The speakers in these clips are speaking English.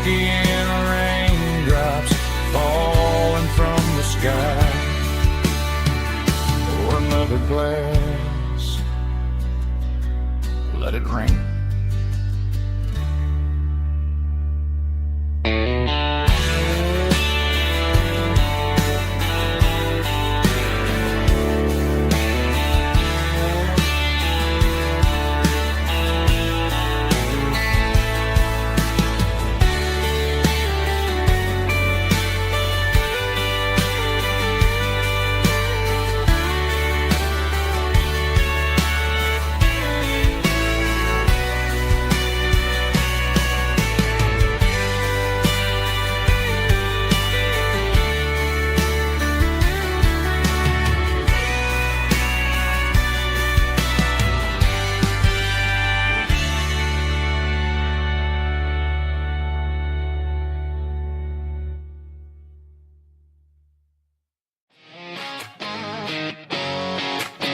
whiskey and raindrops falling from the sky. Pour another glass, let it rain.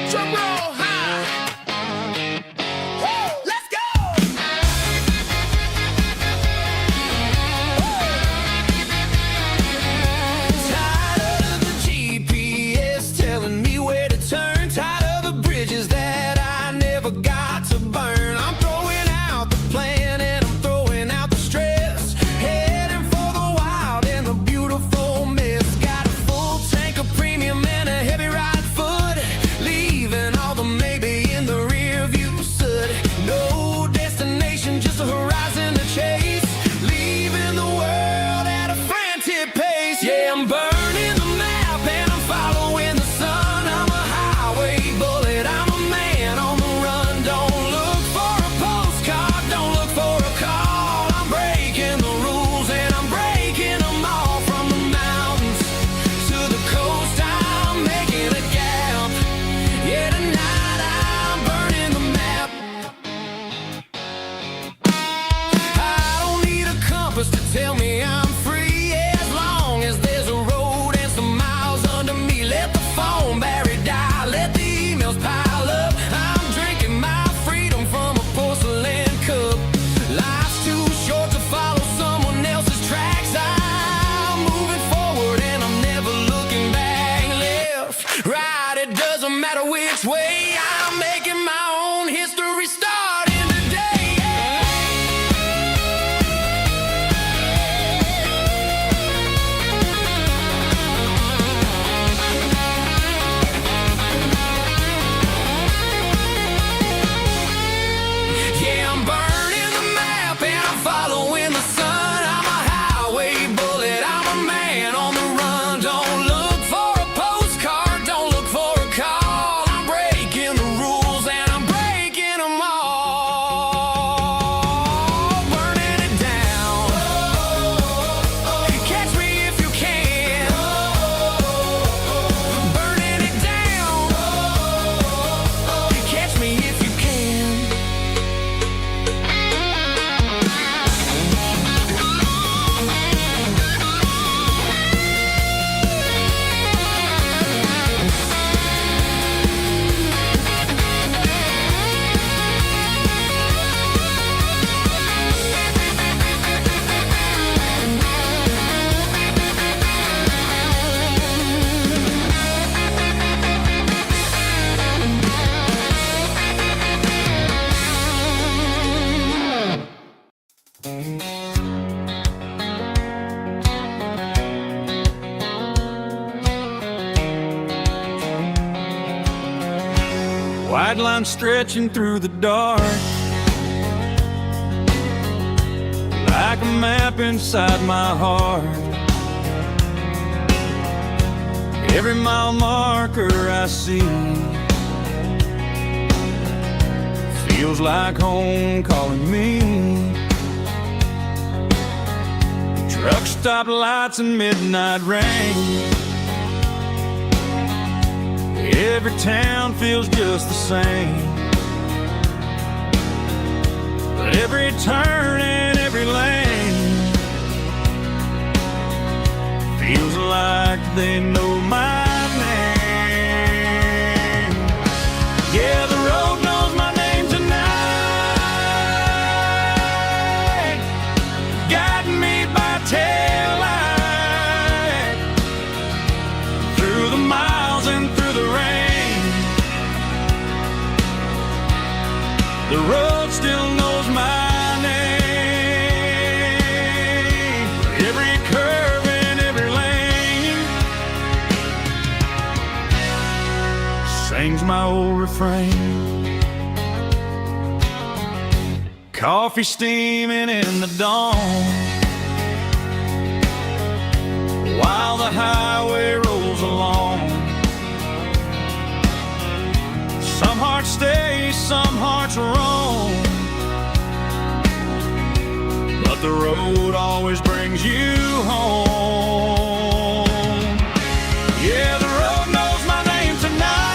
Drum roll high. Woo, let's go. Tired of the GPS telling me where to turn. Tired of the bridges that I never got to burn. I'm throwing out the plan and I'm throwing out the stress. Heading for the wild and the beautiful mist. Got a full tank of premium and a heavy right foot. Leaving all the maybe in the rear view soot. No destination, just a horizon to chase. Leaving the world at a frantic pace. Yeah, I'm burning the map and I'm following the sun. I'm a highway bullet, I'm a man on the run. Don't look for a postcard, don't look for a call. I'm breaking the rules and I'm breaking them all. From the mountains to the coast, I'm making a gap. Yeah, tonight I'm burning the map. I don't need a compass to tell me I'm free. As long as there's a road and some miles under me. Let the phone battery die, let the emails pile up. I'm drinking my freedom from a porcelain cup. Life's too short to follow someone else's tracks. I'm moving forward and I'm never looking back. Left, right, it doesn't matter which way. I'm making my own history starting today. Yeah, I'm burning the map and I'm following the sun. I'm a highway bullet, I'm a man on the run. Don't look for a postcard, don't look for a call. I'm breaking the rules and I'm breaking them all. Burning it down. Catch me if you can. Burning it down. Catch me if you can. White line stretching through the dark, like a map inside my heart. Every mile marker I see feels like home calling me. Truck stop lights and midnight rain. Every town feels just the same, but every turn and every lane feels like they know my name. Yeah, the road knows my name tonight, guiding me The road still knows my name. Every curve and every lane sings my old refrain. Coffee steaming in the dawn, while the highway rolls along. Some hearts stay, some hearts roam, but the road always brings you home. Yeah, the road knows my name tonight,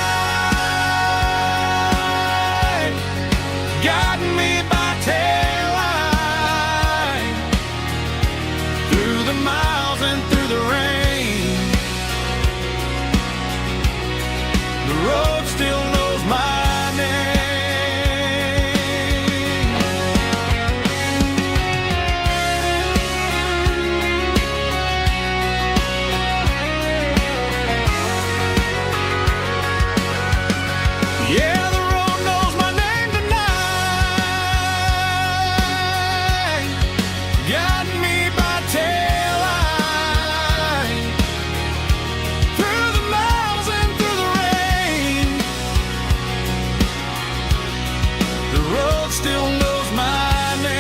guiding me by taillight, through the miles and through the rain. The road still knows my still knows my name.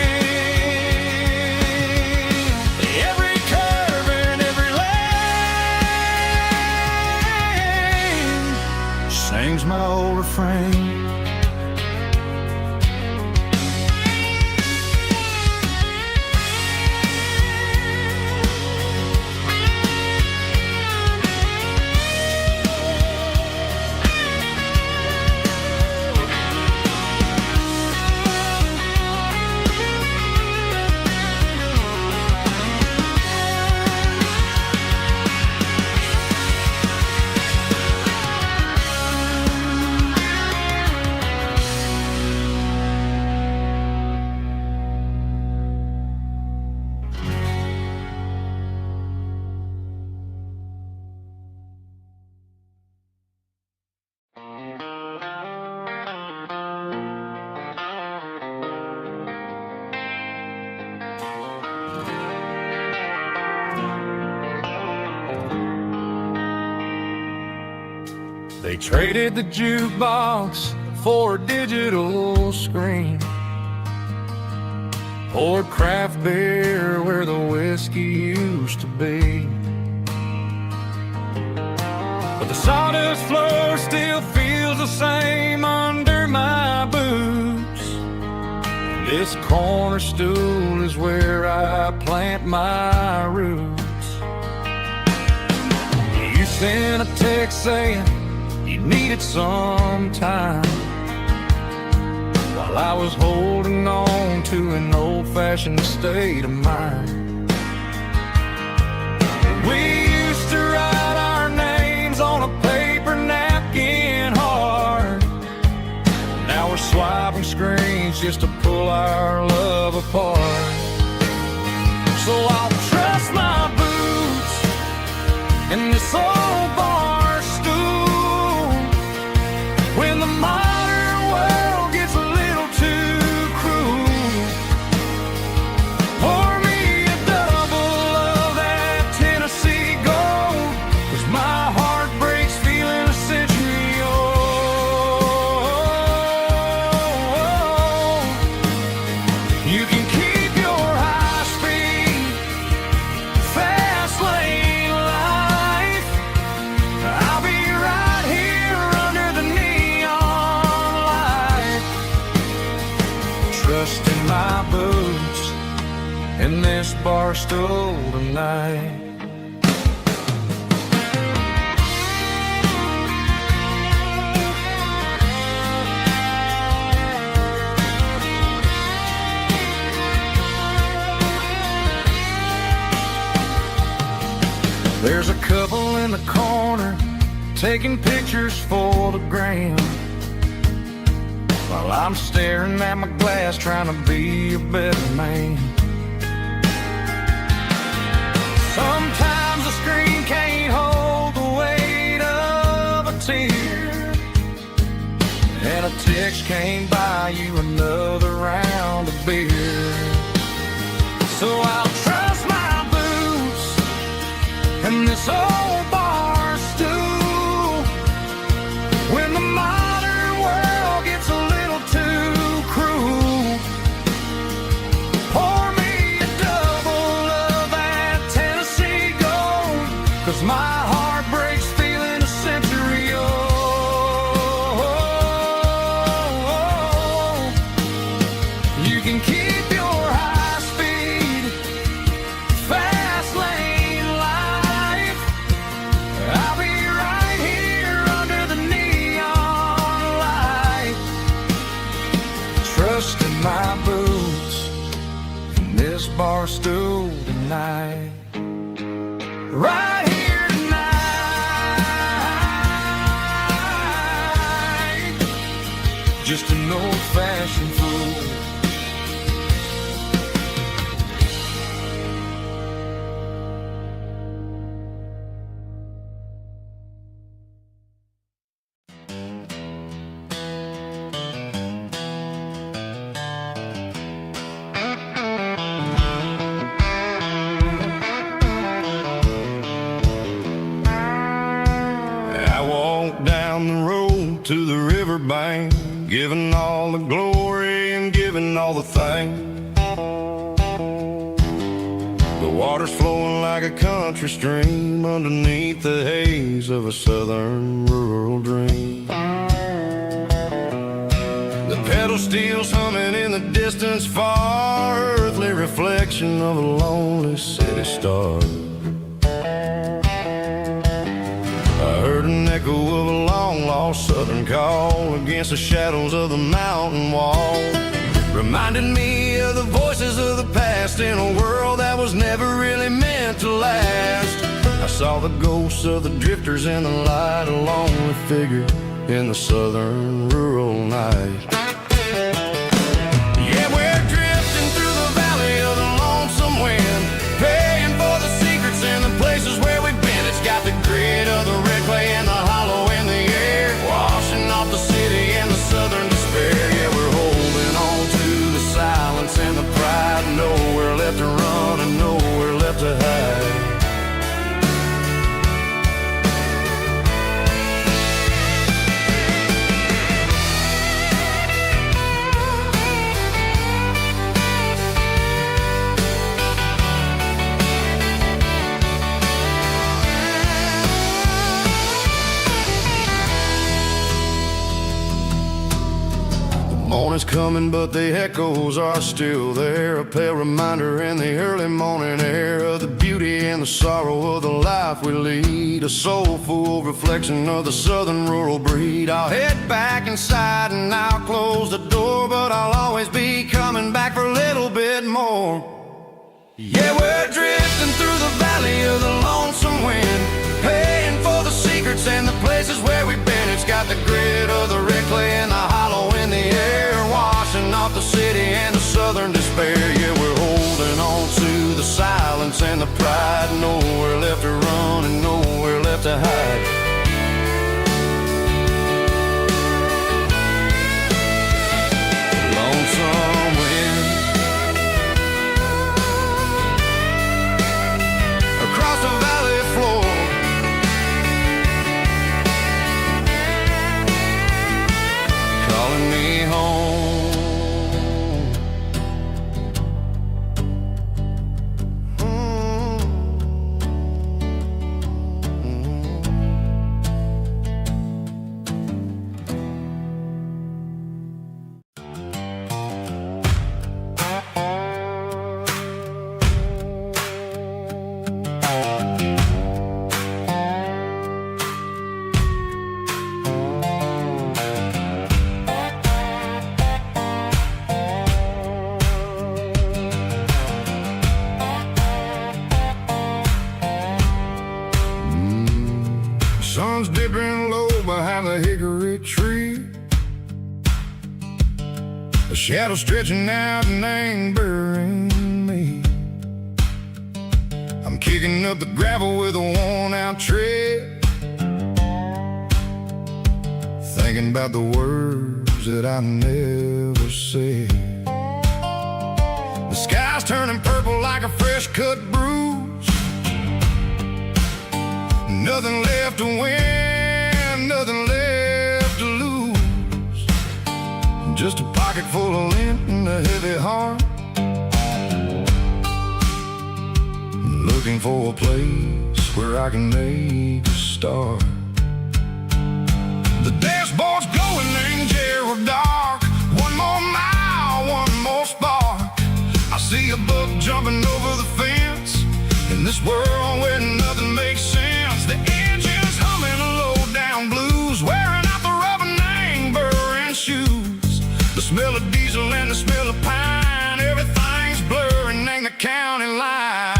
Every curve and every lane sings my old refrain. They traded the jukebox for a digital screen, poured craft beer where the whiskey used to be. But the sawdust floor still feels the same under my boots. This corner stool is where I plant my roots. You sent a text saying you needed some time, while I was holding on to an old-fashioned state of mind. We used to write our names on a paper napkin hard. Now we're swiping screens just to pull our love apart. So I'll trust my boots in this old bar stool when the modern world gets a little too cruel. Pour me a double of that Tennessee Gold, 'cause my heart breaks feeling a century old. You can keep your high speed, fast lane life. I'll be right here under the neon light, trusting my boots in this bar stool tonight. There's a couple in the corner taking pictures for the gram, while I'm staring at my glass trying to be a better man. Sometimes the screen can't hold the weight of a tear, and a text came by you another round of beer. So I'll trust my boots and this old bar stool when the modern world gets a little too cruel. Pour me a double of that Tennessee Gold, 'cause my heart breaks feeling a century old. You can keep your high speed, fast lane life. I'll be right here under the neon light, trusting my boots and this bar stool tonight. Right here tonight, just an old-fashioned fool. I walked down the road to the riverbank, giving all the glory and giving all the thanks. The water's flowing like a country stream underneath the haze of a southern rural dream. The pedal steel's humming in the distance far, earthly reflection of a lonely city star. I heard an echo of a long-lost southern call against the shadows of the mountain wall, reminding me of the voices of the past in a world that was never really meant to last. I saw the ghosts of the drifters in the light, a lonely figure in the southern rural night. Yeah, we're drifting through the valley of the lonesome wind, paying for the secrets and the places where we've been. It's got the grit of the red clay and the hollow in the air, washing off the city and the southern despair. Yeah, we're holding on to the silence and the pride, nowhere left to run and nowhere left to hide. Morning's coming, but the echoes are still there, a pale reminder in the early morning air of the beauty and the sorrow of the life we lead, a soulful reflection of the southern rural breed. I'll head back inside and I'll close the door, but I'll always be coming back for a little bit more. Yeah, we're drifting through the valley of the lonesome wind, paying for the secrets and the places where we've been. It's got the grit of the red clay and the hollow in the air, washing off the city and the southern despair. Yeah, we're holding on to the silence and the pride, nowhere left to run and nowhere left to hide. Lonesome wind across the valley floor, calling me home. Sun's dipping low behind the hickory tree, a shadow stretching out and angering me. I'm kicking up the gravel with a worn-out tread, thinking about the words that I never said. The sky's turning purple like a fresh cut bruise. Nothing left to win, nothing left to lose. Just a pocket full of lint and a heavy heart. Looking for a place where I can make a start. The dashboard's glowing in Gerald dark. One more mile, one more spark. I see a buck jumping over the fence. In this world where nothing makes sense, the engine's humming low down blues, wearing out the rubber burring shoes. The smell of diesel and the smell of pine, everything's blurring in the county line.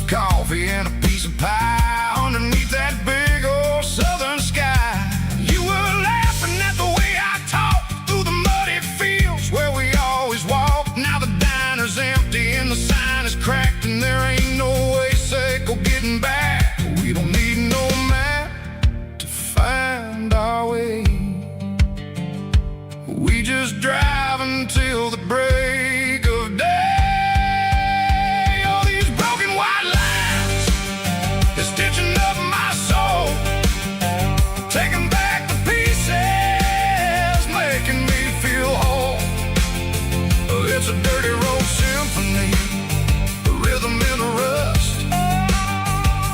Coffee and a piece of pie underneath that big old southern sky. You were laughing at the way I talked through the muddy fields where we always walked. Now the diner's empty and the sign is cracked, and there ain't no way safe or getting back. We don't need no map to find our way. We just drive until the break of day. Stitching up my soul, taking back the pieces, making me feel whole. It's a dirty road symphony, the rhythm in the rust,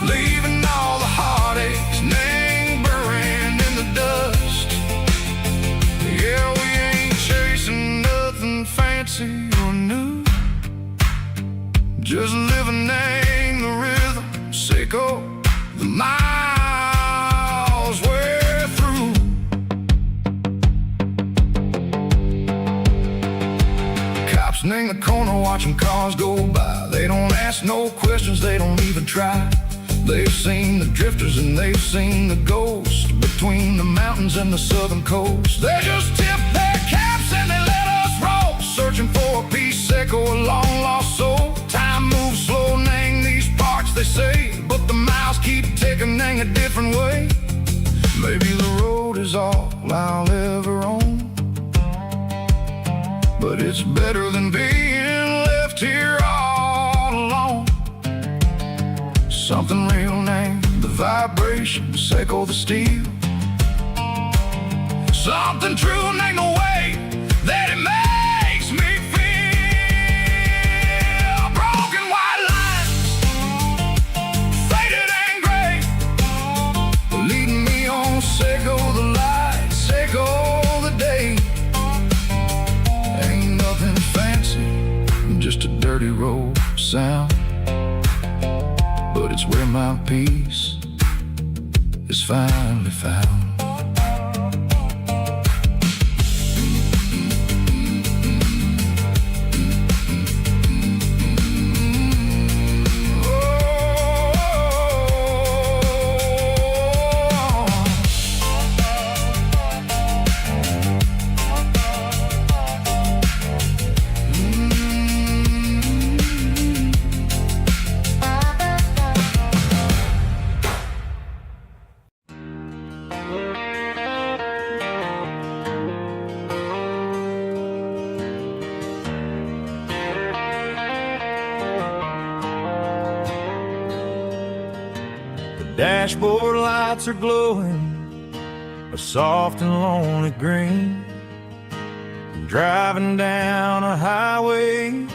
leaving all the heartaches lingering in the dust. Yeah, we ain't chasing nothing fancy or new, just living in the rhythm. Sicko, the miles we're through. Cops in the corner watching cars go by. They don't ask no questions, they don't even try. They've seen the drifters and they've seen the ghosts between the mountains and the southern coast. They just tip their caps and they let us roll, searching for a piece or a long lost soul. Time moves slow, nang these parts they say, but the miles keep ticking a different way. Maybe the road is all I'll ever own, but it's better than being left here all alone. Something real named the vibrations echo the steel. Something true named the way that it makes me feel. Broken white lines, faded and gray, leading me on. Sicko the light, sicko the day. Ain't nothing fancy, just a dirty road sound, but it's where my peace is finally found. Dashboard lights are glowing a soft and lonely green. I'm driving down a highway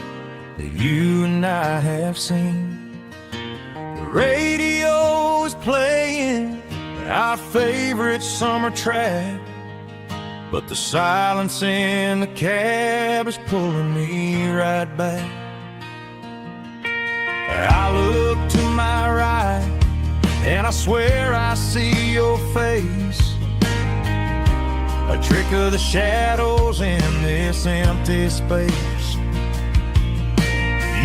that you and I have seen. The radio is playing our favorite summer track, but the silence in the cab is pulling me right back. I look to my right and I swear I see your face, a trick of the shadows in this empty space.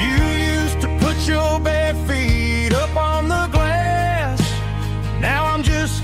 You used to put your bare feet up on the glass, now I'm just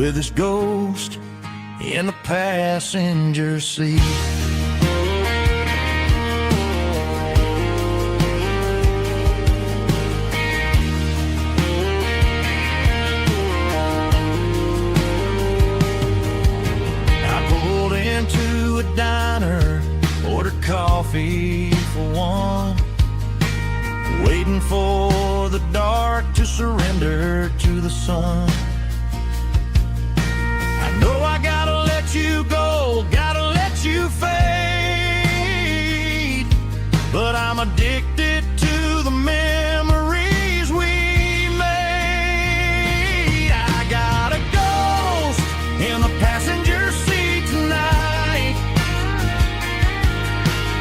with his ghost in the passenger seat. Into a diner, ordered coffee for one, waiting for the dark to surrender to the sun. I know I gotta let you go, gotta let you fade, but I'm addicted to the memories we made. I got a ghost in the passenger seat tonight,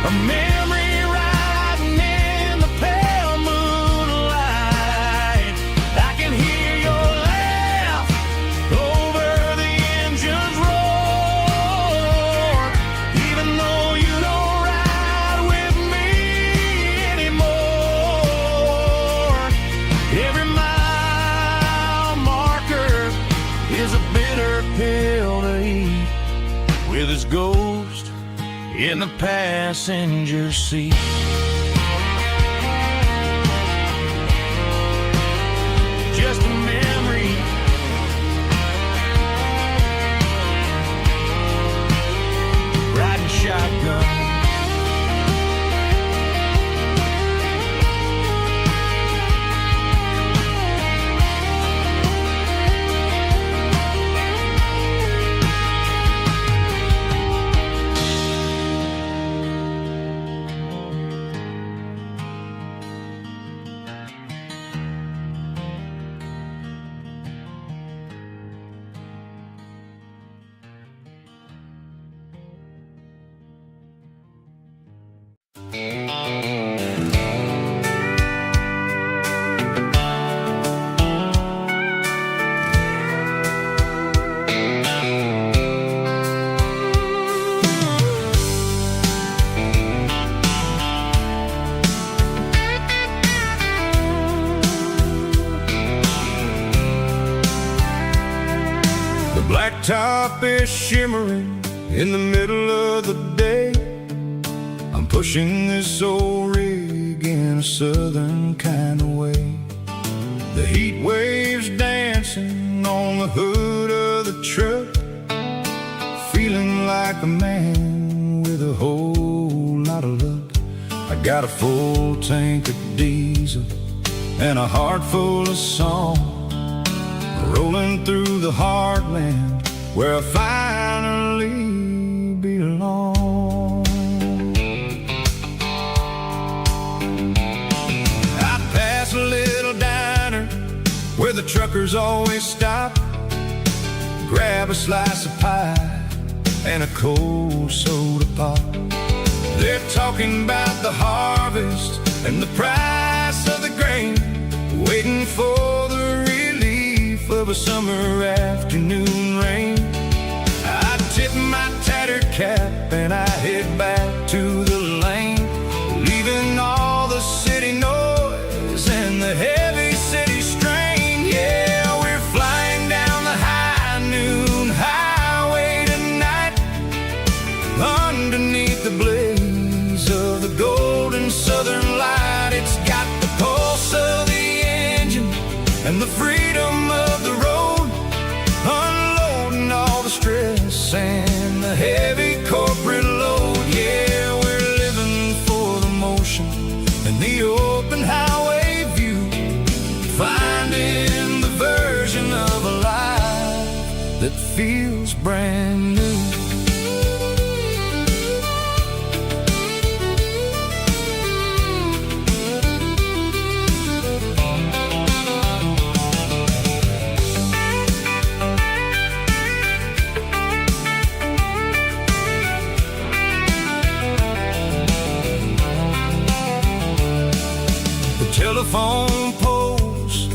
a memory riding in the pale moonlight. I can hear your laugh over the engine's roar, even though you don't ride with me anymore. Every mile marker is a bitter pill to eat, with his ghost in the passenger seat. Just a memory, riding shotgun. Blacktop is shimmering in the middle of the day. I'm pushing this old rig in a southern kind of way. The heat waves dancing on the hood of the truck, feeling like a man with a whole lot of luck. I got a full tank of diesel and a heart full of song, rolling through the heartland where I finally belong. I pass a little diner where the truckers always stop, grab a slice of pie and a cold soda pop. They're talking about the harvest and the price of the grain, waiting for the relief of a summer afternoon rain. I tip my tattered cap and I head back to the lane, leaving all the city noise and the heavy city strain. Yeah, we're flying down the high noon highway tonight, underneath the blaze of the golden southern light. It's got the pulse of the engine and the freedom of the road, unloading all the stress and the heavy corporate load. Yeah, we're living for the motion and the open highway view, finding the version of a life that feels brand new. Telephone poles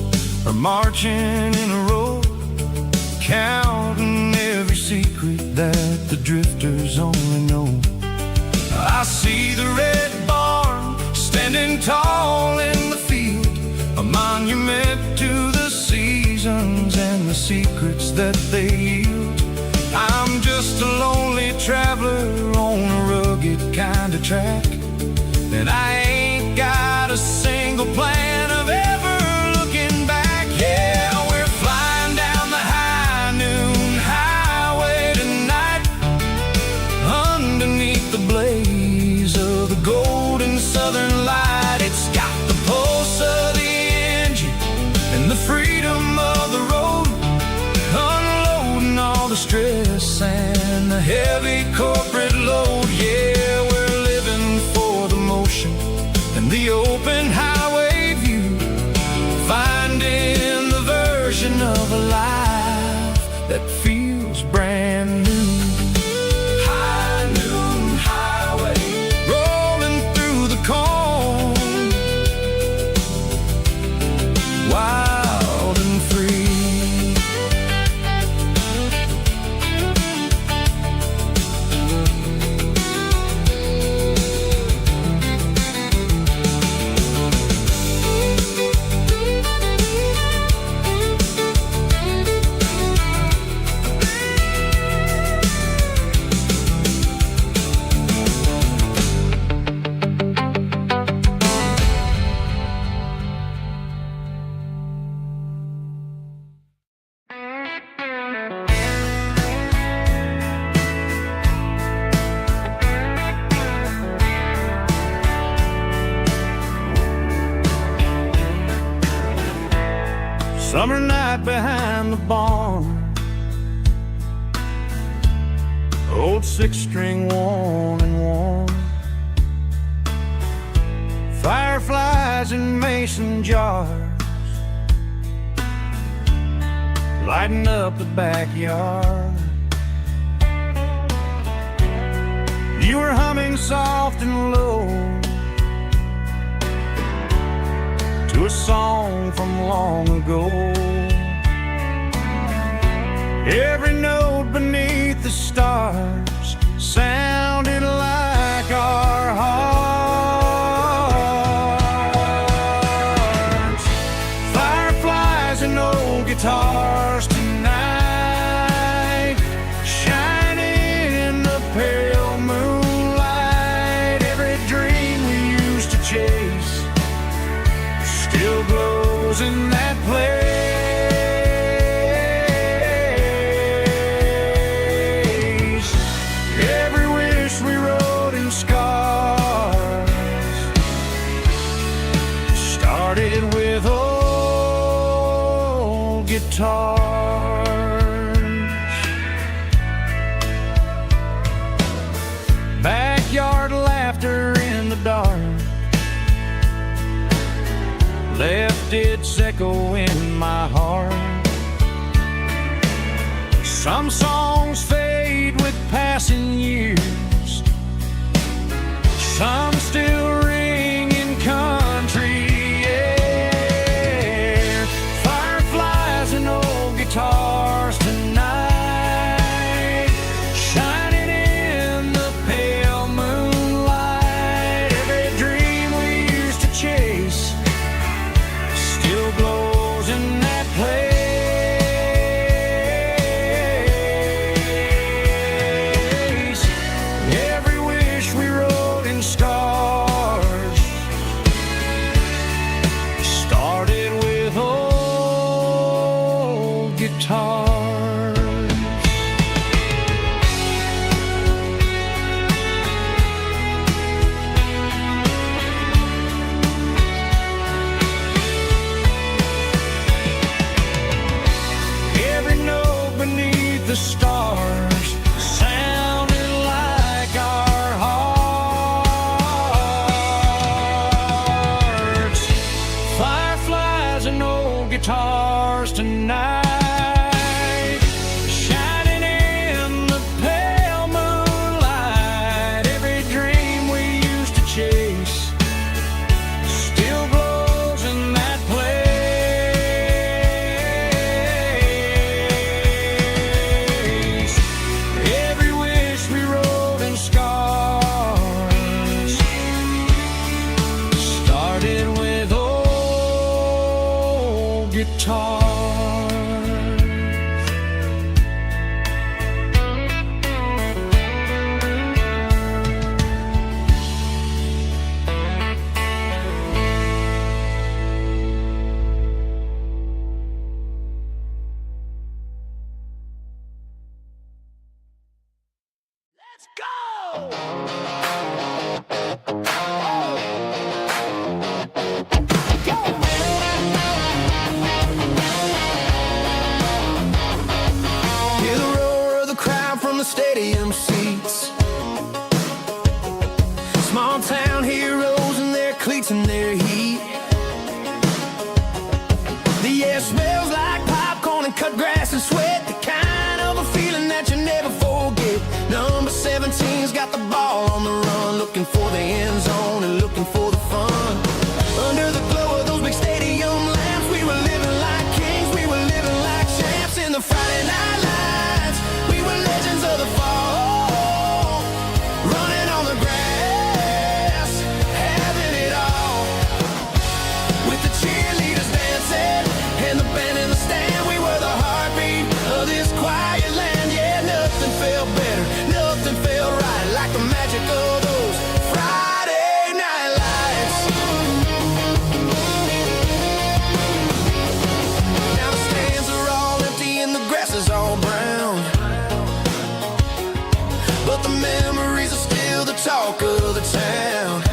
are marching in a row, counting every secret that the drifters only know. I see the red barn standing tall in the field, a monument to the seasons songs and the secrets that they yield. I'm just a lonely traveler on a rugged kind of track, and I ain't got a single plan of ever looking back. Yeah, we're flying down the high noon highway tonight, underneath the blaze of the golden southern light. It's got the pulse of the engine and the freedom of the road, unloading all the stress and the heavy corporate load. Yeah, we're living for the motion and the open highway view, finding the version of a life that feels brand new. High noon highway, rolling through the corn, wild and free. Summer night behind the barn, old six-string worn and worn, fireflies in mason jars, lighting up the backyard. You were humming soft and low to a song from long ago. Every note beneath the stars sounded like our hearts. Fireflies and old guitars tonight, shining in the pale moonlight. Every dream we used to chase still glows in that place. Every wish we wrote in scars started with old guitars. Backyard laughter in the dark left its echo in my heart. Some songs fade with passing years, some still ring in country air. Fireflies and old guitars tonight, shining in the pale moonlight. Every dream we used to chase still glows in that place. Every wish we wrote in scars started with old guitars. Every note beneath the stars sounded like our hearts. Fireflies and old guitars tonight, shining in the pale moonlight. Every dream we used to chase still glows in that place. Every wish we wrote in scars started with old guitars. streets in their heat. The air smells like popcorn and cut grass and sweat, the kind of a feeling that you never forget. Number 17's got the ball on the run, looking for the end zone and looking for the fun. Under the glow of those big stadium lamps, we were living like kings, we were living like champs. In the Friday night lights, we were legends of the fall, running on the grass, having it all. With the cheerleaders dancing and the band in the stand, we were the heartbeat of this quiet land. Yeah, nothing felt better, nothing felt right like the magic of those Friday night lights. Now the stands are all empty and the grass is all brown, but the memories are still the talk of the town.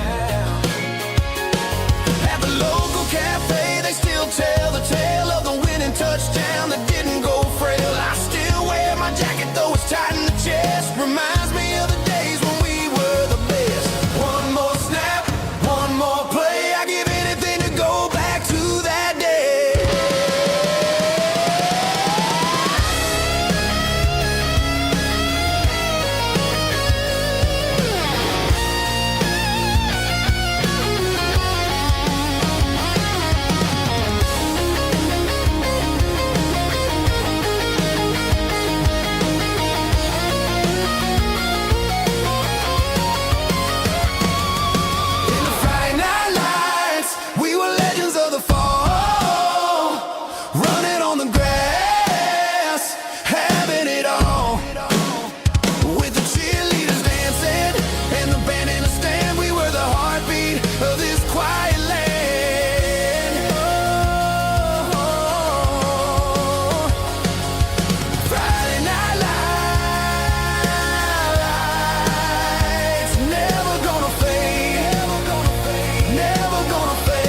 At the local cafe, they still tell the tale of the winning touchdown that didn't go frail. I still wear my jacket though it's tight in the chest, reminds me of the days when we were the best. One more snap, one more play, I give anything to go back to that day. In the Friday night lights, we were legends of the fall, running on the grass, having it all. With the cheerleaders dancing and the band in the stand, we were the heartbeat of this quiet land. Friday night lights, never gonna fade, never gonna fade, never gonna fade.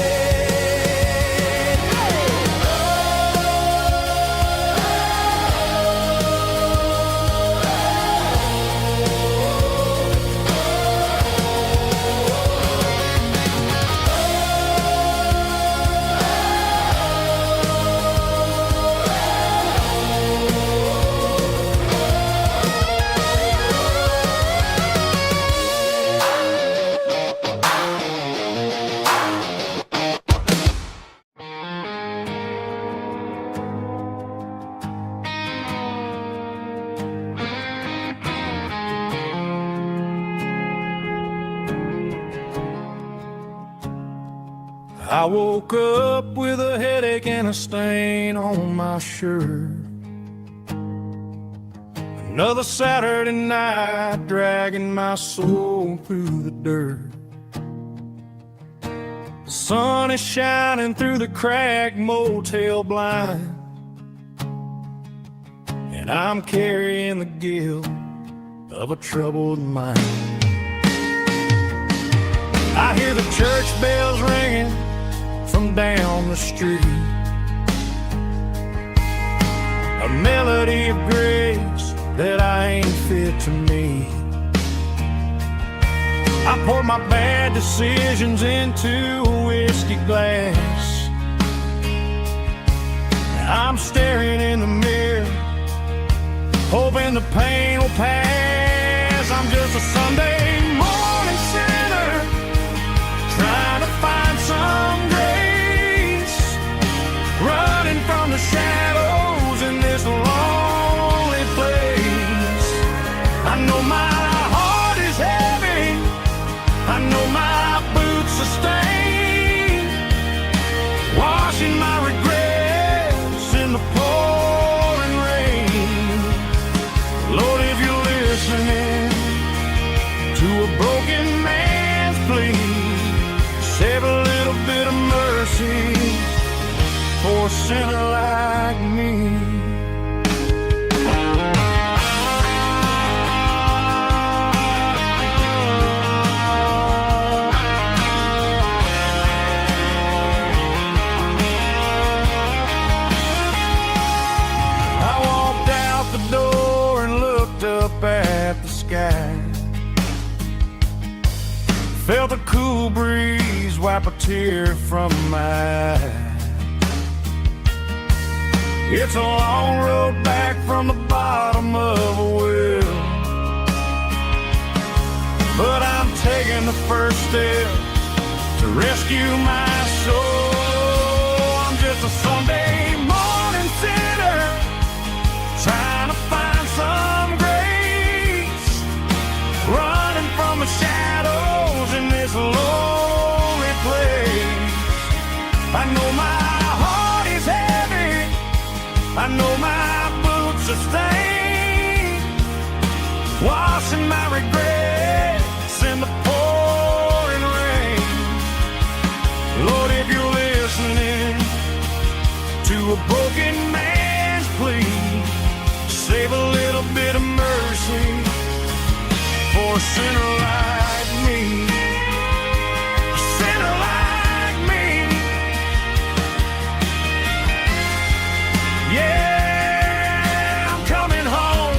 I woke up with a headache and a stain on my shirt. Another Saturday night dragging my soul through the dirt. The sun is shining through the cracked motel blind, and I'm carrying the guilt of a troubled mind. I hear the church bells ringing from down the street, a melody of grace that I ain't fit to meet. I pour my bad decisions into a whiskey glass. I'm staring in the mirror, hoping the pain will pass. I'm just a Sunday morning sinner, trying to find some grace, running from the shadows in this lonely place. I know my heart is heavy, I know my boots are stained, washing my regrets in the pouring rain. Lord, if you're listening to a broken man's plea, save a little bit of mercy for a sinner like me. I walked out the door and looked up at the sky, felt a cool breeze wipe a tear from my eye. It's a long road back from the bottom of a well, but I'm taking the first step to rescue my soul. I'm just a Sunday morning sinner trying to find some grace, running from the shadows in this lonely place. I know my heart is heavy, I know my boots are stained, washing my regrets in the pouring rain. Lord, if you're listening to a broken man's plea, save a little bit of mercy for a sinner like me. A sinner like me. Yeah, I'm coming home.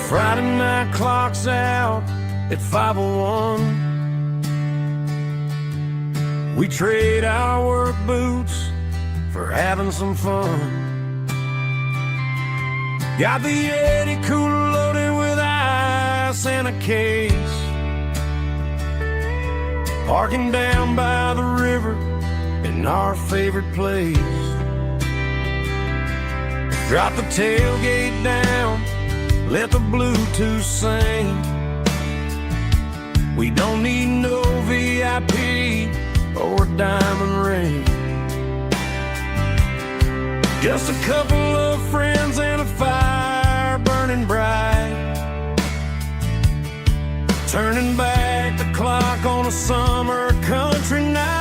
Friday night clock's out at 5:01. We trade our work boots for having some fun. Got the Yeti cooler loaded with ice and a case, parking down by the river in our favorite place. Drop the tailgate down, let the Bluetooth sing. We don't need no VIP or a diamond ring. Just a couple of friends and a fire burning bright, turning back the clock on a summer country night.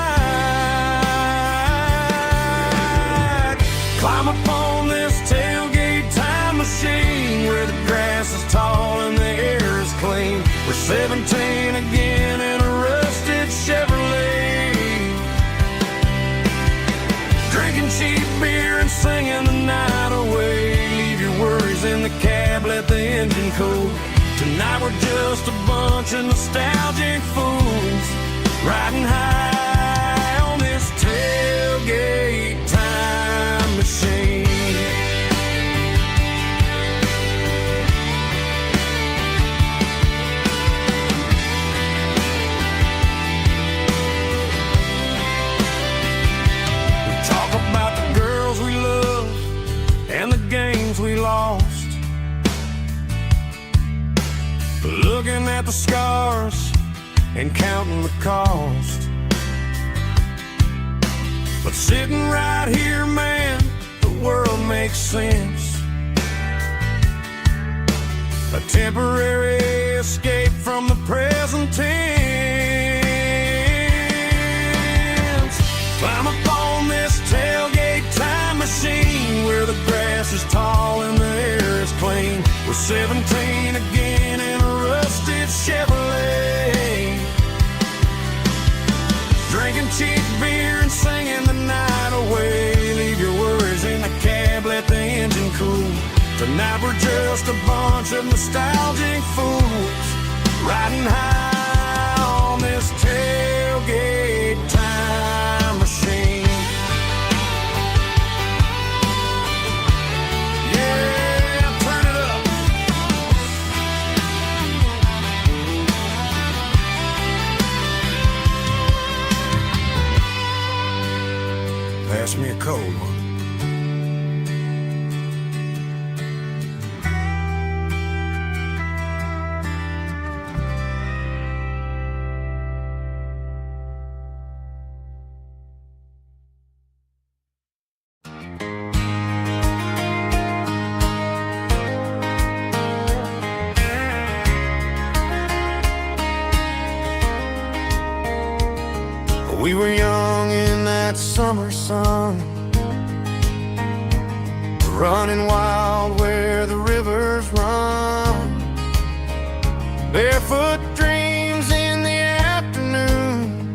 Climb up on this tailgate time machine where the grass is tall and the air is clean. We're 17 again in a rusted Chevrolet, drinking cheap beer and singing the night away. Leave your worries in the cab, let the engine cool. Tonight we're just a bunch of nostalgic fools riding high on this tailgate time machine. We lost, looking at the scars and counting the cost. But sitting right here, man, the world makes sense. A temporary escape from the present tense. Climb up on this tailgate time machine where the grass is tall and the air is clean. We're 17 again in a rusted Chevrolet, drinking cheap beer and singing the night away. Leave your worries in the cab, let the engine cool. Tonight we're just a bunch of nostalgic fools riding high on this tailgate time machine. Pass me a cold one. We were young in that summer sun, running wild where the rivers run. Barefoot dreams in the afternoon,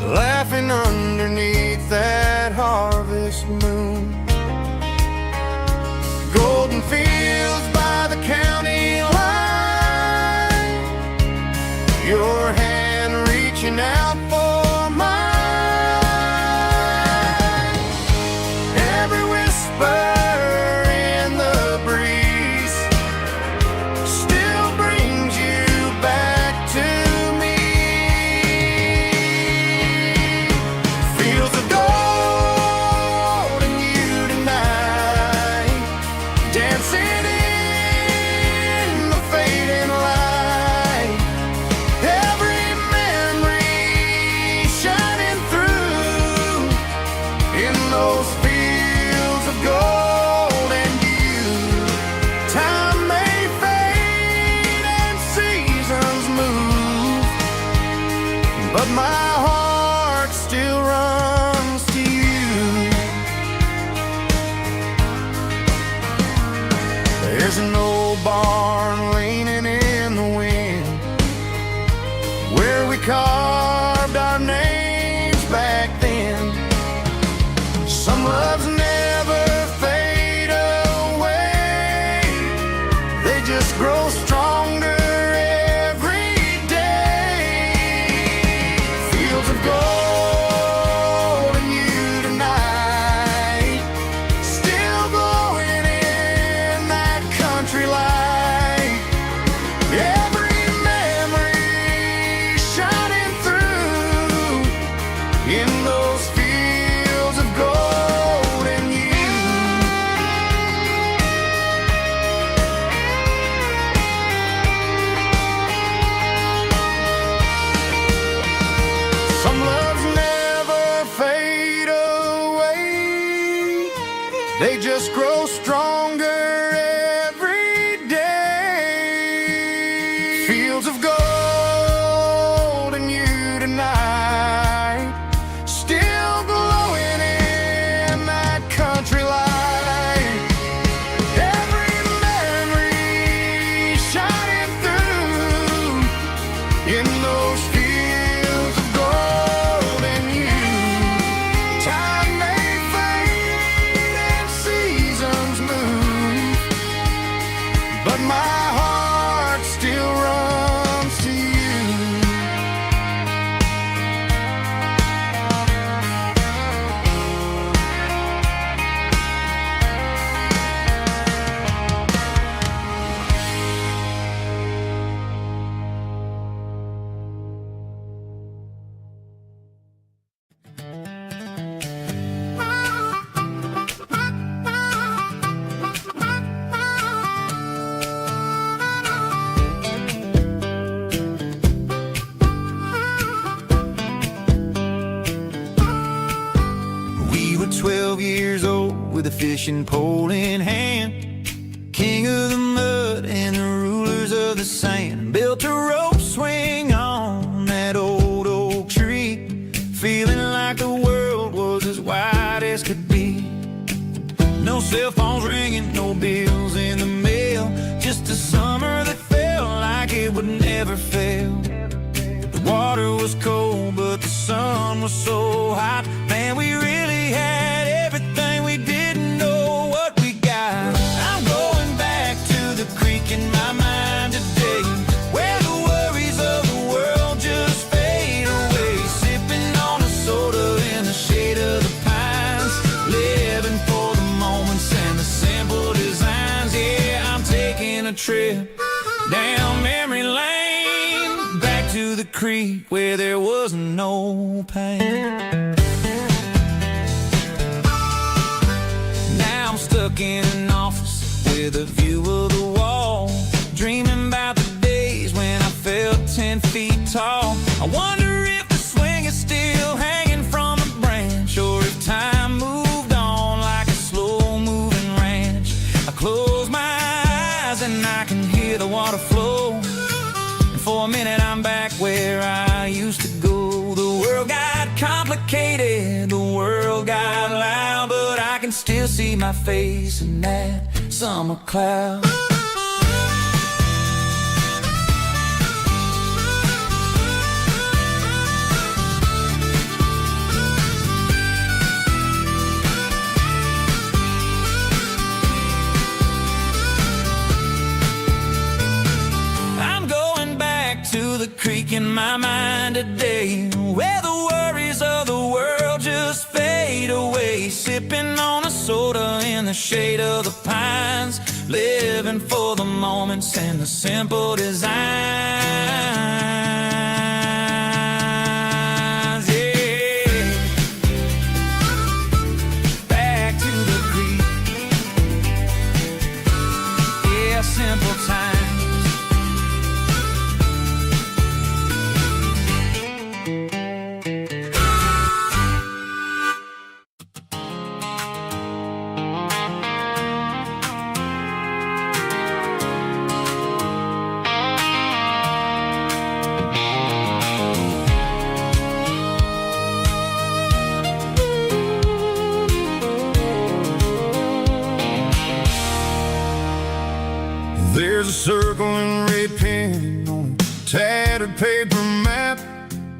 laughing underneath that harvest moon. Golden fields by the county line, your hand reaching out for mine. Every whisper in the breeze still brings you back to me. Fields of gold and you tonight, dancing in the fading light. Every memory shining through in those fields of gold and you. Time may fade and seasons move, but my heart still runs to you. There's an old barn leaning in the wind, where we carved our names back then. Some loves never fade away, they just grow stronger every day. Fields of gold and you tonight, still glowing in that country light. Every memory shining through in those fields of gold and you. Some loves never fade away, they just grow stronger every day. Fields of gold and you tonight, still glowing in that country light. Every memory shining through in those fields of gold and you. Time may fade and seasons move, but my heart still runs to you. We were 12 years old with a fishing pole in hand, king of the mud and the rulers of the sand. Built a rope swing on that old oak tree, feeling like the world was as wide as could be. No cell phones ringing, no bills in the mail, just a summer that felt like it would never fail. The water was cold, but the sun was so hot. Man, we really had everything, we didn't know what we got. I'm going back to the creek in my mind today, where the worries of the world just fade away. Sipping on a soda in the shade of the pines, living for the moments and the simple designs. Yeah, I'm taking a trip down memory lane, back to the creek where there was no pain. Now I'm stuck in an office with a view of the wall, dreaming about the days when I felt 10 feet tall. I wonder if the swing is still hanging from a branch, or if time moved on like a slow-moving ranch. I close my eyes and I can hear the water flow, and for a minute I'm back where I used to go. The world got complicated. The world got loud, but I can still see my face in that summer cloud. To the creek in my mind today, where the worries of the world just fade away. Sipping on a soda in the shade of the pines, living for the moments and the simple designs. Yeah. Back to the creek. Yeah, simple times. There's a circle and red pen on a tattered paper map,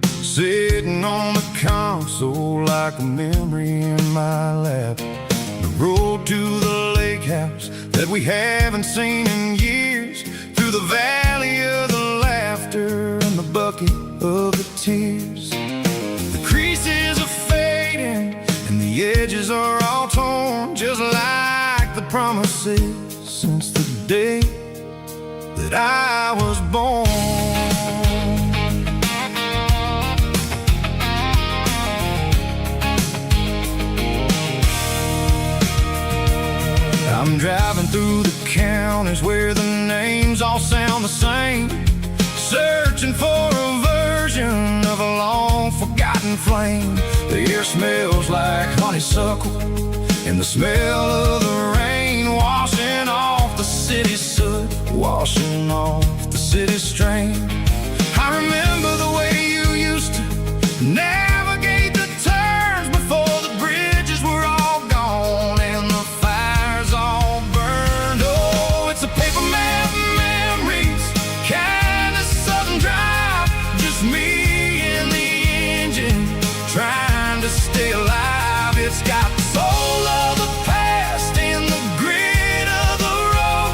sitting on the console like a memory in my lap. The road to the lake house that we haven't seen in years, through the valley of the laughter and the bucket of the tears. The creases are fading and the edges are all torn, just like the promises since the day that I was born. I'm driving through the counties where the names all sound the same, searching for a version of a long forgotten flame. The air smells like honeysuckle and the smell of the rain washing off the city's soot, washing off the city's strain. I remember the way you used to navigate the turns before the bridges were all gone and the fires all burned. Oh, it's a paper map memories, kind of southern drive, just me and the engine trying to stay alive. It's got the soul of the past and the grit of the road,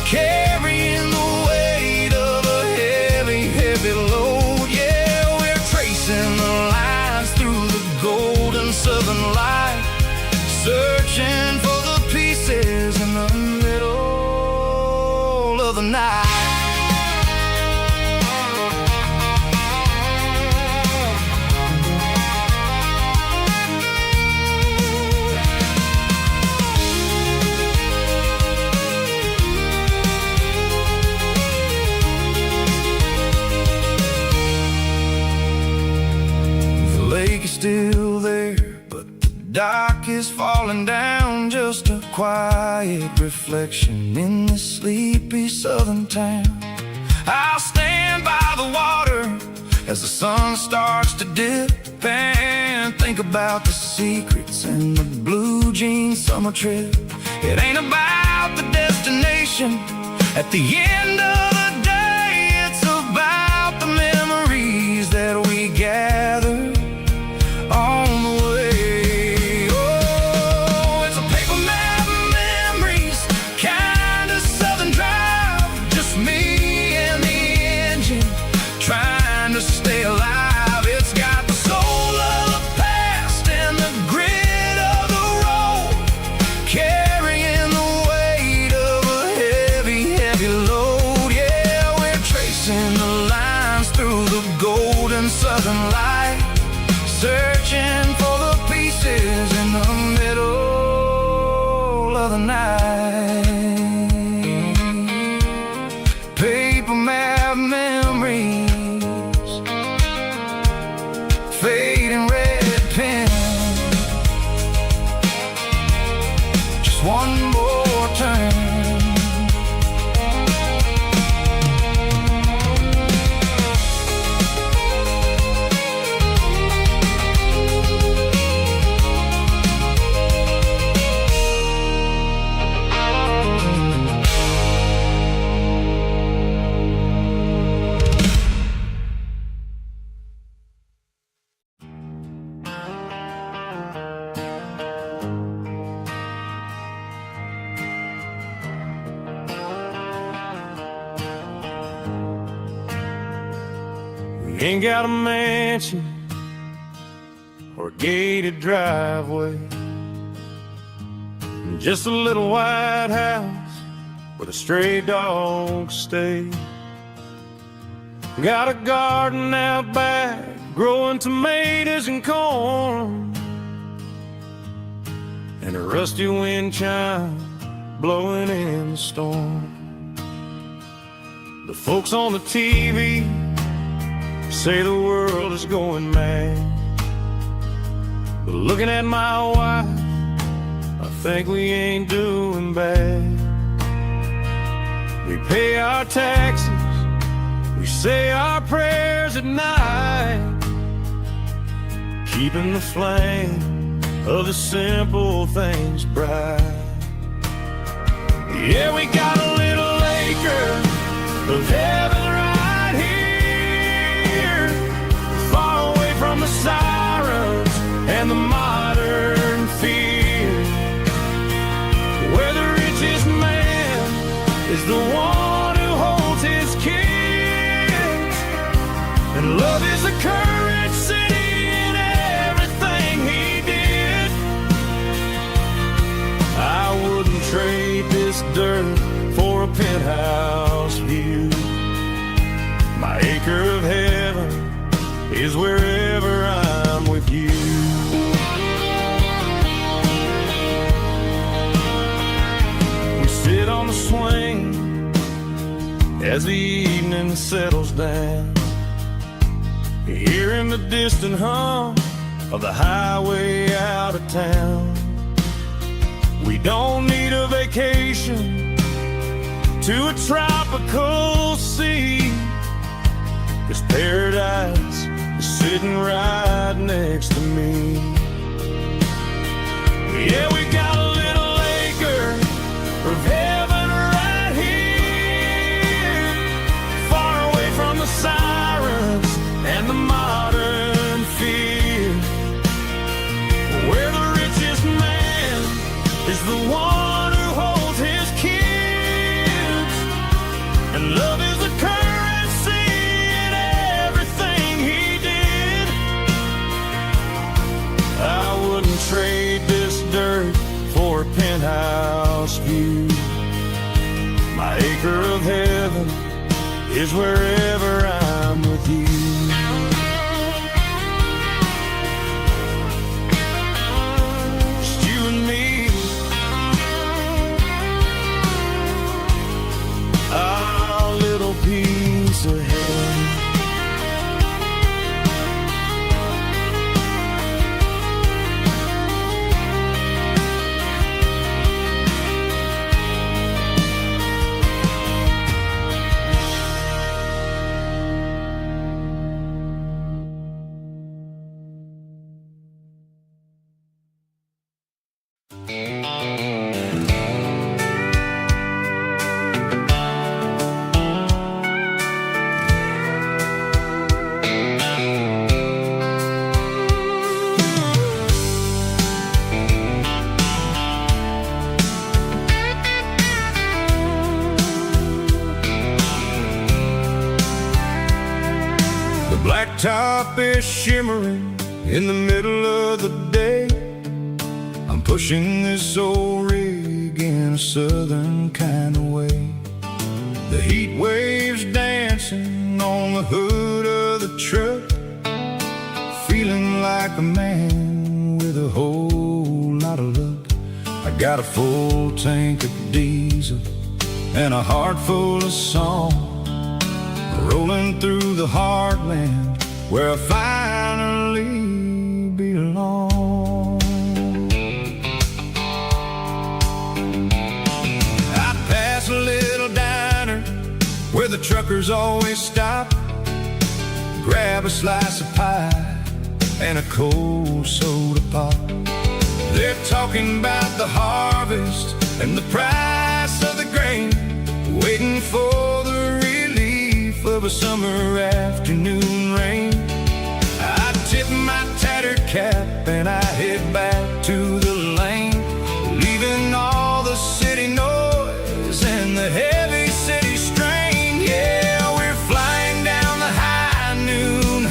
carrying the weight of a heavy, heavy load. Yeah, we're tracing the lines through the golden southern light, searching for the pieces in the middle of the night. Still there, but the dock is falling down, just a quiet reflection in this sleepy southern town. I'll stand by the water as the sun starts to dip and think about the secrets and the blue jean summer trip. It ain't about the destination at the end of the day, it's about the memories that we gather on the way. Oh, it's a paper map memories, kind of southern drive, just me and the engine trying to stay alive. It's got the soul of the past and the grit of the road, carrying the weight of a heavy, heavy load. Yeah, we're tracing the lines through the golden southern light, searching for the pieces in the middle of the night. Paper map memories, fading red pen, just one more turn. ain't got a mansion or a gated driveway, just a little white house where the stray dogs stay. Got a garden out back, growing tomatoes and corn, and a rusty wind chime blowing in the storm. The folks on the TV say the world is going mad, but looking at my wife, I think we ain't doing bad. We pay our taxes, we say our prayers at night, keeping the flame of the simple things bright. Yeah, we got a little acre of heaven right here, far away from the sirens and the modern fear, where the richest man is the one who holds his kids, and love is the currency in everything he did. I wouldn't trade this dirt for a penthouse view. My acre of heaven is wherever I'm with you. We sit on the swing as the evening settles down, hearing the distant hum of the highway out of town. We don't need a vacation to a tropical sea, 'cause paradise is sitting right next to me. Yeah, we got a little acre of heaven right here, far away from the sirens and the modern fear, where the richest man is the one who holds his kids, and love is the currency in everything he did. I wouldn't trade this dirt for a penthouse view. My acre of heaven is wherever I'm with you. Just you and me, our little piece of heaven. Blacktop is shimmering in the middle of the day. I'm pushing this old rig in a southern kind of way. The heat waves dancing on the hood of the truck, feeling like a man with a whole lot of luck. I got a full tank of diesel and a heart full of song, rolling through the heartland where I finally belong. I pass a little diner where the truckers always stop, grab a slice of pie and a cold soda pop. They're talking about the harvest and the price of the grain, waiting for the relief of a summer afternoon rain. I tip my tattered cap and I head back to the lane, leaving all the city noise and the heavy city strain. Yeah, we're flying down the high noon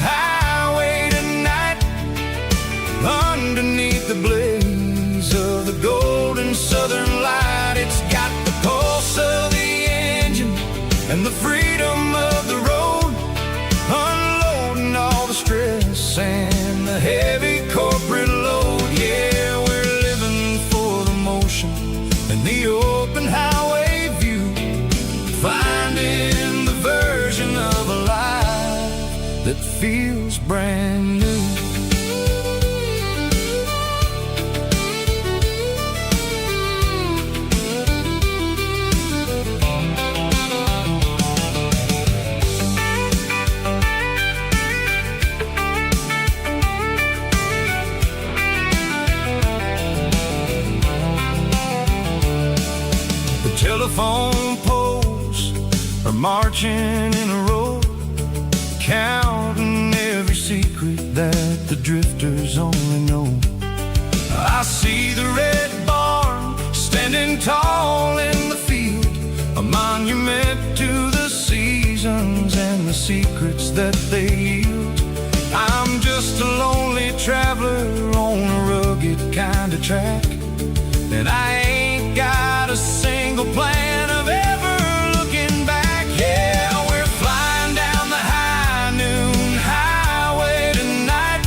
and the freedom of the road, unloading all the stress and the heavy corporate load. Yeah, we're living for the motion and the open highway view, finding the version of a life that feels brand new. Telephone poles are marching in a row, counting every secret that the drifters only know. I see the red barn standing tall in the field, a monument to the seasons and the secrets that they yield. I'm just a lonely traveler on a rugged kind of track, and I ain't got a single plan of ever looking back. Yeah, we're flying down the high noon highway tonight,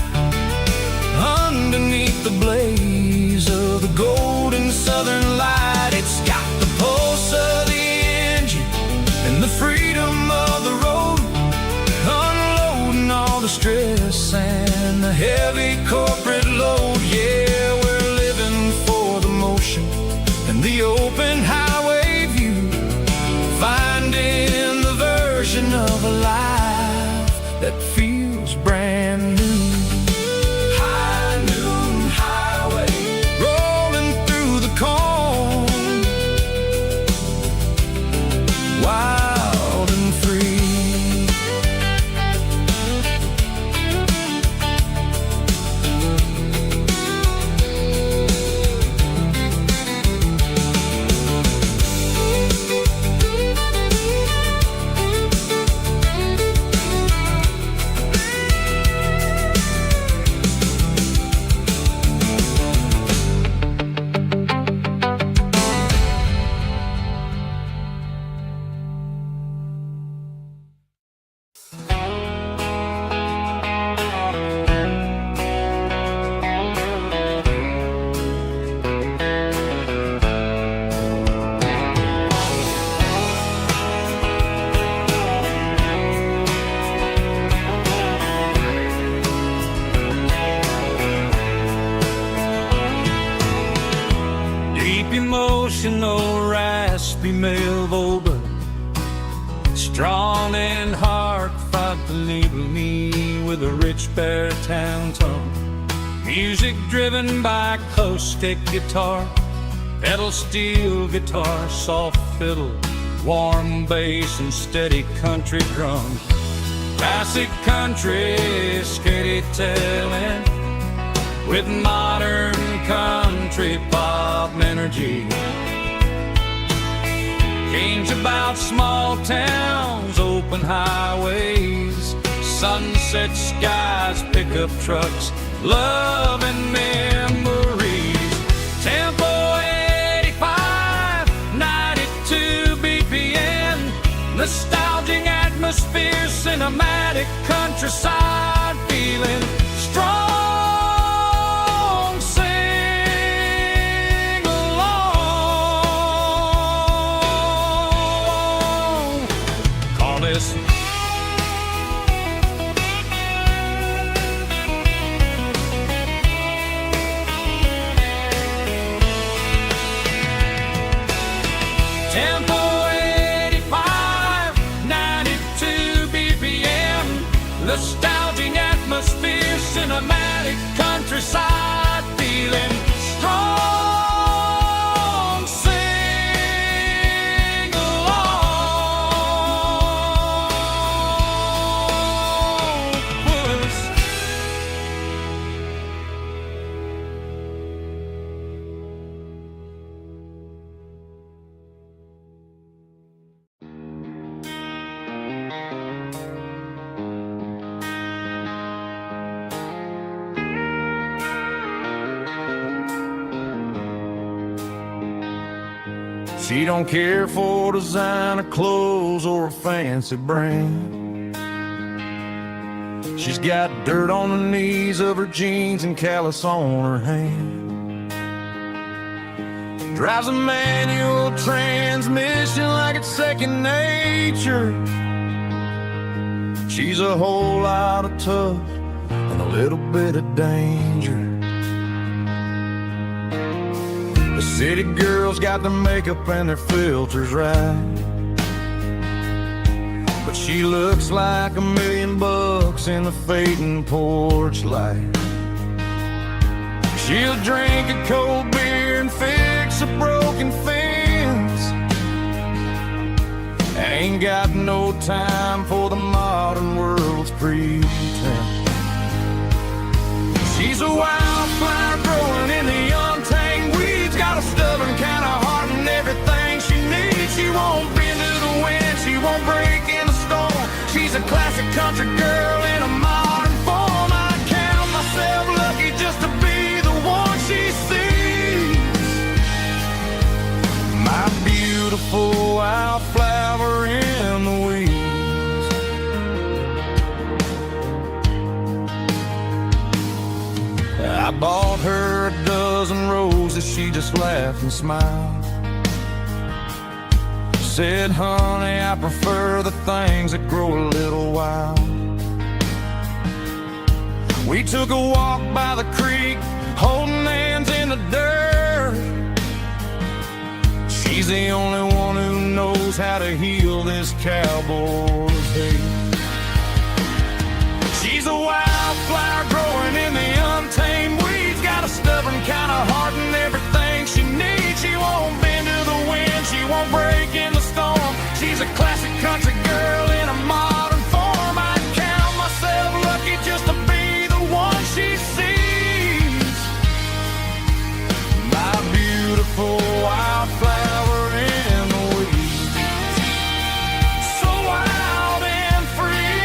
underneath the blaze of the golden southern light. It's got the pulse of the engine and the freedom of the road, unloading all the stress and the heavy corporate load. Yeah, we're living for the motion and the open highway view, finding the version of a life that feels brand new. High noon highway, rolling through the corn, wild and free. Emotional, raspy male vulva, strong and hard, fight to label me with a rich baritone tone. Music driven by acoustic guitar, pedal steel guitar, soft fiddle, warm bass and steady country drums. Classic country, skitty telling, with modern country pop energy. Kane's about small towns, open highways, sunset skies, pickup trucks, love and memories. Tempo 85, 92 BPM, nostalgic atmosphere, cinematic countryside feeling, strong. Tempo 85, 92 BPM, nostalgic atmosphere, cinematic countryside feeling, strong, sing along, puss. She don't care for designer clothes or a fancy brand. She's got dirt on the knees of her jeans and callus on her hand. Drives a manual transmission like it's second nature. She's a whole lot of tough and a little bit of danger. The city girls got their makeup and their filters right, but she looks like $1,000,000 in the fading porch light. She'll drink a cold beer and fix a broken fence. Ain't got no time for the modern world's pretense. She's a wildflower growing in the untamed weeds. Got a stubborn kind of heart and everything she needs. She won't bend to the wind, she won't break in the storm. She's a classic country girl in a modern form. I count myself lucky just to be the one she sees. My beautiful wildflower in the weeds. I bought her a dozen roses, she just laughed and smiled. Said, honey, I prefer the things that grow a little wild. We took a walk by the creek, holding hands in the dirt. She's the only one who knows how to heal this cowboy's hate. She's a wildflower growing in the untamed weeds. Got a stubborn kind of heart and everything she needs. She won't bend to the wind, she won't break in the storm. She's a classic country girl in a modern form. I count myself lucky just to be the one she sees. My beautiful wildflower in the weeds. So wild and free.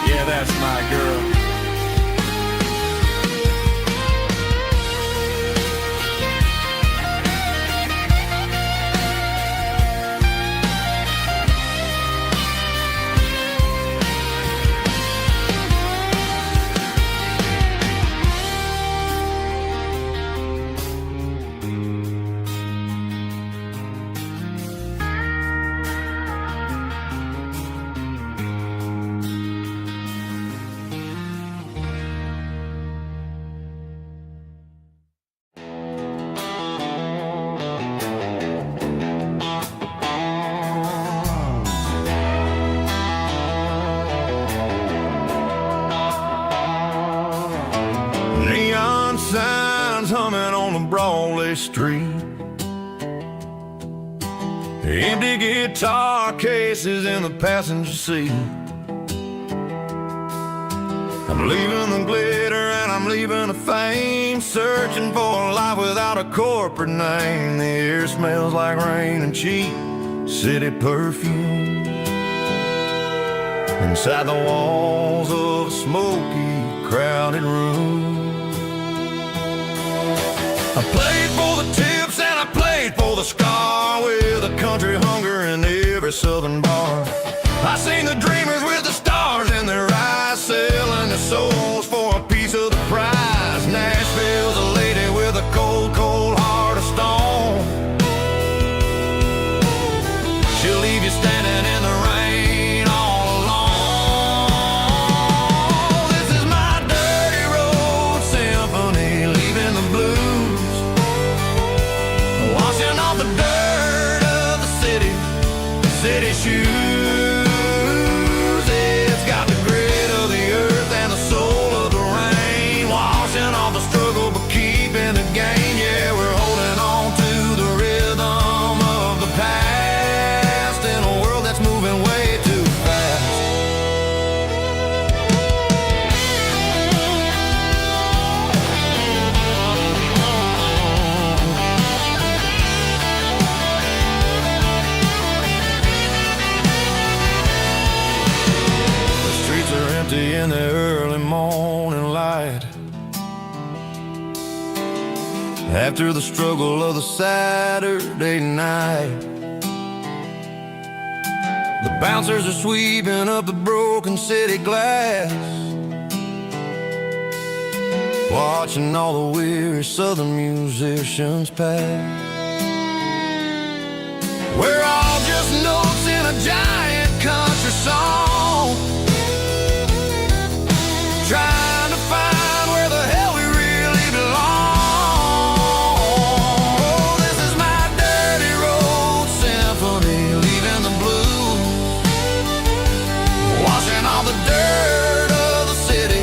Yeah, that's my girl. Neon signs humming on the Broadway street. Empty guitar cases in the passenger seat. I'm leaving the glitter and I'm leaving the fame, searching for a life without a corporate name. The air smells like rain and cheap city perfume. Inside the walls of a smoky, crowded room. I played for the tips and I played for the scar, with a country hunger in every southern bar. I seen the dreamers with the stars in their eyes, selling their souls for a piece of the prize. Nashville's a lady with a cold, cold heart of stone. She'll leave you standing in the rain all alone. This is my dirty road symphony, leaving the blues, washing off the dirt of the city shoes. It's got the grit of the earth and the soul of the rain, washing off the struggle but keeping the gain. Yeah, we're holding on to the rhythm of the past in a world that's moving way too fast. after the struggle of the Saturday night. The bouncers are sweeping up the broken city glass, watching all the weary southern musicians pass. We're all just notes in a giant country song, trying to find where the hell we really belong. Oh, this is my dirty road symphony, leaving the blues, washing all the dirt of the city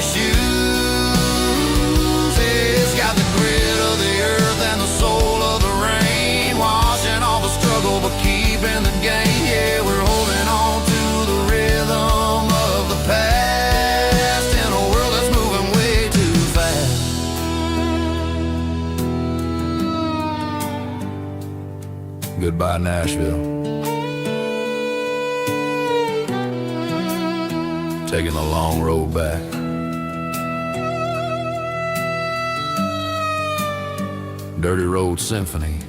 shoes. It's got the grit of the earth and the soul of the rain, washing all the struggle but keeping the game. Yeah, we're holding on to the rhythm of the past in a world that's moving way too fast. Goodbye, Nashville. Taking the long road back. Dirty Road Symphony.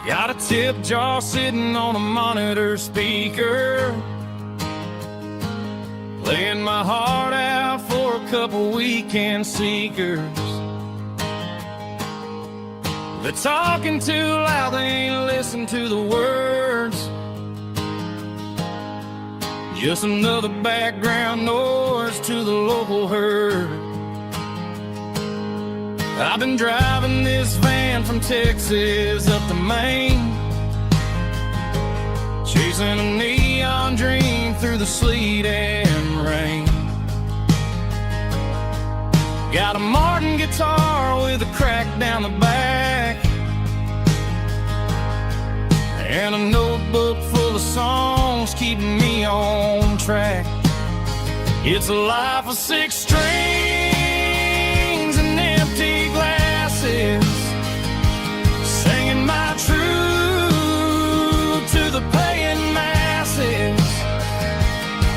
Got a tip jar sitting on a monitor speaker, playing my heart out for a couple weekend seekers. They're talking too loud, they ain't listen to the words. Just another background noise to the local herd. I've been driving this van from Texas up to Maine, chasing a neon dream through the sleet and rain. Got a Martin guitar with a crack down the back, and a notebook full of songs keeping me on track. It's a life of 6 strings and empty glasses, singing my truth to the paying masses.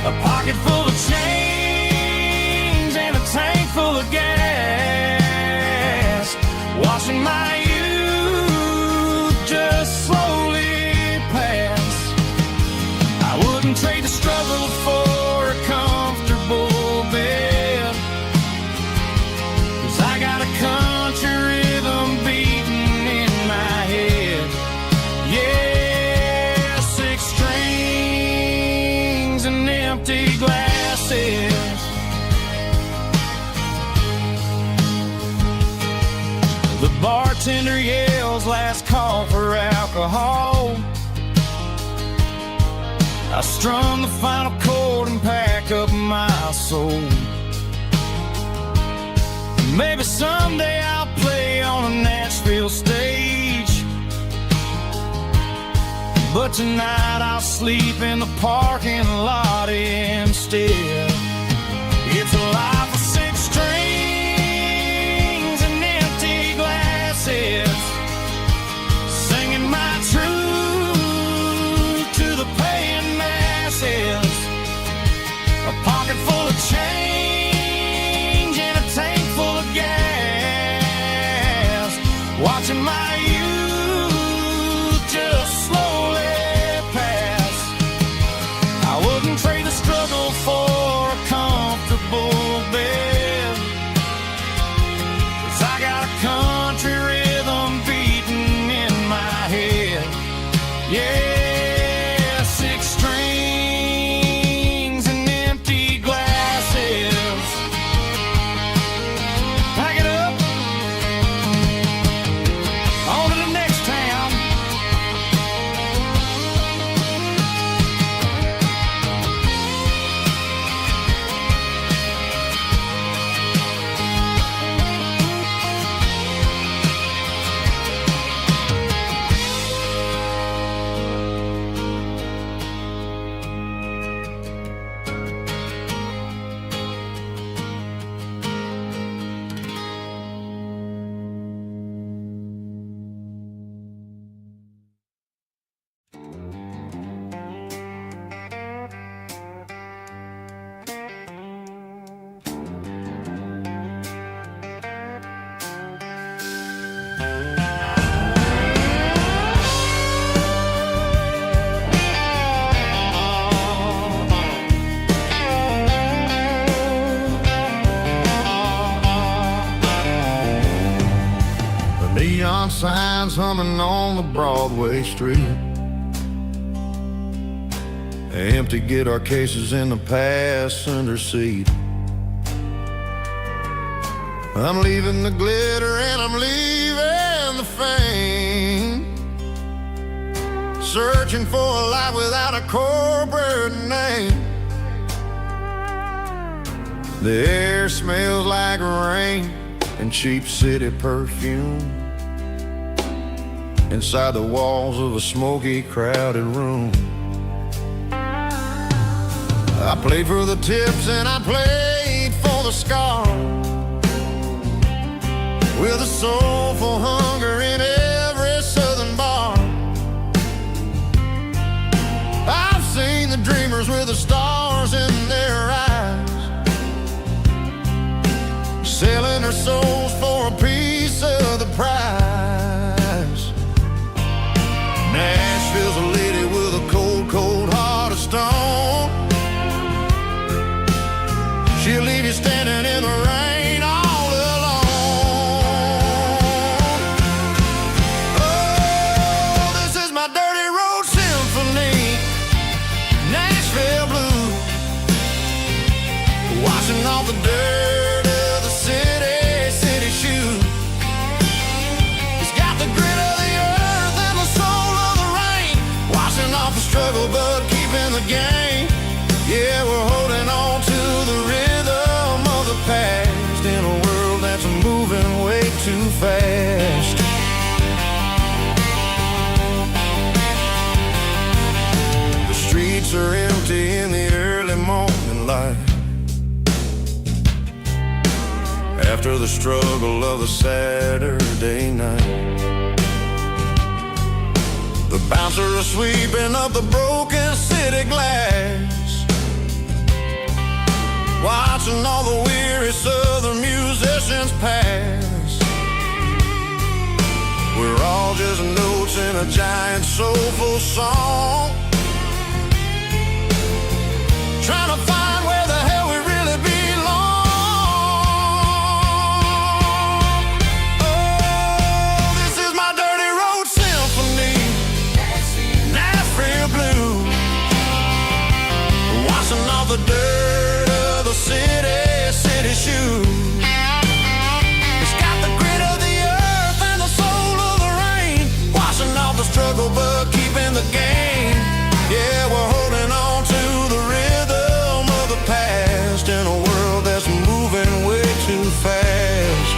A pocket full of change and a tank full of gas, watching my youth just slowly pass. I wouldn't trade the struggle for a comfortable bed, 'cause I got a country rhythm beating in my head. Yeah, 6 strings and empty glasses. The bartender yells last call for alcohol. I strum the final chord and pack up my soul. Maybe someday I'll play on a Nashville stage, but tonight I'll sleep in the parking lot instead. It's a life of 6 strings and empty glasses, singing my truth to the paying masses. A pocket full of change and a tank full of gas, watching my youth just slowly pass. I wouldn't trade the struggle for a comfortable bed, 'cause I signs humming on the Broadway street. Empty guitar cases in the passenger seat. I'm leaving the glitter and I'm leaving the fame, searching for a life without a corporate name. The air smells like rain and cheap city perfume inside the walls of a smoky, crowded room. I played for the tips and I played for the scars, with a soulful hunger in every southern bar. I've seen the dreamers with the stars in their eyes, selling their souls for a piece of the prize. Nashville's a lady with a cold, cold heart of stone. She'll leave you standing in the rain all alone. Oh, this is my dirty road symphony, Nashville blues, washing off the dirt of the city shoes. It's got the grit of the earth and the soul of the rain, washing off the struggle but keeping the game. Yeah, we're holding on to the rhythm of the past in a world that's moving way too fast. The streets are empty in the early morning light, after the struggle of the Saturday night. The bouncers are sweeping up the broken city glass, watching all the weary southern musicians pass. We're all just notes in a giant soulful song, trying to find where the hell we really belong. Oh, this is my dirty road symphony, Nashville blues, washing off the dirt of the city shoes. It's got the grit of the earth and the soul of the rain, washing off the struggle but keeping the game. Yeah, we're holding on to the rhythm of the past in a world that's moving way too fast.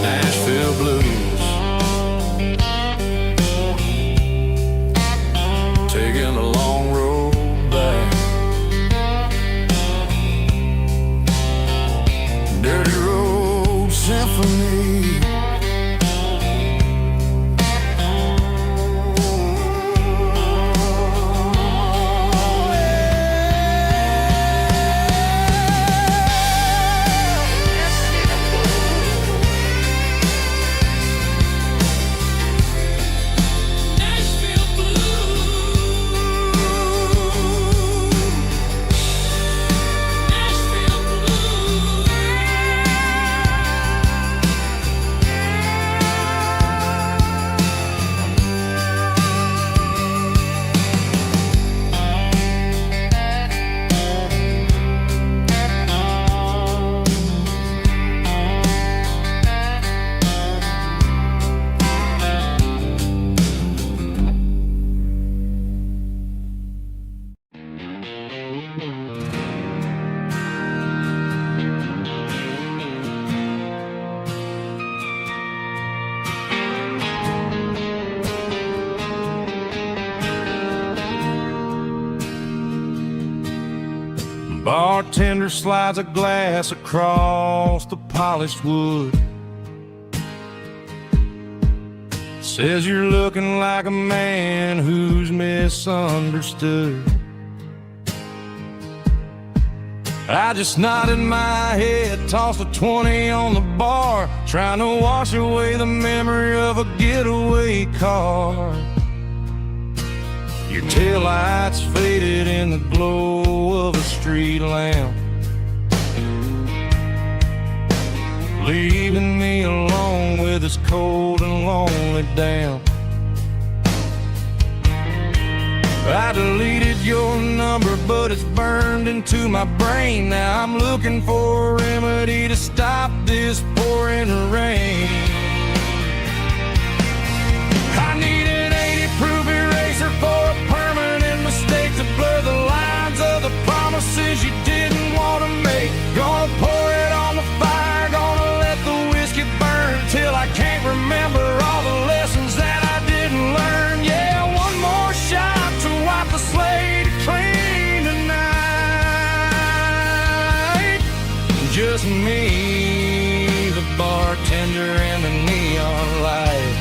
Nashville blues, taking a long road back. Dirty road symphony. Bartender slides a glass across the polished wood, Says you're looking like a man who's misunderstood. I just nodded my head, tossed a 20 on the bar, trying to wash away the memory of a getaway car. Your taillights faded in the glow of a street lamp, leaving me alone with this cold and lonely damp. I deleted your number, but it's burned into my brain. Now I'm looking for a remedy to stop this pouring rain. I need an 80-proof eraser for a permanent mistake to blur the lines of the promises you didn't want to make. Gonna pour it on the fire, gonna let the whiskey burn till I can't remember all the lessons that I didn't learn. Yeah, one more shot to wipe the slate clean tonight. Just me, the bartender, and the neon light.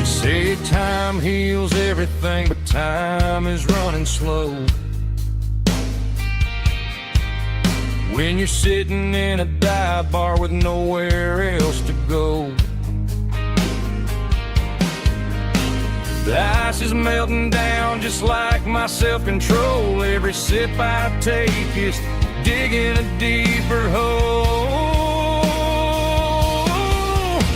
Say time heals everything, but time is running slow. When you're sitting in a dive bar with nowhere else to go, the ice is melting down just like my self-control. Every sip I take is digging a deeper hole.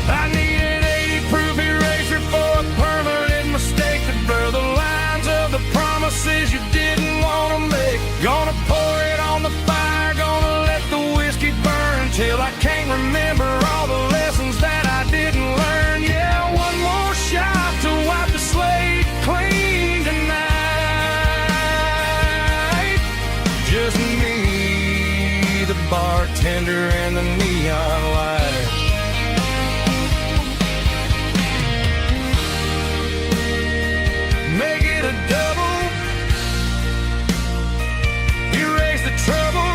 I need an 80-proof eraser for a permanent mistake to blur the lines of the promises you didn't want to make. Gonna pour it on the fire, gonna let the whiskey burn till I can't remember all the lessons that I didn't learn. Yeah, one more shot to wipe the slate clean tonight. Just me, the bartender, and the neon light. Make it a double, erase the trouble.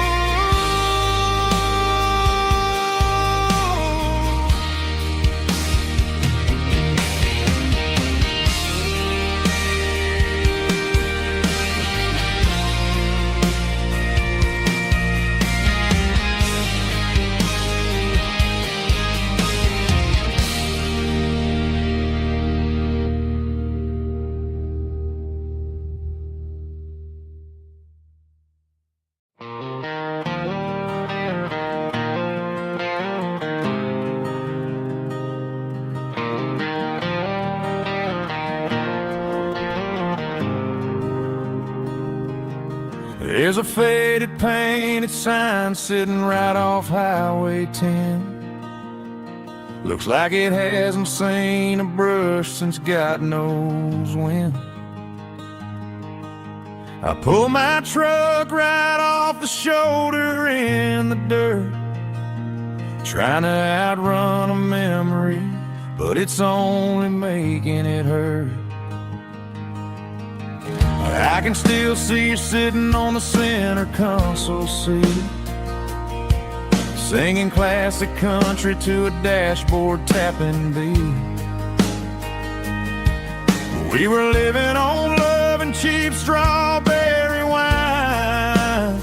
There's a faded painted sign sitting right off Highway 10. Looks like it hasn't seen a brush since God knows when. I pull my truck right off the shoulder in the dirt, trying to outrun a memory, but it's only making it hurt. I can still see you sitting on the center console seat, singing classic country to a dashboard tapping beat. We were living on love and cheap strawberry wine,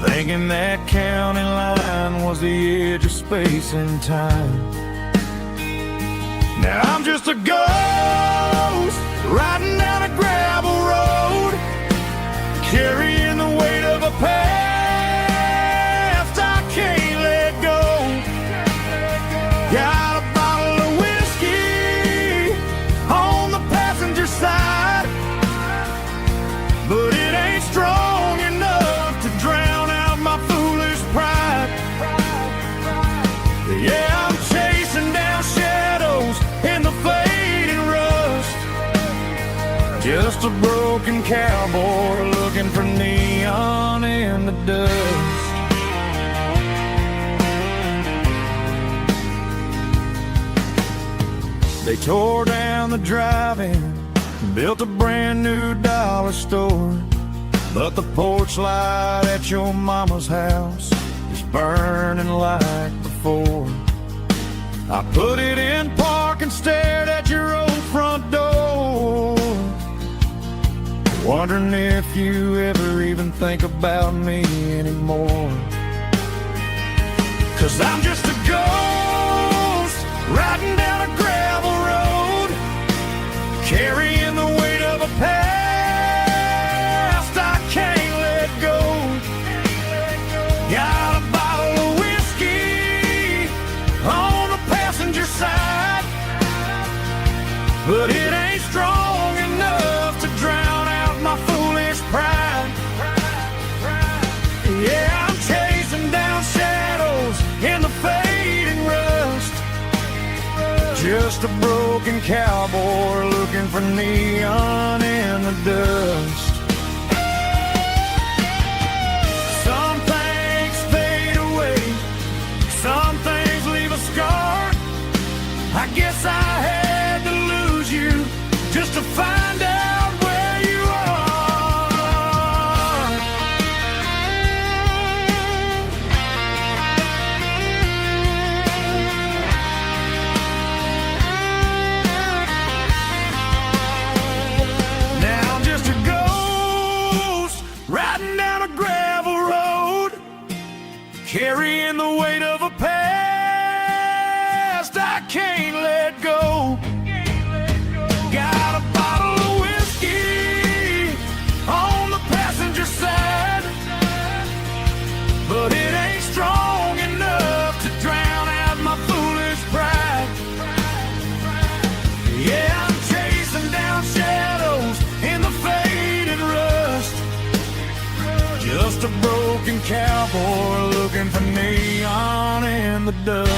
thinking that county line was the edge of space and time. Now I'm just a ghost riding down a gravel road, carrying the weight of a past I can't let go. Got a bottle of whiskey on the passenger side, but it ain't strong enough to drown out my foolish pride. Yeah, I'm chasing down shadows in the fading rust, just a broken cowboy looking for neon in the dust. They tore down the drive-in, built a brand new dollar store. But the porch light at your mama's house is burning like before. I put it in park and stared at your old front door, wondering if you ever even think about me anymore. 'Cause I'm just a ghost riding down a gravel road, carrying the weight of a past I can't let go. Got a bottle of whiskey on the passenger side, but it ain't strong enough to drown out my foolish pride. Yeah, I'm chasing down shadows in the fading rust, just a broken cowboy looking for neon in the dust. Some things fade away, some things leave a scar. I guess I had to lose you just to find out where you are. Now I'm just a ghost riding down a gravel road, carrying the weight of a past I can't let go. Got a bottle of whiskey on the passenger side, but it ain't strong enough to drown out my foolish pride. Yeah, I'm chasing down shadows in the faded rust, just a broken cowboy looking for neon in the dust.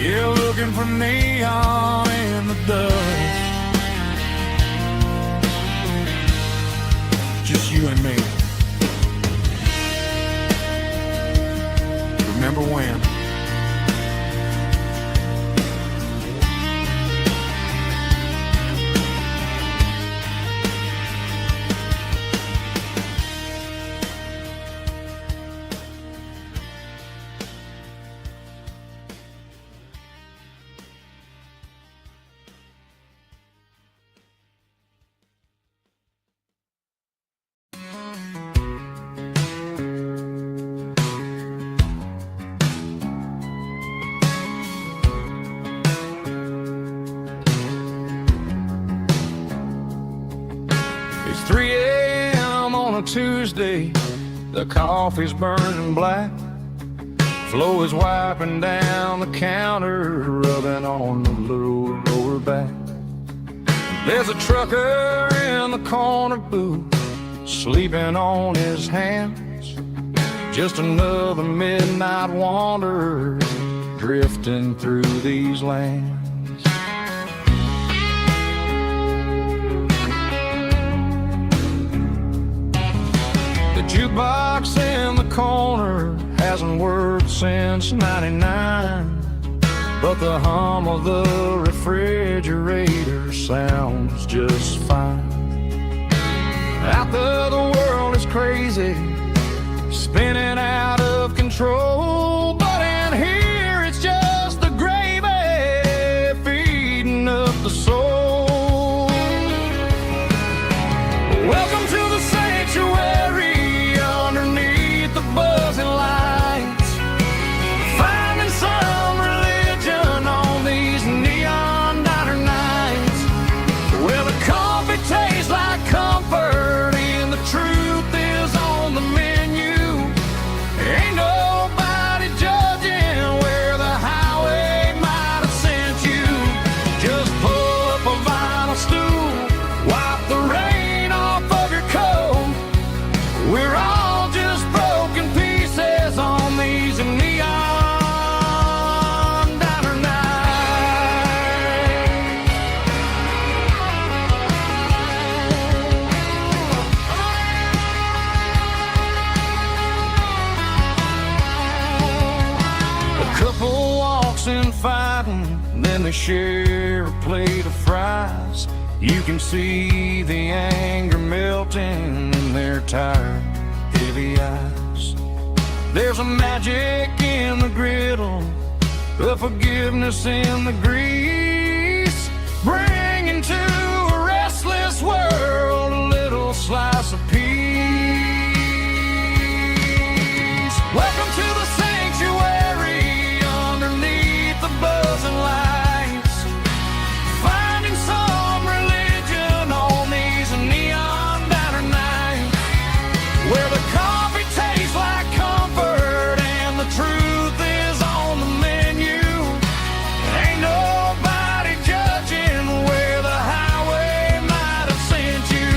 Yeah, looking for neon in the dust. Just you and me. Remember when? It's 3 a.m. on a Tuesday, the coffee's burning black. Flo is wiping down the counter, rubbing on the little lower back. There's a trucker in the corner booth, sleeping on his hands. Just another midnight wanderer, drifting through these lands. The jukebox in the corner hasn't worked since '99, but the hum of the refrigerator sounds just fine. Out there the world is crazy, spinning out of control, but in here it's just the gravy feeding up the soul. Welcome to the sanctuary underneath the buzzing lights, finding some religion on these neon diner nights. Well, the coffee tastes like comfort and the truth is on the menu. Ain't nobody forgotten. Then they share a plate of fries. You can see the anger melting in their tired, heavy eyes. There's a magic in the griddle, a forgiveness in the grease, bringing to a restless world a little slice of peace. Welcome to the sanctuary underneath the buzzing lights, finding some religion on these neon diner nights, where the coffee tastes like comfort and the truth is on the menu. Ain't nobody judging where the highway might have sent you.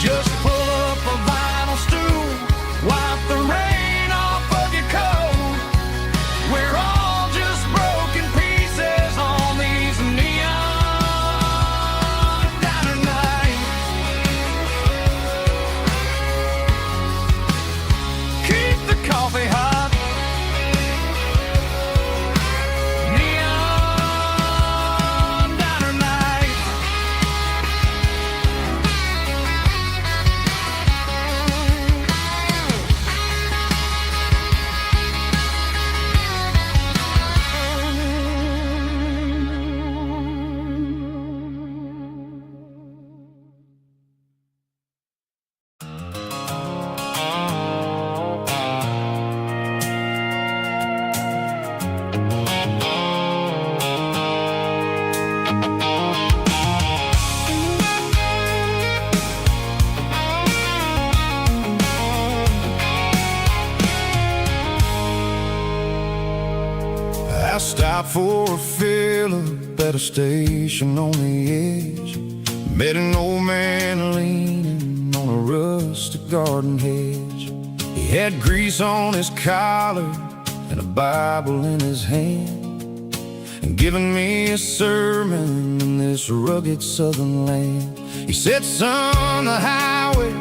Just pull up a vinyl stool, wipe the rain off of your coat. We're all just broken pieces on these neon diner nights. Keep the coffee hot. Neon diner nights. I stopped for a fill-up at a station on the edge. Met an old man leaning on a rustic garden hedge. He had grease on his collar and a Bible in his hand, and giving me a sermon in this rugged southern land. He said, son, the highway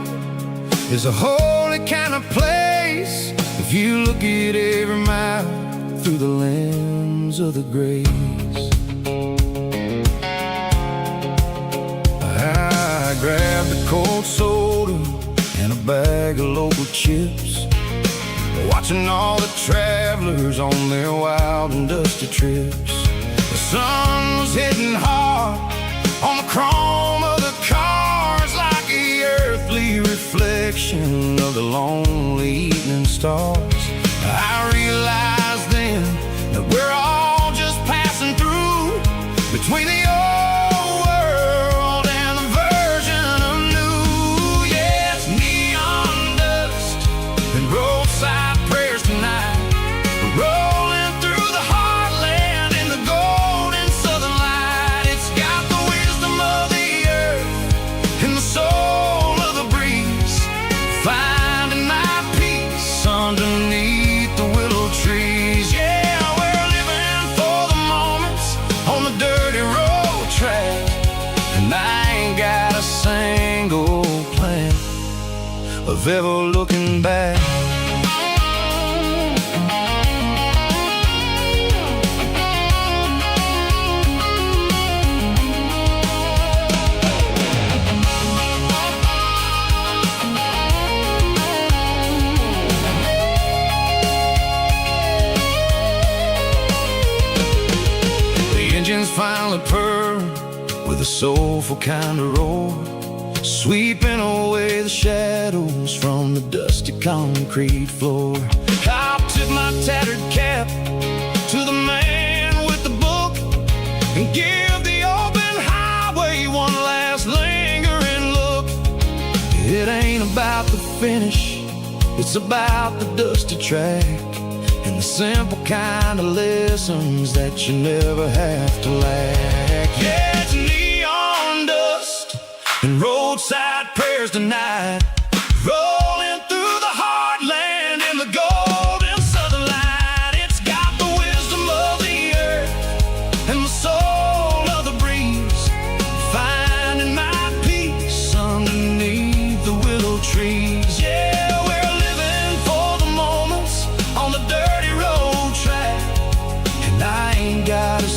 is a holy kind of place if you look at every mile through the lens of the grace. I grabbed a cold soda and a bag of local chips, watching all the travelers on their wild and dusty trips. The sun was hitting hard on the chrome of the cars, like the earthly reflection of the lonely evening stars. I realized then that we're all just passing through between the old world and the version of new. Yeah, it's neon dust and roadside prayers tonight, rolling through the heartland in the golden southern light. It's got the wisdom of the earth and the soul of the breeze, finding my peace underneath the willow trees. Yeah, we're living for the moments on the dirty road track, and I ain't got a single plan of ever looking back. Engines finally purr with a soulful kind of roar, sweeping away the shadows from the dusty concrete floor. I'll tip my tattered cap to the man with the book and give the open highway one last lingering look. It ain't about the finish, it's about the dusty track and the simple kind of lessons that you never have to lack. Yeah, it's neon dust and roadside prayers tonight, rolling through the heartland in the golden southern light. It's got the wisdom of the earth and the soul of the breeze, finding my peace underneath the willow trees. Yeah, we're living for the moments on the dirty road track, and I ain't got a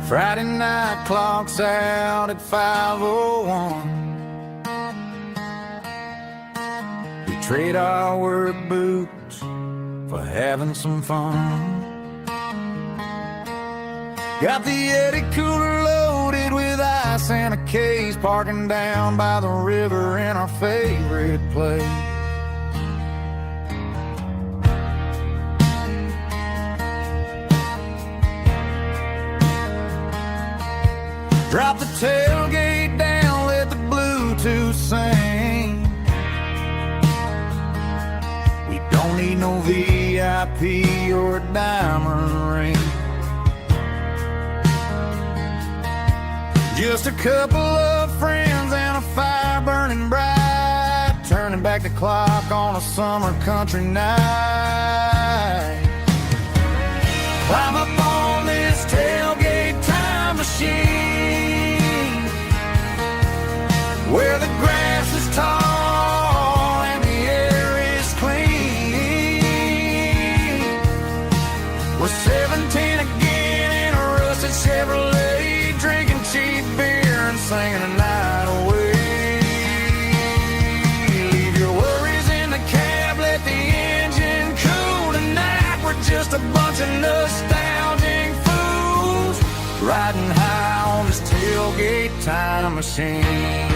Friday night clocks out at 5:01. We trade our work boots for having some fun. Got the Eddie cooler loaded with ice and a case, parking down by the river in our favorite place. Drop the tailgate down, let the Bluetooth sing. We don't need no VIP or a diamond ring. Just a couple of friends and a fire burning bright, turning back the clock on a summer country night. Climb up on this tailgate time machine, where the grass is tall and the air is clean. We're 17 again in a rusted Chevrolet, drinking cheap beer and singing the night away. Leave your worries in the cab, let the engine cool tonight. We're just a bunch of nostalgic fools, riding high on this tailgate time machine.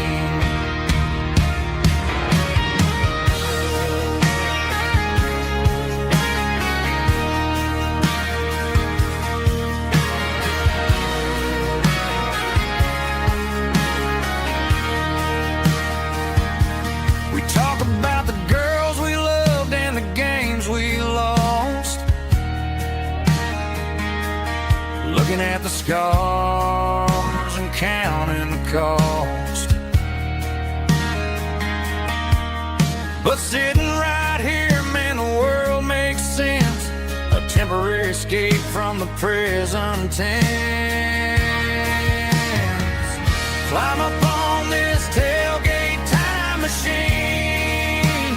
Looking at the scars and counting the cost. But sitting right here, man, the world makes sense. A temporary escape from the present tense. Climb up on this tailgate time machine,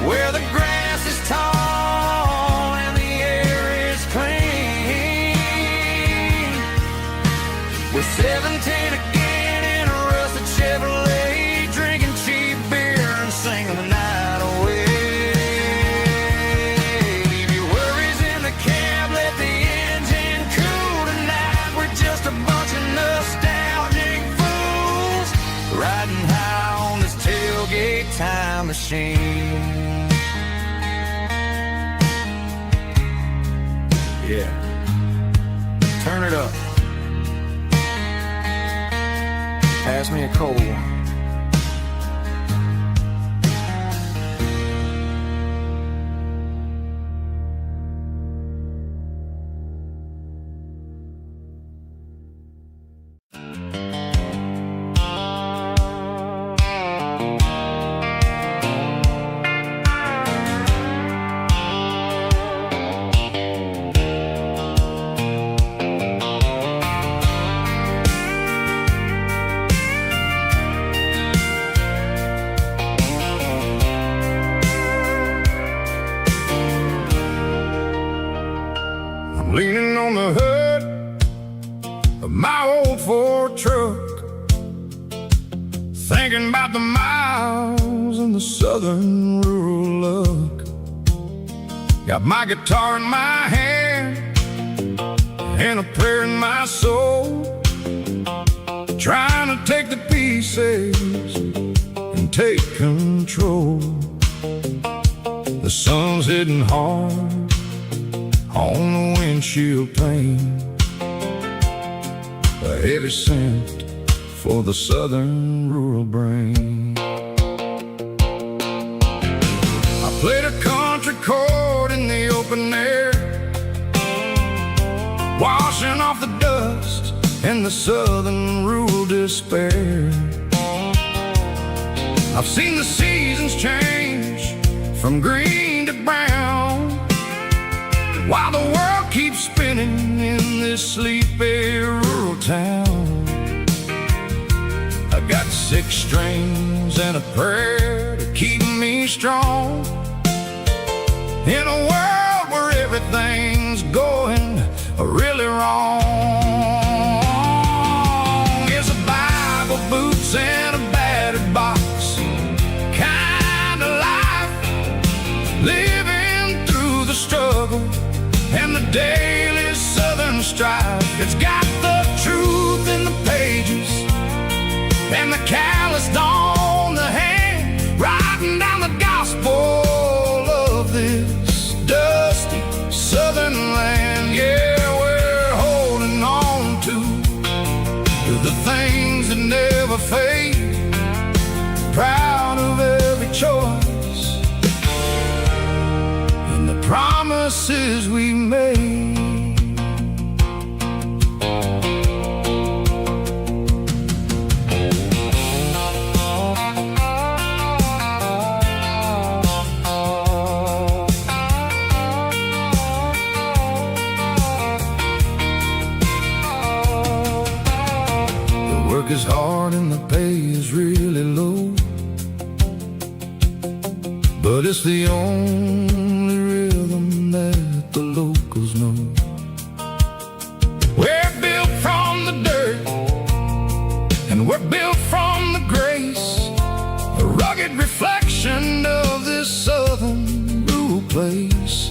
where the grass is tall and the air is clean. We're 17 again in a rusted Chevrolet, drinking cheap beer and singing the night away. Leave your worries in the cab, let the engine cool tonight. We're just a bunch of nostalgic fools, riding high on this tailgate time machine. Yeah, turn it up. Pass me a cold one. Leaning on the hood of my old Ford truck, thinking about the miles and the southern rural look. Got my guitar in my hand and a prayer in my soul, trying to take the pieces and take control. The sun's hitting hard on the windshield pane, a heavy scent for the southern rural brain. I played a country chord in the open air, washing off the dust and the southern rural despair. I've seen the seasons change from green to brown, while the world keeps spinning in this sleepy rural town. I got 6 strings and a prayer to keep me strong, in a world where everything's going really wrong. It's a Bible, boots, and a battered box kind of life, living through the struggle and the daily southern strife. It's got the truth in the pages and the calloused on the hand, writing down the gospel of this dusty southern land. Yeah, we're holding on to the things that never fade, proud of every choice and the promises we made. Work is hard and the pay is really low, but it's the only rhythm that the locals know. We're built from the dirt and we're built from the grace, a rugged reflection of this southern rural place.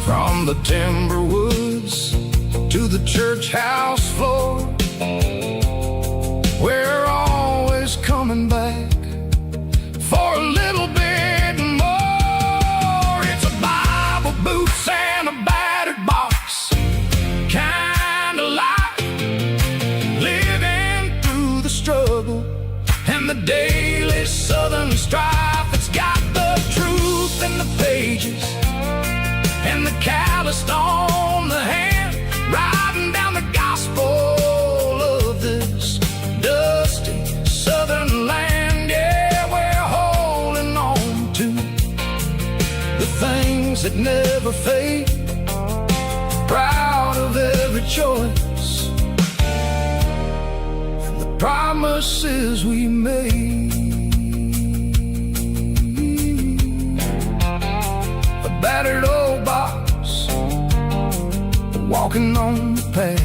From the timber woods to the church house floor, we're always coming back for a little bit more. It's a Bible, boots, and a battered box kind of life, living through the struggle and the daily southern strife. It's got the truth in the pages and the calloused on the hand, writing down the gospel of this dusty southern land. Yeah, we're holding on to the things that never fade, proud of every choice and the promises we made. A battered old box, walking on the path,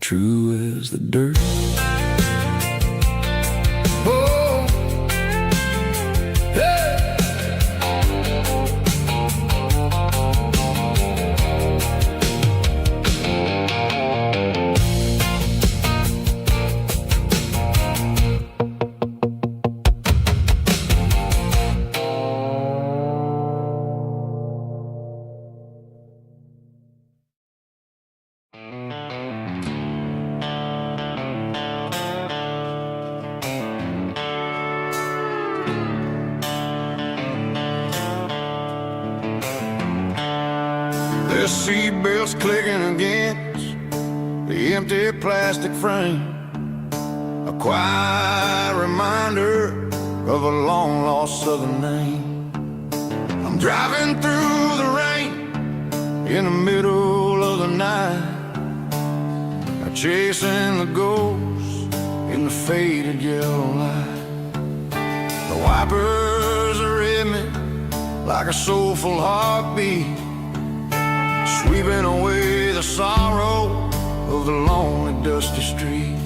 true as the dirt. Oh, hey. The seatbelts clicking against the empty plastic frame, a quiet reminder of a long-lost southern name. I'm driving through the rain in the middle of the night, chasing the ghosts in the faded yellow light. The wipers are in me like a soulful heartbeat, sweeping away the sorrow of the lonely, dusty street.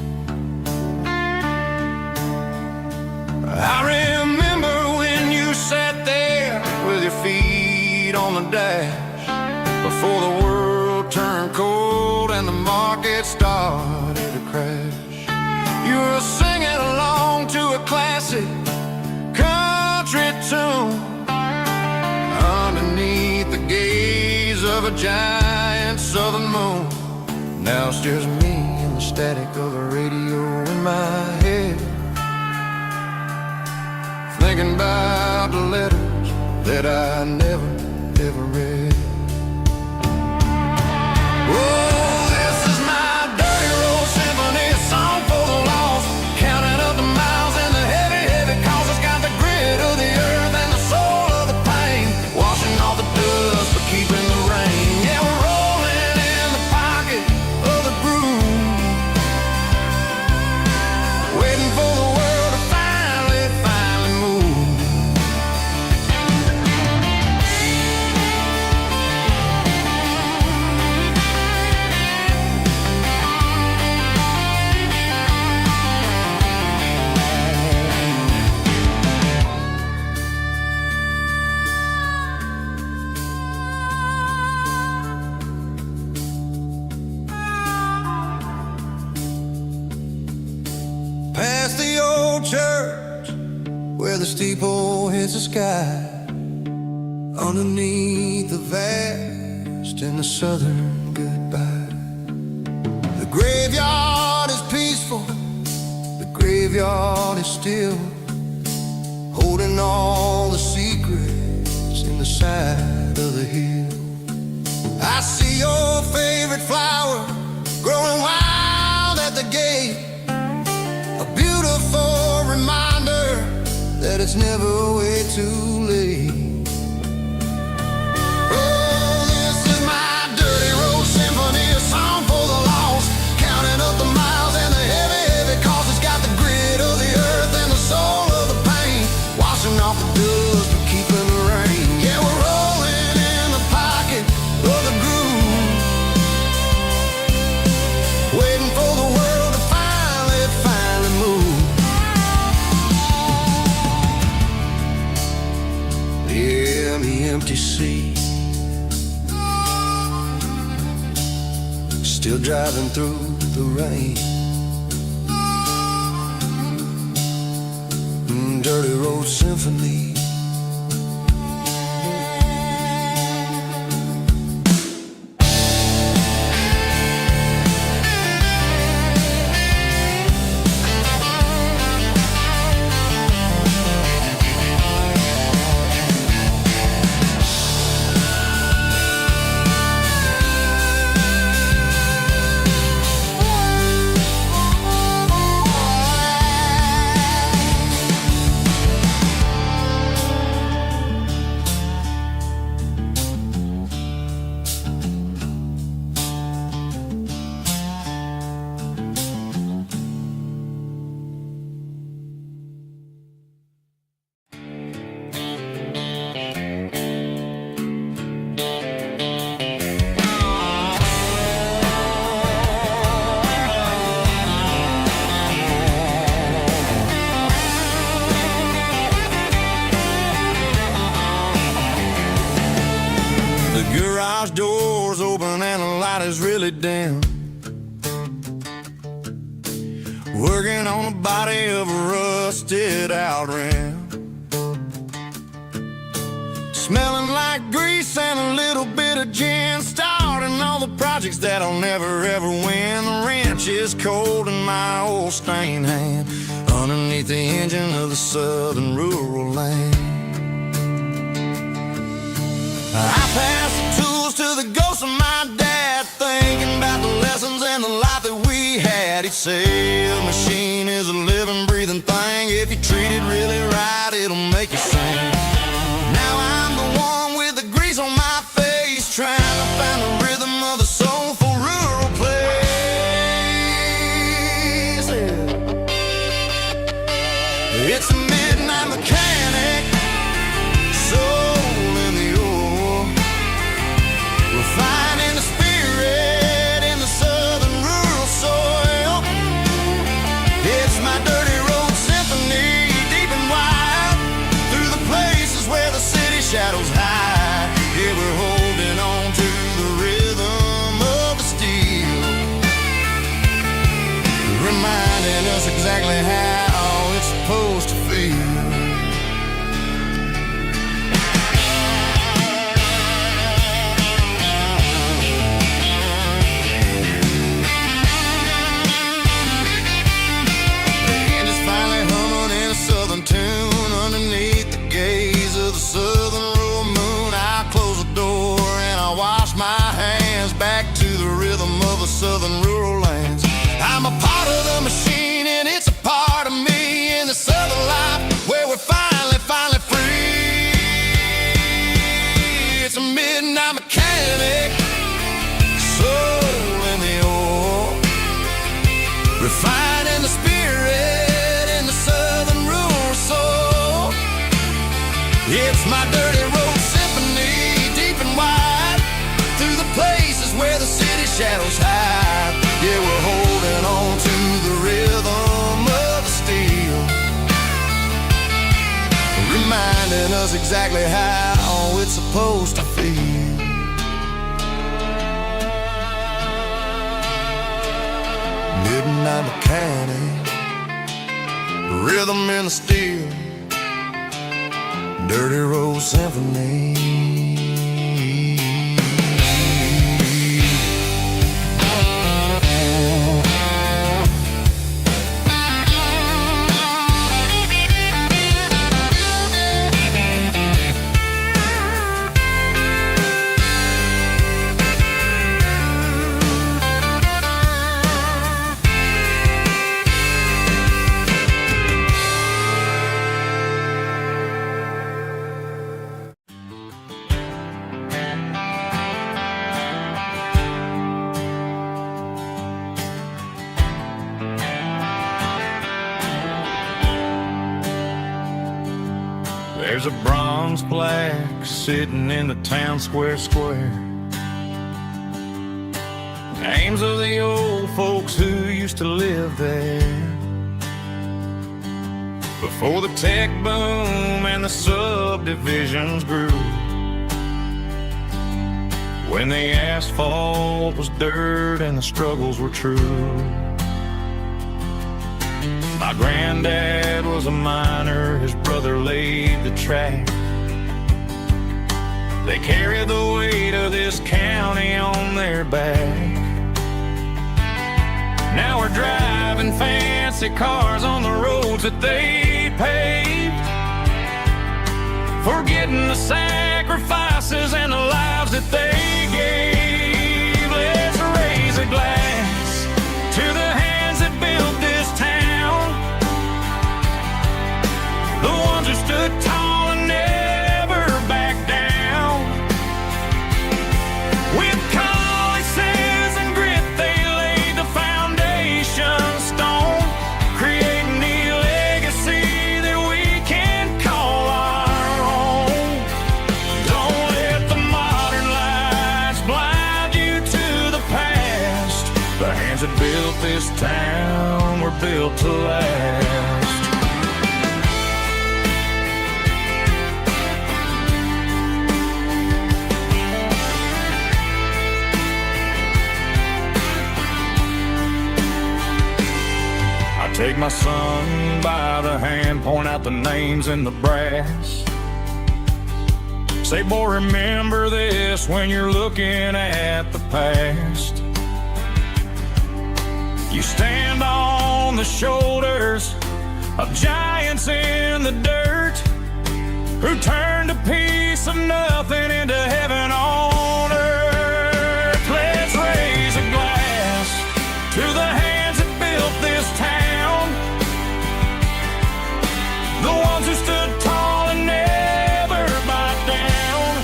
I remember when you sat there with your feet on the dash, before the world turned cold and the market started to crash. You were singing along to a classic country tune underneath the gaze of a giant southern moon. Now it's just me and the static of the radio in my head, thinking about the letters that I never, ever read. Oh, this is my dirty road symphony, a song for the lost, counting up the miles and the heavy, heavy calls. It's got the grit of the earth and the soul of the pain, washing off the dust but keeping the rain. Yeah, we're rolling in the pocket of the groove, waiting for the world to finally move. church where the steeple hits the sky, underneath the vast in the southern goodbye. The graveyard is peaceful, the graveyard is still, holding all the secrets in the side of the hill. I see your favorite flower growing wild at the gate, a beautiful reminder that it's never way too late. Oh, this is my dirty road symphony, a song for the lost, counting up the miles and the heavy, heavy cost. It's got the grit of the earth and the soul of the pain, washing off the dust but keeping the rain. Yeah, we're rolling in the pocket of the groove, waiting for the world to finally move. Yeah, the empty sea, still driving through the rain. Dirty road symphony. Garage doors open and the light is really dim, working on the body of a rusted out rim, smelling like grease and a little bit of gin, starting all the projects that'll never ever win. The wrench is cold in my old stained hand, underneath the engine of the southern rural land. I pass the tools to the ghost of my dad, thinking about the lessons and the life that we had. He'd say a machine is a living, breathing thing. If you treat it really right, it'll make you sing. Now I'm the one with the grease on my face, trying to find the rhythm of the soulful rural place. It's a midnight mechanic, soul in the ore, refining the spirit in the southern rural soil. It's my dirty road symphony, deep and wide, through the places where the city shadows hide. Yeah, we're holding on to the rhythm of the steel, reminding us exactly how it's supposed to feel. Tune underneath the gaze of the southern rural moon. I close the door and I wash my hands, back to the rhythm of the southern rural lands. I'm a part of the machine and it's a part of me in the southern life where we're finally free. It's a midnight mechanic, soul in the ore, refining the spirit in the southern rural soul. It's my dirty road symphony, deep and wide, through the places where the city shadows hide. Yeah, we're holding on to the rhythm of the steel, reminding us exactly how it's supposed to feel. Midnight mechanic, rhythm in the steel, dirty road symphony. There's a bronze plaque sitting in the town square. Names of the old folks who used to live there before the tech boom and the subdivisions grew, when the asphalt was dirt and the struggles were true. My granddad was a miner, his brother laid the track. They carried the weight of this county on their back. Now we're driving fancy cars on the roads that they paved, forgetting the sacrifices and the lives that they gave. Let's raise a glass to the hands that built this town, the ones who stood tall and never backed down. With calluses and grit, they laid the foundation stone, creating the legacy that we can call our own. Don't let the modern lights blind you to the past. The hands that built this town were built to last. Take my son by the hand, point out the names in the brass. Say, boy, remember this when you're looking at the past. You stand on the shoulders of giants in the dirt, who turned a piece of nothing into heaven on earth. Let's raise a glass to the hands that built this town, the ones who stood tall and never backed down.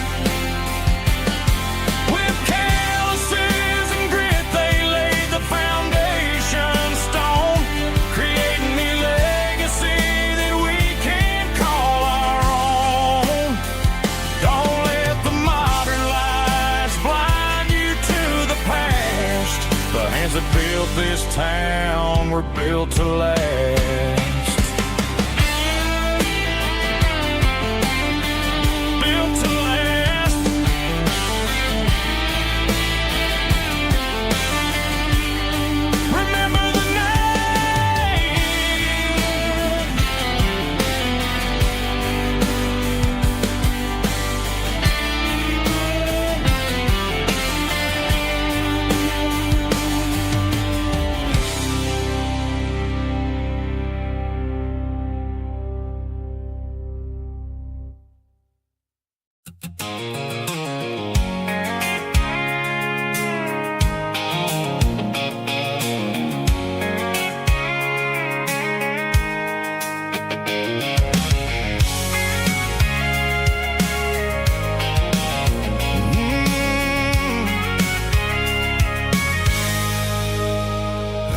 With calluses and grit, they laid the foundation stone, creating the legacy that we can call our own. Don't let the modern lights blind you to the past. The hands that built this town were built to last.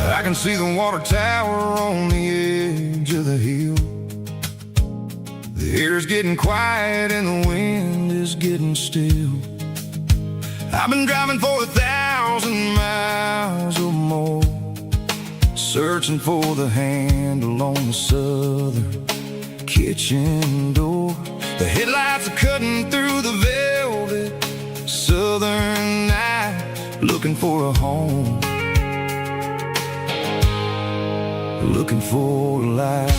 I can see the water tower on the edge of the hill. The air's getting quiet and the wind is getting still. I've been driving for 1,000 miles or more, searching for the handle on the southern kitchen door. The headlights are cutting through the velvet southern night, looking for a home, looking for a light.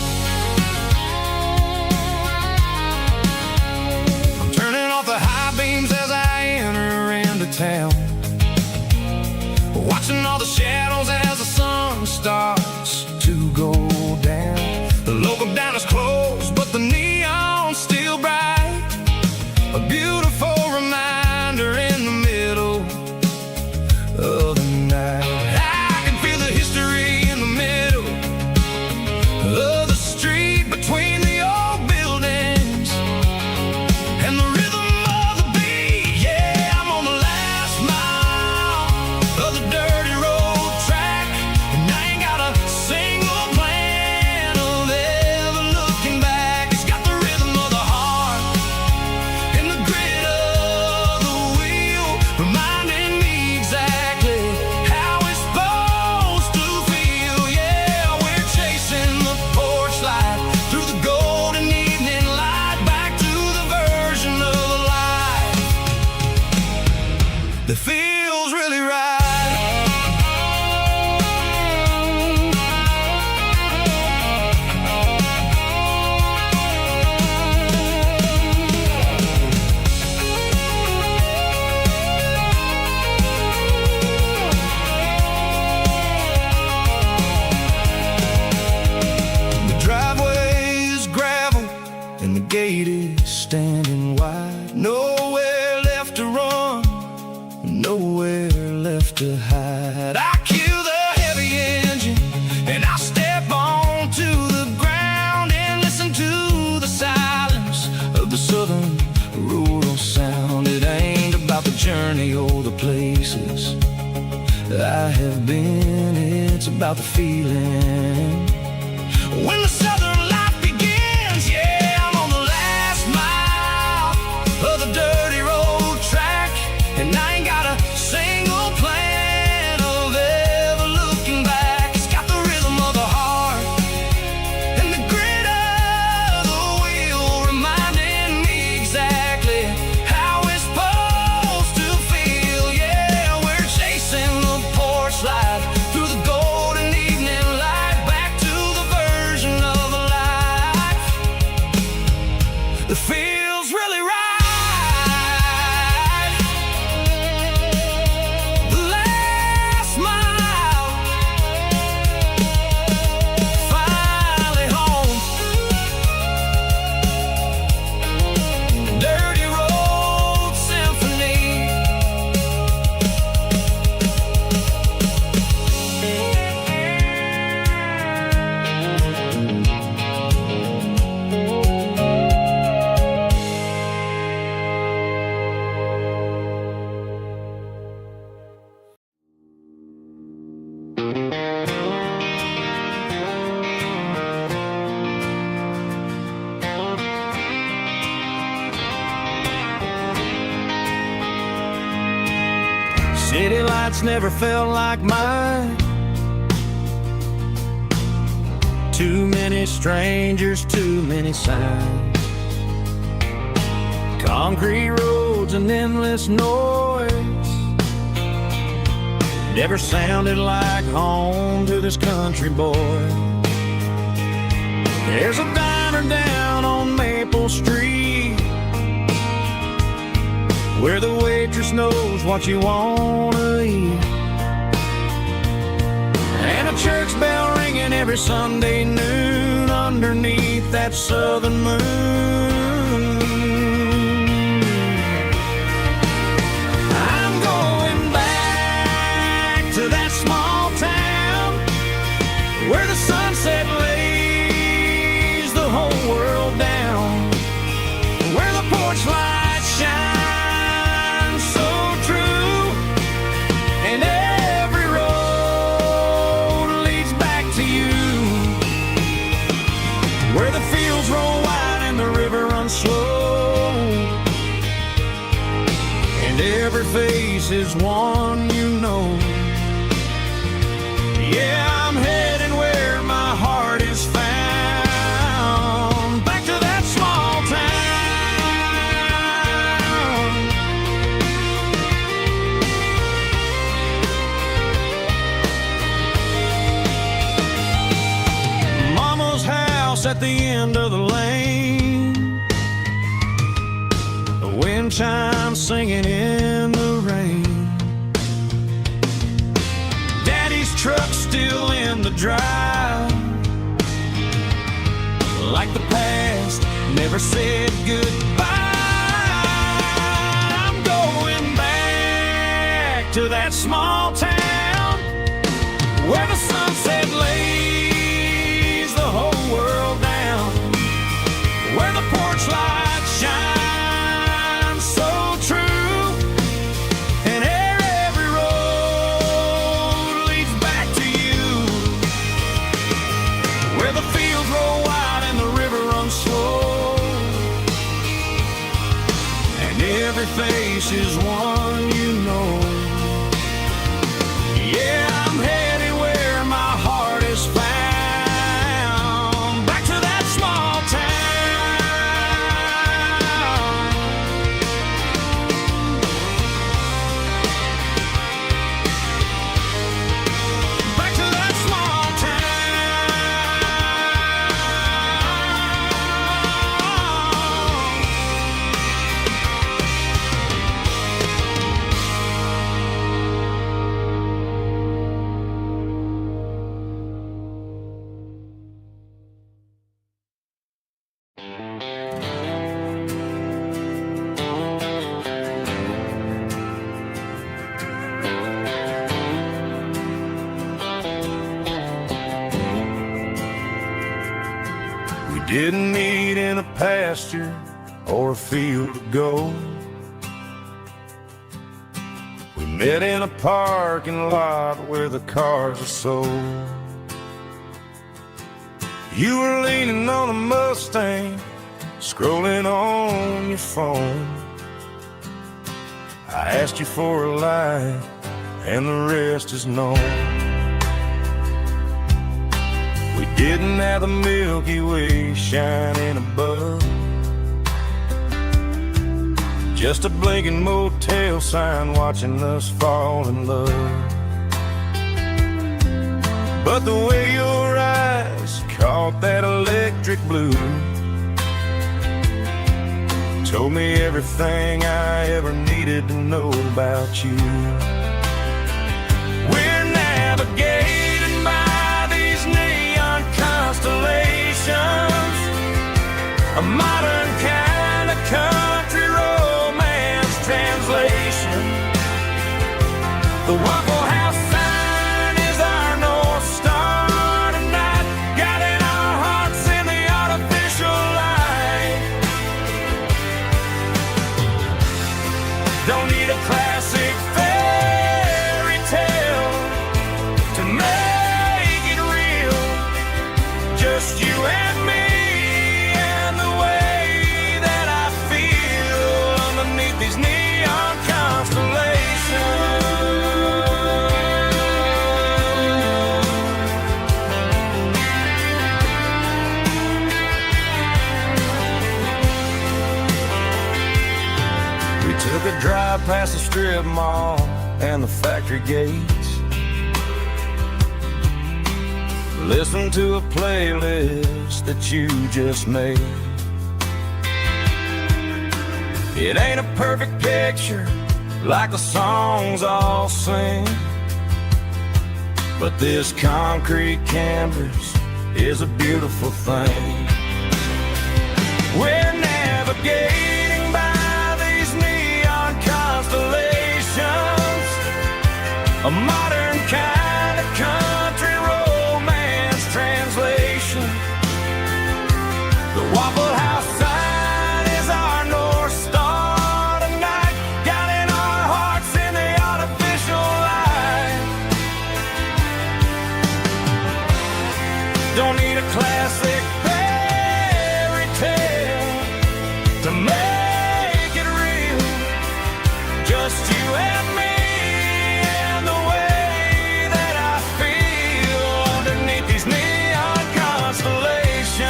watching all the shadows as the sun starts to go down. The local down is closed, but the neon's still bright. A beautiful reminder in the middle of the night. I can feel the history in the middle of the street between the old buildings and the rhythm of the beat. Yeah, I'm on the last mile of the dirty road track, and I ain't got a single plan of ever looking back. It's got the rhythm of the heart and the grit of the wheel, reminding me exactly how it's supposed to feel. Yeah, we're chasing the porch light through the golden evening light, back to the version of life that feels really right. The driveway is gravel and the gate is standing wide. Nowhere left to run, nowhere left to hide. I kill the heavy engine and I step onto the ground and listen to the silence of the southern rural sound. It ain't about the journey or the places I have been, it's about the feeling when the southern life begins. Yeah, I'm on the last mile of the dirty road track, and I ain't got a single plan of ever looking back. It's got the rhythm of the heart and the grit of the wheel, reminding me exactly how it's supposed to feel. Yeah, we're chasing the porch light through the golden evening light, back to the version of life that feels really right. The last mile, finally home. Dirty road symphony. City lights never felt like mine. Too many strangers, too many signs. Concrete roads and endless noise never sounded like home to this country boy. There's a diner down on Maple Street where the waitress knows what you wanna eat, and a church bell ringing every Sunday noon underneath that southern moon. I'm going back to that small town where the sunset lays the whole world down, where the porch lights shine so true, and every road leads back to you, where the fields roll wide and the river runs slow, and every face is one you know. Yeah, I'm heading where my heart is found, back to that small town. Mama's house at the end of the lane, the wind chimes singing in the rain. drive. Like the past never said goodbye. I'm going back to that small town where the sunset lays the whole world down, where the porch lights shine so true, and every road leads back to you, where the fields roll wide and the river runs slow, and every face is one you know. Yeah, I'm headed where my heart is found, back to that small town. Back to that small We didn't meet in a pasture or a field of gold. We met in a parking lot where the cars are sold. You were leaning on a Mustang, scrolling on your phone. I asked you for a light, and the rest is known. We didn't have the Milky Way shining above, just a blinking motel sign watching us fall in love. But the way your eyes caught that electric blue told me everything I ever needed to know about you. We're navigating by these neon constellations, a modern kind of country romance translation. The Waffle House sign is our North Star tonight, guiding our hearts in the artificial light. Don't need a classic fairy tale to make it real, just you and me and the way that I feel underneath these neon constellations. We took a drive past the strip mall and the factory gates, listened to a playlist that you just made. It ain't a perfect picture like the songs all sing, but this concrete canvas is a beautiful thing. We're navigating by these neon constellations, a modern kind of country romance translation. The Waffle House sign is our North Star tonight, guiding our hearts in the artificial light. Don't need a classic fairy tale to make it real, just you and me and the way that I feel underneath these neon constellations.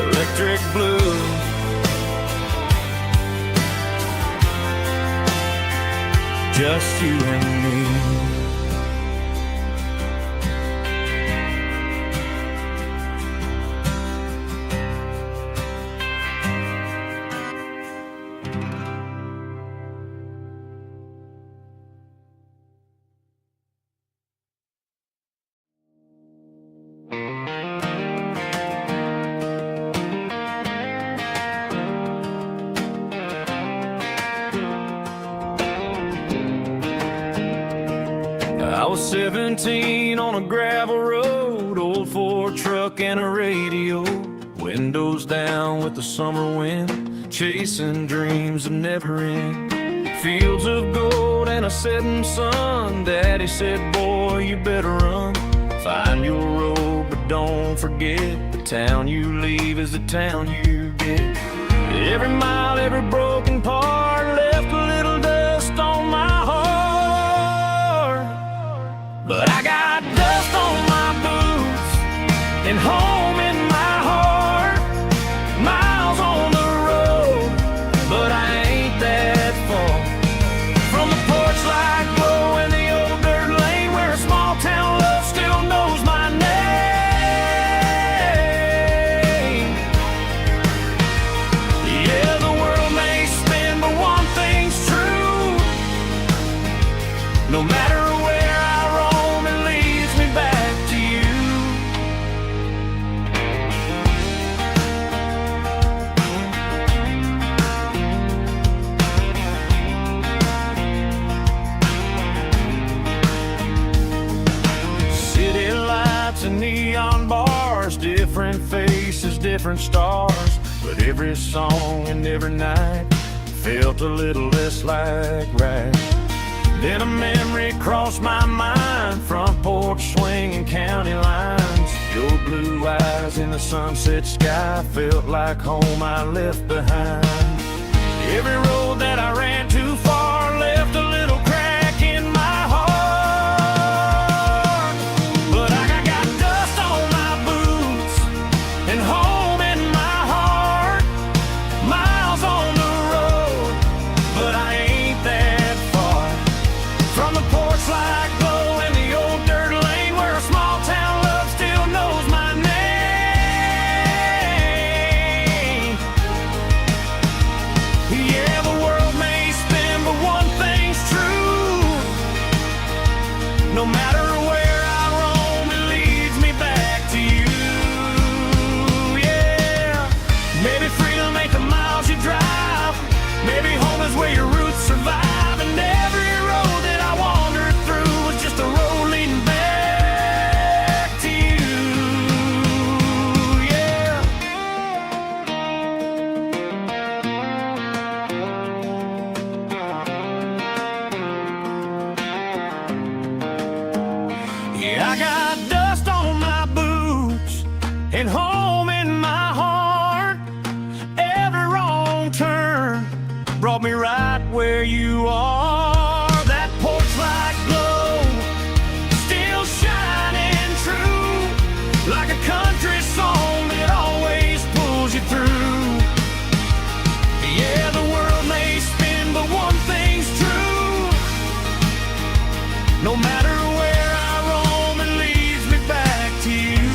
Electric blue, just you and me. was 17 on a gravel road, old Ford truck and a radio, windows down with the summer wind, chasing dreams that never end. Fields of gold and a setting sun. Daddy said, boy, you better run. Find your road, but don't forget, the town you leave is the town you get. Every mile, every broken part left a little dust on my heart. But I got dust on my boots and home in my heart. Miles on the road, but I ain't that far from the porch light glow and the old dirt lane where a small town love still knows my name. Yeah, the world may spin, but one thing's true. No matter where I roam, it leads me back to you. City lights and neon bars, different faces, different stars, but every song and every night felt a little less like right. Then a memory crossed my mind, front porch swinging county lines. Your blue eyes in the sunset sky felt like home I left behind. Every road that I ran too far left a little crack in my heart. But I got dust on my boots and home in my heart. Miles on the road, but I ain't that far from the porch light glow and the old dirt lane where a small town love still knows my name. Yeah, the world may spin, but one thing's true. No matter where I roam, it leads me back to you. Yeah, maybe freedom ain't the miles you drive. Maybe home is where your roots survive. And every road that I wandered through was just a road leading back to you. Yeah. Yeah, I got dust on my boots and home in my heart. Every wrong turn brought me right where you are. That porch light glow still shining true, like a country song that always pulls you through. Yeah, the world may spin, but one thing's true. No matter where I roam, it leads me back to you.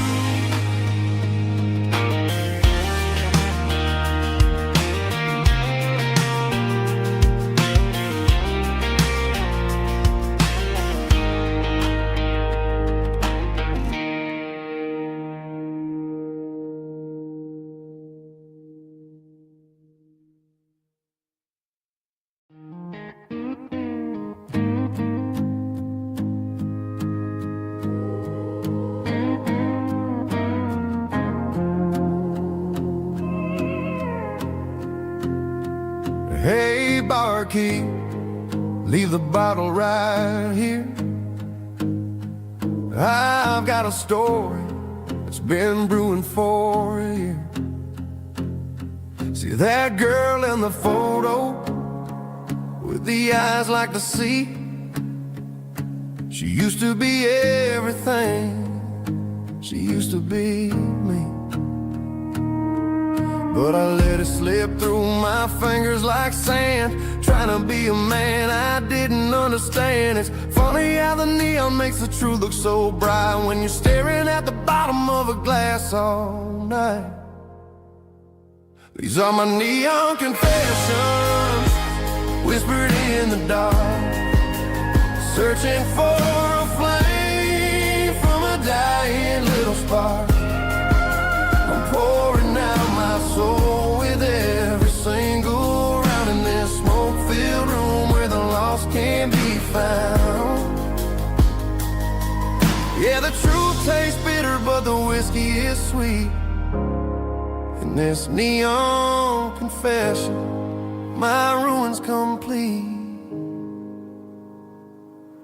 Hey, barkeep, leave the bottle right here. I've got a story that's been brewing for a year. See that girl in the photo with the eyes like the sea? She used to be everything. She used to be me. But I let it slip through my fingers like sand, trying to be a man I didn't understand. It's funny how the neon makes the truth look so bright when you're staring at the bottom of a glass all night. These are my neon confessions, whispered in the dark, searching for a flame from a dying little spark. I'm pouring out my soul with every single round in this smoke-filled room where the lost can be found. truth tastes bitter, but the whiskey is sweet. In this neon confession, my ruin's complete.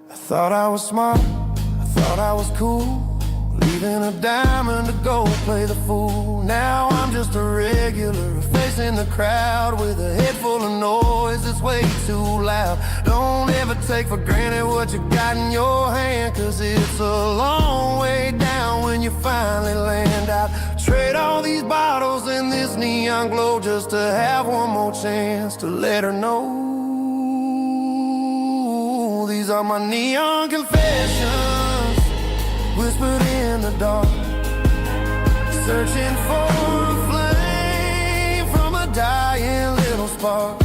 I thought I was smart, I thought I was cool, leaving a diamond to go play the fool. Now I'm just a regular, facing the crowd with a head full of noise that's way too loud. Don't ever take for granted what you got in your hand, cause it's a long way down when you finally land out. Trade all these bottles and this neon glow just to have one more chance to let her know. These are my neon confessions, whispered in the dark, searching for a flame from a dying little spark.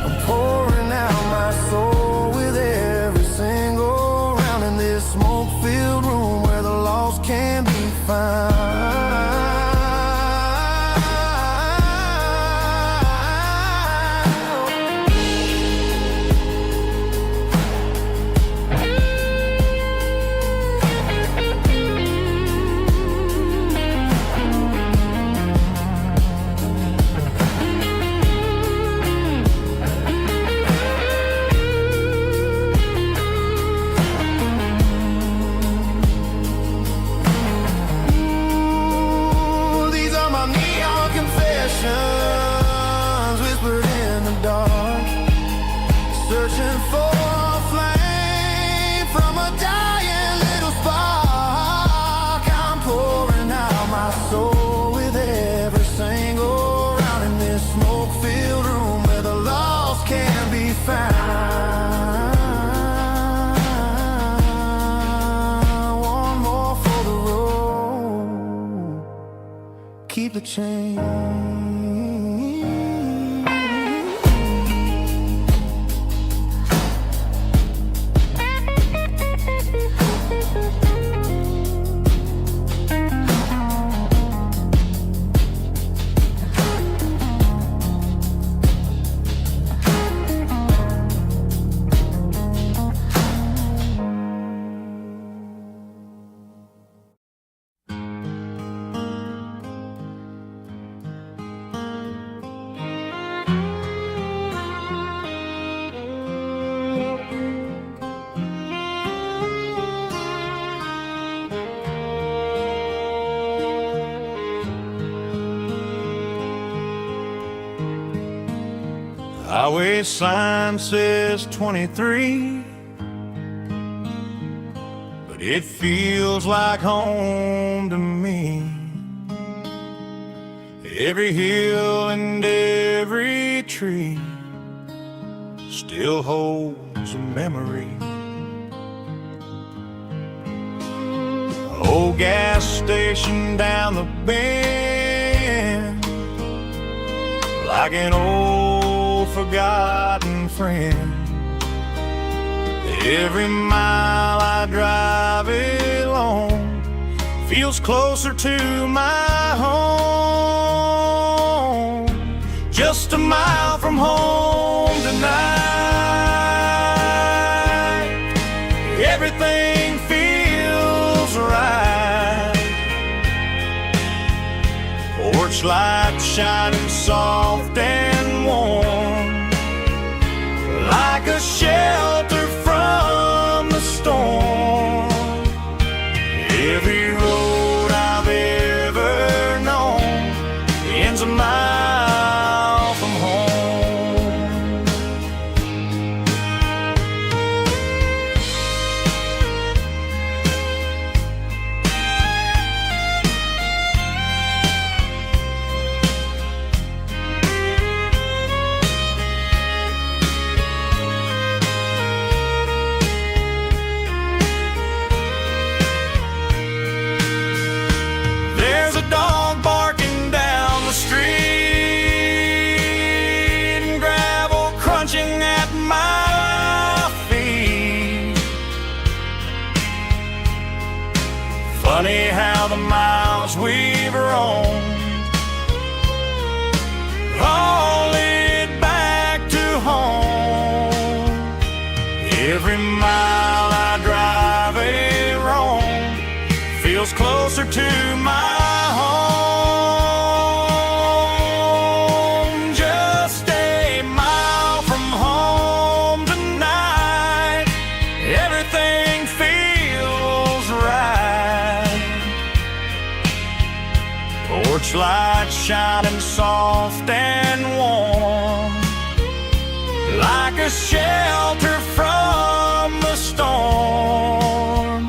I'm pouring out my soul with every single round in this smoke-filled room where the lost can be found. Whispered in the dark, searching for a flame from a dying little spark. I'm pouring out my soul with every single round in this smoke-filled room where the lost can be found. One more for the road, keep the change. Highway sign says 23, but it feels like home to me. Every hill and every tree still holds a memory. Old gas station down the bend, like an old forgotten friend. Every mile I drive it along feels closer to my home. Just a mile from home tonight, everything feels right. Porch light shining soft and warm, like a shelter from the storm. Every road I've ever known ends a mile from home. There's a dog barking down the street, and gravel crunching at my feet. Funny how the miles we've roamed all lead back to home. Every mile I drive a roam feels closer to my home. Just a mile from home tonight, everything feels right. Porch light shining soft and warm, like a shelter from the storm.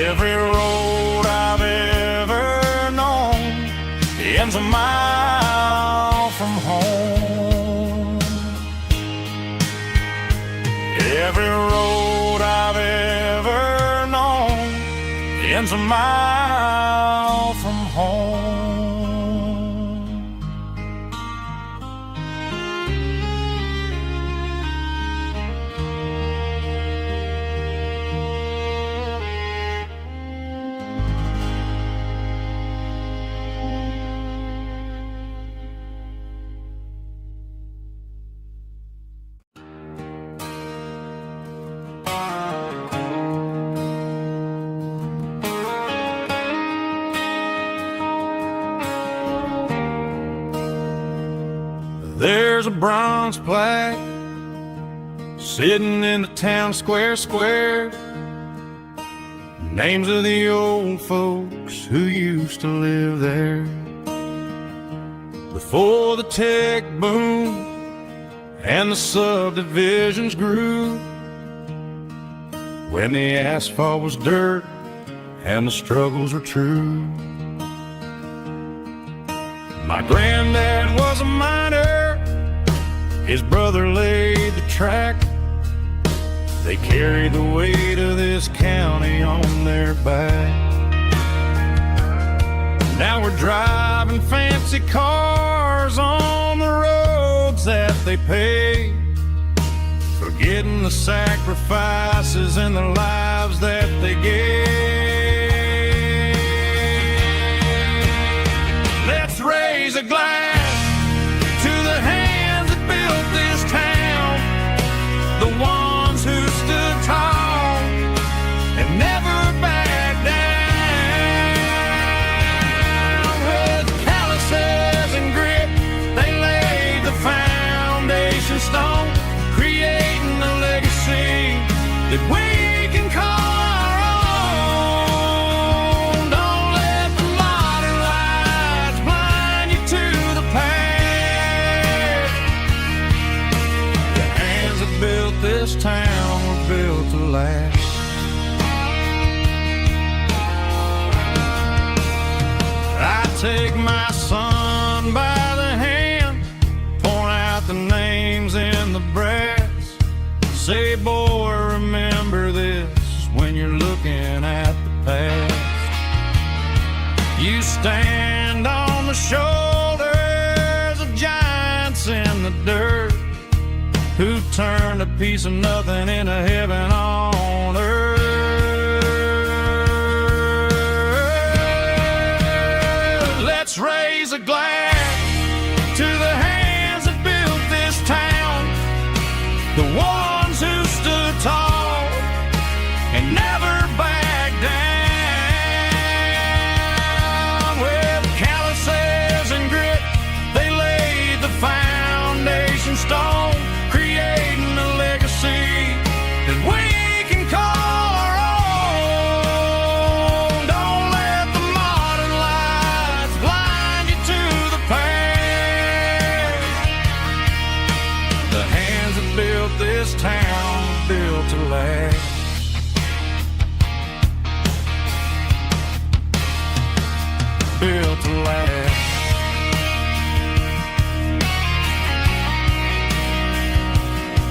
Every road I've ever known ends a mile from home. Every road I've ever known ends a mile from home. There's a bronze plaque sitting in the town square. Names of the old folks who used to live there before the tech boom and the subdivisions grew, when the asphalt was dirt and the struggles were true. My granddad was a miner, his brother laid the track. They carried the weight of this county on their back. Now we're driving fancy cars on the roads that they paved, forgetting the sacrifices and the lives that they gave. Let's raise a glass to the hands that built this town, the ones who stood tall and never backed down. With calluses and grit, they laid the foundation stone, creating a legacy that we can call our own. Don't let the modern lights blind you to the past. The hands that built this town were built to last. I take my son by the hand, point out the names in the brass. Say, boy, remember this when you're looking at the past. You stand on the shoulders of giants in the dirt, who turned a piece of nothing into heaven on earth. Let's raise a glass to the hands that built this town, the ones who stood tall and never backed down. With calluses and grit, they laid the foundation stone, creating a legacy that we can call our own. Don't let the modern lights blind you to the past. The hands that built this town were built to last. Built to last.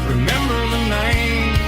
Remember the names.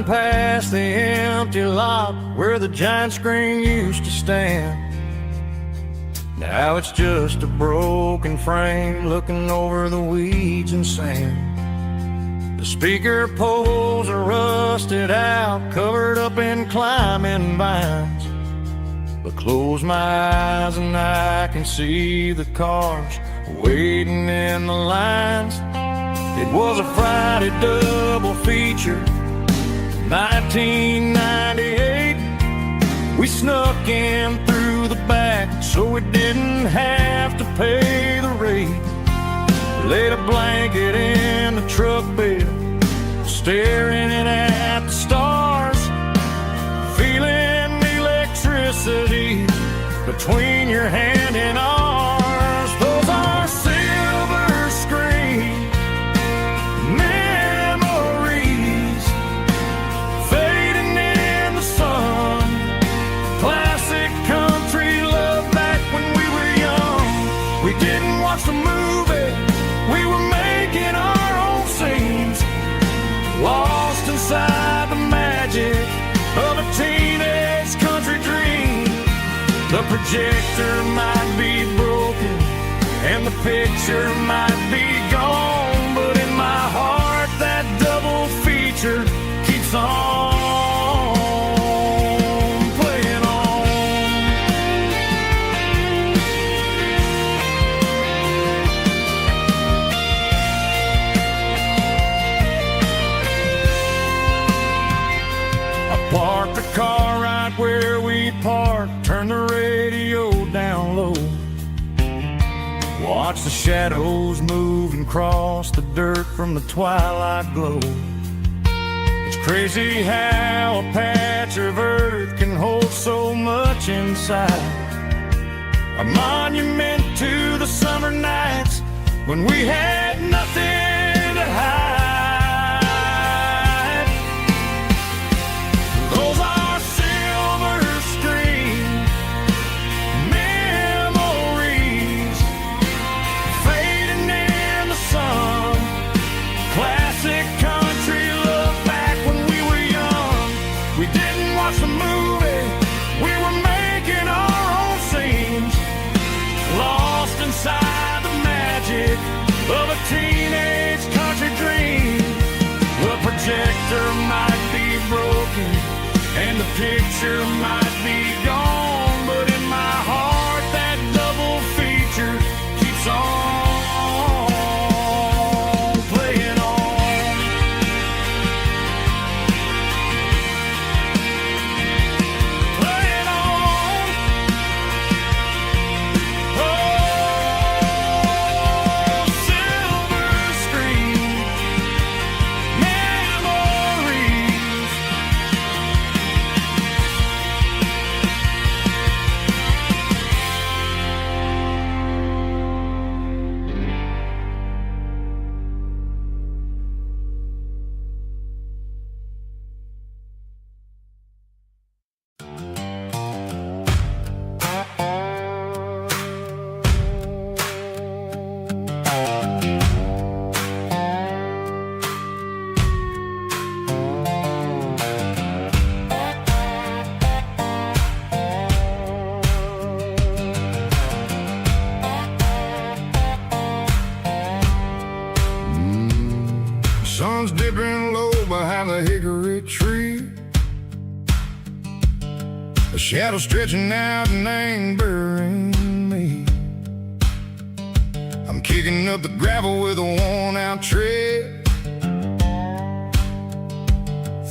Driving past the empty lot where the giant screen used to stand. Now it's just a broken frame looking over the weeds and sand. The speaker poles are rusted out, covered up in climbing vines. But close my eyes and I can see the cars waiting in the lines. It was a Friday double feature, 1998. We snuck in through the back so we didn't have to pay the rate. Laid a blanket in the truck bed, staring at the stars, feeling the electricity between your hand and ours. Those are silver screen memories fading in the sun. Classic country love back when we were young. We didn't watch the movie, we were making our own scenes, lost inside the magic of a teenage country dream. The projector might be broken and the picture might be gone, but in my heart that double feature keeps on playing on. I parked the car right where we parked, turned the radio down low, watch the shadows move and cross the dirt from the twilight glow. It's crazy how a patch of earth can hold so much inside. A monument to the summer nights when we had nothing to hide. Those are silver screen memories fading in the sun. Classic country love back when we were young. We didn't watch the movie, we were making our own scenes, lost inside the magic of a teenage country dream. The projector might be broken and the picture might be gone, but in my heart that double feature keeps on playing on. Playing on. Oh, silver screen memories. Sun's dipping low behind the hickory tree. A shadow stretching out and angering me. I'm kicking up the gravel with a worn-out tread,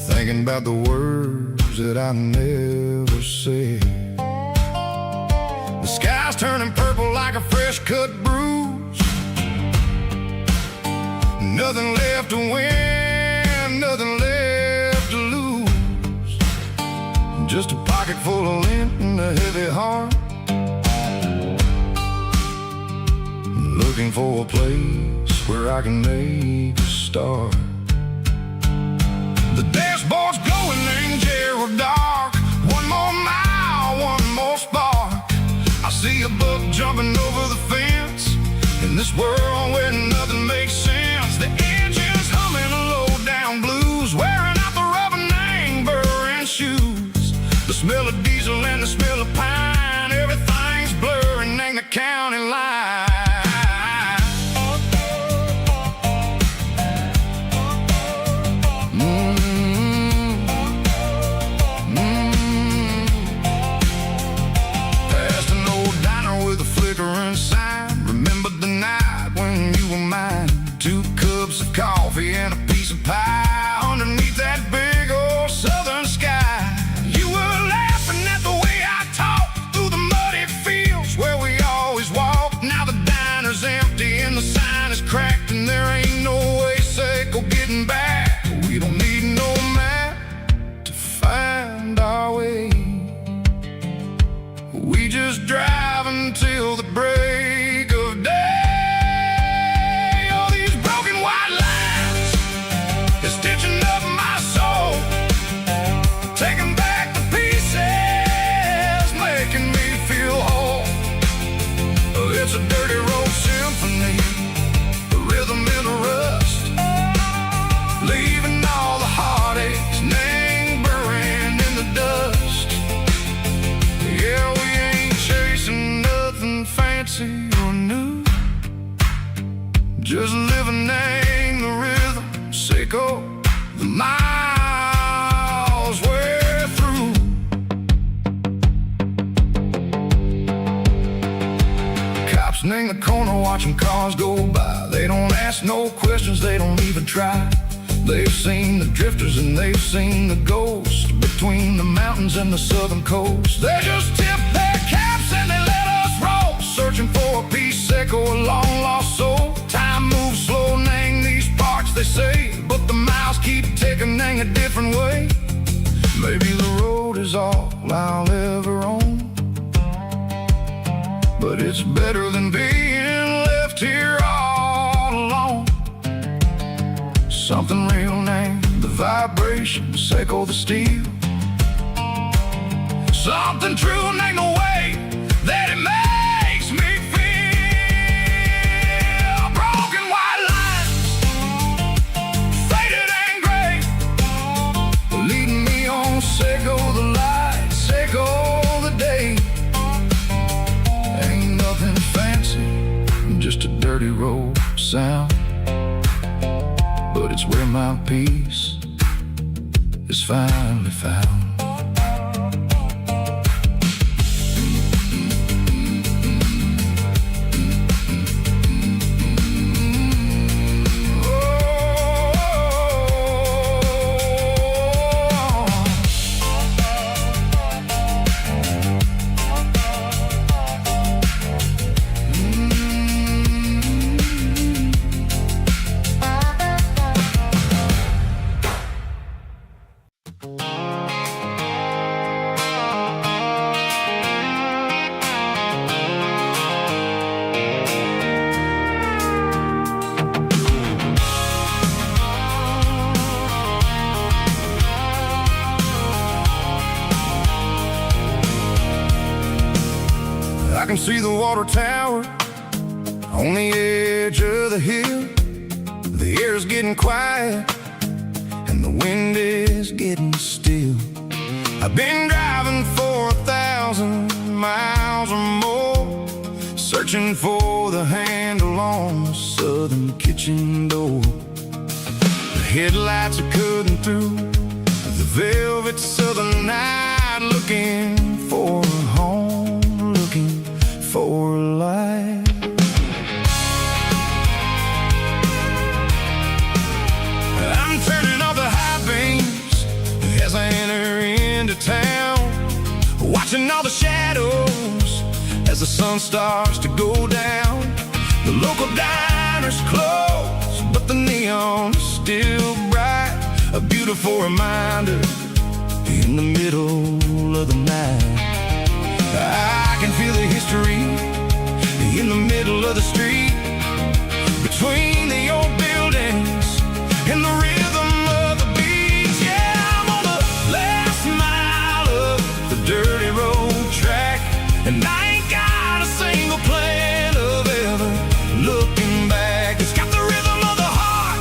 thinking about the words that I never said. The sky's turning purple like a fresh-cut bruise. Nothing left to win, nothing left to lose. Just a pocket full of lint and a heavy heart, looking for a place where I can make a start. The dashboard's glowing in Gerald dark. One more mile, one more spark. I see a buck jumping over the fence in this world where nothing makes sense. The engine's humming a low down blues, wearing out the rubber now. just driving till the break of day. All these broken white lines is stitching up my soul, taking back the pieces, making me feel whole. It's a dirty road symphony, a rhythm in a rust, leaving all the heartaches lingering in the dust. Yeah, we ain't chasing nothing fancy or new, just living in the rhythm, sicko, the miles we're through. Cops in the corner watching cars go by. They don't ask no questions, they don't even try. They've seen the drifters and they've seen the ghosts between the mountains and the southern coast. They just tip their caps and they let us roll, searching for a piece or a long lost soul. Time moves slow, nang these parts they say, but the miles keep ticking, nang a different way. Maybe the road is all I'll ever own, but it's better than being left here all alone. Something real named the vibration, echo the steel. Something true named the way that it makes me feel. Broken white lines, faded and gray, leading me on, echo the light, echo the day. Ain't nothing fancy, just a dirty road sound, but it's where my peace is finally found. I can see the water tower on the edge of the hill. The air's getting quiet and the wind is getting still. I've been driving for 1,000 miles or more, searching for the handle on the southern kitchen door. The headlights are cutting through the velvet southern night, looking for a home, looking for a life. I'm turning off the high beams as I enter into town, watching all the shadows as the sun starts to go down. The local diner's closed, but the neon is still bright, a beautiful reminder in the middle of the night. I can feel the history in the middle of the street, between the old buildings and the rhythm of the beats. Yeah, I'm on the last mile of the dirty road track, and I ain't got a single plan of ever looking back. It's got the rhythm of the heart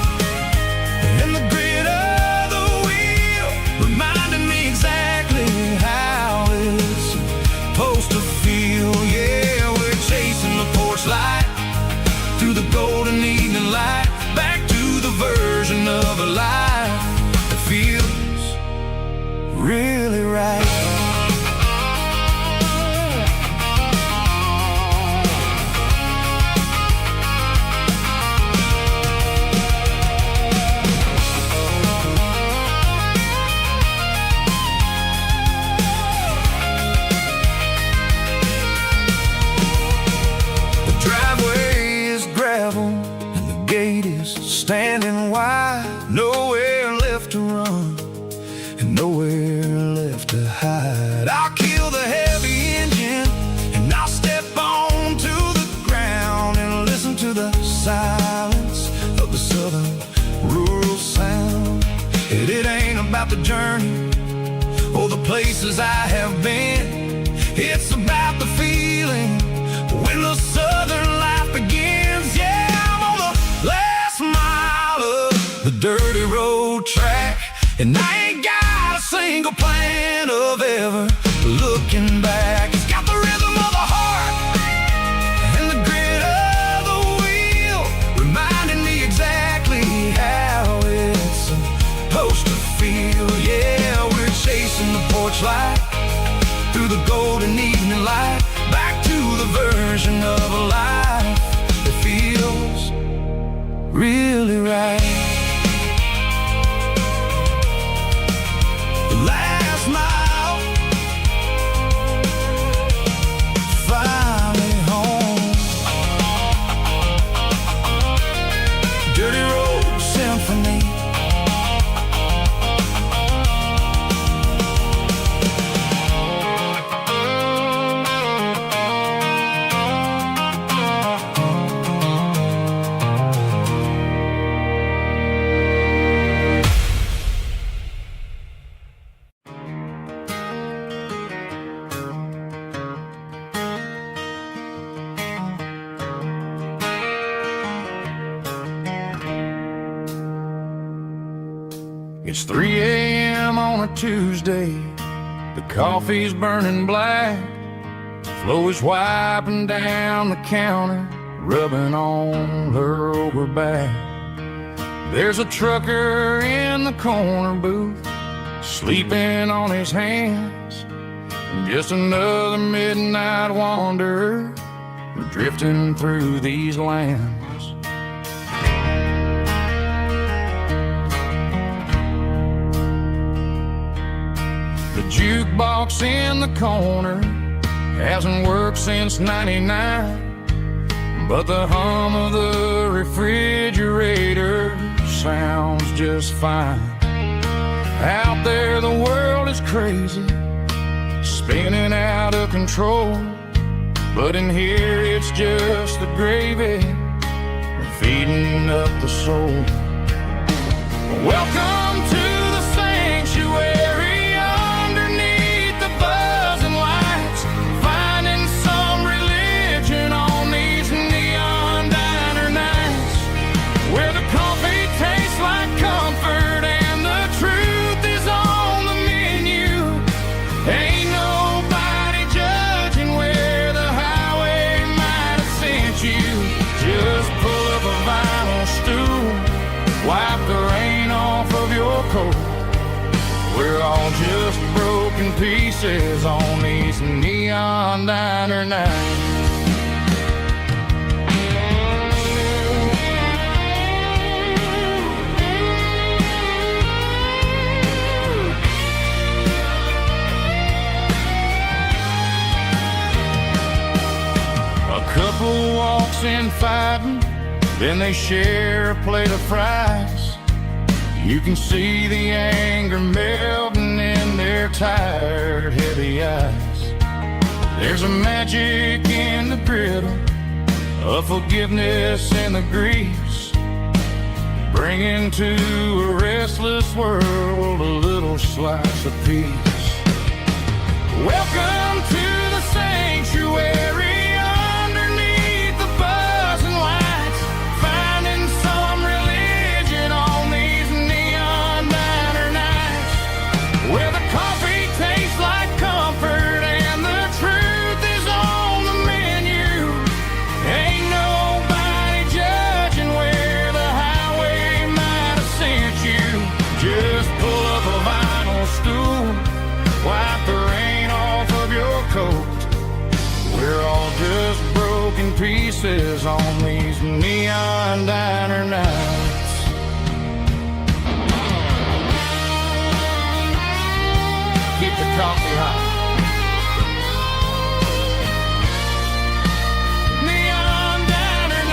and the grit of the wheel, reminding me exactly how it's supposed to feel. Yeah, we're chasing the porch light, the journey or the places I have been. It's about the feeling when the southern life begins. Yeah, I'm on the last mile of the dirty road track, and I ain't got a single plan of ever looking back. It's got the rhythm of the heart and the grit of the wheel, reminding me exactly how it's supposed to feel. Yeah, we're chasing the porch light through the golden evening light, back to the version of a life that feels really right. The last mile, finally home. Dirty Road Symphony. It's 3 a.m. on a Tuesday. The coffee's burning black. Flo is wiping down the counter, rubbing on her over back. There's a trucker in the corner booth, sleeping on his hands. Just another midnight wanderer, drifting through these lands. The jukebox in the corner hasn't worked since '99, but the hum of the refrigerator sounds just fine. Out there the world is crazy, spinning out of control, but in here it's just the gravy feeding up the soul. Welcome to the sanctuary underneath the buzzing lights, finding some religion on these neon diner nights, where the coffee tastes like comfort and the truth is on the menu. Ain't nobody judging where the highway might have sent you. Just pull up a vinyl stool, wipe the rain off of your coat. We're all just broken pieces on these neon diner nights. A couple walks in fighting, then they share a plate of fries. You can see the anger melting in their tired, heavy eyes. There's a magic in the griddle, a forgiveness in the grease, bringing to a restless world a little slice of peace. Welcome to the sanctuary. We're all just broken pieces on these neon diner nights. Keep the coffee hot. Neon diner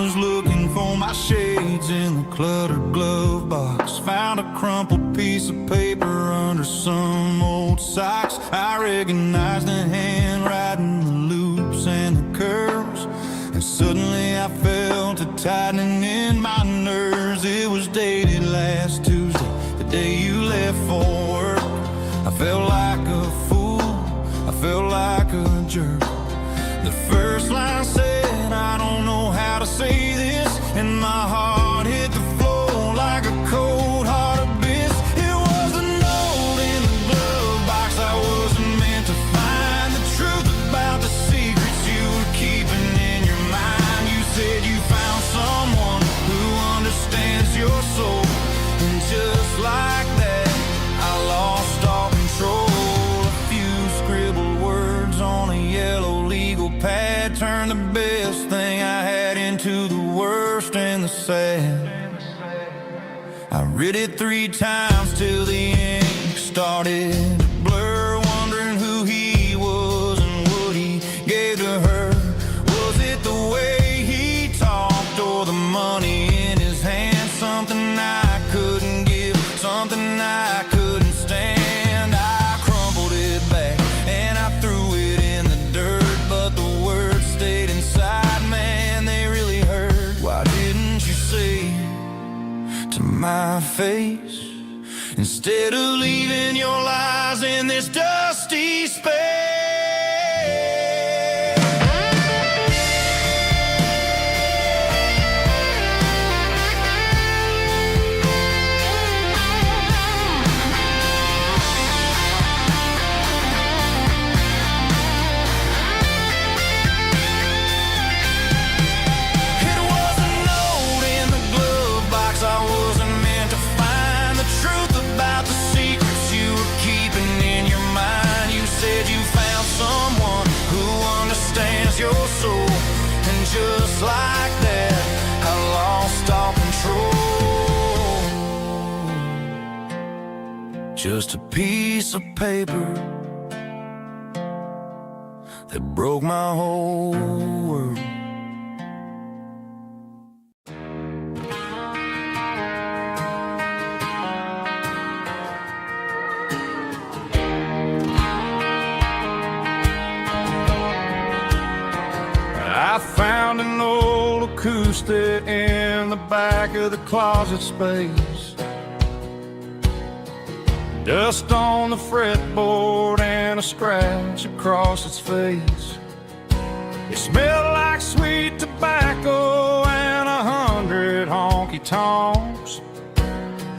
was looking for my shades in the cluttered glove box. Found a crumpled piece of paper under some old socks. I recognized the handwriting, the loops and the curves, and suddenly I felt a tightening in my nerves. It was dated last Tuesday, the day you left for work. I felt like a fool, I felt like a jerk. The first line said, I don't know how to say this, and my heart hit the floor like a cold hard abyss. It was a note in the glove box I wasn't meant to find. The truth about the secrets you were keeping in your mind. You said you found someone who understands your soul, and just like that, I lost all control. A few scribbled words on a yellow legal pad turned the best thing I had into the worst and the sad. I read it 3 times till the ink started to blur, wondering who he was and what he gave to her. Was it the way he talked or the money in his hand? Something I couldn't give, something I couldn't stand. I crumpled it back and I threw it in the dirt, but the words stayed inside, man, they really hurt. Why didn't you say to my face, instead of leaving your lies in this dusty space? Your soul, and just like that, I lost all control. Just a piece of paper that broke my whole world. I found an old acoustic in the back of the closet space. Dust on the fretboard and a scratch across its face. It smelled like sweet tobacco and 100 honky-tonks.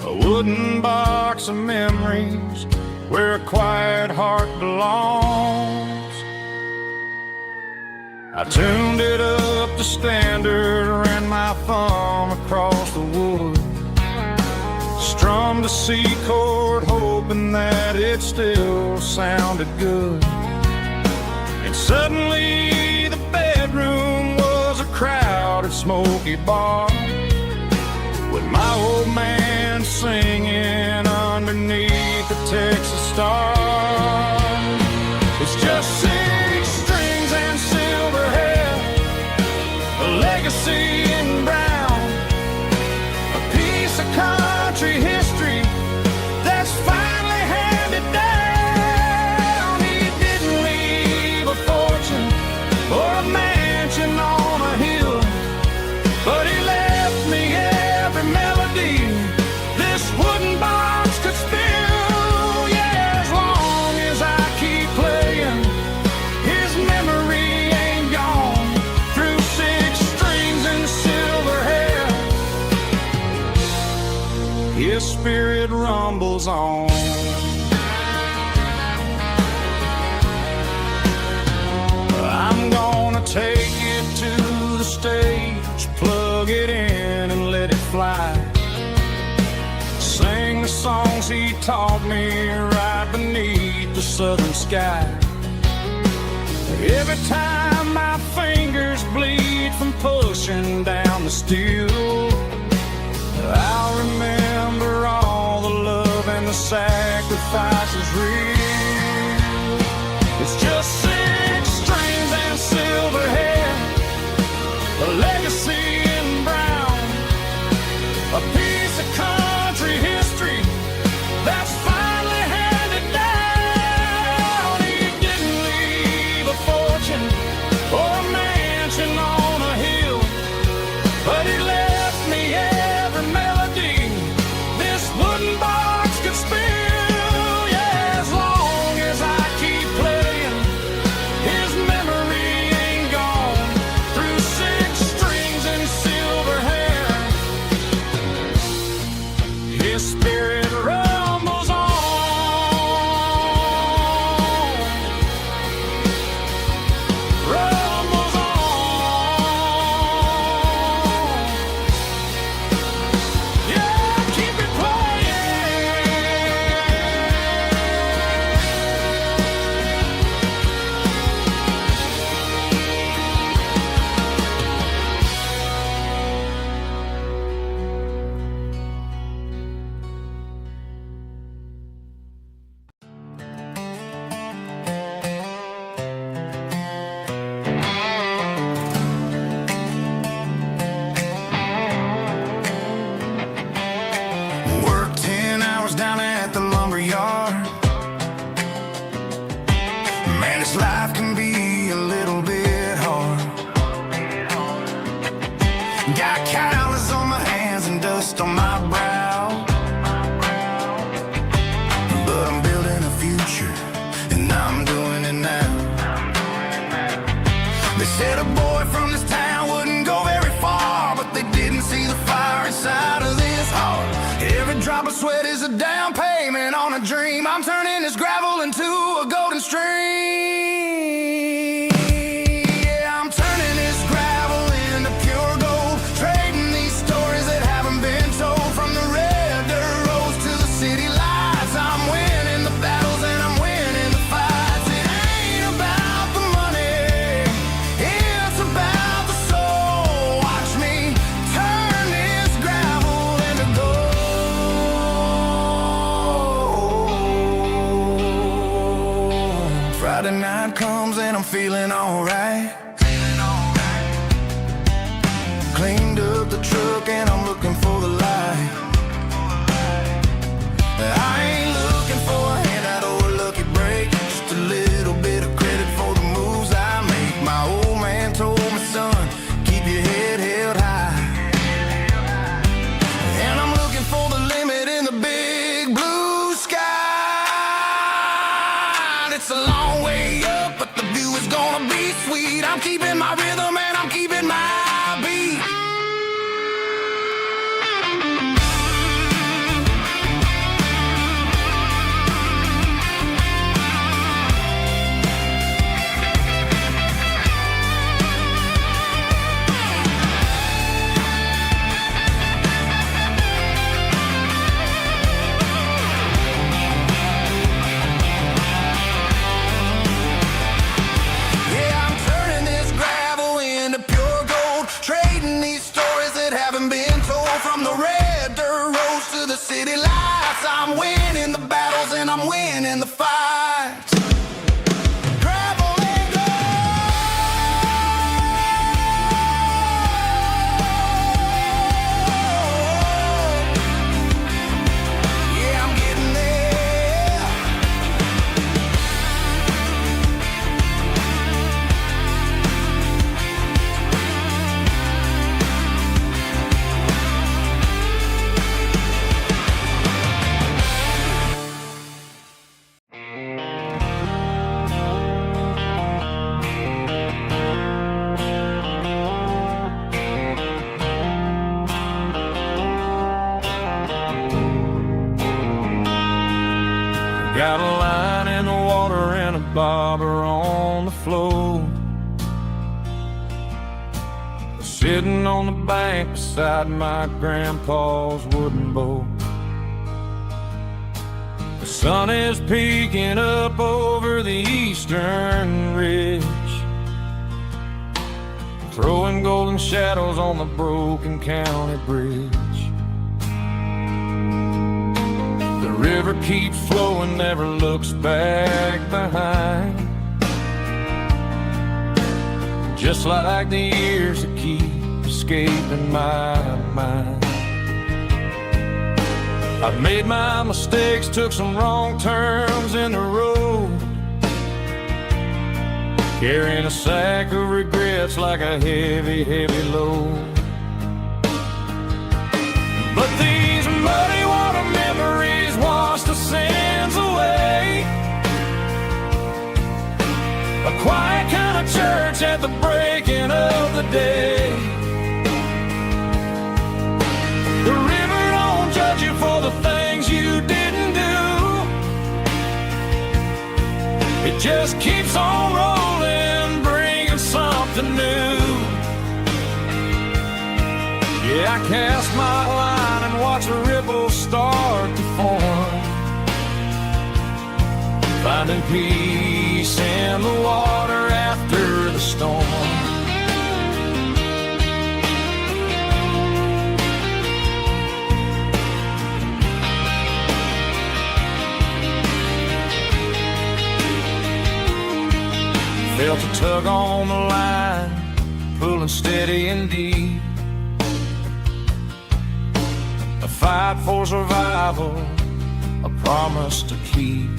A wooden box of memories where a quiet heart belongs. I tuned it up to standard, ran my thumb across the wood, strummed a C chord, hoping that it still sounded good. And suddenly the bedroom was a crowded, smoky bar, with my old man singing underneath the Texas stars. It's just 6 strings and silver hair, a legacy in brown, a piece of country history that's finally handed down. He didn't leave a fortune or a mansion on a hill, but he left me every melody this wooden box could spill. Yeah, as long as I keep playing, his memory ain't gone. Through 6 strings and silver hair, his spirit rumbles on. I'm gonna take it to the stage, plug it in and let it fly. Sing the songs he taught me right beneath the southern sky. Every time my fingers bleed from pushing down the steel, I'll remember all the love and the sacrifices real. It's just 6 strings and silver hair, a legacy this life can be a little bit hard. Got calluses on my hands and dust on my brow, but I'm building a future, and I'm doing it now. They said a boy from this town wouldn't go very far, but they didn't see the fire inside of this heart. Every drop of sweat is a down payment on a dream. I'm turning this gravel into a golden stream. Yeah, I'm turning this gravel into pure gold, trading these stories that haven't been told. From the red dirt roads to the city lights, I'm winning the battles and I'm winning the fights. It ain't about the money, it's about the soul. Watch me turn this gravel into gold. Friday night comes and I'm feeling alright. Cleaned up the truck and I'm looking for the light. I ain't looking for a handout or a lucky break, just a little bit of credit for the moves I make. My old man told me, son, keep your head held high. And I'm looking for the limit in the big blue sky. It's a long way up, but the view is gonna be sweet. I'm keeping my rhythm and I'm keeping my beat. Yeah, I'm turning this gravel into pure gold, trading these stories that haven't been told. From the red dirt roads to the city lights, I'm winning the battles and I'm winning the fights. Gravel and gold. Yeah, I'm getting there. Got a line in the water and a bobber on the floor, sitting on the bank beside my grandpa's wooden boat. The sun is peeking up over the eastern ridge, throwing golden shadows on the broken county bridge. The river keeps flowing, never looks back behind, just like the years that keep escaping my mind. I've made my mistakes, took some wrong turns in the road, carrying a sack of regrets like a heavy, heavy load. But these muddy water memories wash the sins away. A quiet kind of church at the breaking of the day. The river don't judge you for the things you didn't do. It just keeps on rolling, bringing something new. Yeah, I cast my line and watch a ripple start to form, finding peace in the water after the storm. Felt a tug on the line, pulling steady and deep. A fight for survival, a promise to keep.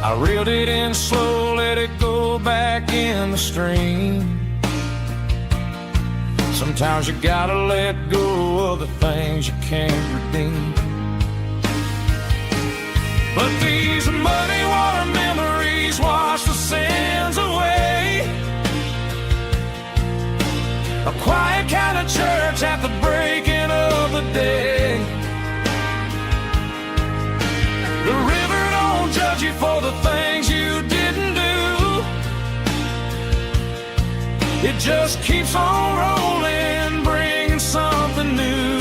I reeled it in slow, let it go back in the stream. Sometimes you gotta let go of the things you can't redeem. But these muddy water memories wash the sins away. A quiet kind of church at the breaking of the day. The river don't judge you for the things you didn't do. It just keeps on rolling, bringing something new.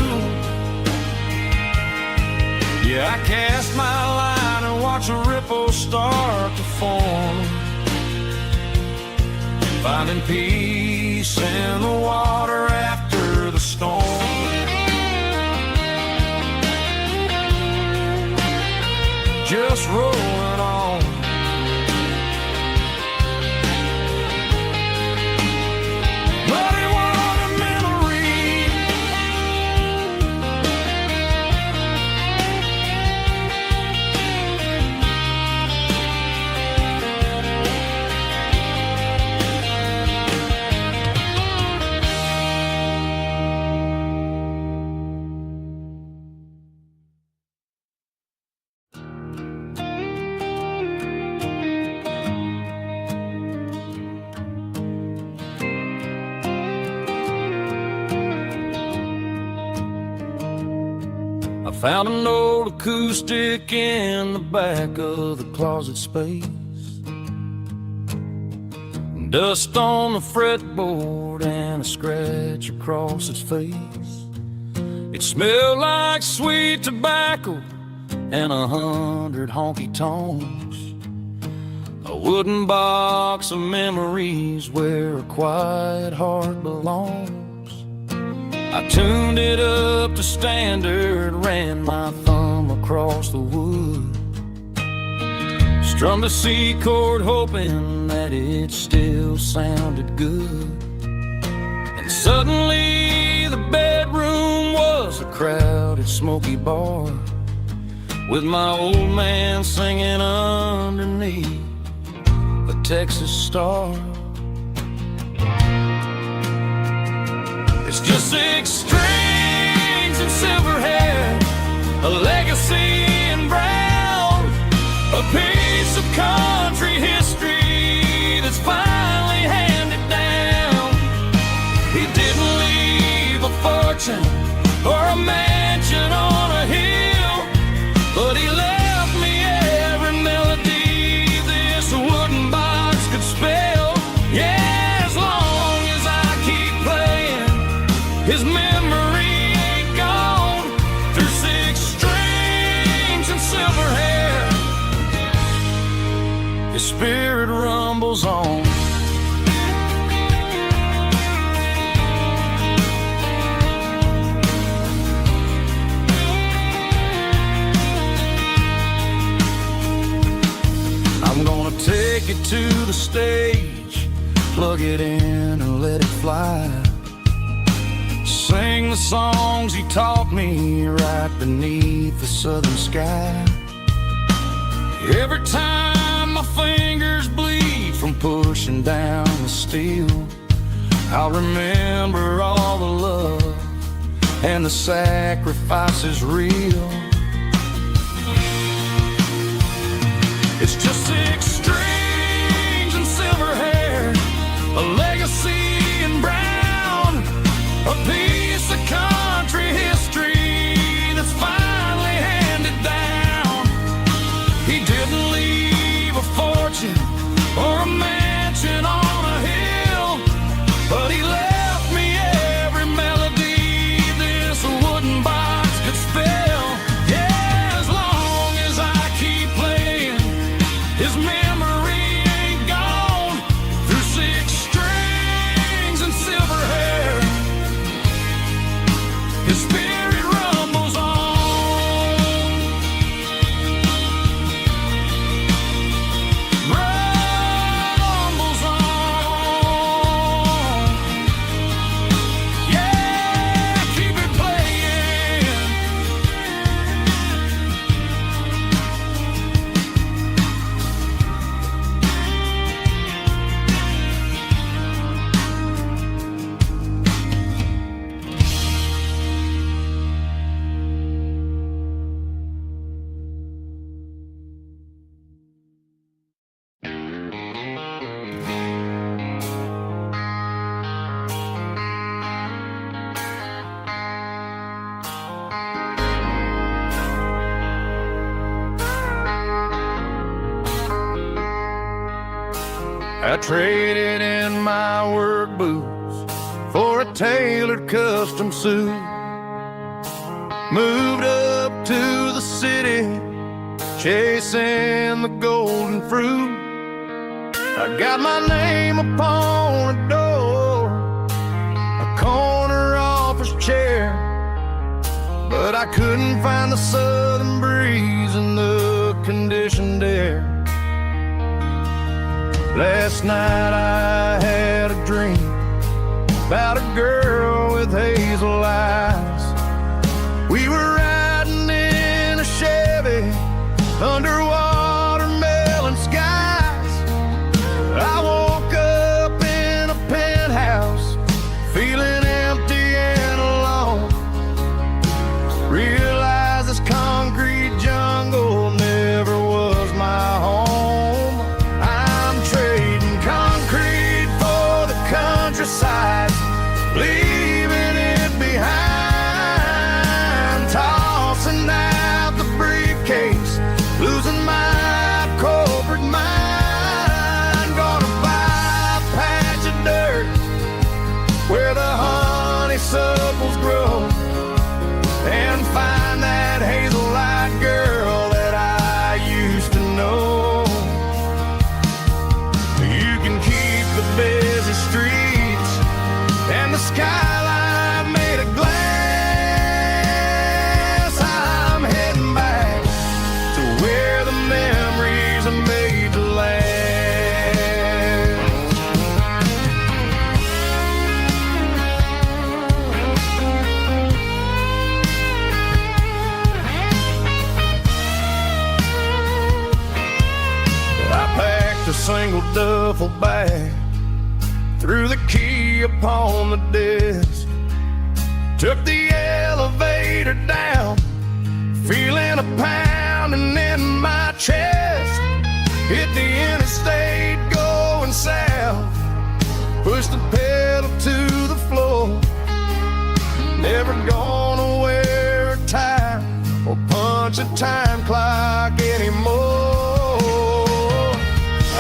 Yeah, I cast my line and watch a ripple start to form, finding peace in the water after the storm. Just rolling on. Muddy water memory. Found an old acoustic in the back of the closet space. Dust on the fretboard and a scratch across its face. It smelled like sweet tobacco and 100 honky-tonks. A wooden box of memories where a quiet heart belongs. I tuned it up to standard, ran my thumb across the wood, strummed a C chord hoping that it still sounded good. And suddenly the bedroom was a crowded smoky bar, with my old man singing underneath a Texas star. It's just 6 strings and silver hair, a legacy in brown, a piece of country history that's finally handed down. He didn't leave a fortune or a mansion on a hill, but he left me every melody this wooden box could spell. Yeah. His memory ain't gone through 6 strings and silver hair. His spirit rumbles on. I'm gonna take it to the stage, plug it in and let it fly. Sing the songs he taught me right beneath the southern sky. Every time my fingers bleed from pushing down the steel, I'll remember all the love and the sacrifices real. It's just 6 strings and silver hair, a legacy in brown, a piece of country history that's finally handed down. He didn't leave a fortune or a mansion on a hill, but he left me every melody this wooden box could spell. Yeah, as long as I keep playing, his memory I traded in my work boots for a tailored custom suit. Moved up to the city, chasing the golden fruit. I got my name upon a door, a corner office chair, but I couldn't find the southern breeze in the conditioned air. Last night I had a dream about a girl with hazel eyes. We were riding in a Chevy under watermelon skies. I woke up in a penthouse, feeling empty and alone. Realized this concrete jungle never was my home. I'm trading concrete for the countryside, leaving it behind. Tossing out the briefcase, losing my corporate mind. Gonna buy a patch of dirt where the honeysuckles grow, and find that hazel-eyed girl that I used to know. You can keep the busy streets and the skyline made of glass. I'm heading back to where the memories are made to last. I packed a single duffel bag, threw the key upon the desk, took the elevator down, feeling a pounding in my chest. Hit the interstate going south, pushed the pedal to the floor. Never gonna wear a tie or punch a time clock anymore.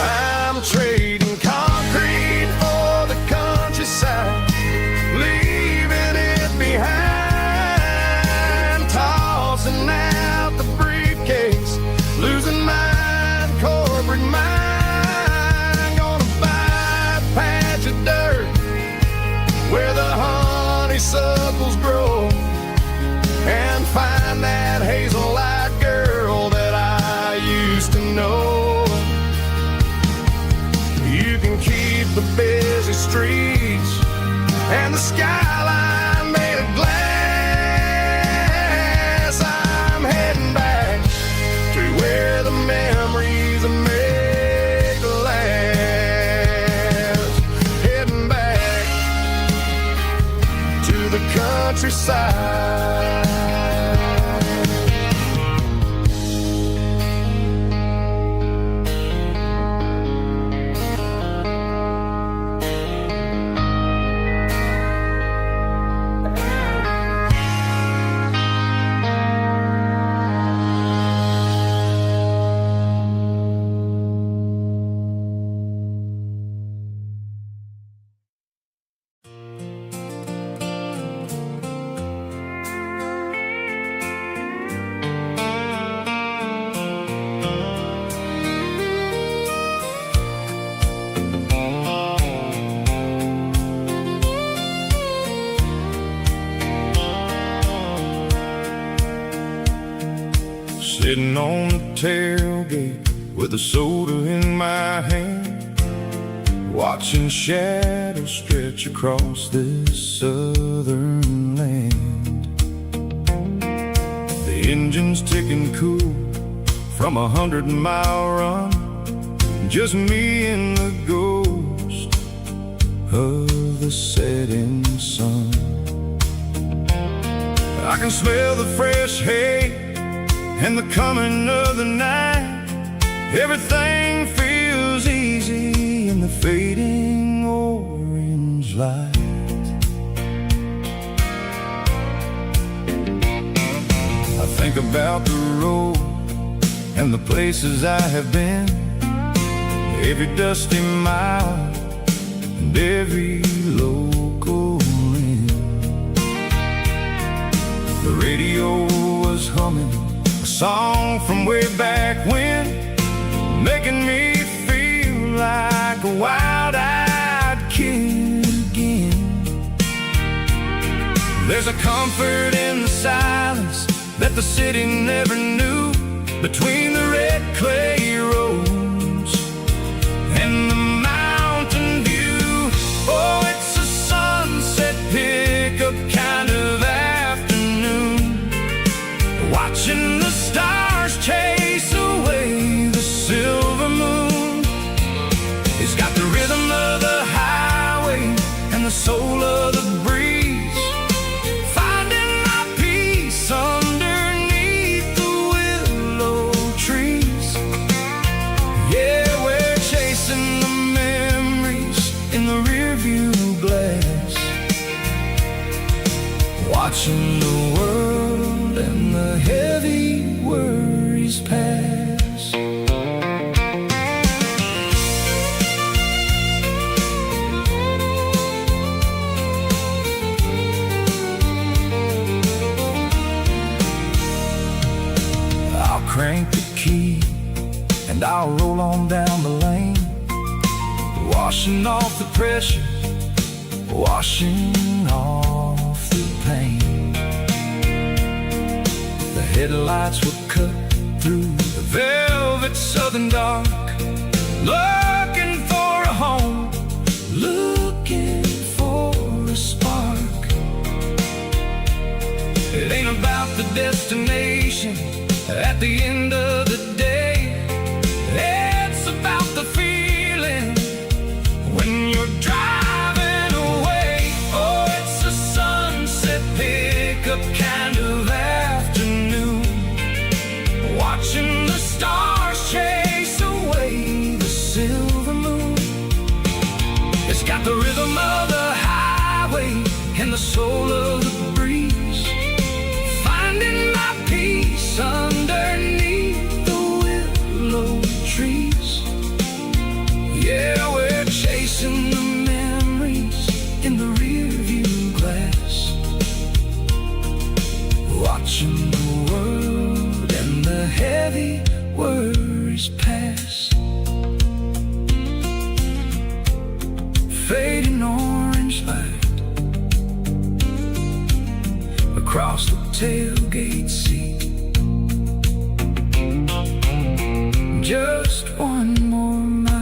I'm trading concrete for the countryside, leaving it behind. Tossing out the briefcase, losing my corporate mind. Gonna buy a patch of dirt where the honeysuckles grow, and find that hazel-eyed girl that I used to know. You can keep the busy streets and the skyline made of glass. I'm heading back to where the memories are made to last. Heading back to the countryside. Sitting on the tailgate with a soda in my hand, watching shadows stretch across this southern land. The engine's ticking cool from 100-mile run, just me and the ghost of the setting sun. I can smell the fresh hay and the coming of the night. Everything feels easy in the fading orange light. I think about the road and the places I have been. every dusty mile and every local inn. The radio was humming a song from way back when, making me feel like a wild-eyed kid again. There's a comfort in the silence that the city never knew, between the red clay roads and the mountain view. Oh, it's a sunset pickup kind of afternoon, watching the stars chase away the silver moon. It's got the rhythm of the highway and the soul of the breeze, finding my peace underneath the willow trees. Yeah, we're chasing the memories in the rearview glass, watching the world and the heavy worries pass. I'll crank the key and I'll roll on down the lane, washing off the pressure, washing off the pain. The headlights will cut through the velvet southern dark, looking for a home, looking for a spark. It ain't about the destination at the end of the day, it's about the feeling when you're driving away. Oh, it's a sunset pickup kind of afternoon, watching the stars chase away the silver moon. It's got the rhythm of the highway and the soul of the breeze, finding my peace underneath the willow trees. Yeah, we're chasing the memories in the rearview glass, watching the world and the heavy worries pass. Fading orange light across the tailgate seat, just one more mile.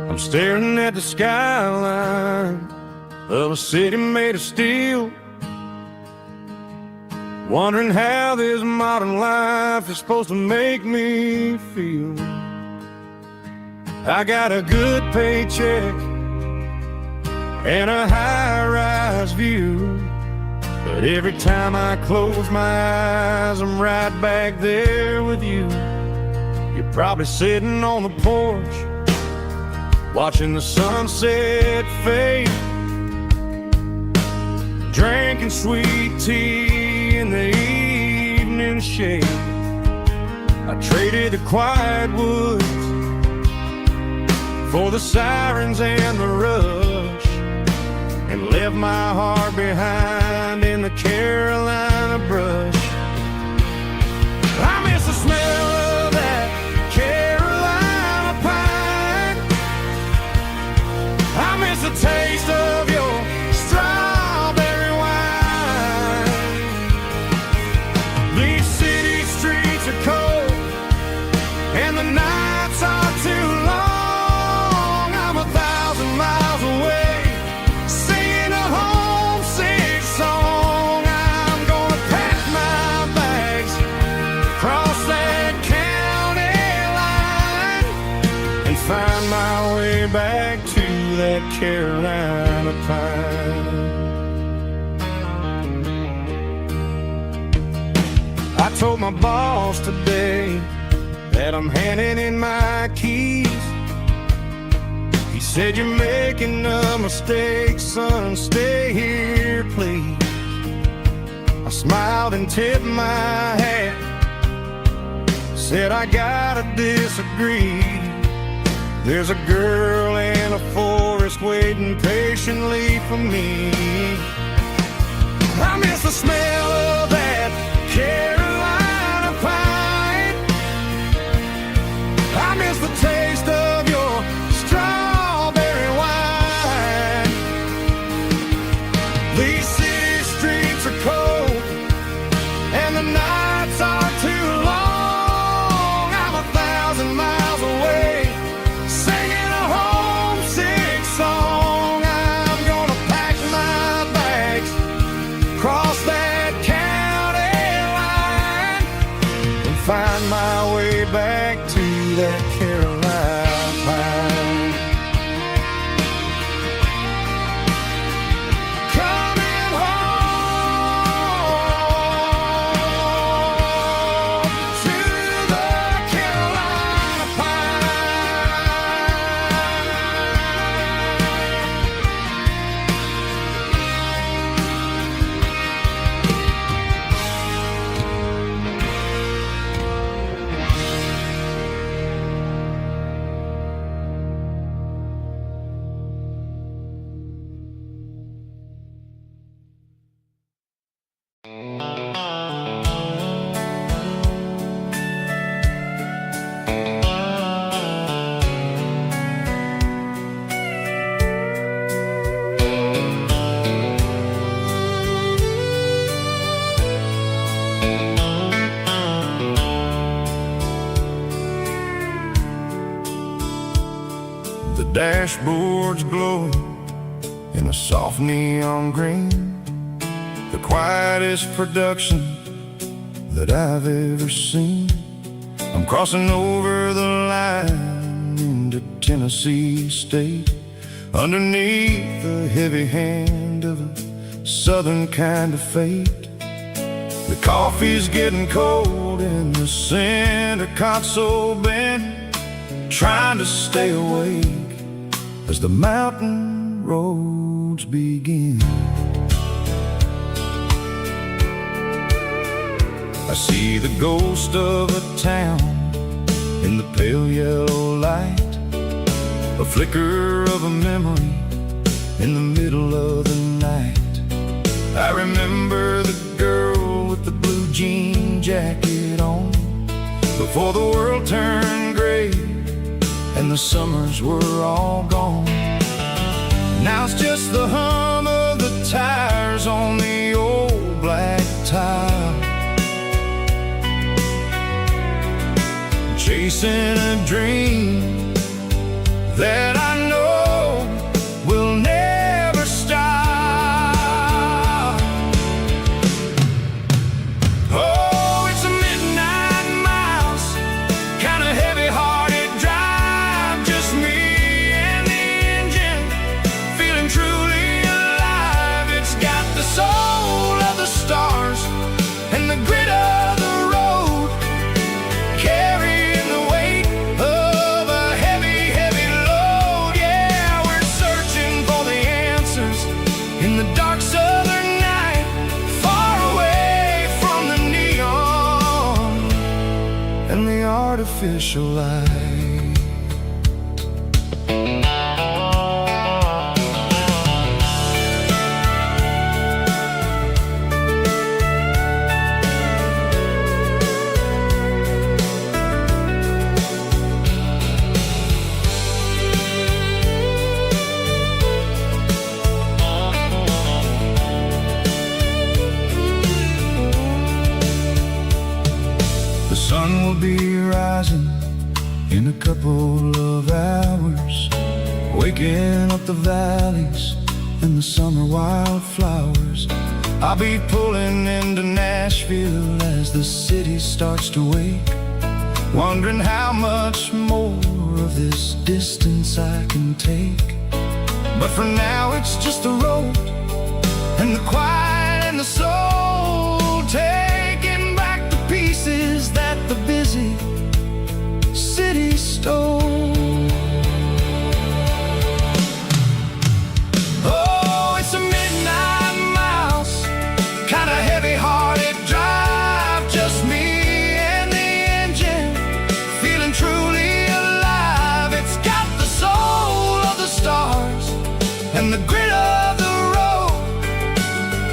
I'm staring at the skyline of a city made of steel, wondering how this modern life is supposed to make me feel. I got a good paycheck and a high-rise view, but every time I close my eyes, I'm right back there with you. You're probably sitting on the porch, watching the sunset fade, drinking sweet tea in the evening shade. I traded the quiet woods for the sirens and the rush, and left my heart behind in the Carolina brush. I miss the smell of that Carolina pine, I miss the taste of your strawberry wine. These city streets are cold and the nights are too long. I'm 1,000 miles away, singing a homesick song. I'm gonna that Carolina pine. I told my boss today that I'm handing in my keys. He said, "You're making a mistake, son, stay here, please." I smiled and tipped my hat, said, "I gotta disagree. There's a girl in a forest waiting patiently for me." I miss the smell of that Carolina pine. I miss the taste of your strawberry wine. These city streets are cold and the nights are too long. I'm 1,000 miles away, singing a homesick song. I'm gonna pack my bags, cross that county line, and find my way back to that Carolina pine. Coming home to the Carolina The dashboard's glowing in a soft neon green, the quietest production that I've ever seen. I'm crossing over the line into Tennessee State, underneath the heavy hand of a southern kind of fate. The coffee's getting cold in the center console bin, trying to stay awake as the mountain roads begin. I see the ghost of a town in the pale yellow light, a flicker of a memory in the middle of the night. I remember the girl with the blue jean jacket on, before the world turned gray and the summers were all gone. Now it's just the hum of the tires on the old black tile, chasing a dream that I know will never stop. Oh, it's a midnight miles, kind of heavy-hearted drive, just me and the engine, feeling truly alive. It's got the soul of the stars and the grit of the road, carrying the weight of a heavy, heavy load. Yeah, we're searching for the answers in the dark southern night, far away from the neon and the artificial light. The sun will be rising in a couple of hours, waking up the valleys and the summer wildflowers. I'll be pulling into Nashville as the city starts to wake, wondering how much more of this distance I can take. But for now it's just the road and the quiet and the soul, taking back the pieces that the busy city stole. Oh, it's a midnight mouse, kinda heavy-hearted drive, just me and the engine, feeling truly alive. It's got the soul of the stars and the grit of the road,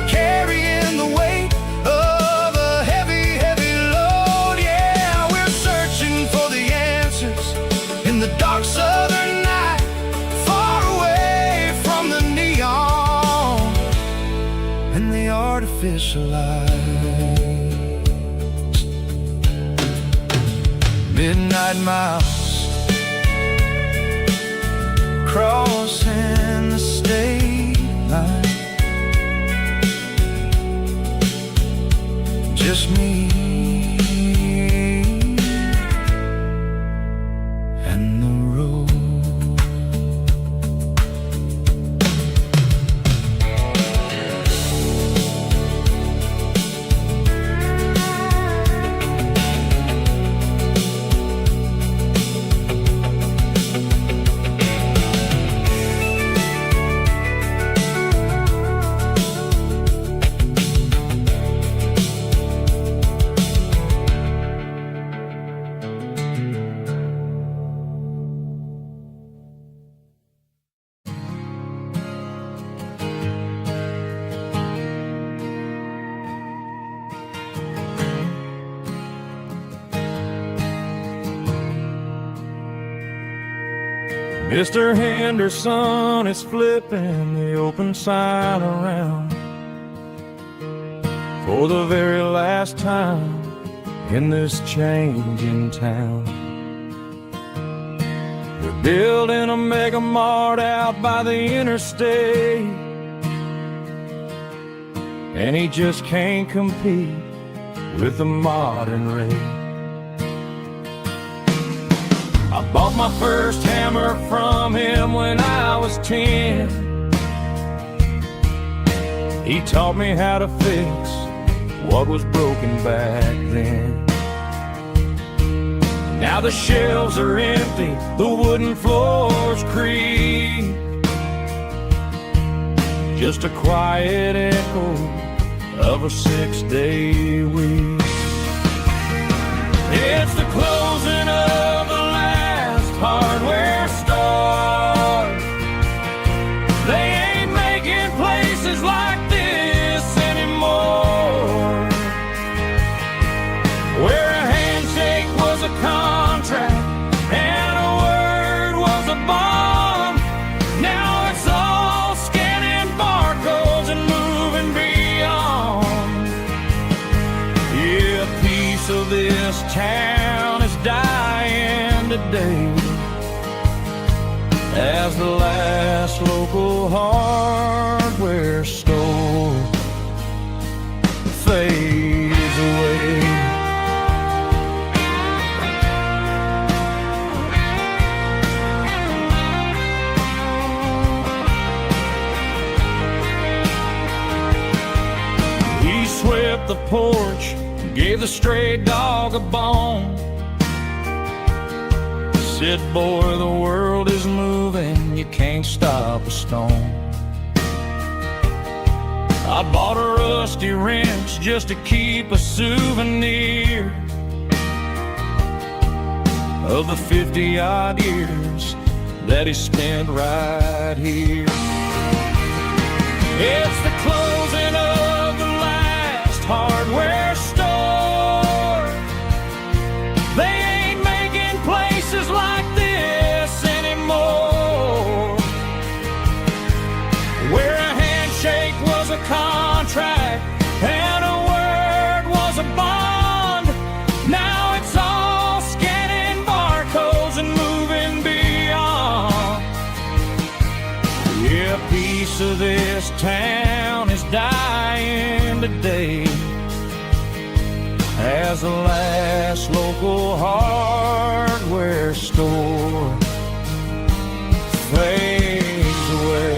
carrying the weight of a heavy, heavy load. Yeah, we're searching for the answers in the dark southern night, far away from the neon and the artificial lights. Midnight mouse, crossing the state line, just me and the road. Mr. Henderson is flipping the open sign around for the very last time in this changing town. They're building a mega mart out by the interstate, and he just can't compete with the modern rate. I bought my first hammer from him when I was 10. He taught me how to fix what was broken back then. Now the shelves are empty, the wooden floors creak, just a quiet echo of a 6-day week. It's the closing of the last hardware store. They ain't making places like this anymore, where a handshake was a contract and a word was a bond. Now it's all scanning barcodes and moving beyond. Yeah, a piece of this town is dying today as the last local hardware store fades away. He swept the porch, gave the stray dog a bone, said, boy, the world is moving, you can't stop a stone. I bought a rusty wrench just to keep a souvenir of the 50-odd years that he spent right here. It's the closing of the last hardware store. They ain't making places like this anymore, where a handshake was a contract and a word was a bond. Now it's all scanning barcodes and moving beyond. Yeah, a piece of this town is dying today as the last local hardware store fades away.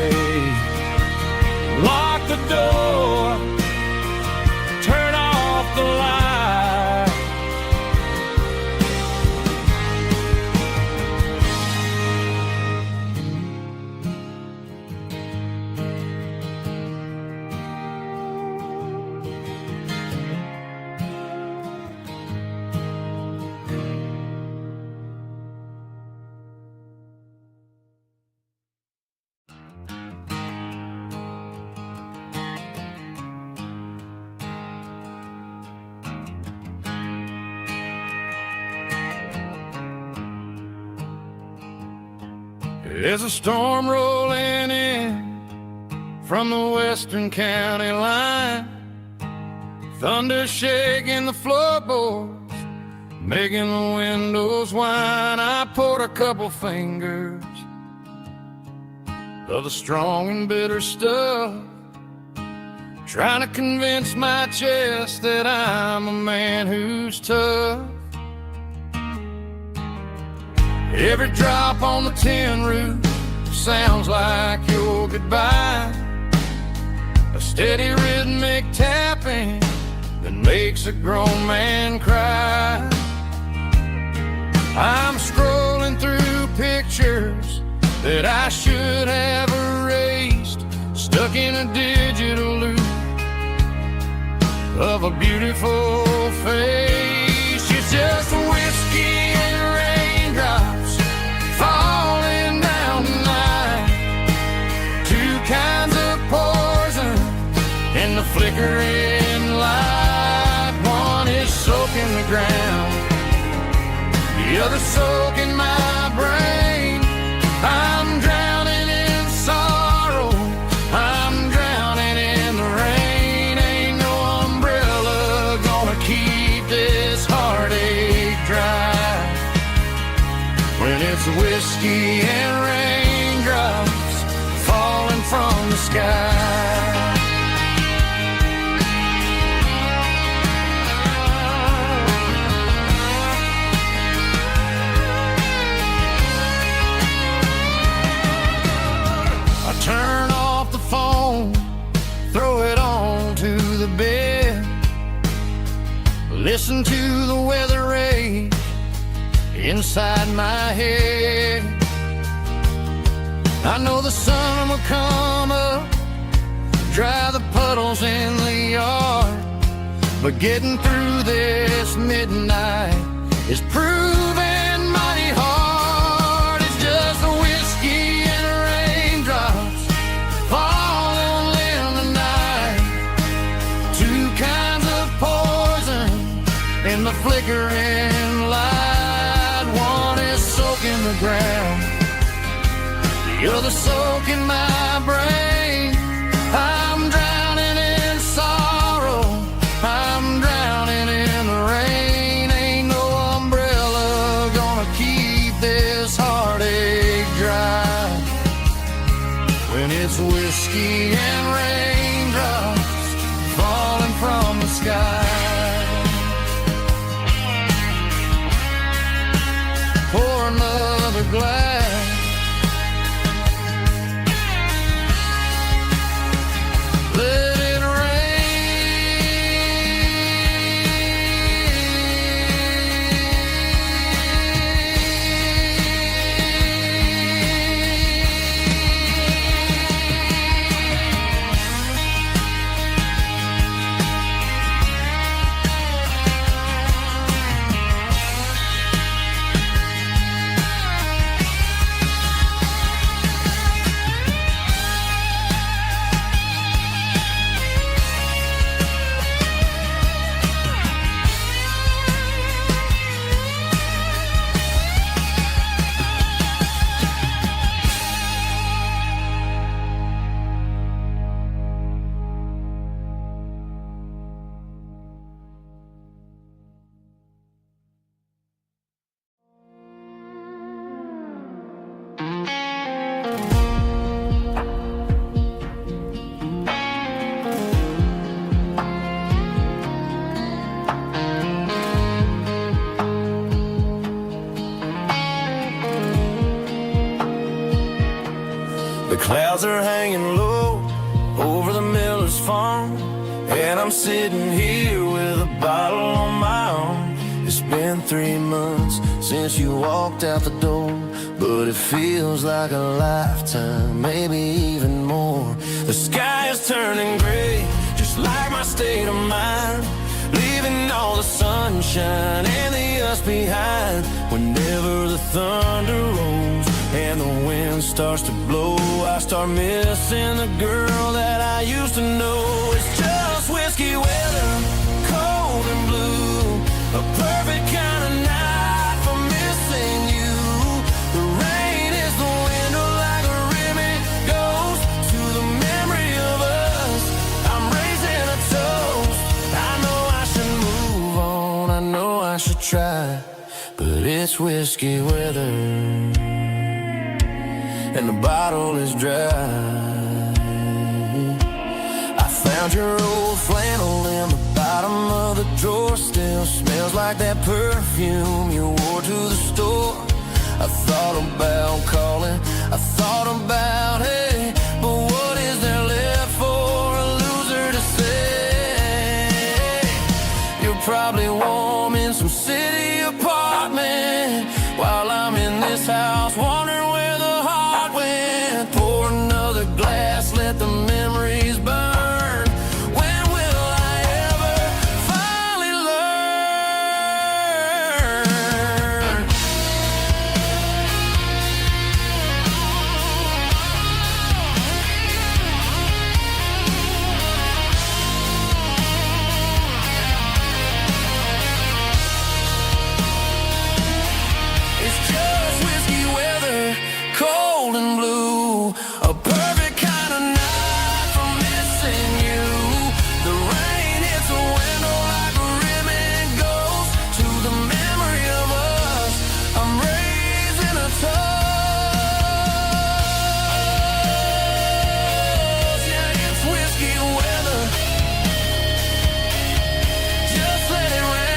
There's a storm rolling in from the western county line, thunder shaking the floorboards, making the windows whine. I poured a couple fingers of the strong and bitter stuff, trying to convince my chest that I'm a man who's tough. Every drop on the tin roof sounds like your goodbye, a steady rhythmic tapping that makes a grown man cry. I'm scrolling through pictures that I should have erased, stuck in a digital loop of a beautiful face. It's just whiskey and raindrops falling down tonight, two kinds of poison in the flickering light. One is soaking the ground, the other soaking my brain. I'm drowning in sorrow, I'm drowning in the rain. Ain't no umbrella gonna keep this heartache dry when it's whiskey and raindrops falling from the sky. Turn off the phone, throw it on to the bed, listen to the weather rage inside my head. I know the sun will come up, dry the puddles in the yard, but getting through this midnight is proving mighty hard. It's just a whiskey and raindrops falling in the night, two kinds of poison in the flickering light. One is soaking the ground, the other soaking my brain. I'm drowning in sorrow, I'm drowning in the rain. Ain't no umbrella gonna keep this heartache dry when it's whiskey and raindrops falling from the sky. Pour another glass, let it The clouds are hanging low over the miller's farm, and I'm sitting here with a bottle on my arm. It's been 3 months since you walked out the door, but it feels like a lifetime, maybe even more. The sky is turning gray, just like my state of mind, leaving all the sunshine and the us behind. Whenever the thunder rolls and the wind starts to blow, I start missing the girl that I used to know. It's just whiskey weather, cold and blue, a perfect kind of night for missing you. The rain is the window I know I should try, but it's whiskey weather, and the bottle is dry. I found your old flannel in the bottom of the drawer. Still smells like that perfume you wore to the store. I thought about calling, I thought about, hey, but what is there left for a loser to say? You're probably warm in some city apartment, while I'm in this house wondering where the heart went. Pour another glass, let the memories burn. When will I ever finally learn? It's just whiskey weather, cold and blue, a perfect kind of night for missing you. The rain hits a window like a ribbon goes to the memory of us. I'm raising a toast. Yeah, it's whiskey weather. Just let it rain.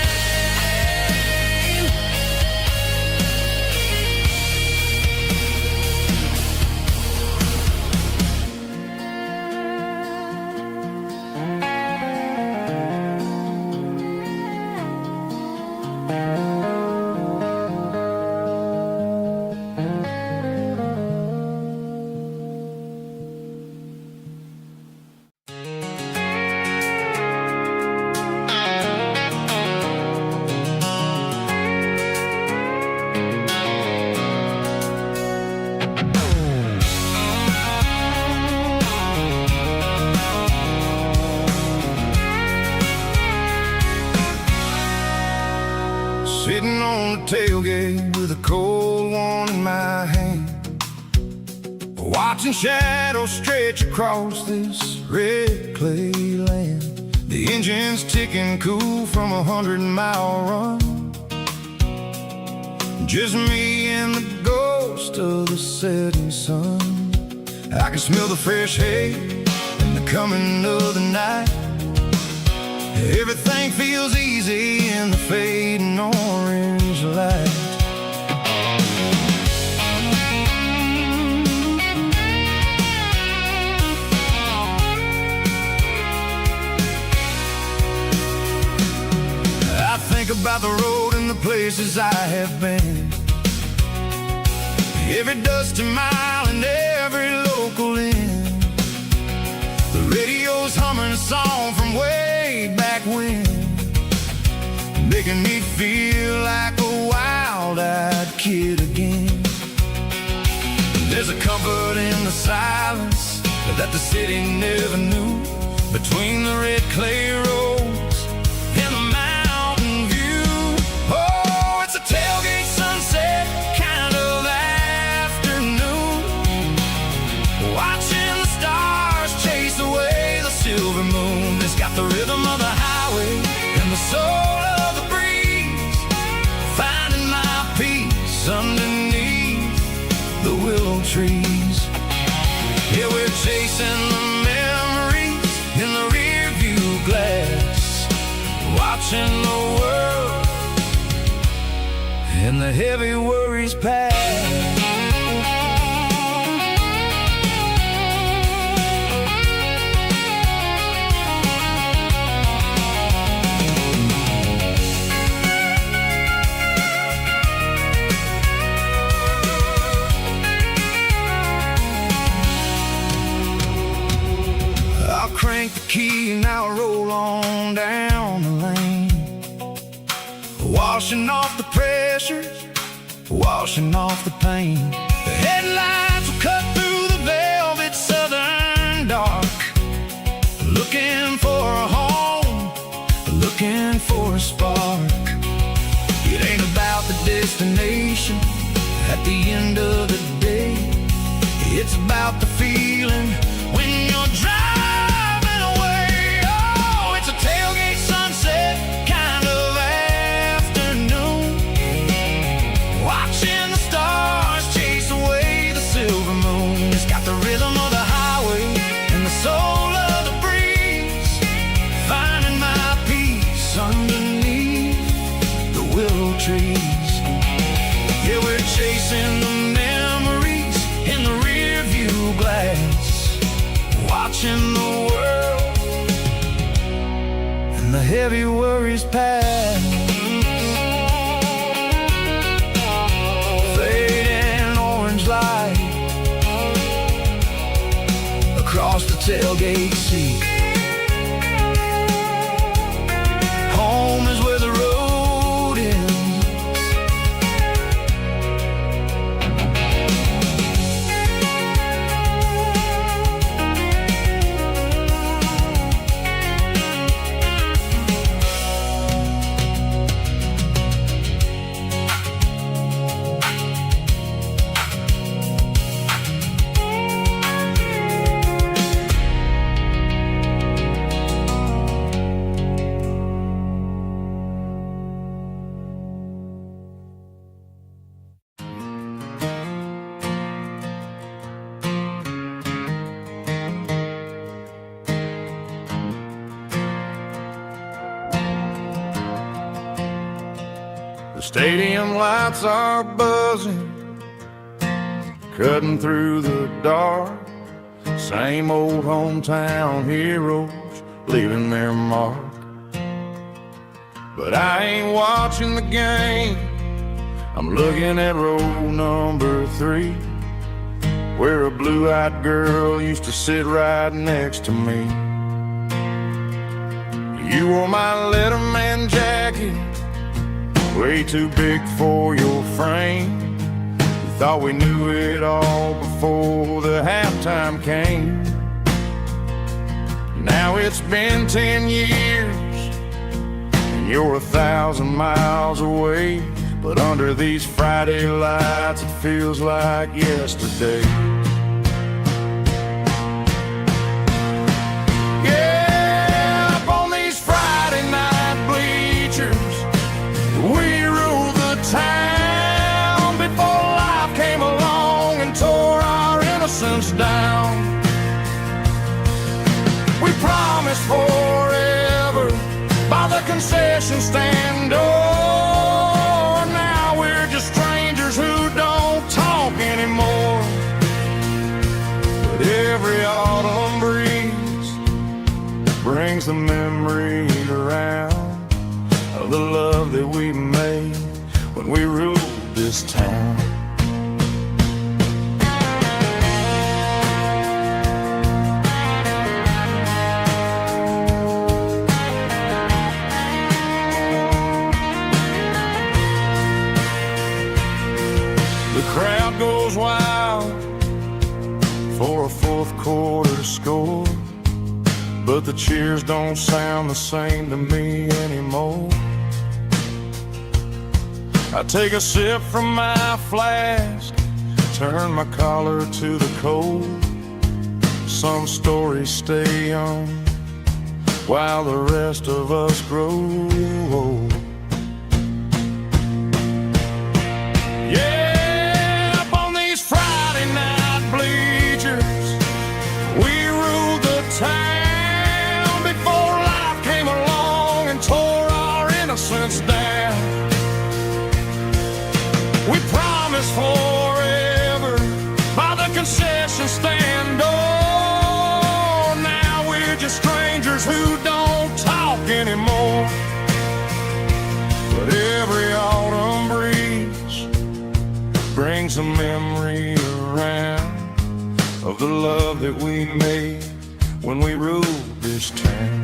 Sitting on the tailgate with a cold one in my hand, watching shadows stretch across this red clay land. The engine's ticking cool from 100-mile run. Just me and the ghost of the setting sun. I can smell the fresh hay and the coming of the night. Everything feels easy in the fading orange light. I think about the road and the places I have been, every dusty mile and every local inn. The radio's humming a song from way back when, making me feel like a wild-eyed kid again. There's a comfort in the silence that the city never knew, between the red clay roads and the mountain view. Oh, it's a tailgate sunset kind of afternoon, watching the stars chase away the silver moon. It's got the rhythm of the highway and the soul of the breeze, finding my peace underneath the willow trees. Yeah, we're chasing the memories in the rear view glass, watching the world and the heavy worries pass. I'll crank the key and I'll roll on down the lane, washing off the pressure, washing off the pain. The headlights will cut through the velvet southern dark, looking for a home, looking for a spark. It ain't about the destination at the end of the day, it's about the feeling when you're driving away. Oh, it's a tailgate sunset kind of trees. Yeah, we're chasing the memories in the rear view glass, watching the world and the heavy worries pass. Fading orange light across the tailgate seat. Home is where the road ends. The stadium lights are buzzing, cutting through the dark. Same old hometown heroes leaving their mark. But I ain't watching the game, I'm looking at row number 3, where a blue-eyed girl used to sit right next to me. You wore my Letterman jacket, way too big for your frame. We thought we knew it all before the halftime came. Now it's been 10 years and you're 1,000 miles away, but under these Friday lights it feels like yesterday. Yeah, up on these Friday night bleachers, we ruled the town before life came along and tore our innocence down. We promised forever by the concession stand door. Now we're just strangers who don't talk anymore. But every autumn breeze brings the memory around of the love that we made when we ruled this town. The crowd goes wild for a fourth quarter score, but the cheers don't sound the same to me anymore. I take a sip from my flask, turn my collar to the cold. Some stories stay young while the rest of us grow old. Yeah, up on these Friday night bleachers, we ruled the town before life came along and tore our innocence down. We promised forever by the concession stand door. Now we're just strangers who don't talk anymore. But every autumn breeze brings a memory around of the love that we made when we ruled this town.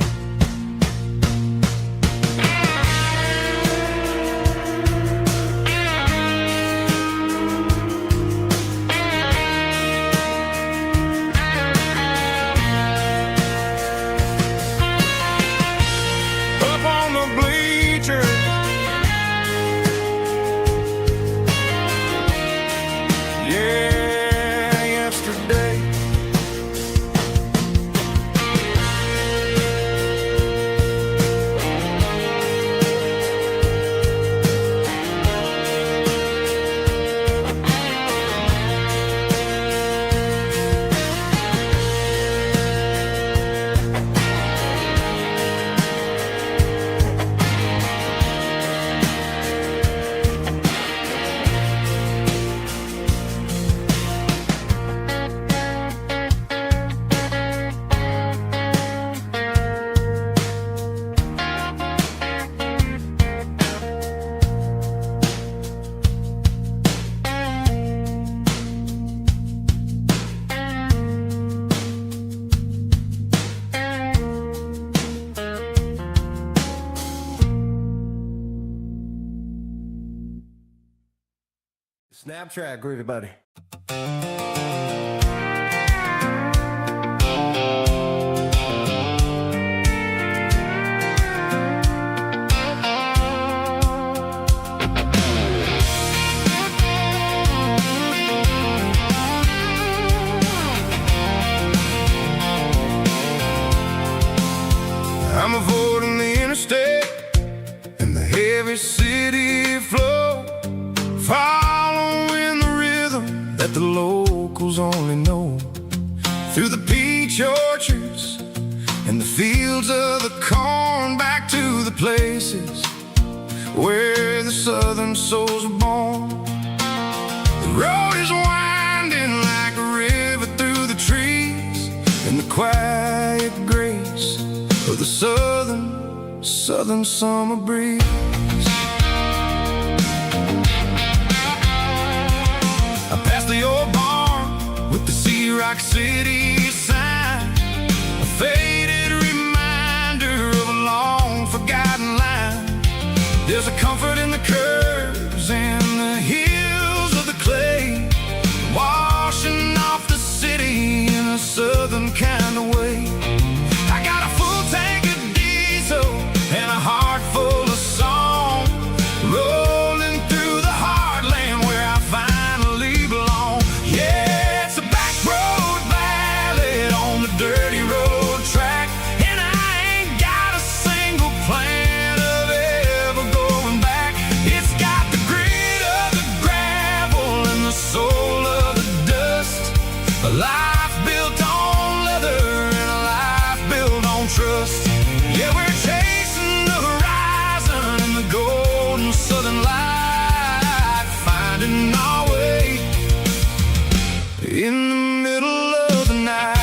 Snap track, groovy buddy. I'm avoiding the interstate and the heavy city flow, following the rhythm that the locals only know. Through the peach orchards and the fields of the corn, back to the places where the southern souls were born. The road is winding like a river through the trees, and the quiet grace of the southern summer breeze. I passed the old barn with the Sea Rock City sign, a faded reminder of a long forgotten line. There's a comfort in the curves and the hills of the clay, washing off the city in a southern kind of way. I got a full tank of diesel and a heart full of song, rolling through the heartland where I finally belong. Yeah, it's a back road ballad on the dirty road track, and I ain't got a single plan of ever going back. It's got the grit of the gravel and the soul of the dust, a life built on leather and a life built on trust. Yeah, we're chasing the horizon in the golden southern light, finding our way in the middle of the night.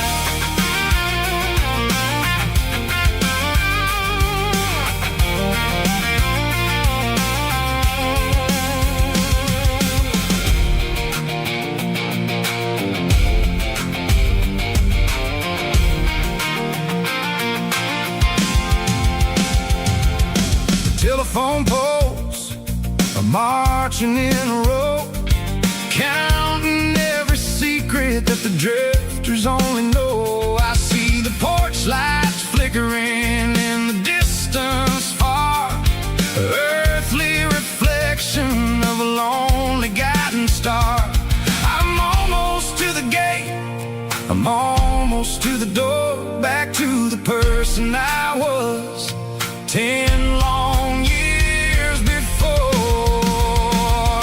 Telephone poles are marching in a row, counting every secret that the drifters only know. I see the porch lights flickering in the distance far, earthly reflection of a lonely guiding star. I'm almost to the gate, I'm almost to the door, back to the person I was 10 long years before.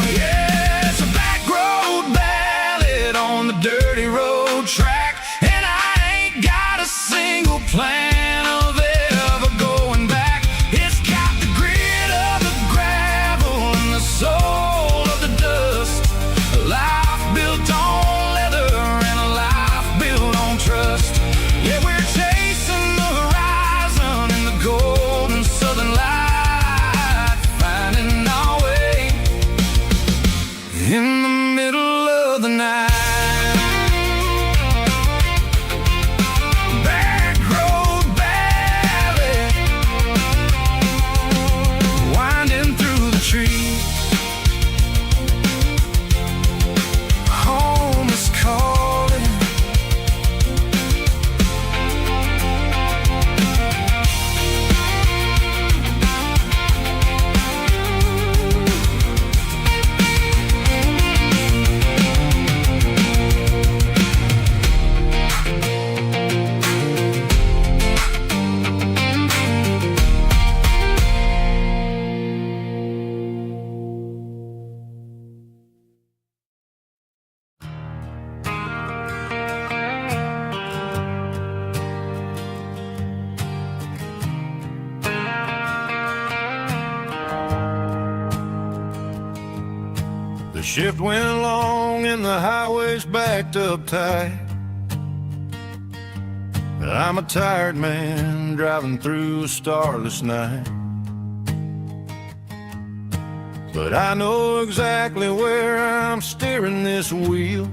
Yeah, it's a back road ballad on the dirty road track, and I ain't got a single plan of ever going back. It's got the grit of the gravel and the soul of the dust, a life built on leather and a life built on trust. Yeah, we're chasing the horizon in the golden southern light, finding our way in the middle of the night. Back road ballad, winding through the trees. Home is calling. The shift went long and the highway's backed up tight. I'm a tired man driving through a starless night, but I know exactly where I'm steering this wheel,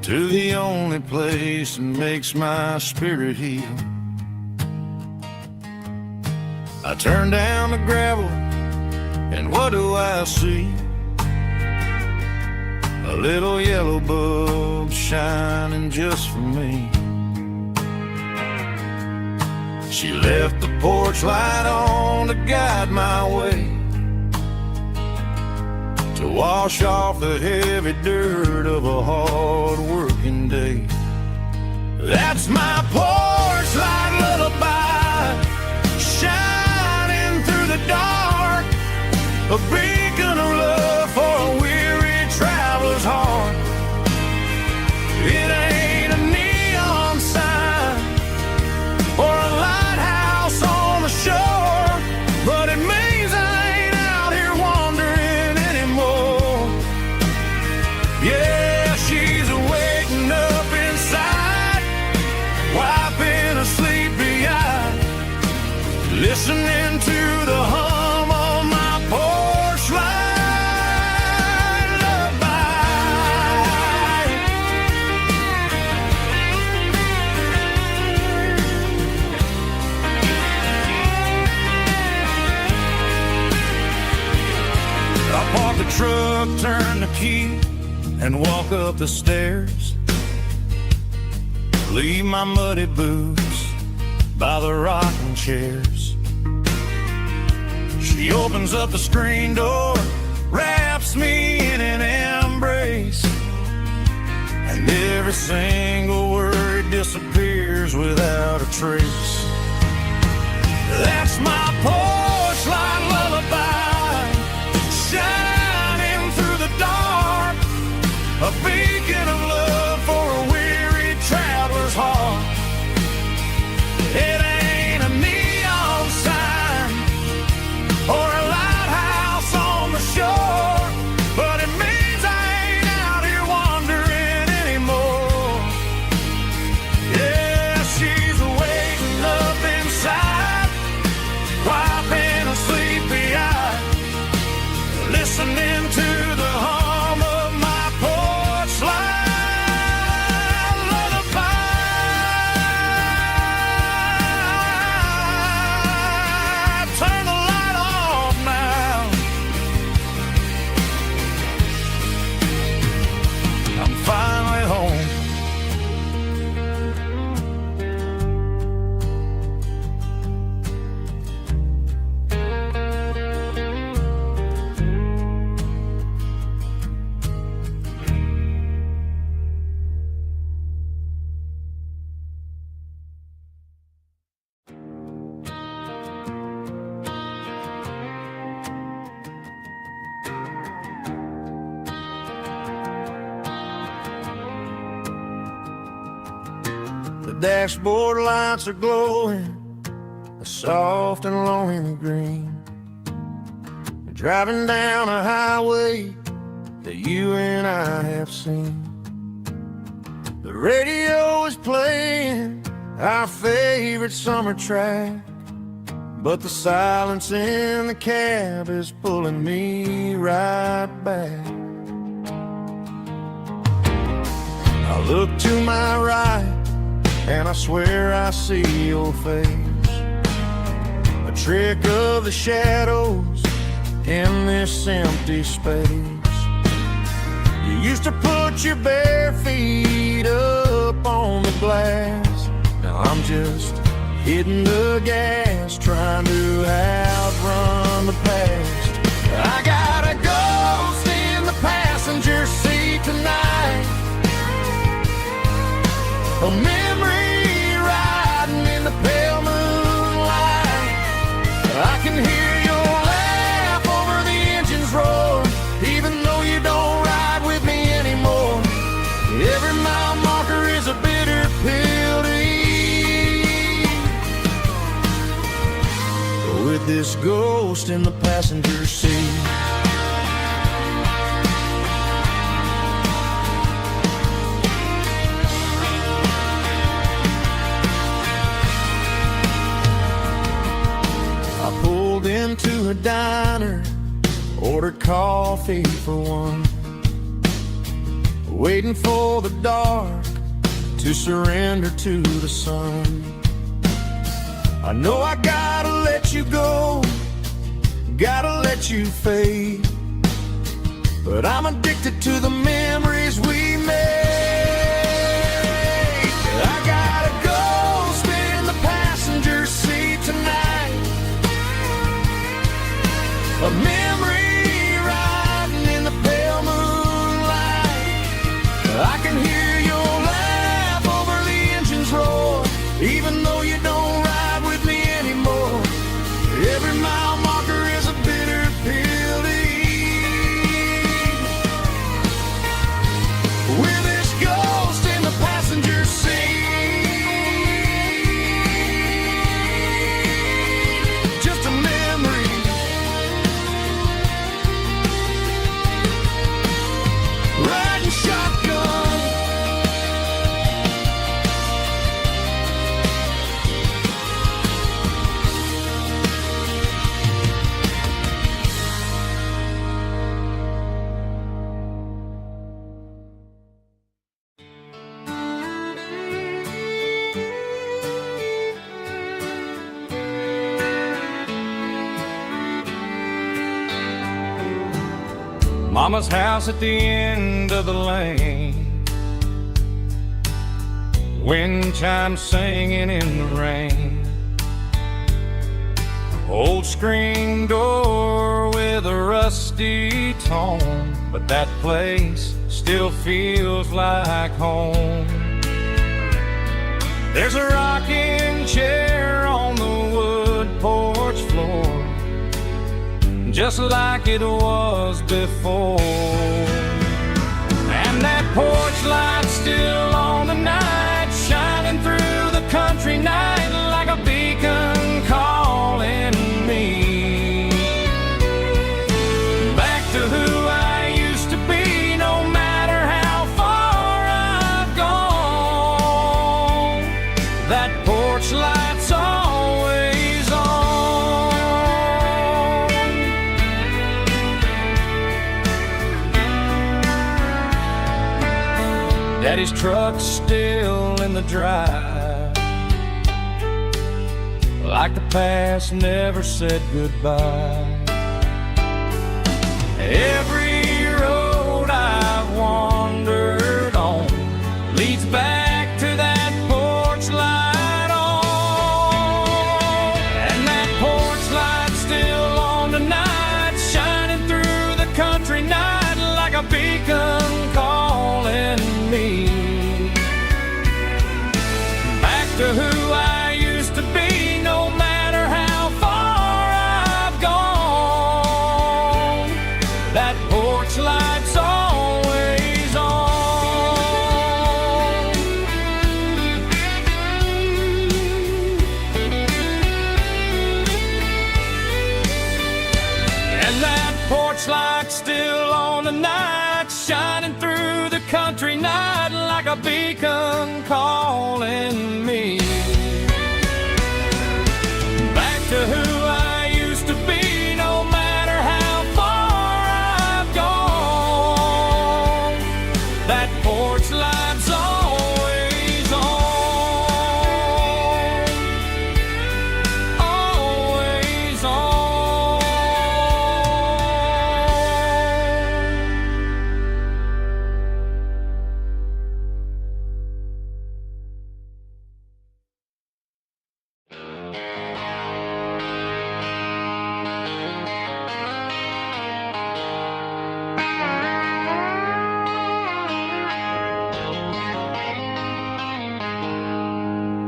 to the only place that makes my spirit heal. I turn down the gravel, and what do I see? a little yellow bulb shining just for me. She left the porch light on to guide my way, to wash off the heavy dirt of a hard-working day. That's my porch light lullaby, shining through the dark, a beacon of love for a weary traveler's heart. It ain't a neon sign or a lighthouse on the shore, but it means I ain't out here wandering anymore. Yeah, she's waking up inside, wiping a sleepy eye, listening to the hum of my porch light lullaby. I park the truck, turn the key, and walk up the stairs. Leave my muddy boots by the rocking chairs. She opens up the screen door, wraps me in an embrace, and every single word disappears without a trace. That's my porch light lullaby, shining through the dark, a beacon of love for a weary traveler's heart. It ain't a neon sign or a lighthouse on the shore, but it means I ain't out here wandering anymore. Yeah, she's waking up inside, wiping a sleepy eye, listening to the hum of my porch light lullaby. Turn the light off now. I'm finally home. The dashboard lights are glowing, a soft and lonely green. Driving down a highway that you and I have seen. The radio is playing our favorite summer track, but the silence in the cab is pulling me right back. I look to my right and I swear I see your face, a trick of the shadows in this empty space. You used to put your bare feet up on the glass. Now I'm just hitting the gas, trying to outrun the past. I got a ghost in the passenger seat tonight, a memory riding in the pale moonlight. I can hear your laugh over the engine's roar, even though you don't ride with me anymore. Every mile marker is a bitter pill to eat, with this ghost in the passenger seat. Into a diner, ordered coffee for one, waiting for the dark to surrender to the sun. I know I gotta let you go, gotta let you fade, but I'm addicted to the memories we made. I got a ghost in the passenger seat tonight, a memory riding in the pale moonlight. I can hear your laugh over the engine's roar, even though you don't ride with me anymore. Every mile marker is a bitter pill to eat. With this ghost in the passenger seat, just a memory. Riding shotgun, Mama's house at the end of the lane, wind chimes singing in the rain, old screen door with a rusty tone, but that place still feels like home. There's a rocking chair on the wood porch floor, just like it was before. And that porch light's still on tonight, shining through the country night like a beacon calling me back to who I used to be. No matter how far I've gone, that porch light's always on. Daddy's truck's still in the drive, like the past never said goodbye. Every road I've wandered on leads back to that porch light on. And that porch light's still on tonight, shining through the country night like a beacon calling me back to who I used to be. No matter how far I've gone, that porch light's always on. And that porch light's still on tonight, shining through the country night like a beacon calling me back to who I used to be. No matter how far I've gone, that porch light's always on, always on.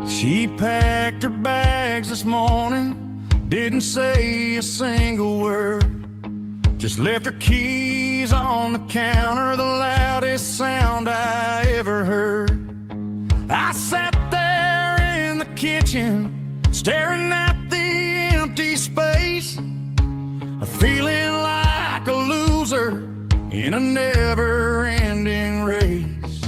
she packed her bags this morning, didn't say a single word, just left her keys on the counter, the loudest sound I ever heard. I sat there in the kitchen, staring at the empty space, feeling like a loser in a never-ending race.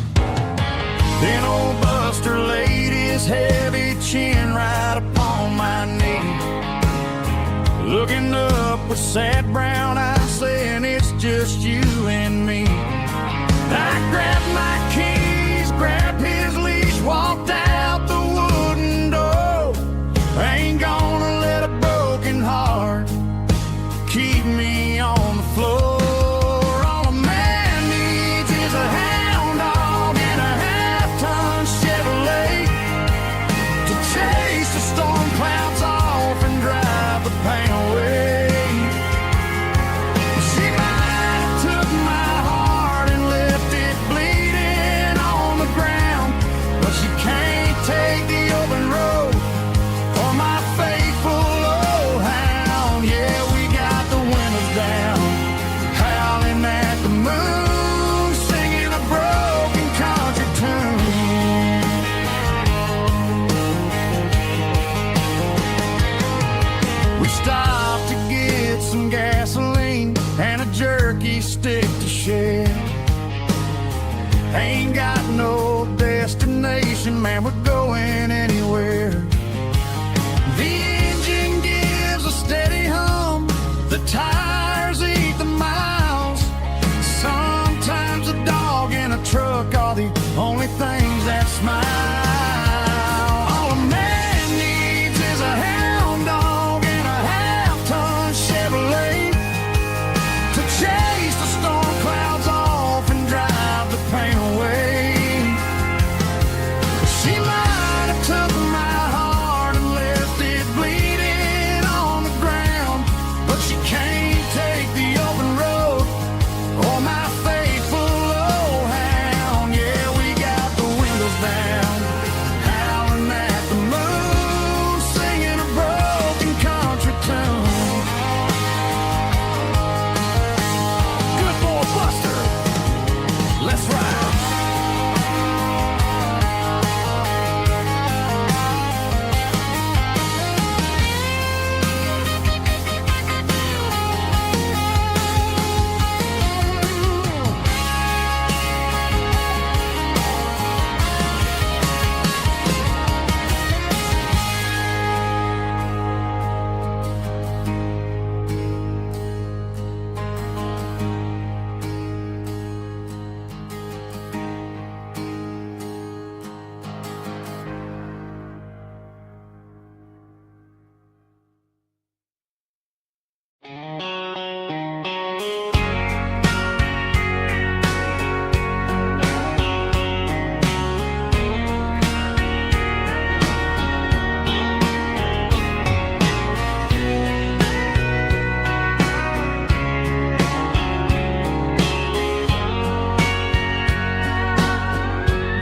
Then old Buster laid his heavy chin right upon my knee, looking up with sad brown eyes, saying it's just you and me. I grabbed my keys, grabbed his leash, walked out the wooden door. I ain't gonna let a broken heart keep me on the floor. On a stick to share. Ain't got no destination, man, we're going anywhere. The engine gives a steady hum, the tires eat the miles. Sometimes a dog in a truck are the only things that smile. All a man needs is a hound dog and a half-ton Chevrolet to chase the storm clouds off and drive the pain away. She might have took my heart and left it bleeding on the ground, but she can't take the open road or my faithful old hound. Yeah, we got the windows down, howling at the moon, singing a broken country tune. Good boy Buster, let's ride.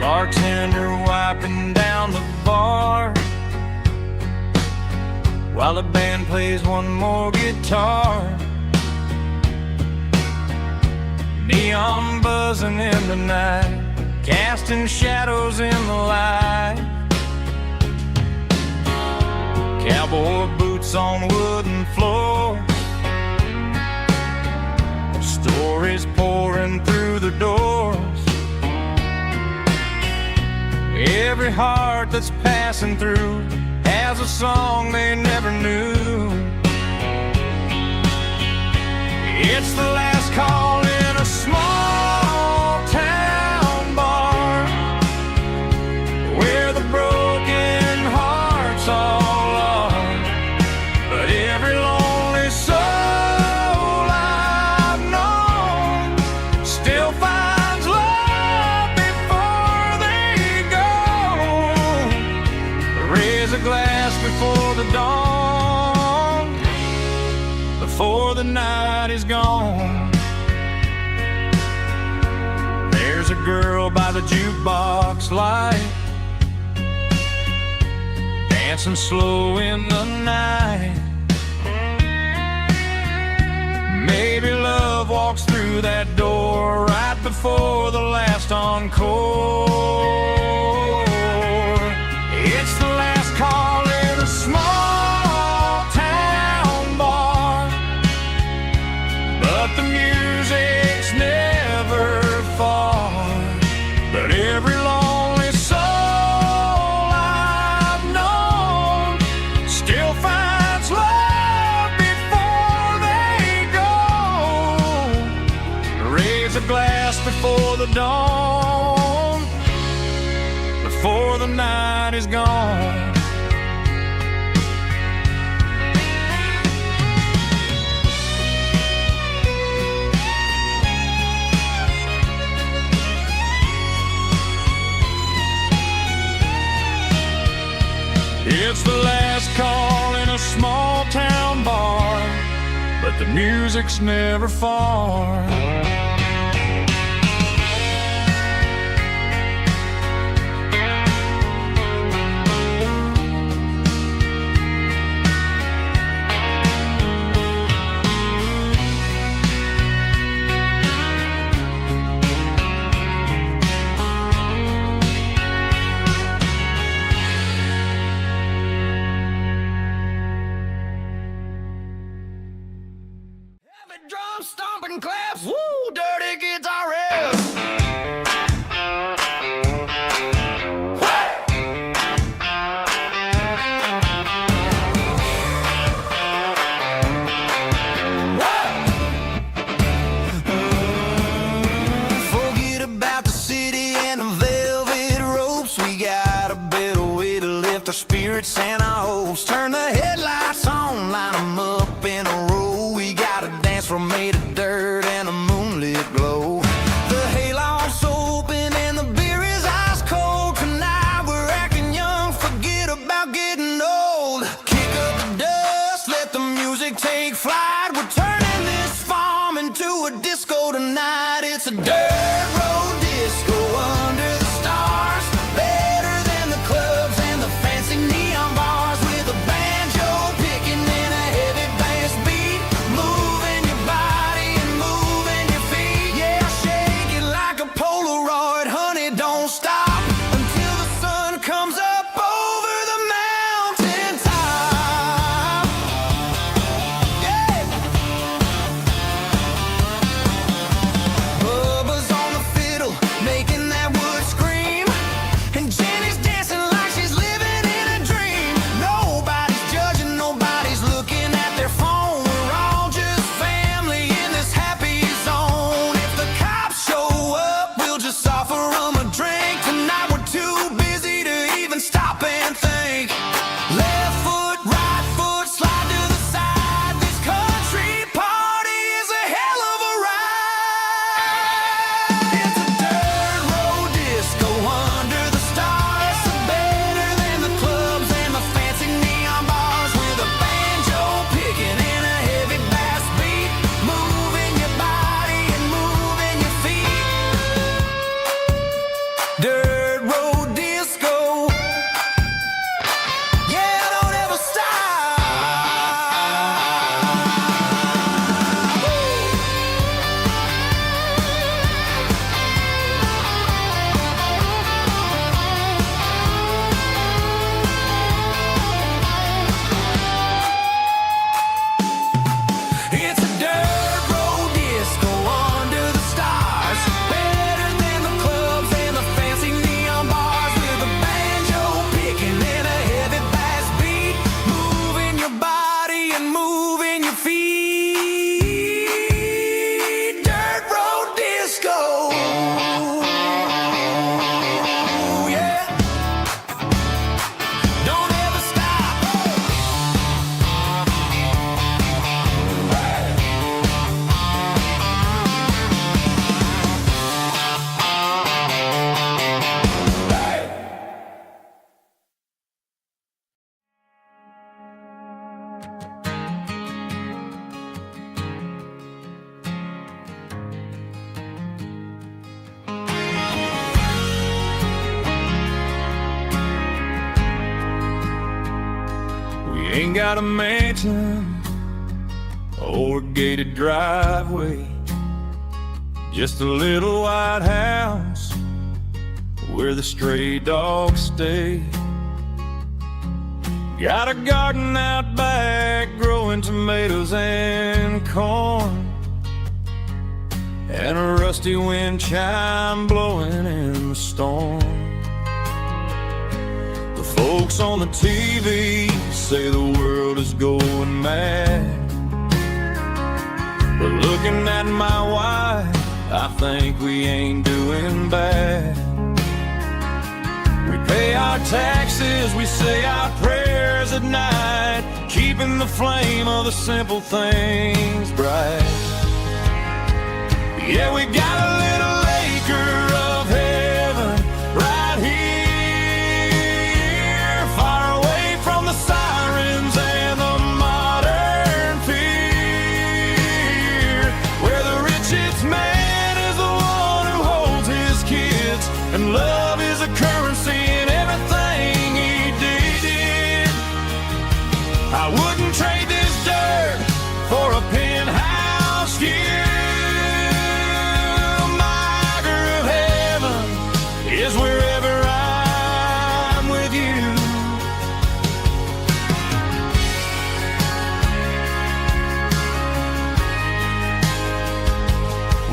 Bartender wiping down the bar while the band plays one more guitar. Neon buzzing in the night, casting shadows in the light. Cowboy boots on wooden floors, stories pouring through the doors. Every heart that's passing through has a song they never knew. It's the last call in a small town bar where the broken hearts all are. But every lonely soul I've known still finds love before they go. Raise a glass before the dawn, before the night is gone. There's a girl by the jukebox light, dancing slow in the night. Maybe love walks through that door right before the last encore. It's the last call in a small town bar, but the music's never far. But every lonely soul I've known still finds love before they go. Raise a glass before the dawn, before the night is gone. It's the last call in a small town bar, but the music's never far. drum stomping claps. Woo, dirty guitar riffs. Forget about the city and the velvet ropes. We got a better way to lift our spirits and our hopes. Turn the headlights on, line them up in a row. We got a dance floor made of dirt and a moonlit glow. The hayloft's open and the beer is ice cold. Tonight we're acting young, forget about getting old. Kick up the dust, let the music take flight. We're turning this farm into a disco tonight. It's a dirt road disco under the stars. Better than the clubs and the fancy neon bars. With a banjo picking and a heavy bass beat. Moving your body and moving your feet. Yeah, shake it like a Polaroid, honey, don't stop until the sun comes up over the mountain top. Yeah. Bubba's on the fiddle, making that wood scream. And Jenny's dancing like she's living in a dream. Nobody's judging, nobody's looking at their phone. We're all just family in this happy zone. If the cops show up, we'll just offer them a drink. Tonight we're too busy to even stop and think. Left foot, right foot, slide to the side. This country party is a hell of a ride. It's a dirt road disco under the stars. Better than the clubs and the fancy neon bars. With a banjo picking and a heavy bass beat. Moving your body and moving your feet. Dirt road disco. Yeah, don't ever stop. It's a dirt road disco under the stars. Better than the clubs and the fancy neon bars. With a banjo picking and a heavy bass beat. Moving your body and moving your feet. Dirt road disco. Yeah. Don't ever stop. We ain't got a mansion or a gated driveway, just a little white house where the stray dogs stay. Got a garden out back growing tomatoes and corn, and a rusty wind chime blowing in the storm. The folks on the TV say the world is going mad, but looking at my wife, I think we ain't doing bad. We pay our taxes, we say our prayers at night, keeping the flame of the simple things bright. Yeah, we got a little acre of heaven right here, far away from the sirens and the modern fear, where the richest man is the one who holds his kids, and love is a currency in everything he did. I wouldn't trade this dirt for a penthouse view. Is wherever I'm with you.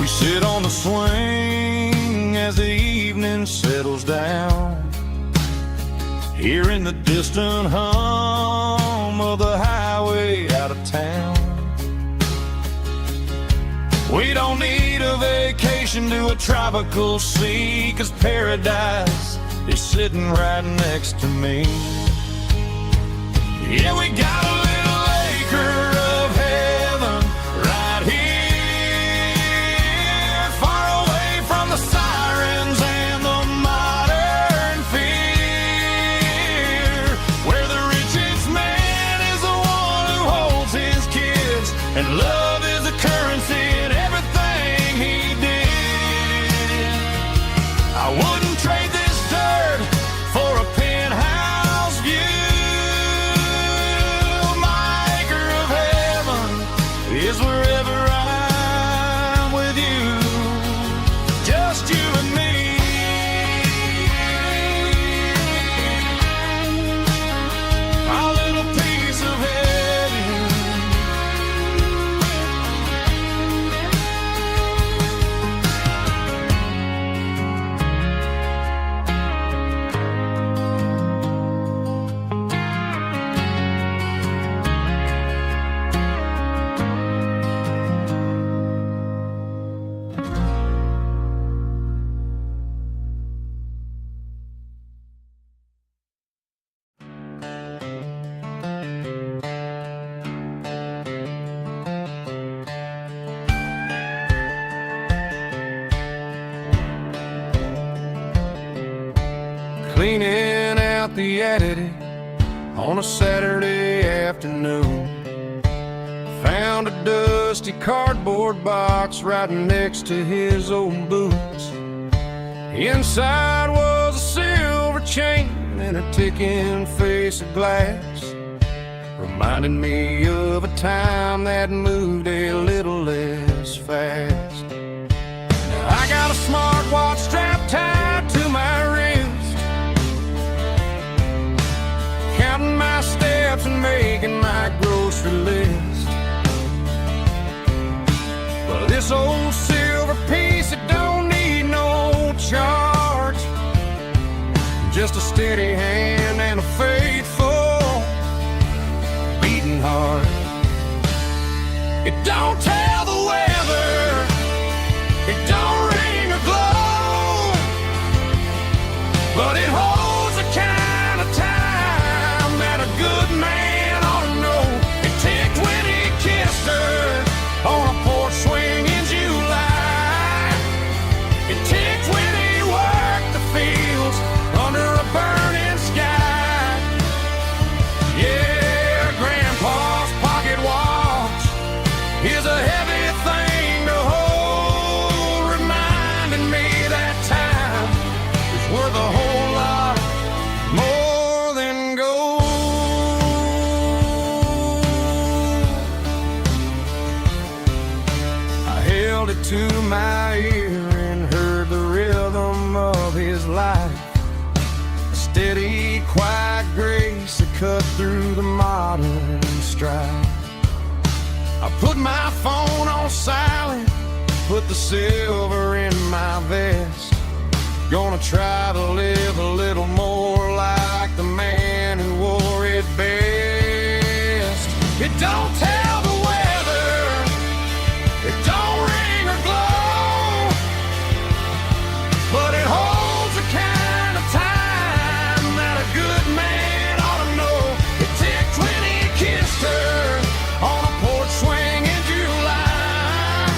We sit on the swing as the evening settles down, hearing the distant hum of the highway out of town. We don't need a vacation to a tropical sea, 'cause paradise is sitting right next to me. Yeah, we got a little acre of heaven right here, far away from the sirens and the modern fear, where the richest man is the one who holds his kids, and love is the currency in everything he did. I wouldn't trade this dirt for a penthouse view. My acre of heaven is wherever I'm with you, just you and me. Our little piece of heaven. Cleaning out the attic on a Saturday afternoon, found a dusty cardboard box right next to his old boots. Inside was a silver chain and a ticking face of glass, reminding me of a time that moved a little less fast. Now I got a smartwatch strapped tied to my wrist, counting my steps and making my grocery list. But this old silver piece, it don't need no charge, just a steady hand and a faithful beating heart. It don't tell the weather, it don't ring or glow, but it holds the kind of time that a good man ought to know. It ticked when he kissed her on a porch swing in July. It ticked when he worked the fields under a burning sky. Yeah, Grandpa's pocket watch is a heavy thing to hold, reminding me that time is worth a whole lot more than gold. I held it to my ear and heard the rhythm of his life, a steady, quiet grace that cut through the modern strife. I put my phone on silent, put the silver in my vest, gonna try to live a little more like the man who wore it best. It don't tell the weather, it don't ring or glow, but it holds the kind of time that a good man ought to know. It ticked when he kissed her on a porch swing in July.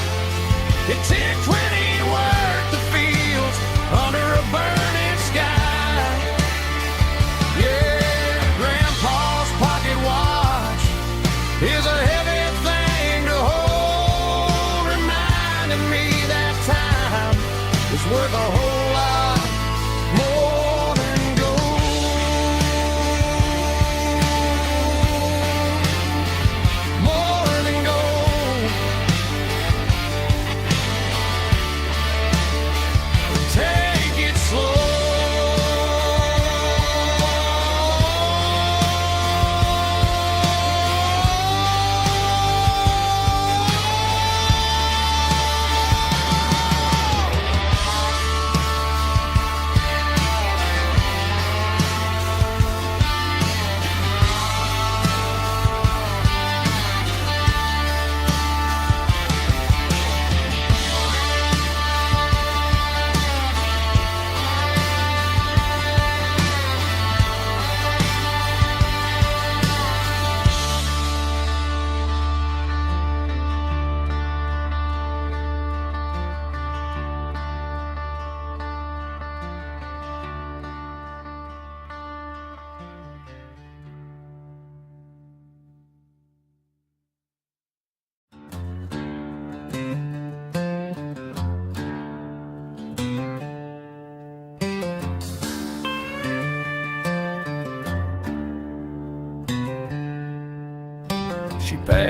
It ticked when he worked the fields under a burning sky. Yeah, Grandpa's pocket watch is a heavy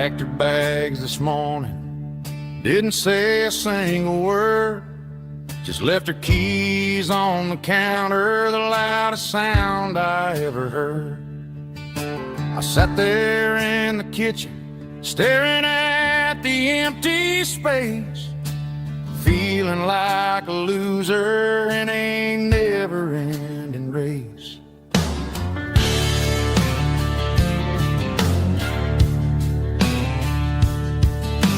packed her bags this morning, didn't say a single word, just left her keys on the counter, the loudest sound I ever heard. I sat there in the kitchen, staring at the empty space, feeling like a loser in a never-ending race.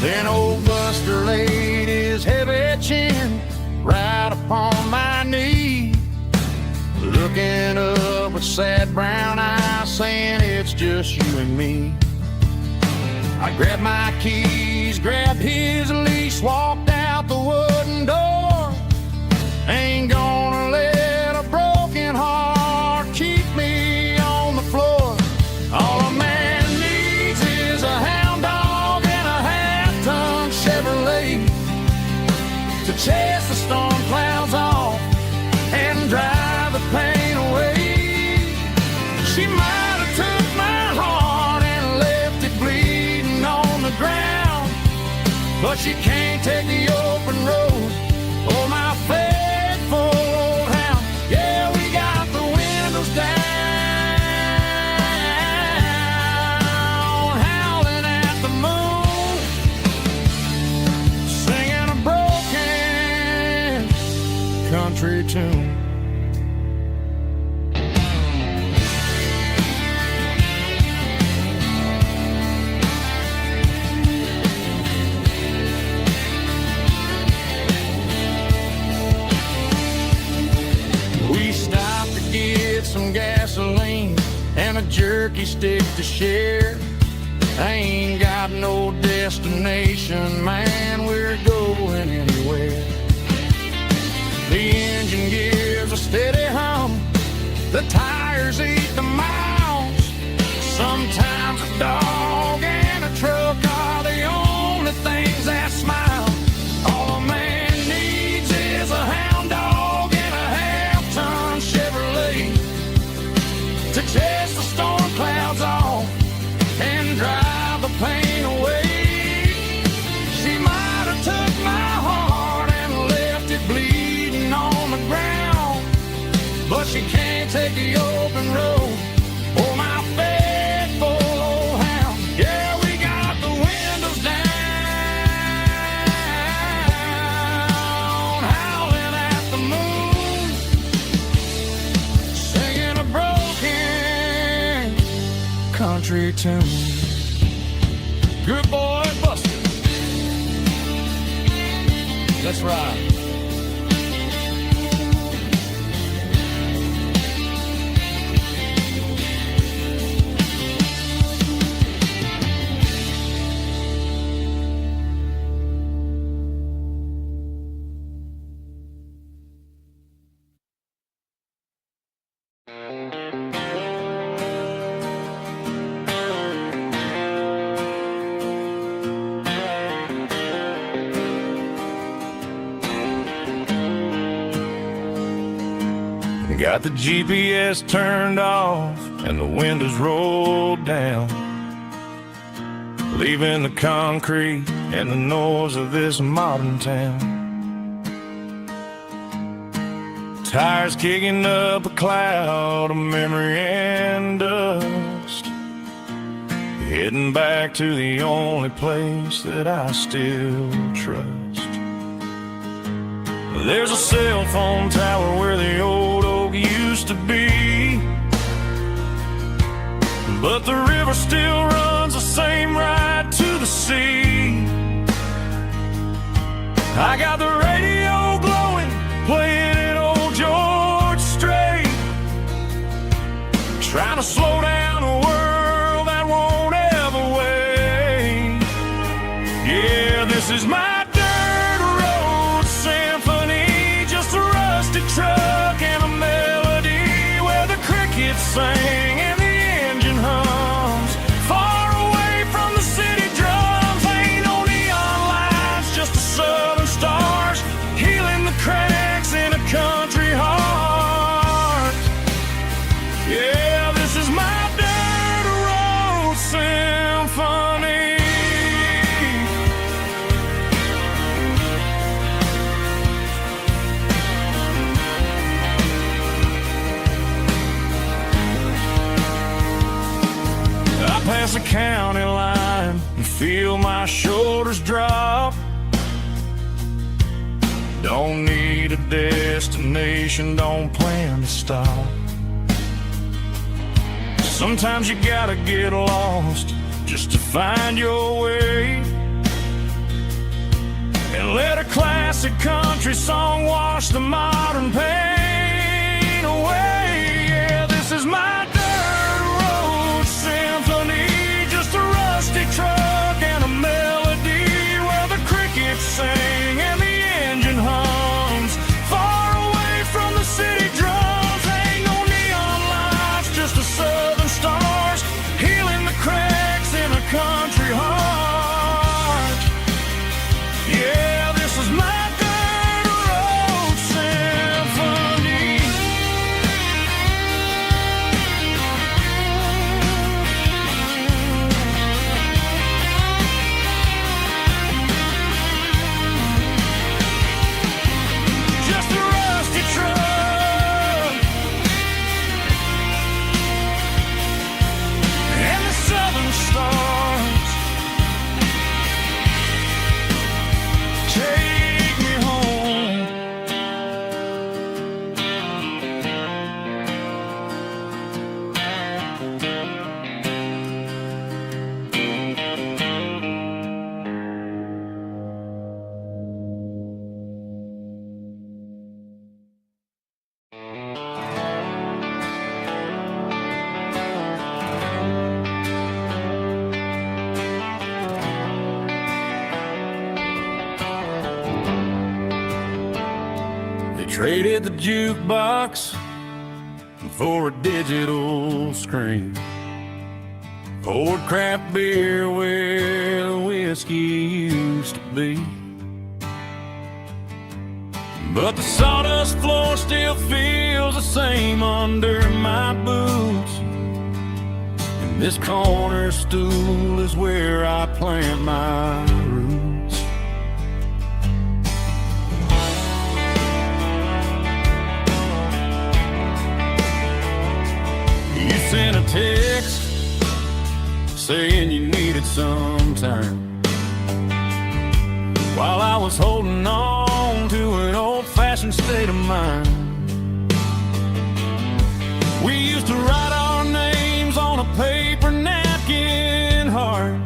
Then old Buster laid his heavy chin right upon my knee, looking up with sad brown eyes, saying it's just you and me. I grabbed my keys, grabbed his leash, walked out the wooden door. Ain't gonna let a broken heart keep me on the floor. All a man needs is a hound dog and a half-ton Chevrolet to chase the storm clouds off and drive the pain away. She might have took my heart and left it bleeding on the ground, but she can't take the open road or my faithful old hound. Yeah, we got the windows down, howling at the moon, singing a broken country tune. We stopped to get some gasoline and a jerky stick to share. I ain't got no destination, man, we're going anywhere. The engine gives a steady hum, the tires eat the miles. Sometimes a dog and a truck are the only things that smile. All a man needs is a hound dog and a half-ton Chevrolet to chase the storm clouds off and drive the pain away. She might have took my heart and left it bleeding on the ground, but she can't take the open road or my faithful old hound. Yeah, we got the windows down, howling at the moon, singing a broken country tune. Good boy, Buster. Let's ride. Got the GPS turned off and the windows rolled down, leaving the concrete and the noise of this modern town. Tires kicking up a cloud of memory and dust, heading back to the only place that I still trust. There's a cell phone tower where the old oak used to be, but the river still runs the same right to the sea. I got the radio glowing, playing an old George Strait, trying to slow down a world that won't ever wait. Yeah, this is my truck and a melody where the crickets sing and the engine hums, far away from the city drums. Ain't no neon lights, just the southern stars healing the cracks in a country heart. Yeah, this is my dirt road symphony. the county line and feel my shoulders drop. Don't need a destination, don't plan to stop. Sometimes you gotta get lost just to find your way, and let a classic country song wash the modern pain away. Yeah, this is my dirt road symphony, just a rusty truck and a melody where the crickets sing and the engine hums. Far away from the city drums, ain't no neon lights, just the southern stars healing the cracks in a country heart. Yeah, this is my dirt road symphony. Just a rusty truck and the southern stars. Take me home. They traded the jukebox for a digital screen, poured craft beer where the whiskey used to be. But the sawdust floor still feels the same under my boots, and this corner stool is where I plant my roots. You sent a text saying you needed some time, while I was holding on to an old-fashioned state of mind. We used to write our names on a paper napkin heart.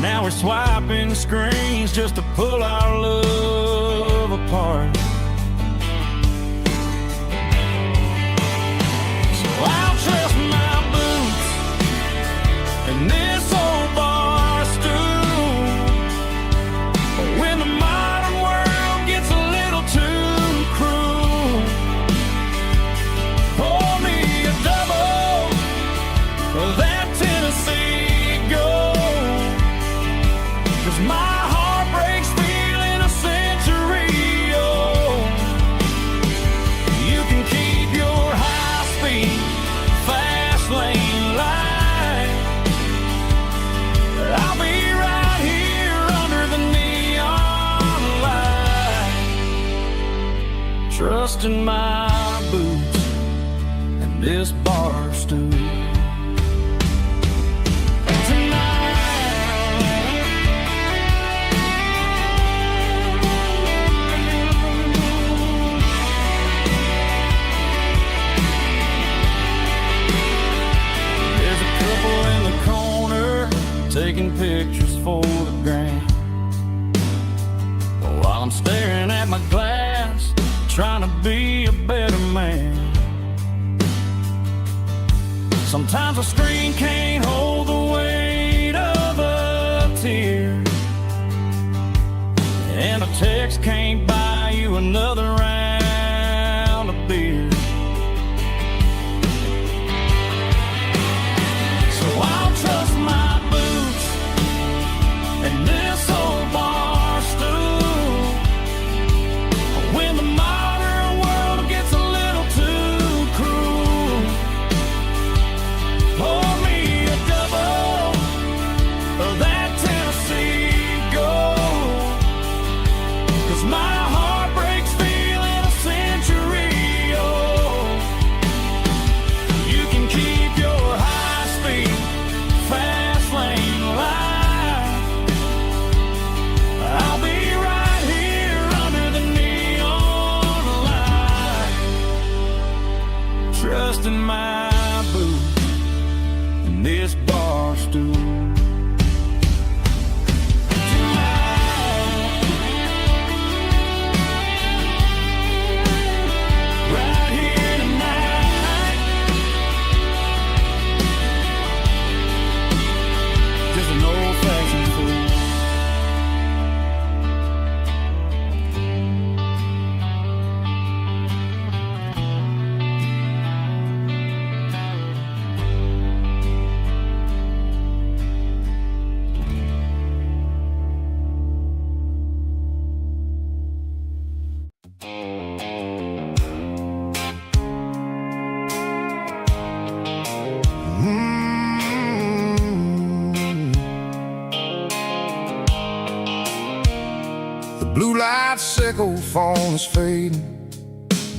Now we're swiping screens just to pull our love apart. So I'll trust my boots and this old bar stool. When the modern world gets a little too cruel, pour me a double of that Tennessee Gold, 'cause my heart breaks feeling a century old. You can keep your high-speed, fast lane light. I'll be right here under the neon light, trusting my boots and this bar stool. There's a couple in the corner taking pictures for the gram, while I'm staring at my glass, trying to be a better man. Sometimes a screen can't hold the weight of a tear, and a text can't buy you another round of beer. So I'll trust my boots and this old bar stool. When the modern world gets a little too cruel, pour me a double of that Tennessee Gold, 'cause my heart breaks feeling The blue light sickle phone is fading,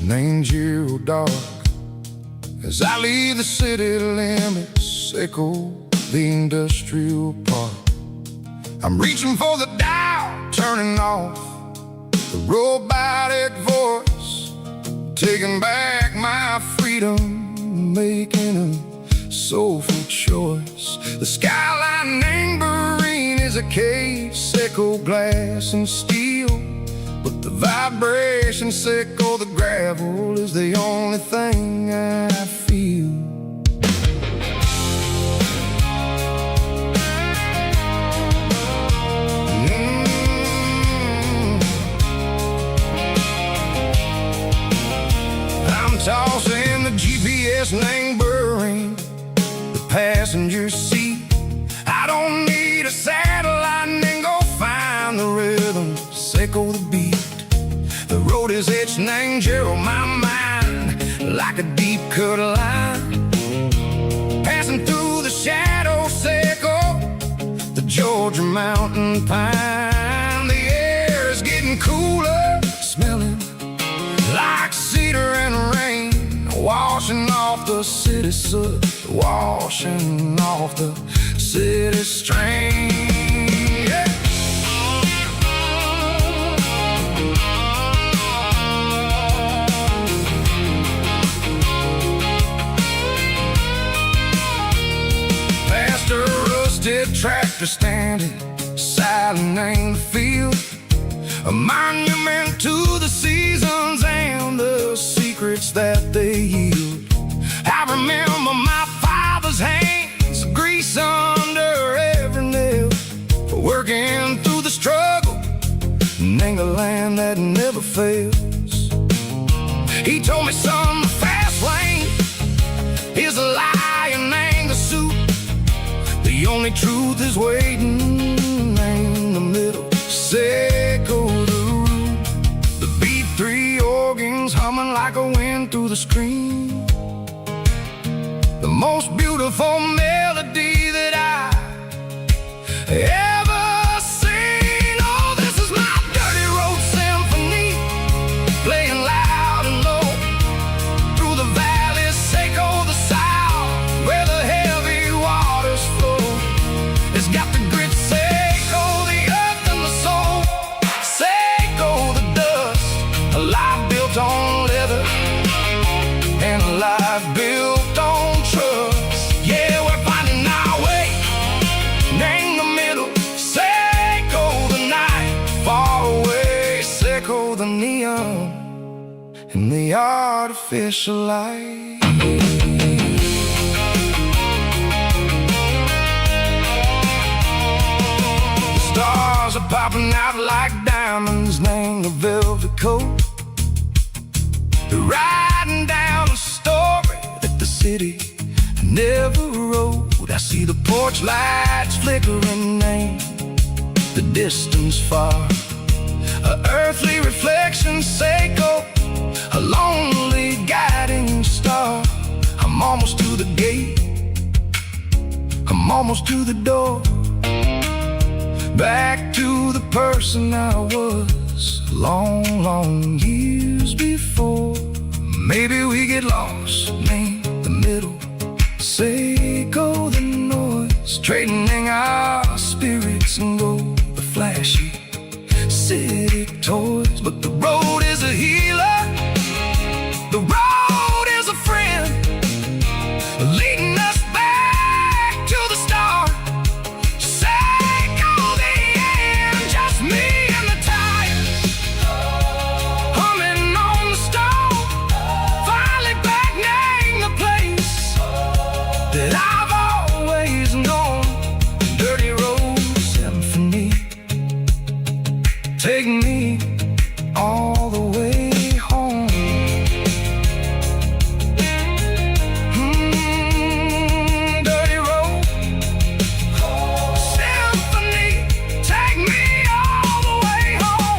named Giro dark. As I leave the city limits, echo the industrial park. I'm reaching for the dial, turning off the robotic voice, taking back my freedom, making a soulful choice. The skyline neighboring is a cave, sickle glass and steel, but the vibration sickle, the gravel, is the only thing I feel. I'm tossing the GPS neighboring the passenger seat. I don't need a satellite and go find the rhythm, sickle the beat. The road is etched and Gerald my mind like a deep cut line, passing through the shadow sickle, the Georgia mountain pine. The air is getting cooler, smelling like cedar and rain, washing off the city soot, washing off the city strain. Yeah. Past a rusted tractor standing silent in the field, a monument to the seasons and the secrets that they yield. I remember my father's hands, grease under every nail, for working through the struggle, and the land that never fails. He told me, son, the fast lane is a lie and ain't the suit. The only truth is waiting in the middle, sickle the root. The B3 organs humming like a wind through the screen, the most beautiful melody that I ever seen. Oh, this is my dirty road symphony, playing loud and low through the valleys, sickle the south, where the heavy waters flow. It's got the grit, sickle the earth and the soul, sickle the dust, a life built on leather and a life built on trust. Yeah, we're finding our way in the middle, sickle the night, far away, sickle the neon and the artificial light. The stars are popping out like diamonds, named the velvet coat. They're riding down a story that the city never wrote. I see the porch lights flickering in the distance far, a earthly reflection, sickle, a lonely guiding star. I'm almost to the gate, I'm almost to the door, back to the person I was long, long years before. Maybe we get lost in the middle, sickle the noise, trading our spirits and go the flashy city toys. But the road is a healer, the road is a friend, leading us back to the start. Sickle the end, just me and the tires, humming on the stove, finally back name the place that I've always known. Dirty road symphony, take me all the way home. Dirty road symphony, take me all the way home.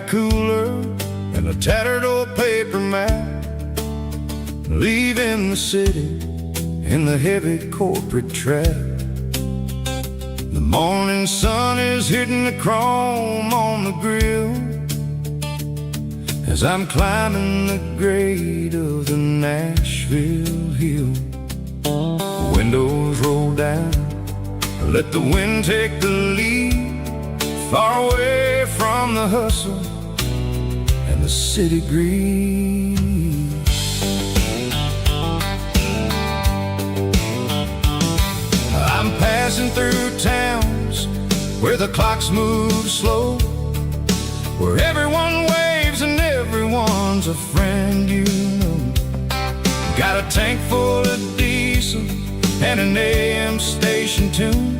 cooler and a tattered old paper map, leaving the city in the heavy corporate trap. The morning sun is hitting the chrome on the grill as I'm climbing the grade of the Nashville hill. Windows roll down, let the wind take the lead, far away from the hustle and the city greed. I'm passing through towns where the clocks move slow, where everyone waves and everyone's a friend you know. Got a tank full of diesel and an AM station tune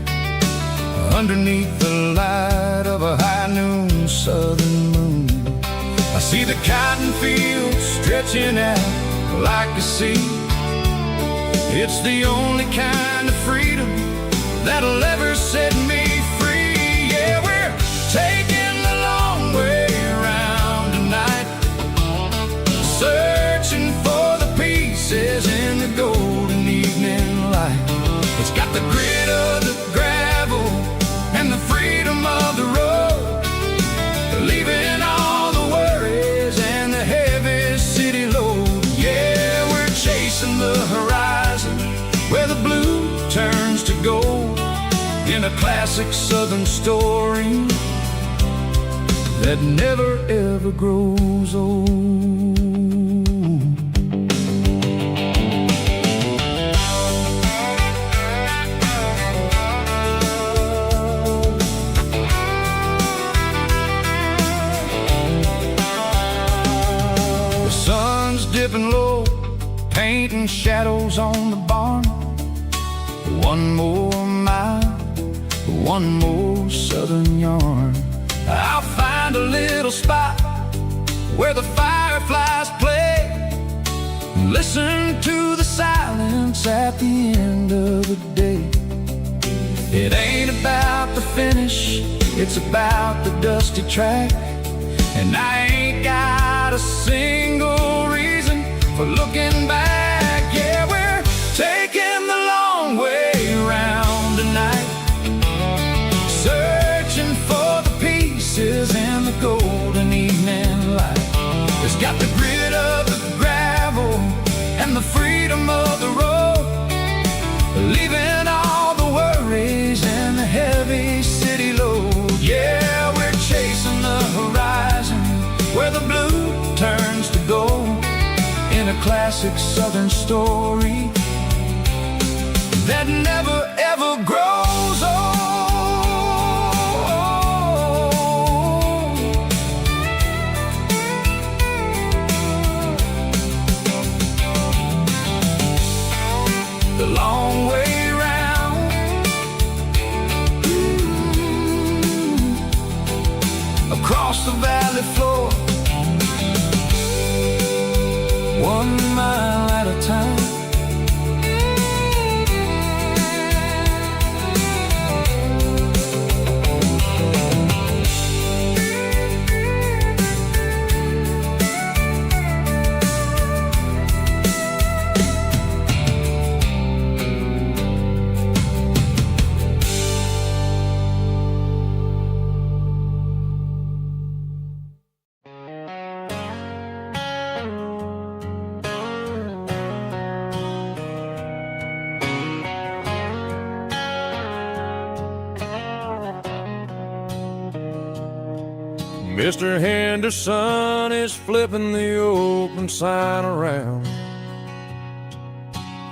underneath the light of a high noon southern moon. I see the cotton fields stretching out like a sea. It's the only kind of freedom that'll ever set me free. Yeah, we're taking the long way around tonight, searching for the pieces in the golden evening light. It's got the grit of the gravel and the freedom of the road, leaving all the worries and the heavy city load. Yeah, we're chasing the horizon where the blue turns to gold, in a classic southern story that never ever grows old. The sun's dipping low, painting shadows on the barn. One more mile, one more southern yarn. I'll find a little spot where the fireflies play, and listen to the silence at the end of the day. It ain't about the finish, it's about the dusty track, and I ain't got a single reason for looking back. Yeah, we're taking the long way around tonight, searching for the pieces in the golden evening light. It's got the grit of the gravel and the freedom of the road, leaving all the worries and the heavy city load. Yeah, we're chasing the horizon where the blue turns to gold, in a classic southern story that never ever grows old. The long way round, across the valley floor, 1 mile at a time. Mr. Henderson is flipping the open sign around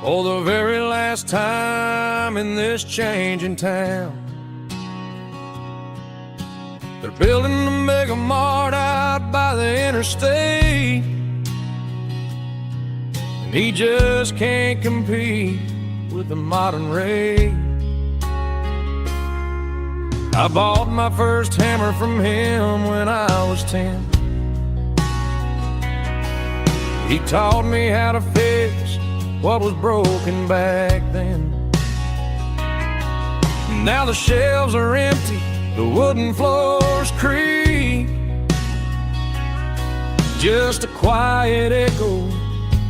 for the very last time in this changing town. They're building a mega mart out by the interstate, and he just can't compete with the modern rate. I bought my first hammer from him when I was 10. He taught me how to fix what was broken back then. Now the shelves are empty, the wooden floors creak, just a quiet echo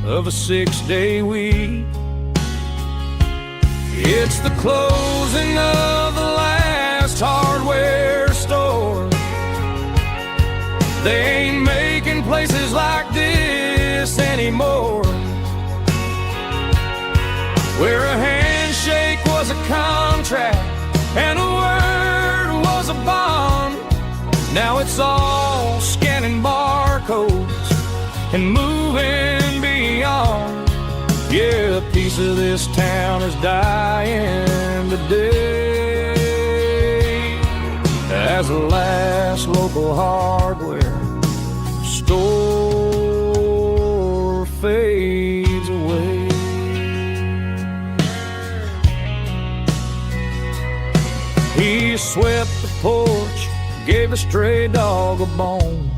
of a 6-day week. It's the closing of the last hardware store. They ain't making places like this anymore, where a handshake was a contract and a word was a bond. Now it's all scanning barcodes and moving beyond. Yeah, a piece of this town is dying today as the last local hardware store fades away. He swept the porch, gave the stray dog a bone,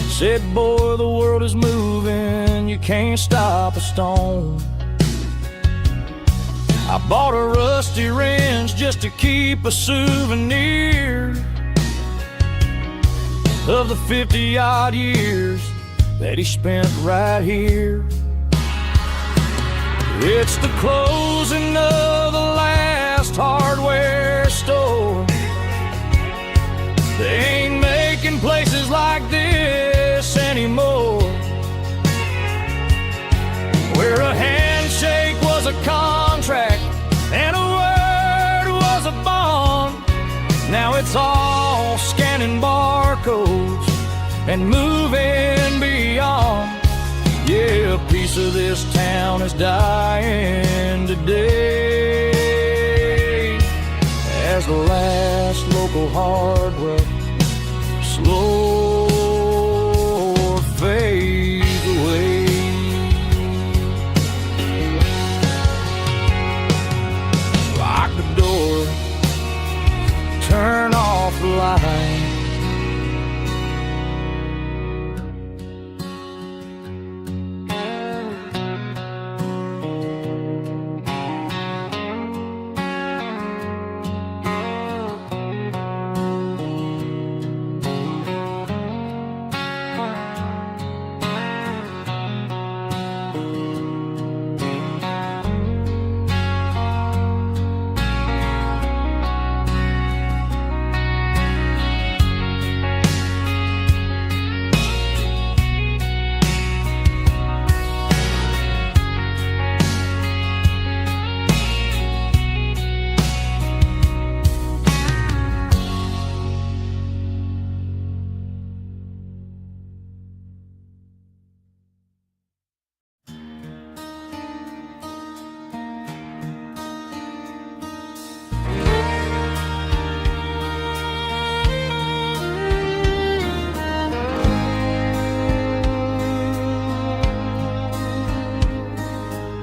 said, boy, the world is moving, you can't stop a stone. I bought a rusty wrench just to keep a souvenir of the 50-odd years that he spent right here. It's the closing of the last hardware store. They ain't making places like this anymore, where a handshake was a contract and a word was a bond. Now it's all scanning barcodes and moving beyond. Yeah, a piece of this town is dying today as the last local hardware slow fades away. Lock the door, turn off the light.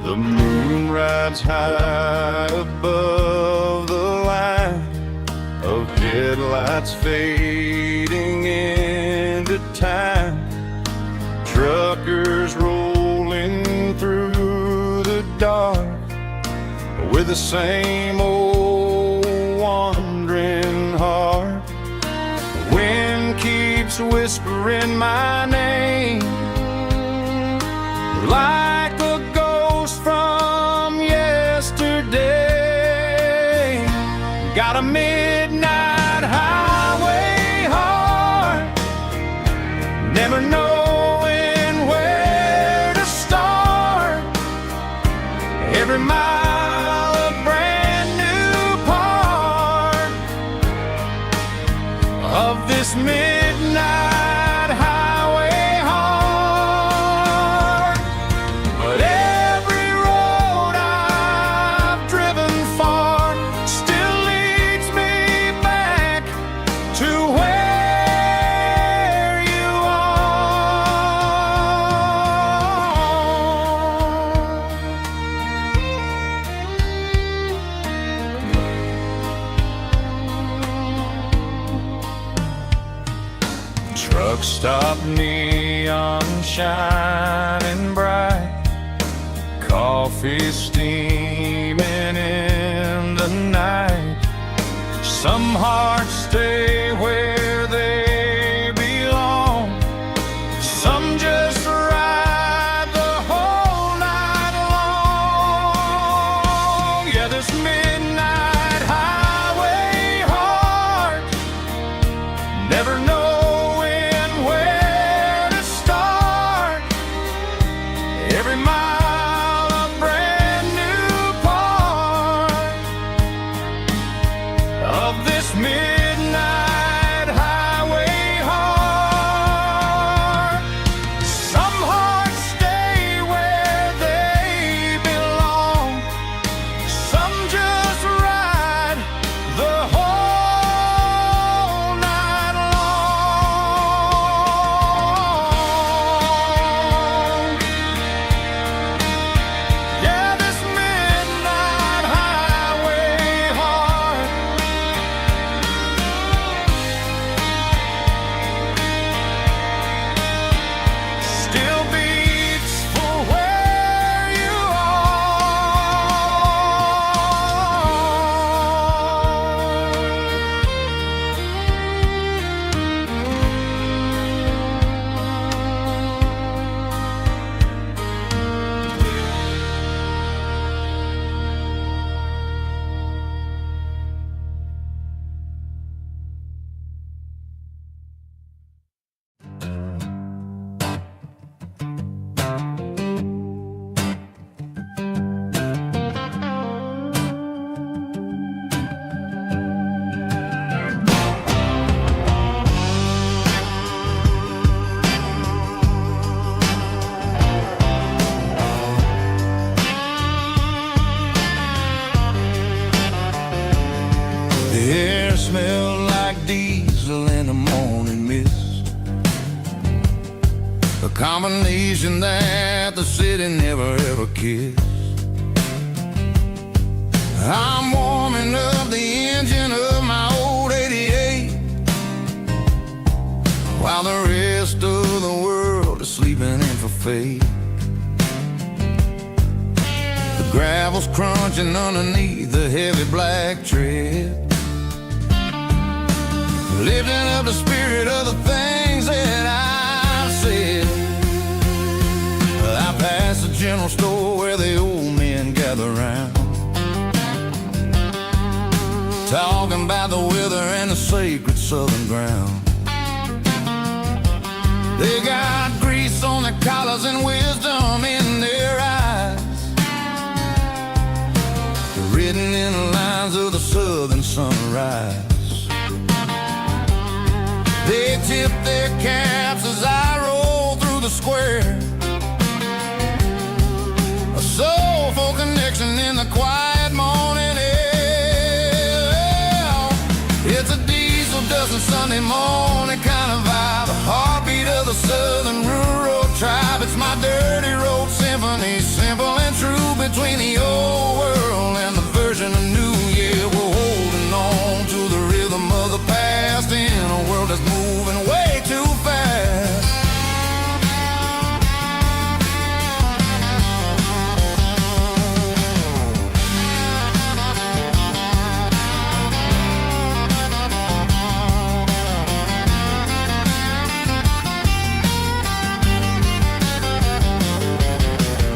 The moon rides high above the line of headlights fading into time. Truckers rolling through the dark with the same old wandering heart. The wind keeps whispering my name like a ghost from yesterday. Got a midnight highway heart, never knowing where to start. Every mile a brand new part of this midnight highway heart. But every road I've driven far still leads me back to where you are. Truck stop, neon shining bright, coffee steaming in the night. Some hearts stay where they belong, combination that the city never ever kissed. I'm warming up the engine of my old 88, while the rest of the world is sleeping in for fate. The gravel's crunching underneath the heavy black tread, lifting up the spirit of the things that I said. I passed the general store where the old men gather round, talking about the weather and the sacred southern ground. They got grease on their collars and wisdom in their eyes, written in the lines of the southern sunrise. They tip their caps as I roll through the square, a soulful connection in the quiet morning air. It's a diesel dusting Sunday morning kind of vibe, a heartbeat of the southern rural tribe. It's my dirty road symphony, simple and true, between the old world and the version of new. Yeah, we're holding on to the rhythm of the past in a world that's moving way too fast.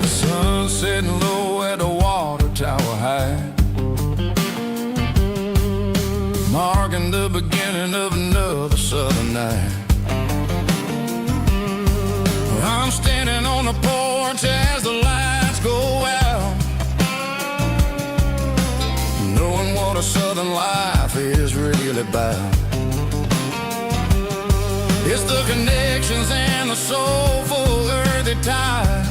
The sun's setting low at the water tower high, marking the beginning of another southern night. I'm standing on the porch as the lights go out, knowing what a southern life is really about. It's the connections and the soulful earthy tide,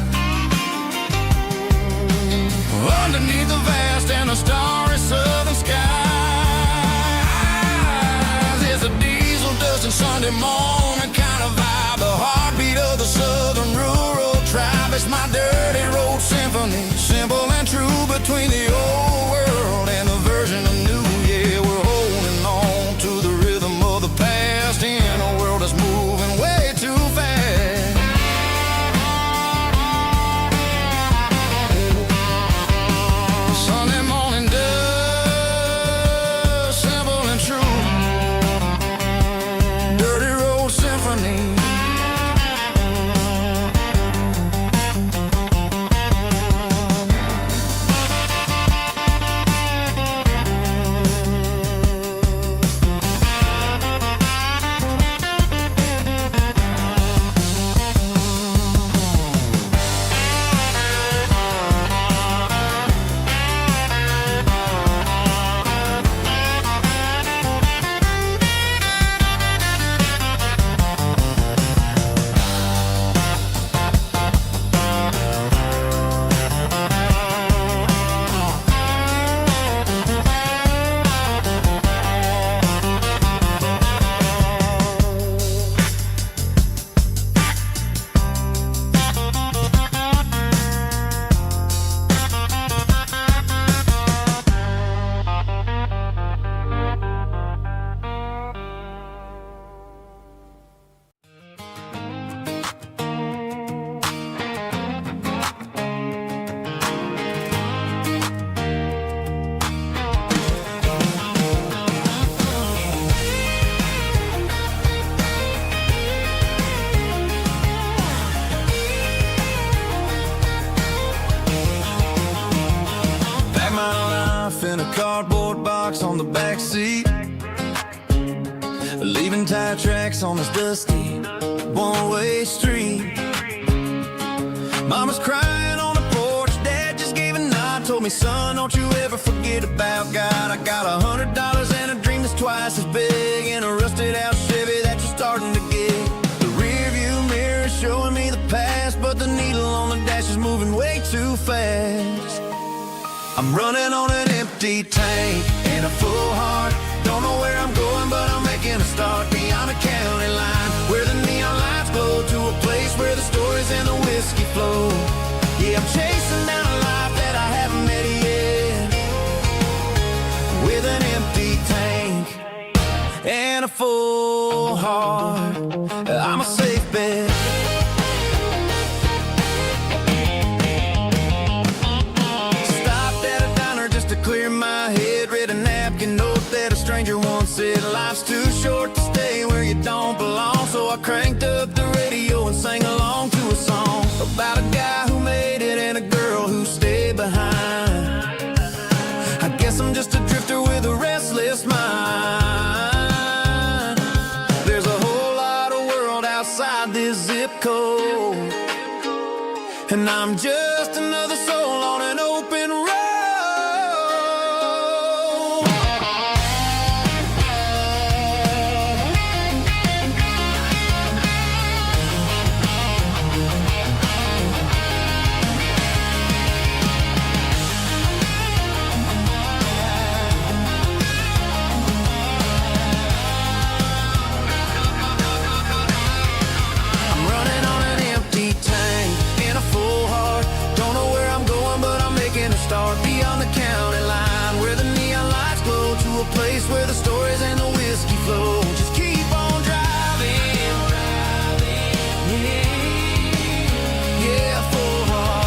underneath the vast and the starry southern skies. It's a diesel dusting Sunday morning kind of vibe, the heartbeat of the southern rural tribe. It's my dirty road symphony, simple and true, between the old world and the version of new. Yeah, we're holding on to the rhythm of the past in a world that's moving way too fast. Sunday morning dust, simple and true, dirty road symphony. In a cardboard box on the back seat, leaving tire tracks on this dusty one-way street. Mama's crying on the porch, Dad just gave a nod, told me, son, don't you ever forget about God. I got $100 and a dream that's twice as big, and a rusted out Chevy that you're starting to get. The rear view mirror is showing me the past, but the needle on the dash is moving way too fast. I'm running on an empty tank and a full heart. Don't know where I'm going, but I'm making a start beyond a county line where the neon lights glow go to a place where the stories and the whiskey flow. Yeah, I'm chasing down a life that I haven't met yet, with an empty tank and a full heart. I'm a safe bet. Stopped at a diner just to clear my head. Read a napkin note that a stranger once said, life's too short to stay where you don't belong. So I cranked up the radio and sang along to a song about a guy who made it and a girl who stayed behind. I guess I'm just a drifter with a restless mind. There's a whole lot of world outside this zip code, and I'm just another soul on an open road. I'm running on an empty tank and a full heart. Don't know where I'm going, but I'm making a start beyond the county line, where the neon lights glow, to a place where the stories and the whiskey flow. Just keep on driving, yeah, full heart.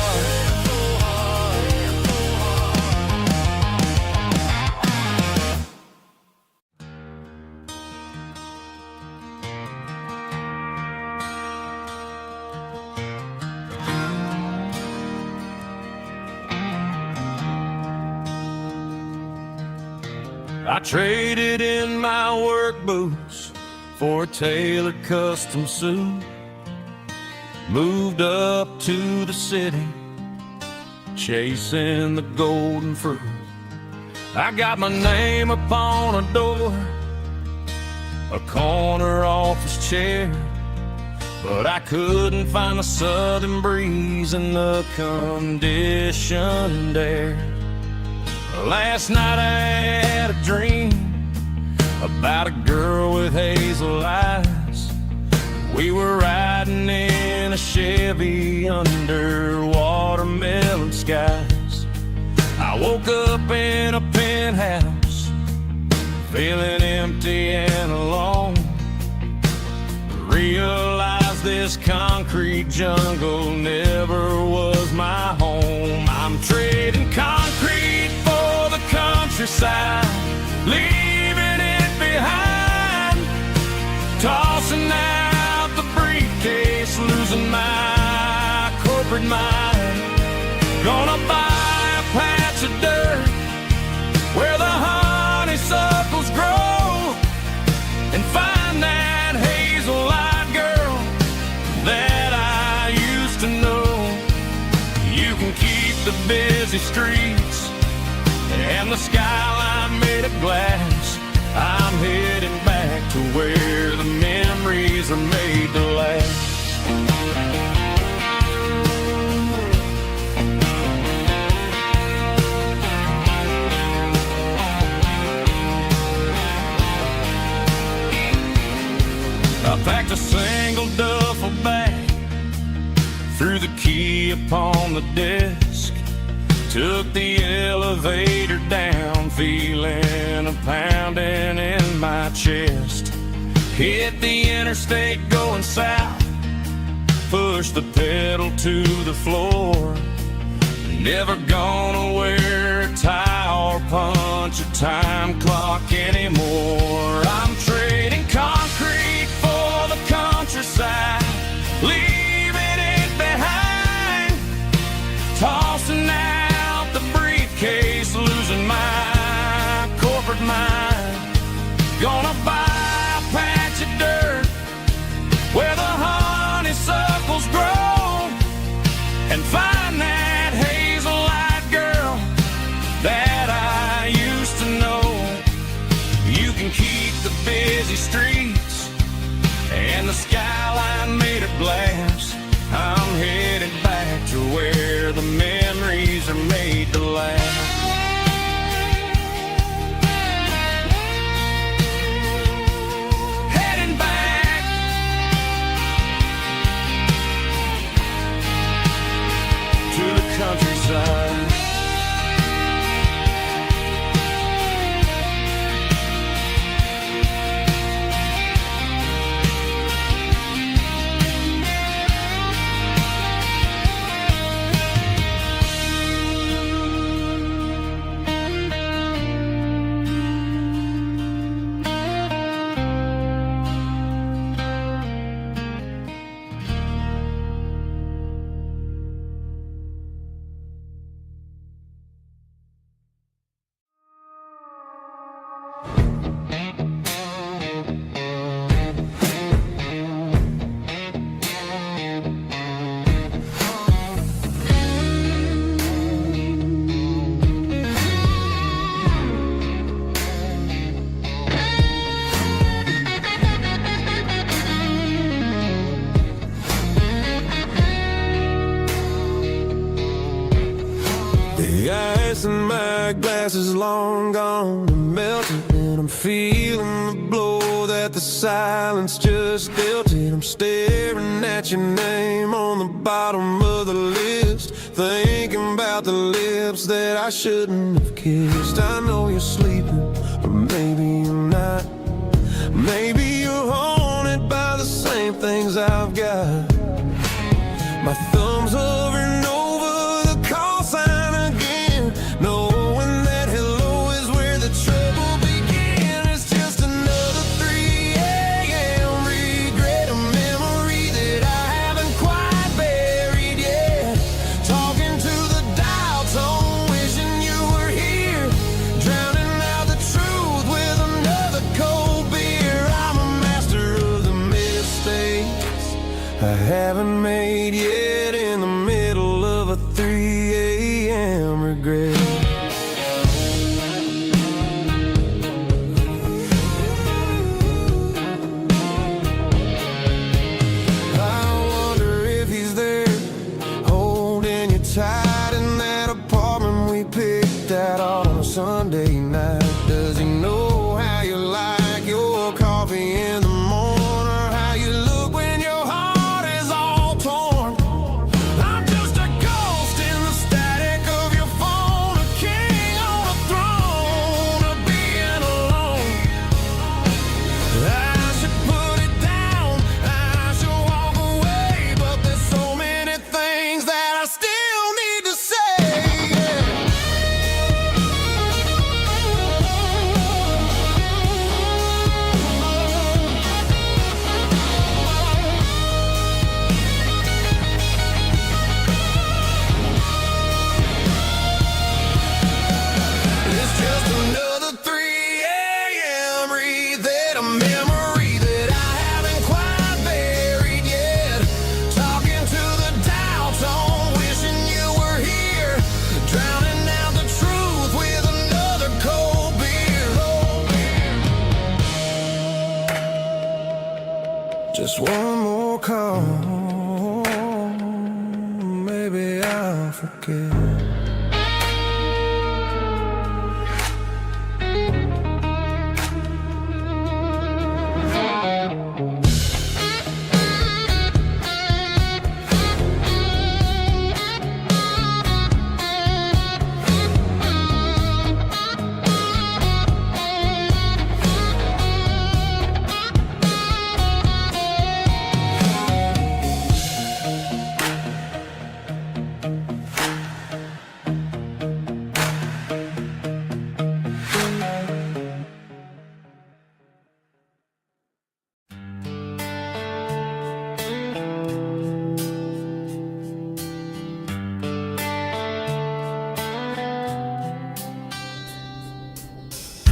I traded in my work boots for a tailored custom suit. Moved up to the city, chasing the golden fruit. I got my name upon a door, a corner office chair, but I couldn't find the southern breeze in the conditioned air. Last night I had a dream about a girl with hazel eyes. We were riding in a Chevy under watermelon skies. I woke up in a penthouse, feeling empty and alone. Realized this concrete jungle never was my home. I'm trading concrete for the countryside, leaving it behind. Tossing out the briefcase, losing my corporate mind. Gonna buy a patch of dirt where the honeysuckles grow, and find that hazel-eyed girl that I used to know. You can keep the busy streets and the skyline made of glass. I'm heading back to where the memories are made to last. I packed a single duffel bag, threw the key upon the desk, took the elevator down, feeling a pounding in my chest. Hit the interstate going south, pushed the pedal to the floor. Never gonna wear a tie or punch a time clock anymore. I'm trading concrete for the countryside, leaving it behind. Tossing out the briefcase, losing my corporate mind. Gonna buy a patch of dirt where the honeysuckles grow, and find that hazel-eyed girl that I used to know. You can keep the busy streets and the skyline made of glass. I'm headed back to where the memories are made to last. Heading back The ice in my glass is long gone and melted, and I'm feeling the blow that the silence just dealt it. I'm staring at your name on the bottom of the list, thinking about the lips that I shouldn't have kissed. I know you're sleeping, but maybe you're not. Maybe you're haunted by the same things I've got. My thumb's over and over the call sign again, knowing that hello is where the trouble began. It's just another 3 a.m. regret, a memory that I haven't quite buried yet. Talking to the dial tone, wishing you were here, drowning out the truth with another cold beer. I'm a master of the mistakes I haven't made yet, in the middle of a 3 a.m. regret. I wonder if he's there, holding you tight in that apartment we picked out on a Sunday night. Does he know how you like your coffee in the morning, or how you look when your heart is all torn? I'm just a ghost in the static of your phone, a king on a throne of being alone. I should put it down, I should walk away, but there's so many things that I still need to say. It's just another 3 a.m. read, a memory that I haven't quite buried yet. Talking to the dial tone, wishing you were here, drowning out the truth with another cold beer. Just one more call, maybe I'll forget.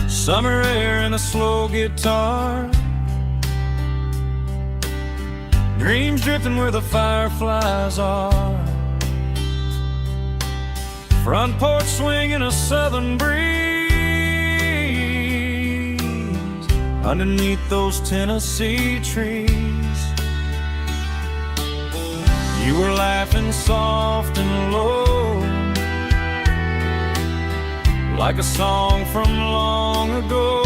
Summer air and a slow guitar, dreams drifting where the fireflies are, front porch swinging a southern breeze, underneath those Tennessee trees. You were laughing soft and low, like a song from long ago.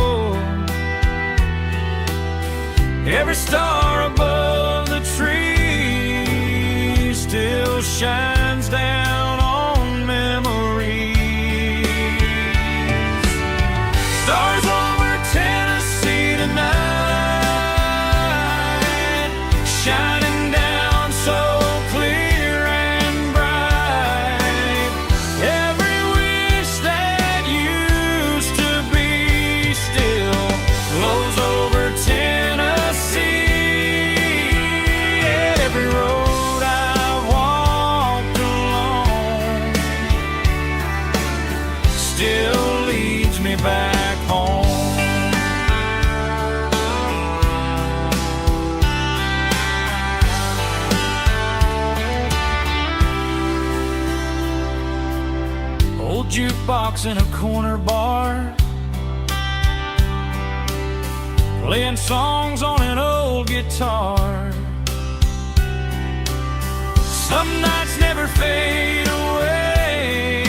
Every star above the tree still shines down on memories. Stars over Tennessee tonight, shining down so clear and bright. Every wish that used to be still flows over Tennessee. Every road I've walked alone still leads me back home. Old jukebox in a corner bar, playing songs on an old guitar. Some nights never fade away,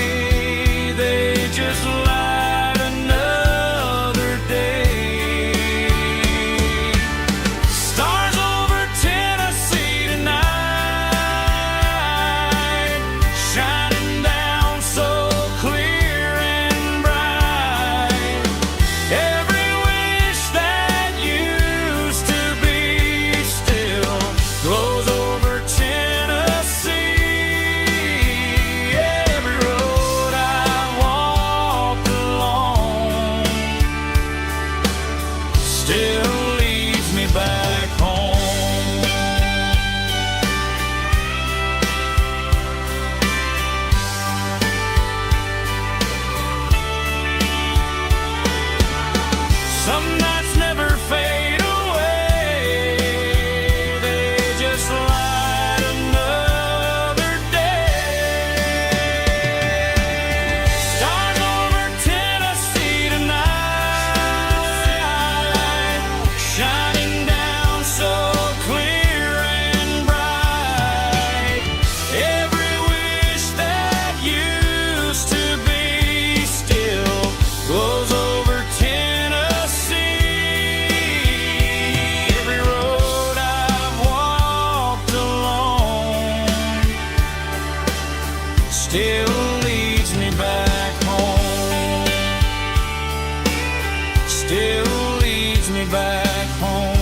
still leads me back home. Still leads me back home.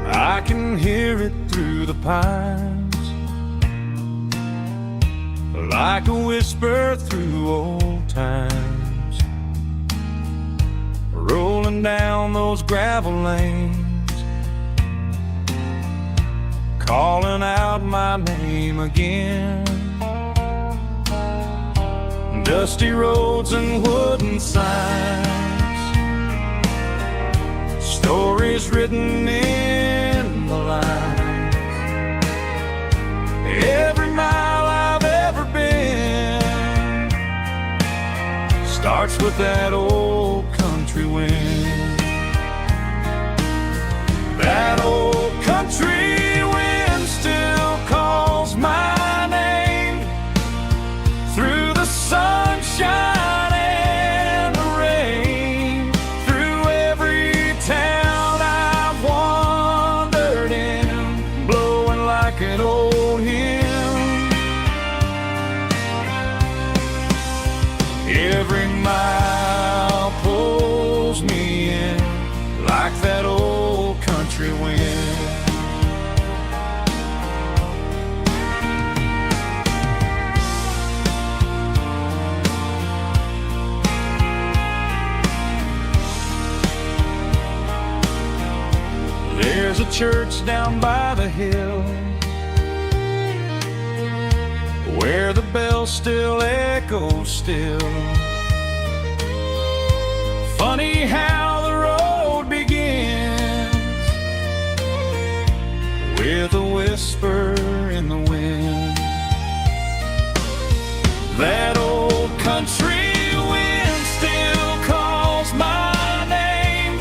I can hear it through the pines, like a whisper through old times, rolling down those gravel lanes, calling out my name again. Dusty roads and wooden signs, stories written in the lines. Every mile I've ever been starts with that old country wind. That old country wind still calls my name through the sunshine and the rain, through every town I've wandered in, blowing like an old hymn. Every mile pulls me in like that old country wind. There's a church down by the hill where the bell still echoes still. Funny how the road begins with a whisper in the wind. That old country wind still calls my name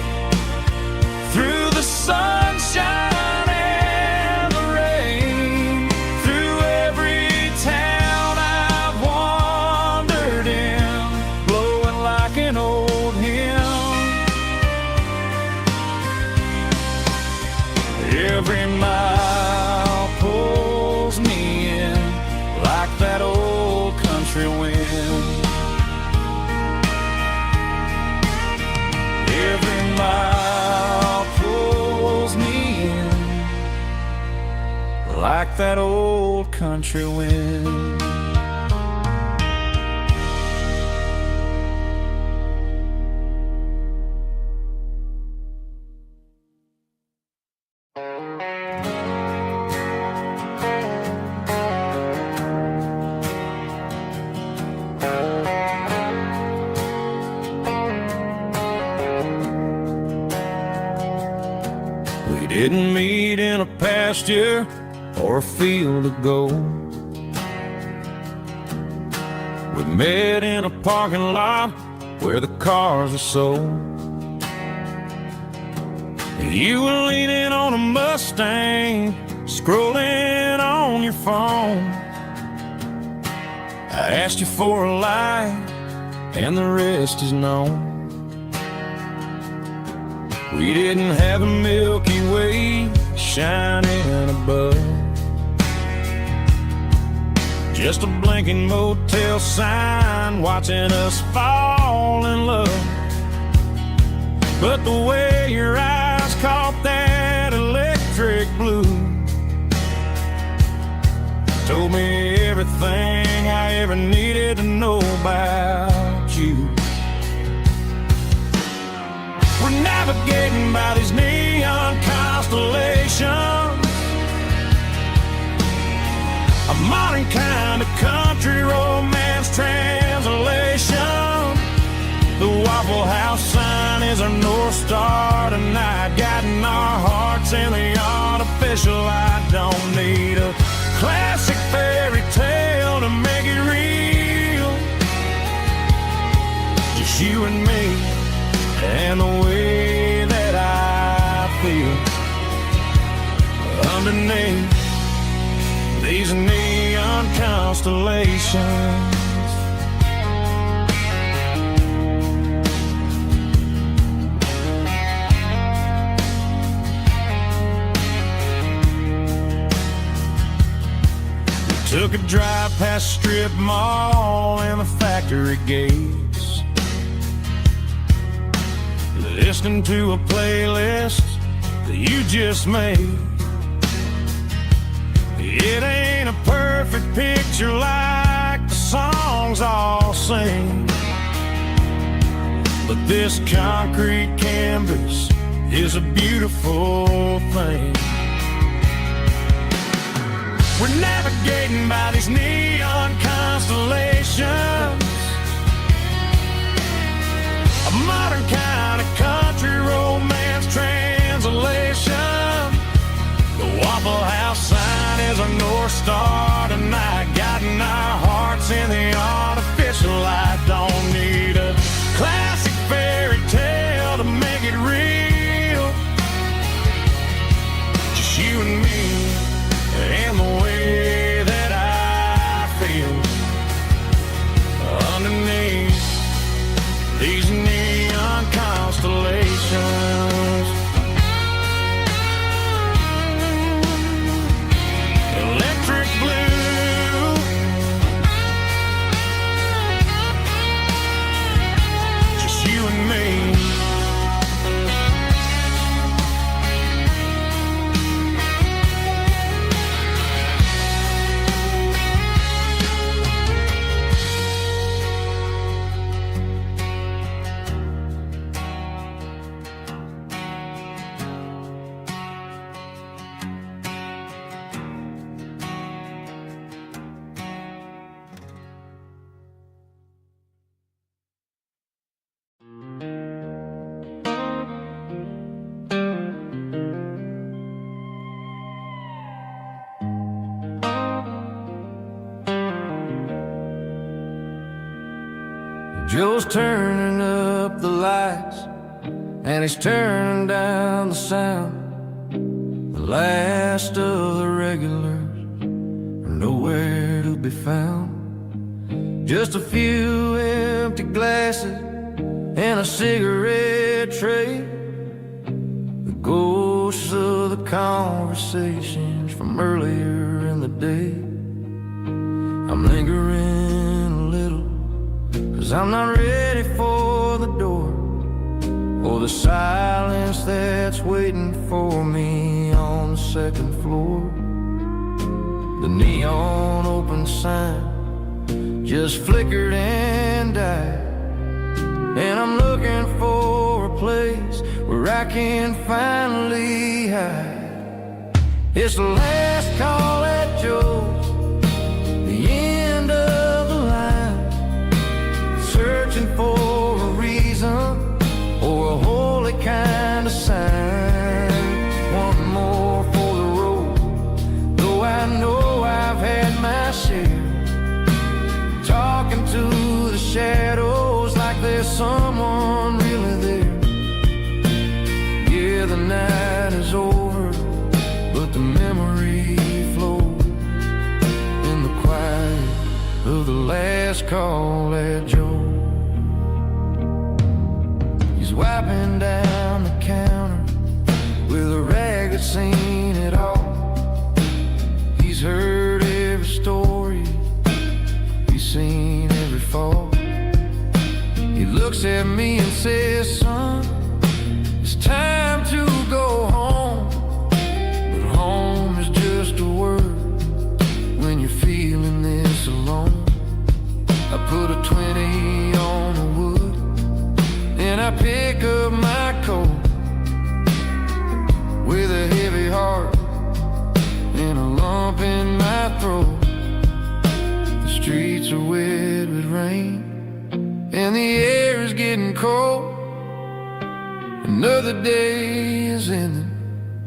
through the sunshine and the rain, through every town I've wandered in, blowing like an old hymn. Every mile pulls me in like that old country wind. Every mile pulls me in like that old country wind. We didn't meet in a pasture or a field of gold. We met in a parking lot where the cars are sold. You were leaning on a Mustang, scrolling on your phone. I asked you for a light, and the rest is known. We didn't have a Milky Way shining above, just a blinking motel sign watching us fall in love. But the way your eyes caught that electric blue told me everything I ever needed to know about you. We're navigating by these neon constellations, a modern kind of country romance translation. The Waffle House sign is our North Star tonight, guiding our hearts in the artificial. I don't need a classic fairy tale to make it real. Just you and me, and the way that I feel underneath these neon constellations. Took a drive past Strip Mall and the factory gates, listening to a playlist that you just made. It ain't a perfect picture like the songs all sing, but this concrete canvas is a beautiful thing. We're navigating by these neon constellations, a modern kind of country romance translation. The Waffle House sign is our North Star tonight, guiding our hearts in the artificial light. Don't need a classic fairy tale to make it real, just you and me and the way that I feel underneath these neon constellations. Electric blue, just you and me. Joe's turning up the lights and he's turning down the sound. The last of the regulars are nowhere to be found. Just a few empty glasses and a cigarette tray, the ghosts of the conversations from earlier in the day. I'm lingering a little, 'cause I'm not ready for the door or the silence that's waiting for me on the second floor. The neon open sign just flickered and died, and I'm looking for a place where I can finally hide. It's the last call at Joe's, the end of the line, searching for a reason or a holy kind of sign. One more for the road, though I know I've had my share. Talking to the shadows like there's someone really there. Yeah, the night is over, but the memory flows in the quiet of the last call at Joe. He's wiping down the counter with a rag that's seen it all. He's heard every story, he's seen every fall. He looks at me and says, son, it's time to go home. But home is just a word when you're feeling this alone. I put a 20 on the wood and I pick up my coat with a heavy heart and a lump in my throat. The streets are wet with rain and the air is getting cold. Another day is ending,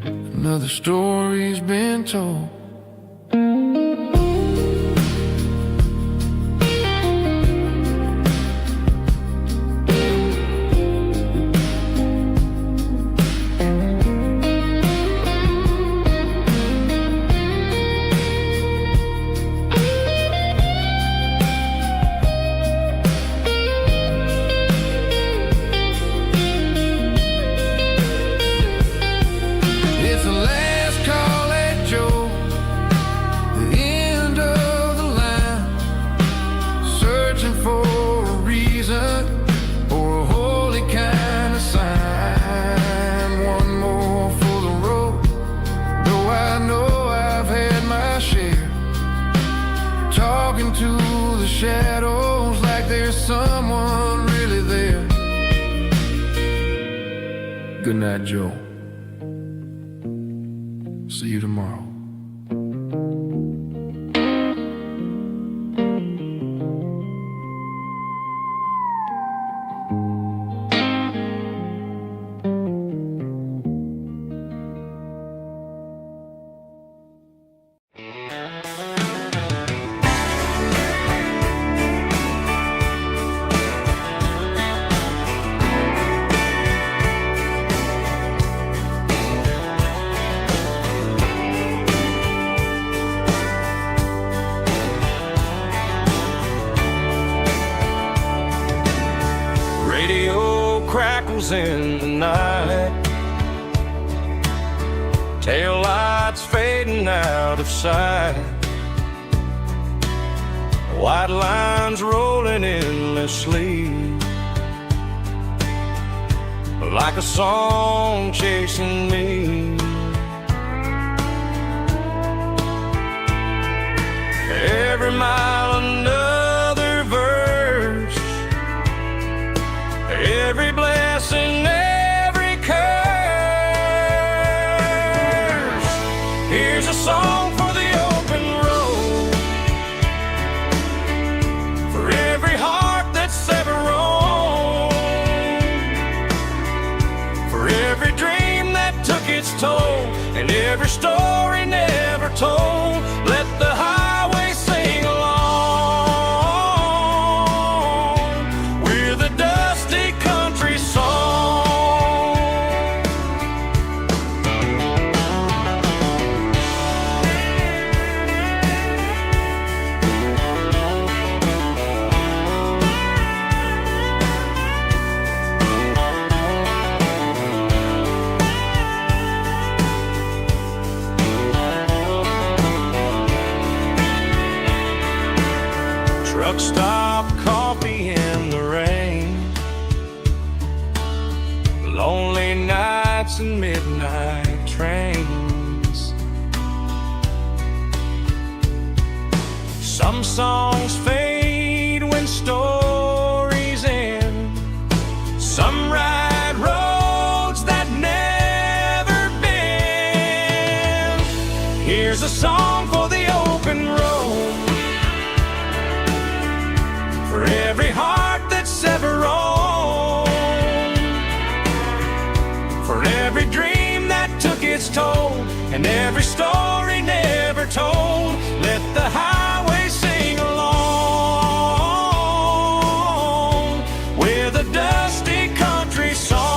another story's been told. Good night, Joe. See you tomorrow. Crackles in the night, tail lights fading out of sight, white lines rolling endlessly, like a song chasing me. Every mile another verse, every blessing, every curse. Here's a song for the open road, for every heart that's ever roamed, for every dream that took its toll, and every story never told. Let the highway sing along with a dusty country song. Truck stop, coffee in the rain, lonely nights and midnight trains. Some songs fade when stories end, some ride roads that never bend. Here's a song for the open road, for every heart that's ever roamed, for every dream that took its toll, and every story never told. Let the highway sing along with a dusty country song.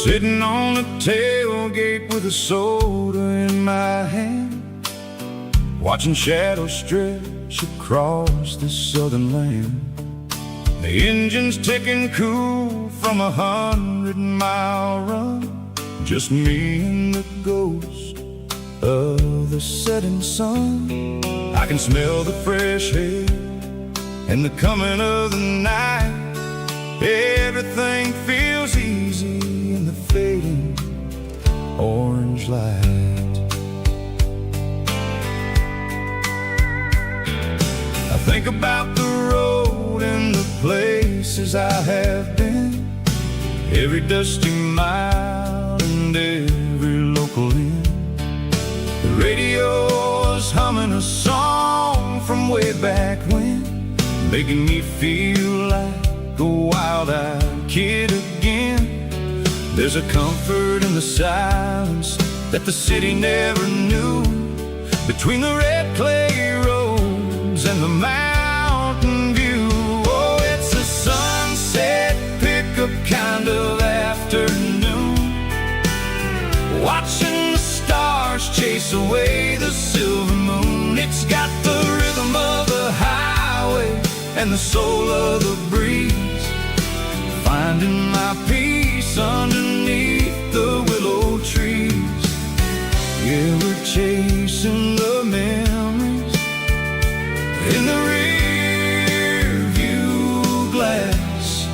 Sitting on the tailgate with a soda in my hand, watching shadows stretch across this southern land. The engine's ticking cool from 100-mile run, just me and the ghost of the setting sun. I can smell the fresh air and the coming of the night. Everything feels easy in the fading orange light. I think about the road and the places I have been, every dusty mile and every making me feel like a wild-eyed kid again. There's a comfort in the silence that the city never knew, between the red clay roads and the mountain view. Oh, it's a sunset pickup kind of afternoon, watching the stars chase away the silver moon. It's got the rhythm of the highway and the soul of the breeze, finding my peace underneath the willow trees. Yeah, we're chasing the memories in the rear view glass,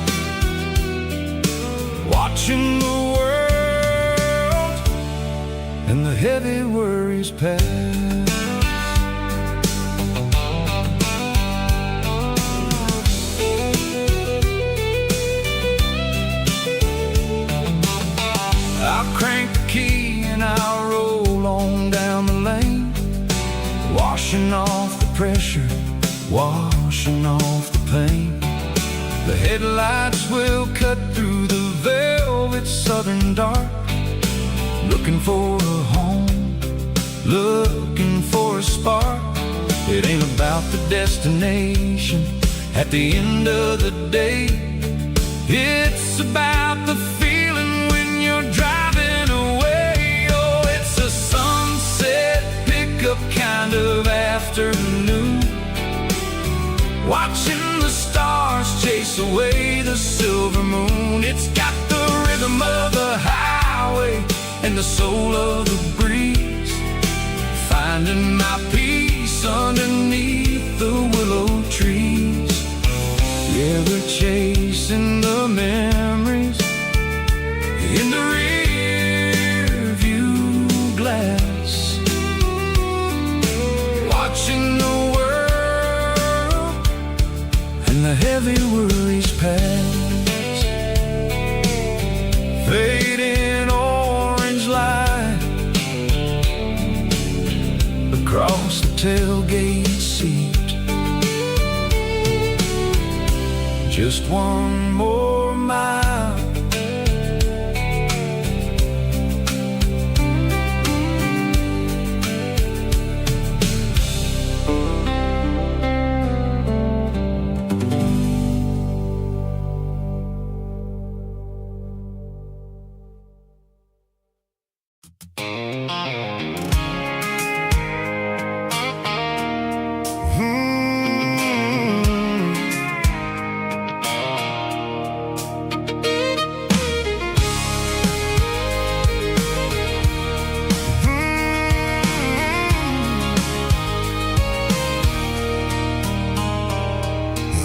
watching the world and the heavy worries pass. I'll crank the key and I'll roll on down the lane, washing off the pressure, washing off the pain. The headlights will cut through the velvet southern dark, looking for a home, looking for a spark. It ain't about the destination at the end of the day, it's about the feeling when you're driving away. Oh, it's a sunset pickup kind of afternoon, watching the stars chase away the silver moon. It's got the rhythm of the highway and the soul of the breeze, finding my peace underneath the willow trees. Yeah, we're chasing the memories in the rear view glass, watching the world and the heavy worries pass. Fading orange light across the tailgate seat, just one more mile.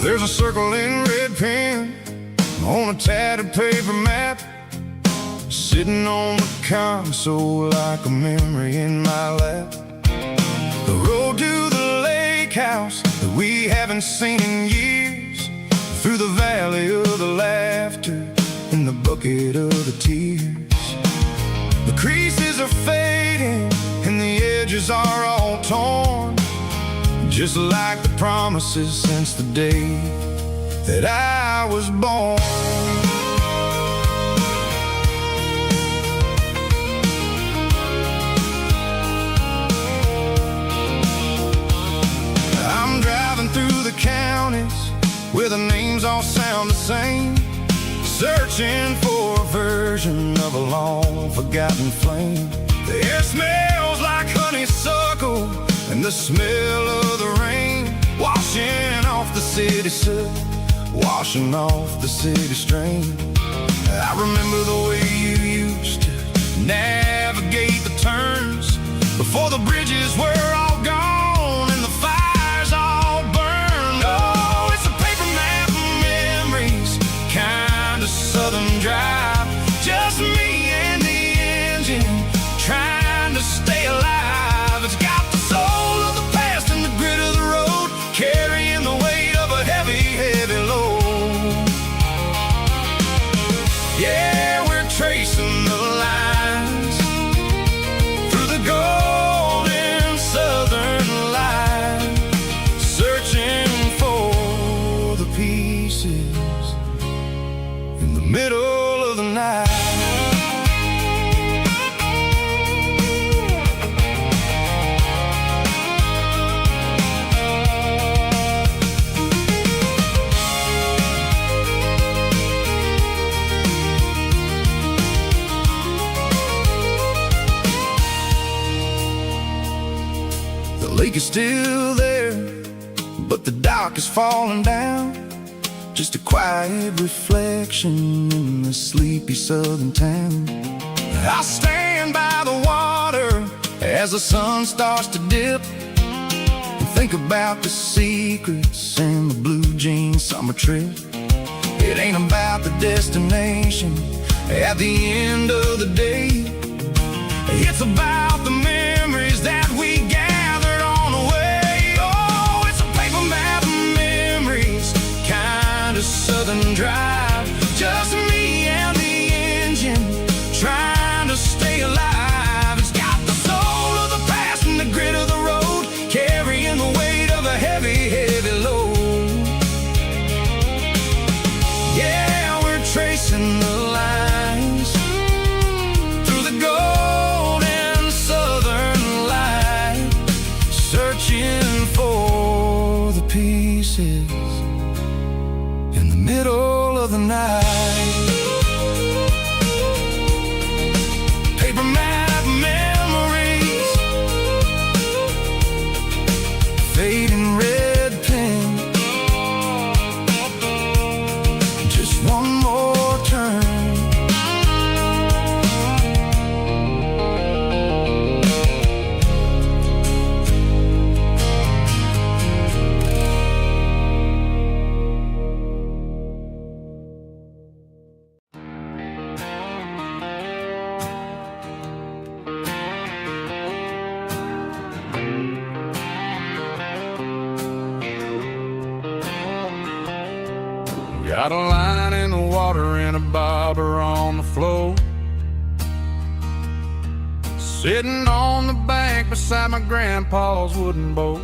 There's a circle in red pen on a tattered paper map, sitting on the console like a memory in my lap. The road to the lake house that we haven't seen in years, through the valley of the laughter and the bucket of the tears. The creases are fading and the edges are all torn, just like the promises since the day that I was born. I'm driving through the counties where the names all sound the same, searching for a version of a long forgotten flame. The air smells like honeysuckle and the smell of the rain, washing off the city soot, washing off the city strain. I remember the way you used to navigate the turns before the bridges were all gone and the fires all burned. Oh, it's a paper map of memories, kind of southern drive, just me and the engine trying to stay alive. It's got the soul of the past and the grit of the road, carrying the weight of a heavy, heavy load. Yeah, we're tracing the lines through the golden lake is still there, but the dock is falling down. Just a quiet reflection in the sleepy southern town. I stand by the water as the sun starts to dip, and think about the secrets and the blue jean summer trip. It ain't about the destination at the end of the day. It's about the memories that we gathered on the way. Oh, it's a paper map of memories, kind of southern drive. Just me and the engine, trying to stay alive. It's got the soul of the past and the grit of the road, carrying the weight of a heavy, heavy load. Yeah, we're tracing the lines through the golden southern light, searching for the pieces in the middle of the night. Paper map memories, fading red pen, just one more turn. Got a line in the water and a bobber on the floor, sitting on the bank beside my grandpa's wooden boat.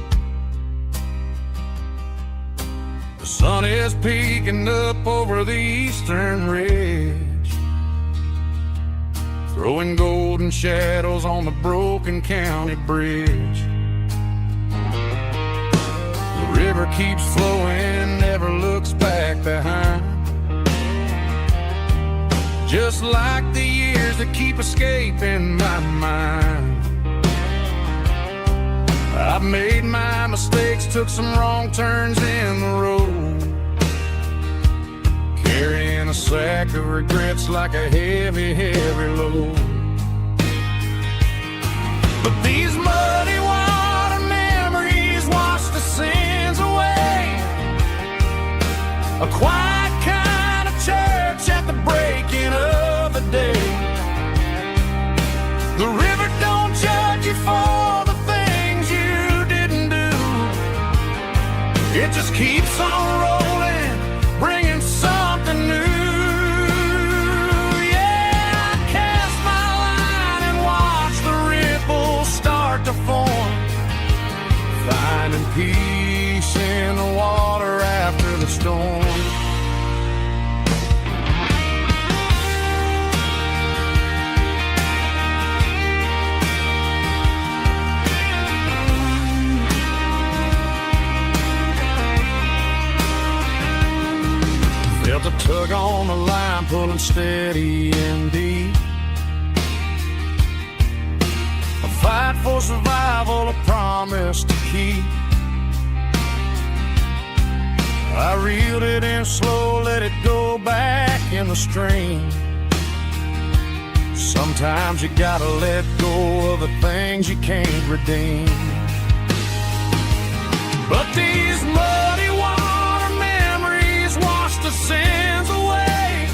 The sun is peeking up over the eastern ridge, throwing golden shadows on the broken county bridge. The river keeps flowing, never looks back behind, just like the years that keep escaping my mind. I've made my mistakes, took some wrong turns in the road, carrying a sack of regrets like a heavy, heavy load. But these muddy water memories wash the sins away. A quiet kind of church at the breaking of the day. The river don't judge you for the things you didn't do. It just keeps on rolling, bringing something new. Yeah, I cast my line and watch the ripples start to form, finding peace in the water after the storm. Felt a tug on the line, pulling steady and deep. A fight for survival, a promise to keep. I reeled it in slow, let it go back in the stream. Sometimes you gotta let go of the things you can't redeem. But these muddy water memories wash the sins away.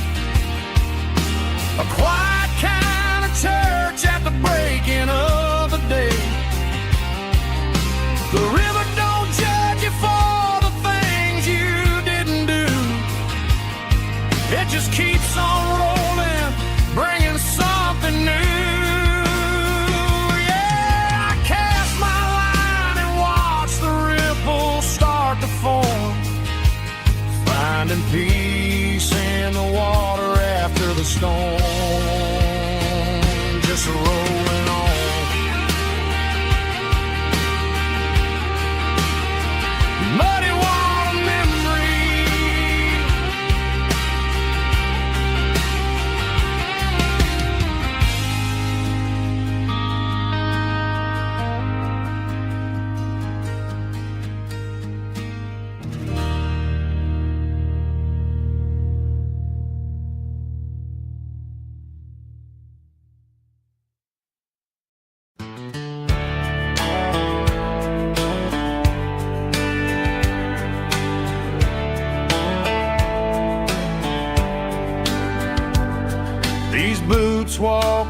A quiet kind of church at the breaking of the day. The river don't judge you for the things you didn't do. It just keeps on rolling, bringing something new. Yeah, I cast my line and watch the ripples start to form, finding peace in the water after the storm. Just rolling on. Muddy water memory.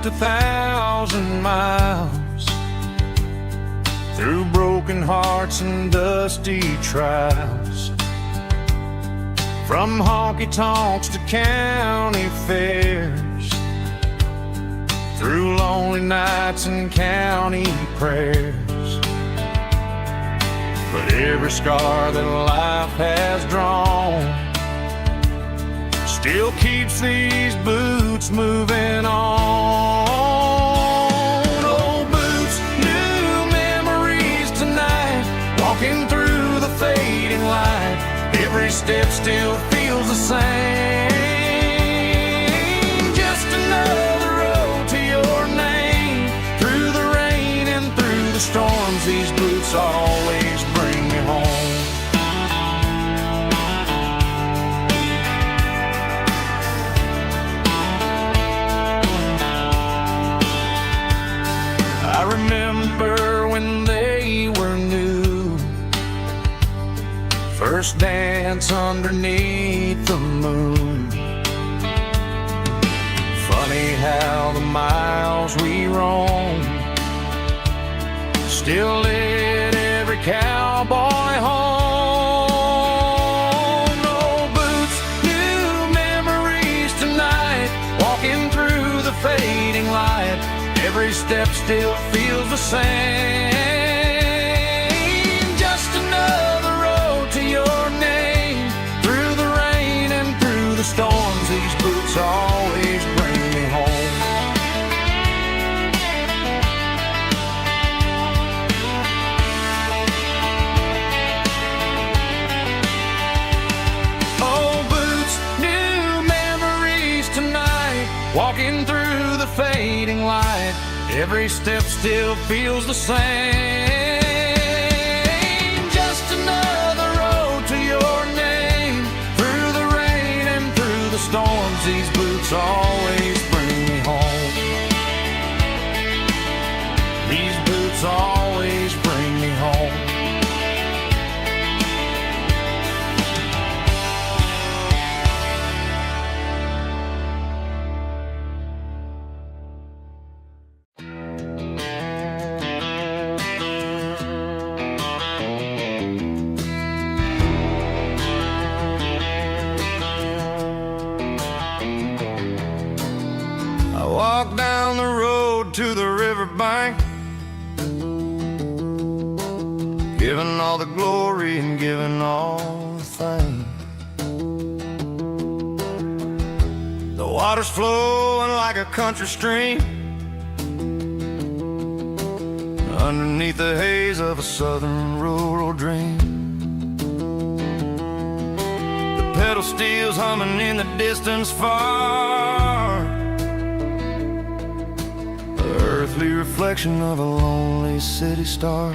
walked 1,000 miles through broken hearts and dusty trials, from honky-tonks to county fairs, through lonely nights and county prayers. But every scar that life has drawn still keeps these boots moving on. Old boots, new memories tonight, walking through the fading light. Every step still feels the same. Just another road to your name. Through the rain and through the storms, these boots always bring me home. I remember when they were new, first dance underneath the moon. Funny how the miles we roam still lit every cowboy home. Old boots, new memories tonight, walking through the fading light. Every step still feels the same. Just another road to your name. Through the rain and through the storms, these boots always bring me home. Old boots, new memories tonight, walking through the fading light. Every step still feels the same. Just another road to your name. Through the rain and through the storms, these boots always bring me home. These boots always bring me home. Walk down the road to the riverbank, giving all the glory and giving all the thanks. The water's flowing like a country stream underneath the haze of a southern rural dream. The pedal steel's humming in the distance far, earthly reflection of a lonely city star.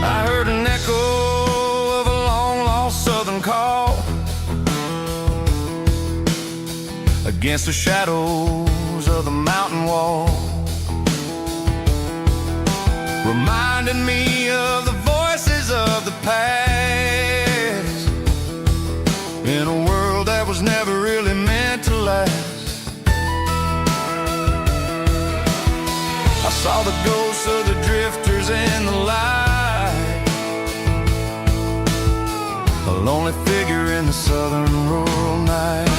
I heard an echo of a long-lost southern call against the shadows of the mountain wall, reminding me of the voices of the past in a world that was never really meant to last. I saw the ghosts of the drifters in the light, a lonely figure in the southern rural night.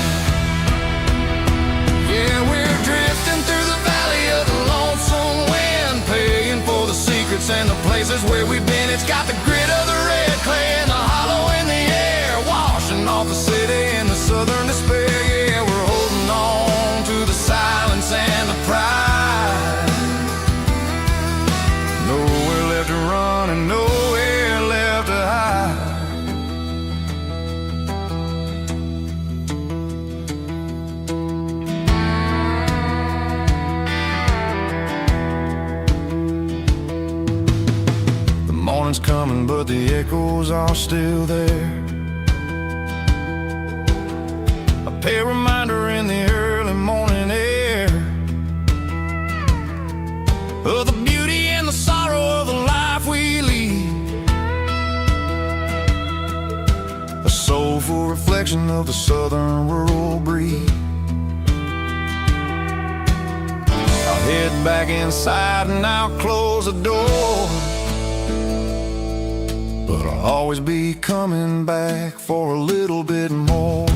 Yeah, we're drifting through the valley of the lonesome wind, paying for the secrets and the places where we've been. It's got the grit of the red clay and the hollow in the air, washing off the city in the southern despair. Yeah, we're holding on to the silence and the pride. Nowhere left to run and nowhere left to hide. The morning's coming, but the echoes are still there. A pale reminder in the early morning air of the beauty and the sorrow of the life we lead, a soulful reflection reflection of the southern rural breeze. I'll head back inside and I'll close the door, but I'll always be coming back for a little bit more.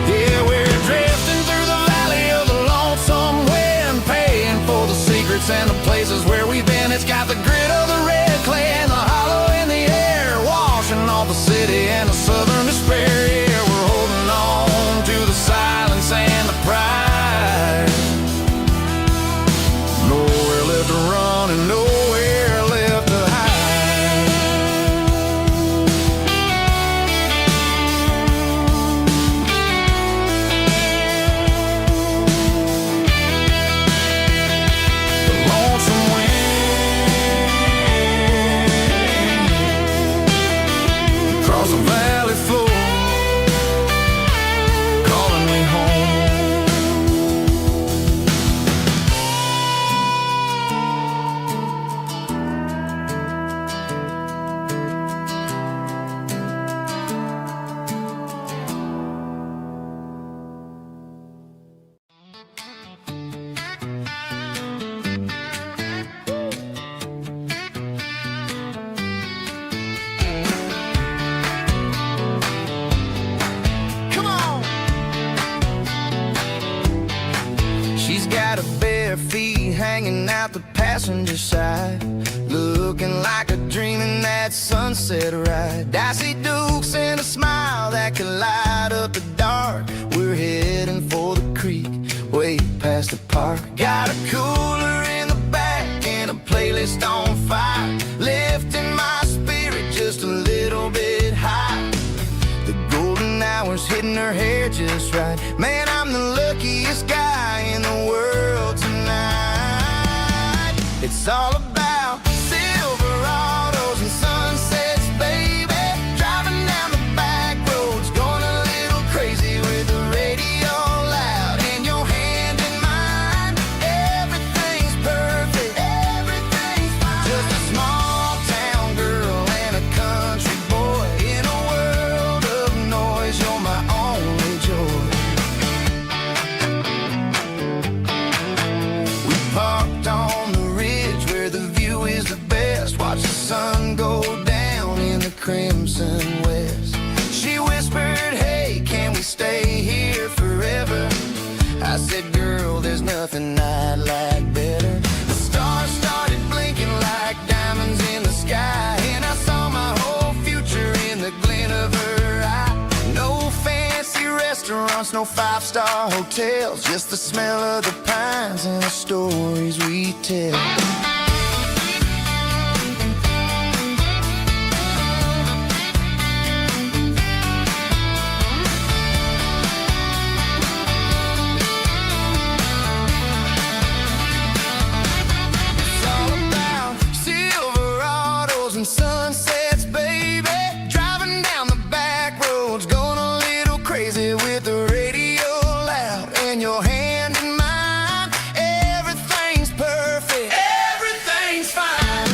Yeah, we're drifting through the valley of the lonesome wind, paying for the secrets and the places where we've been. It's got the grit of the red clay and the hollow in the air, washing off the city and the southern despair. Yeah, we're holding on to the silence and the pride. Nowhere left to run and nowhere left to hide. The lonesome wind across the valley floor, calling me home. Come on. She's got her bare feet hanging out the passenger side, looking like a dream in that sunset ride. I see Dukes and a smile that can light up the dark. We're heading for the creek, way past the park. Got a cooler in the back and a playlist on fire, lifting my spirit just a little bit high. The golden hours hitting her hair just right. Man, I'm the luckiest guy in the world tonight. It's all about Silverados and sunsets, baby. Driving down the back roads, going a little crazy with the radio loud and your hand in mine. Everything's perfect, everything's fine. Just a small town girl and a country boy in a world of noise. You're my only joy. We parked on the ridge where the view is the best. Watch the sun go down in the crimson west. She whispered, hey, can we stay here forever? I said, girl, there's nothing I'd like better. The stars started blinking like diamonds in the sky, and I saw my whole future in the glint of her eye. No fancy restaurants, no five-star hotels, just the smell of the pines and the stories we tell. It's all about Silverados and sunsets, baby. Driving down the back roads, going a little crazy with the radio loud and your hand in mine. Everything's perfect, everything's fine.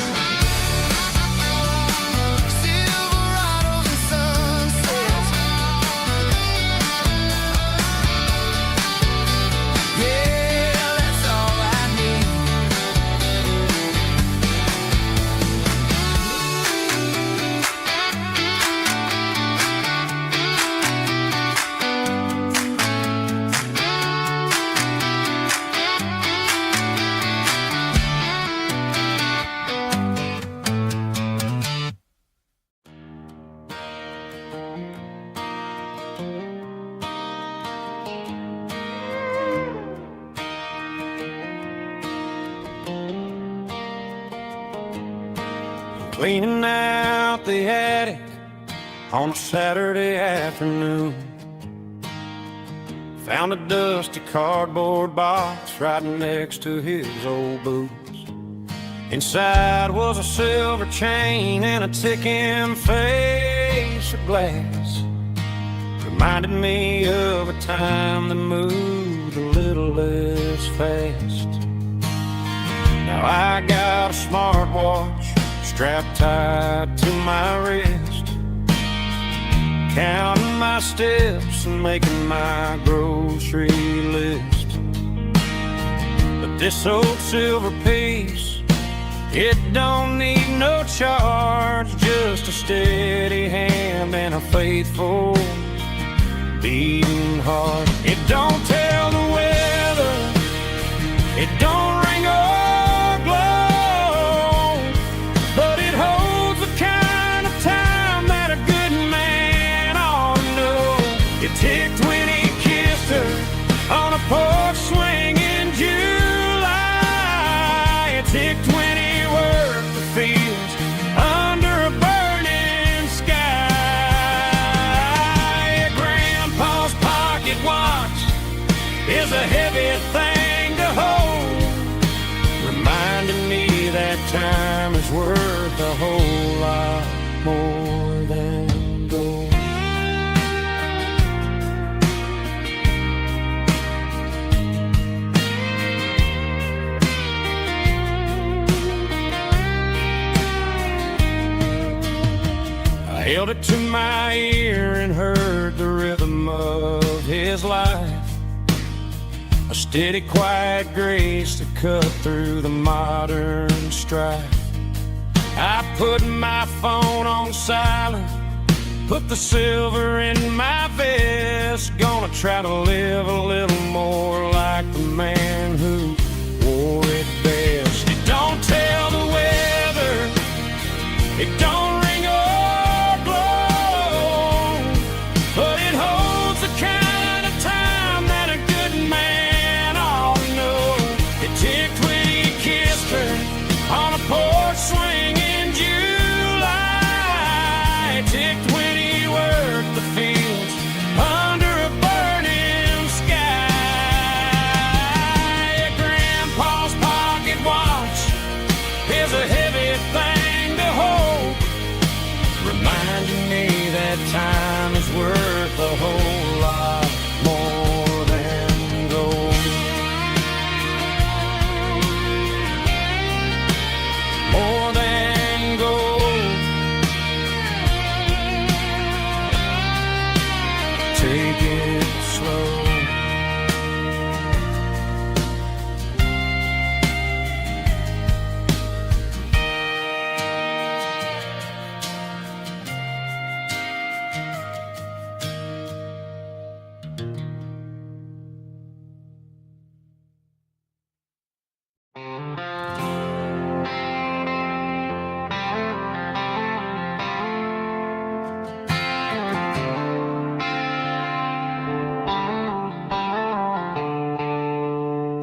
Silverados and sunsets, yeah, that's all I need. Cleaning out the attic on a Saturday afternoon. Found a dusty cardboard box right next to his old boots. Inside was a silver chain and a ticking face of glass. Reminded me of a time that moved a little less fast. Now I got a smartwatch strapped tight to my wrist. counting my steps and making my grocery list. But this old silver piece, it don't need no charge, just a steady hand and a faithful beating heart. It don't tell the weather, it don't ring or glow, but it holds the kind of time that a good man ought to know. It ticked when he kissed her on a porch swing in July. It ticked when he worked the fields under a burning sky. Grandpa's pocket watch is a heavy thing to hold, reminding me that time is worth a whole lot more than gold. I held it to my ear and heard the rhythm of his life, a steady, quiet grace to cut through the modern strife. I put my phone on silent, put the silver in my vest, gonna try to live a little more like the man who wore it best. It don't tell the weather, it don't ring or glow, but it holds the kind of time that a good man ought to know. It ticked when he kissed her on a porch swing in July. It ticked when he worked the fields under a burning sky. Grandpa's pocket watch is a heavy thing to hold, reminding me that time is worth a whole lot more than gold. More than gold. Take it slow.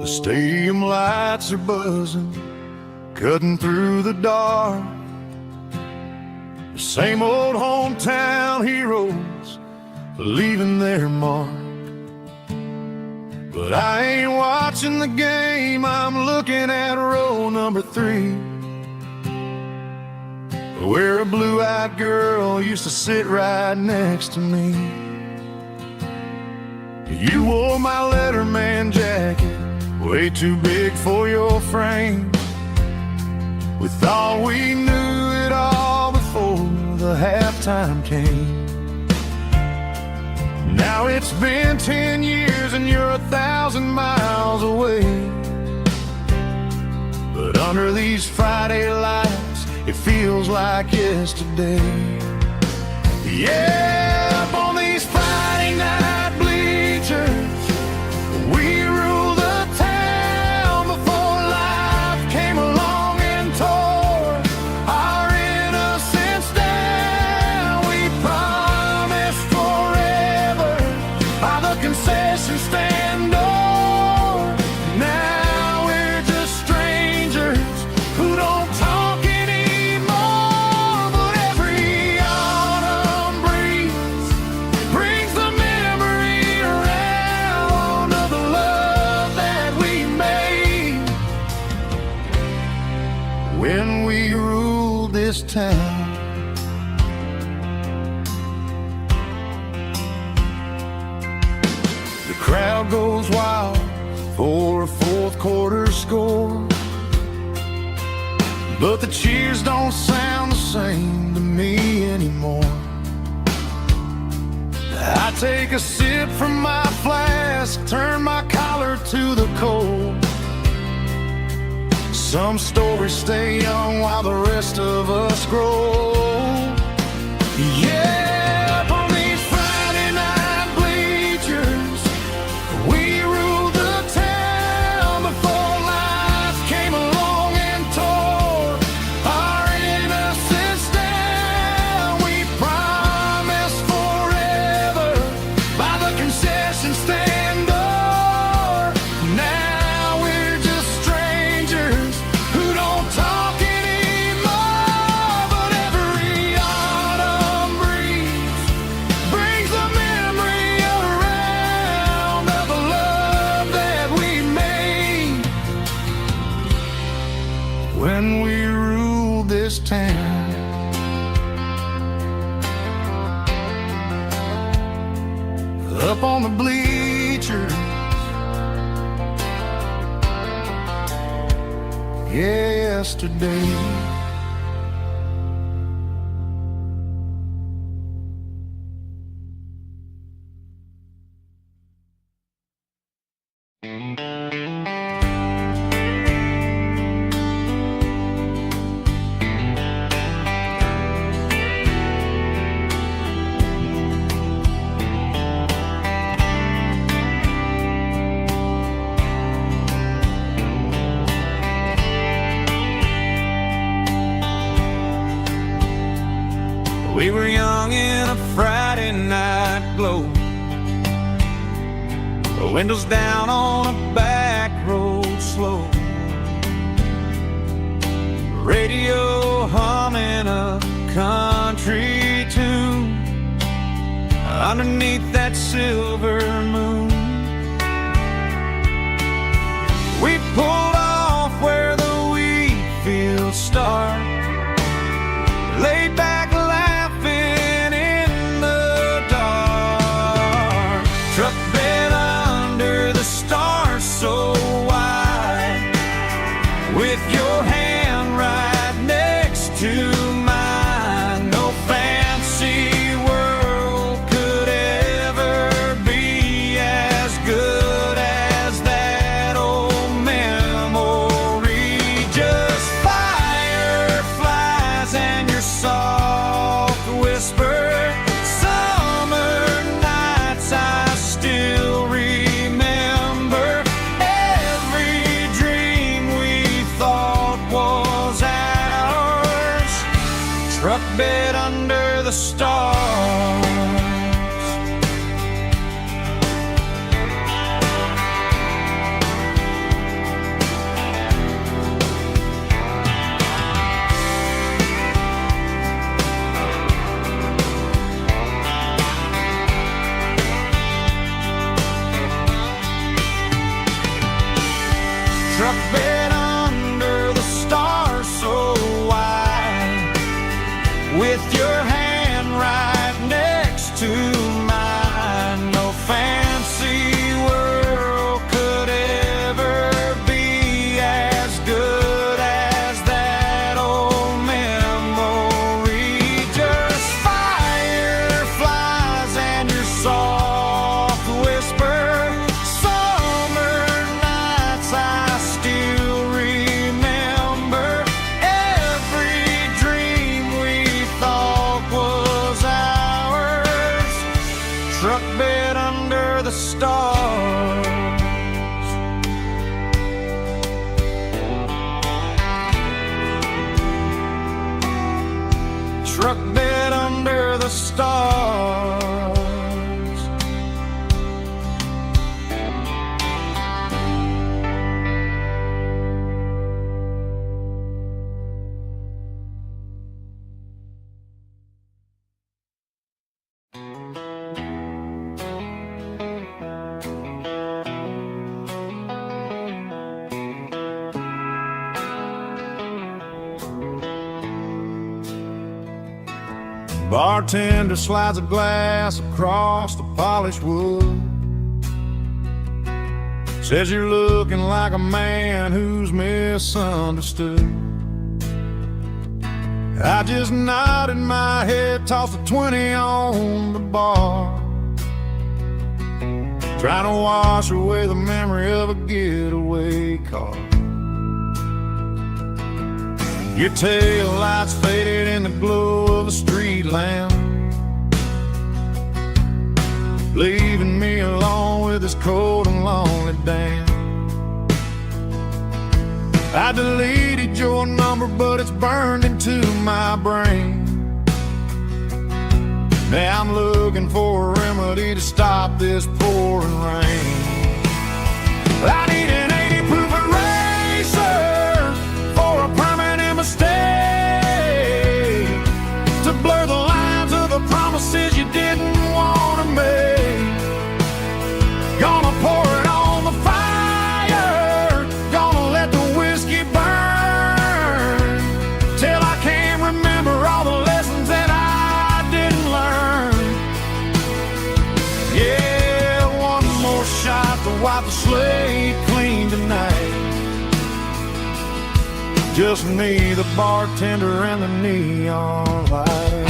The stadium lights are buzzing, cutting through the dark. The same old hometown heroes leaving their mark. But I ain't watching the game, I'm looking at row number 3, where a blue-eyed girl used to sit right next to me. You wore my Letterman jacket, way too big for your frame. We thought we knew it all before the halftime came. Now it's been 10 years and you're 1,000 miles away, but under these Friday lights it feels like yesterday. Yeah, up on these Friday night bleachers, we rule the town before life came along and tore our innocence down. We promised forever by the concession stand door. Now we're just strangers who don't talk anymore. But every autumn breeze brings the memory around of the love that we made when we ruled this town. The crowd goes wild for a fourth quarter score, but the cheers don't sound the same to me anymore. I take a sip from my flask, turn my collar to the cold. Some stories stay young while the rest of us grow. Yeah, up on these Friday night bleachers, we ruled the town before life came along and tore our innocence down. We promised forever by the concession stand door. Now we're just strangers who don't talk anymore. But every autumn breeze brings the memory around of the love that we made when we ruled this town. Up on the bleachers, yesterday. We were young in a Friday night glow, the windows down on a back road slow, radio humming a country tune underneath that silver moon. We pulled off where the wheat fields start, laid back laughing in the dark. Truck bed under the stars so wide, with your hand right next to mine. No fancy world could ever be as good as that old memory. Just fireflies and your soft whisper. Summer nights I still remember. Every dream we thought was ours. Truck bed under the stars. Truck bed under the stars so wide, with your hand right next to mine. No fancy world could ever be as good as that old memory. Just fireflies and your soft whisper. Summer nights I still remember. Every dream we thought was ours. Truck bed under the stars. Truck bed under the stars. Bartender slides a glass across the polished wood. Says you're looking like a man who's misunderstood. I just nodded my head, tossed a 20 on the bar. trying to wash away the memory of a getaway car. Your tail lights faded in the glow of a street lamp, leaving me alone with this cold and lonely damn. I deleted your number, but it's burned into my brain. Now I'm looking for a remedy to stop this pouring rain. I need an 80 proof eraser for a permanent mistake, to blur the lines of the promises you didn't want to make. Gonna pour it on the fire, gonna let the whiskey burn, till I can't remember all the lessons that I didn't learn. Yeah, one more shot to wipe the slate clean tonight. Just me, the bartender, and the neon light.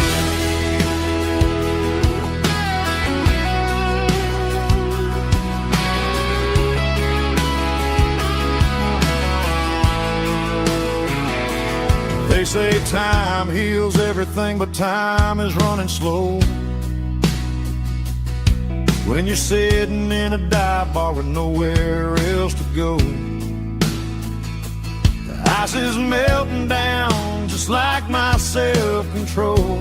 They say time heals everything, but time is running slow when you're sitting in a dive bar with nowhere else to go. The ice is melting down just like my self-control.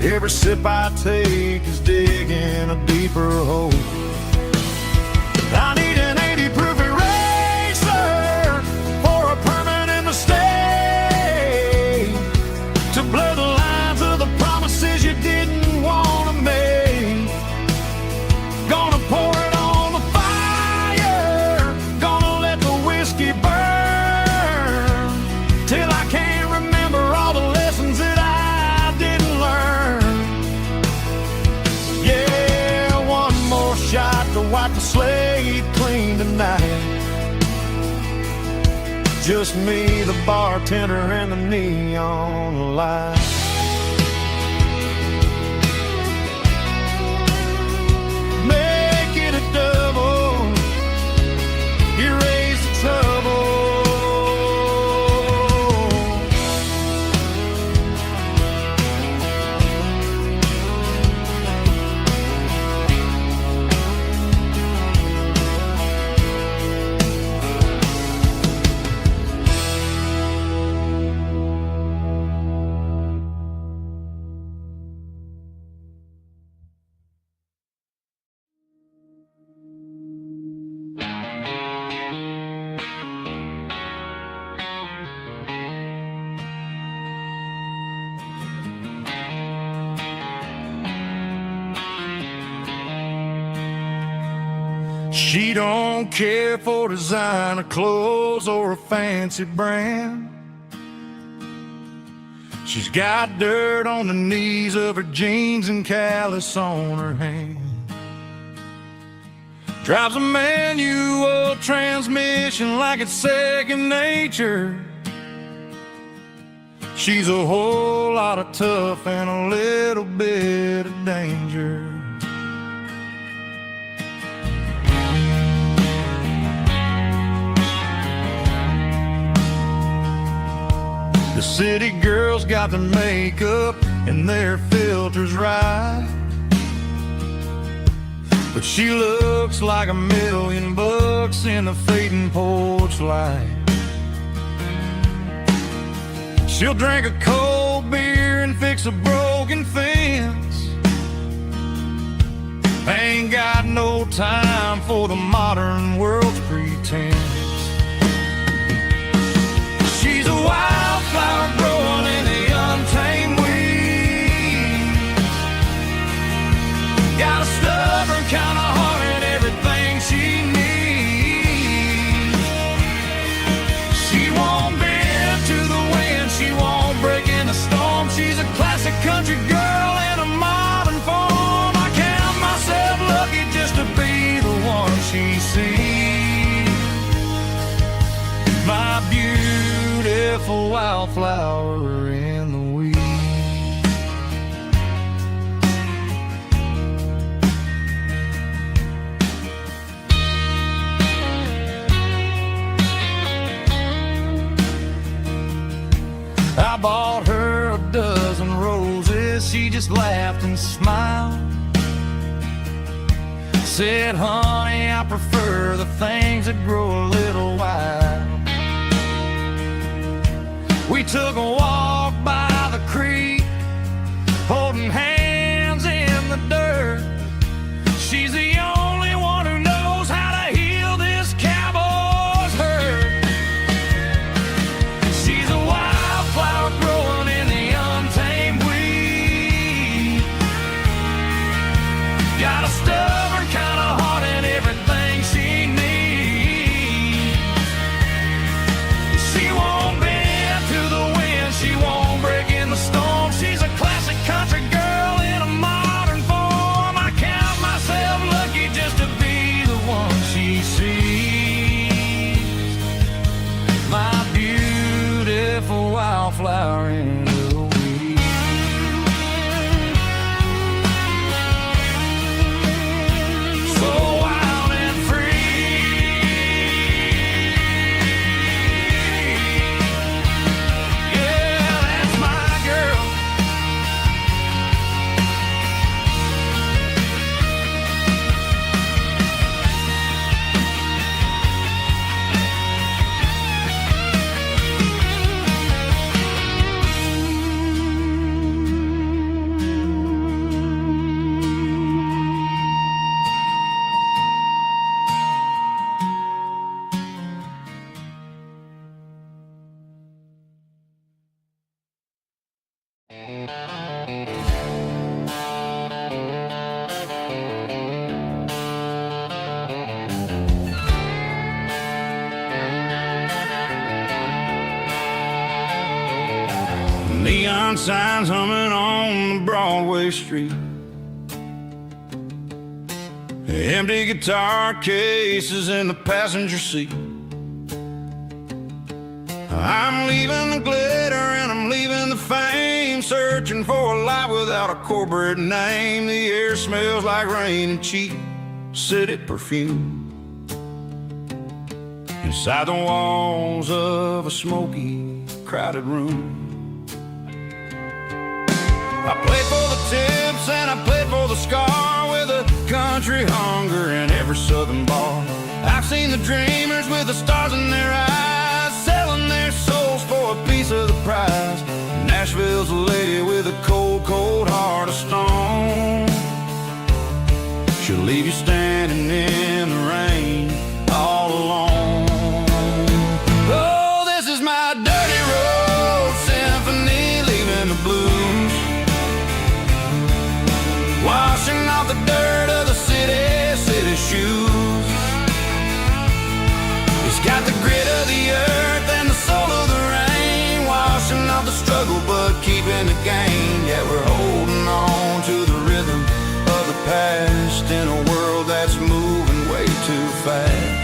Every sip I take is digging a deeper hole. I need an 80 proof eraser for a permanent mistake, to blur the lines of the promises you didn't want to make. Gonna pour it on the fire, gonna let the whiskey burn, till I can't remember all the lessons that I didn't learn. Yeah, one more shot to wipe the slate clean tonight. Just me, the bartender, and the neon light. Make it a double, erase the trouble. She don't care for designer clothes or a fancy brand. She's got dirt on the knees of her jeans and callus on her hand. Drives a manual transmission like it's second nature. She's a whole lot of tough and a little bit of danger. The city girls got their makeup and their filters right, but she looks like $1,000,000 in the fading porch light. She'll drink a cold beer and fix a broken fence. Ain't got no time for the modern world's pretense. She's a wildflower growing in the untamed weeds. Got a stubborn kind of heart and everything she needs. She won't bend to the wind, she won't break in the storm. She's a classic country girl in a modern form. I count myself lucky just to be the one she sees. My beautiful wildflower in the weeds. just laughed and smiled. Said, honey, I prefer the things that grow a little wild. We took a walk by the creek, holding hands in the dirt. She's the only one who knows how to heal this cowboy's hurt. She's a wildflower growing in the untamed weed. Got a stubborn kind of heart and everything she needs. She won't bend to the wind, she won't break in the storm. She's a classic country girl in a modern form. I count myself lucky just to be the one she sees. My beautiful wildflower in the weed. So wild and free. Yeah, that's my girl. Neon signs humming on the Broadway street. Empty guitar cases in the passenger seat. I'm leaving the glitter and I'm leaving the fame, searching for a life without a corporate name. The air smells like rain and cheap city perfume. Inside the walls of a smoky, crowded room. I played for the tips and I played for the scar, with a country hunger in every southern bar. I've seen the dreamers with the stars in their eyes, selling their souls for a piece of the prize. Nashville's a lady with a cold, cold heart of stone. She'll leave you standing in the rain all alone. Oh, this is my dirty road symphony, leaving the blues. Washing off the dirt of the city shoes. It's got the grit of the earth and the soul of the rain, washing off the struggle but keeping the gain. Yeah, we're holding on to the rhythm of the past in a world that's moving way too fast.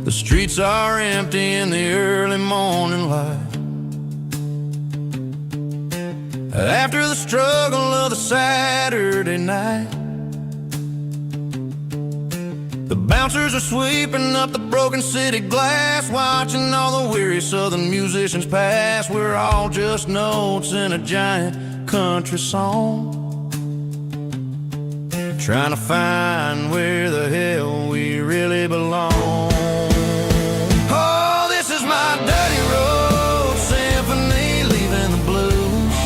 The streets are empty in the early morning light. After the struggle of the Saturday night, the bouncers are sweeping up the broken city glass, watching all the weary southern musicians pass. We're all just notes in a giant country song, trying to find where the hell we really belong. My dirty road symphony, leaving the blues.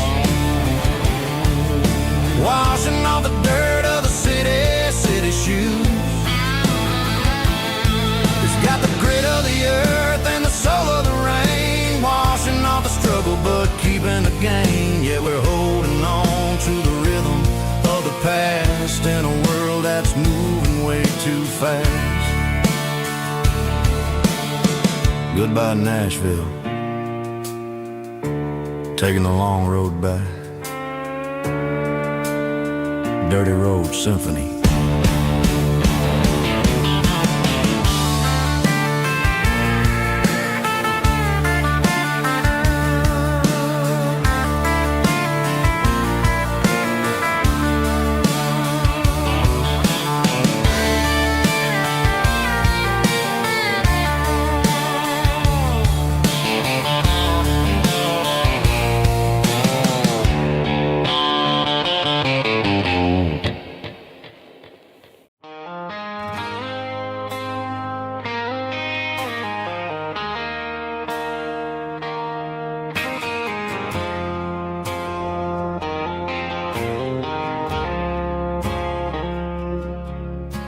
Washing off the dirt of the city shoes. It's got the grit of the earth and the soul of the rain, washing off the struggle but keeping the gain. Yeah, we're holding on to the rhythm of the past in a world that's moving way too fast. Goodbye, Nashville. taking the long road back. Dirty Road Symphony.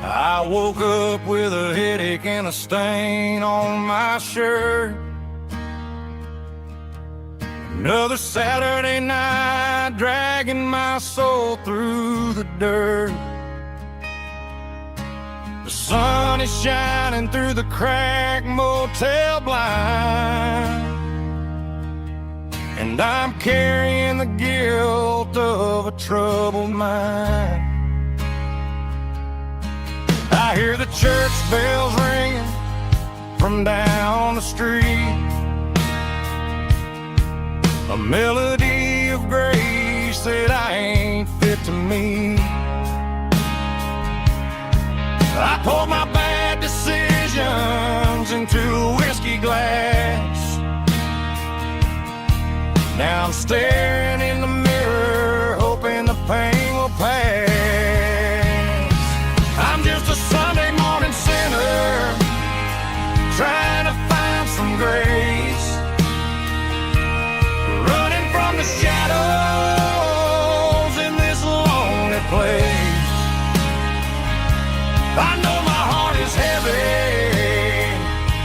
I woke up with a headache and a stain on my shirt. Another Saturday night, dragging my soul through the dirt. The sun is shining through the cracked motel blind, and I'm carrying the guilt of a troubled mind. I hear the church bells ringing from down the street, a melody of grace that I ain't fit to meet. I poured my bad decisions into a whiskey glass. Now I'm staring in the mirror, hoping the pain will pass. I'm just a Sunday morning sinner, trying to find some grace, running from the shadows in this lonely place. I know my heart is heavy,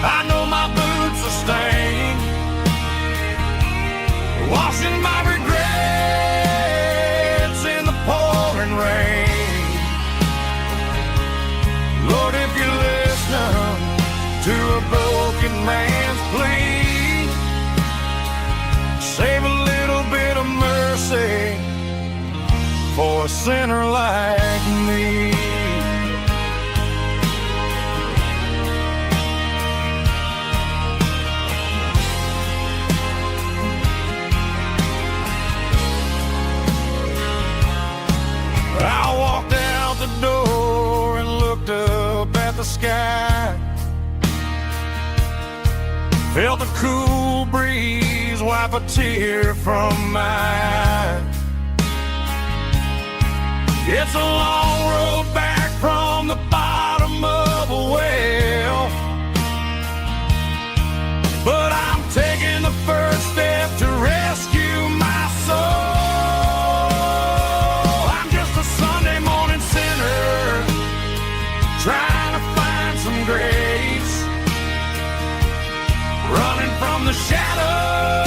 I know my boots are stained, washing my regrets in the pouring rain. Lord, if you're listening to a broken man's plea, save a little bit of mercy for a sinner like me. I walked out the door and looked up at the sky, felt the cool breeze wipe a tear from my eye. It's a long road back from the bottom of a well, but I'm taking the first step to rescue my soul. Trying to find some grace, running from the shadows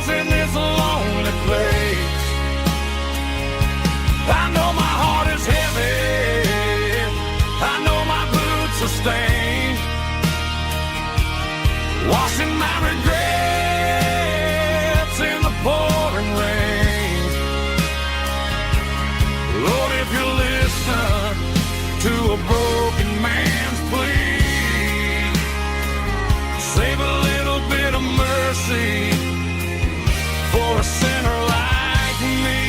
in this lonely place. I know my heart is heavy, I know my boots are stained, washing my regrets in the pouring rain. Lord, if you listen to a broken man's plea, save a little bit of mercy for a sinner like me.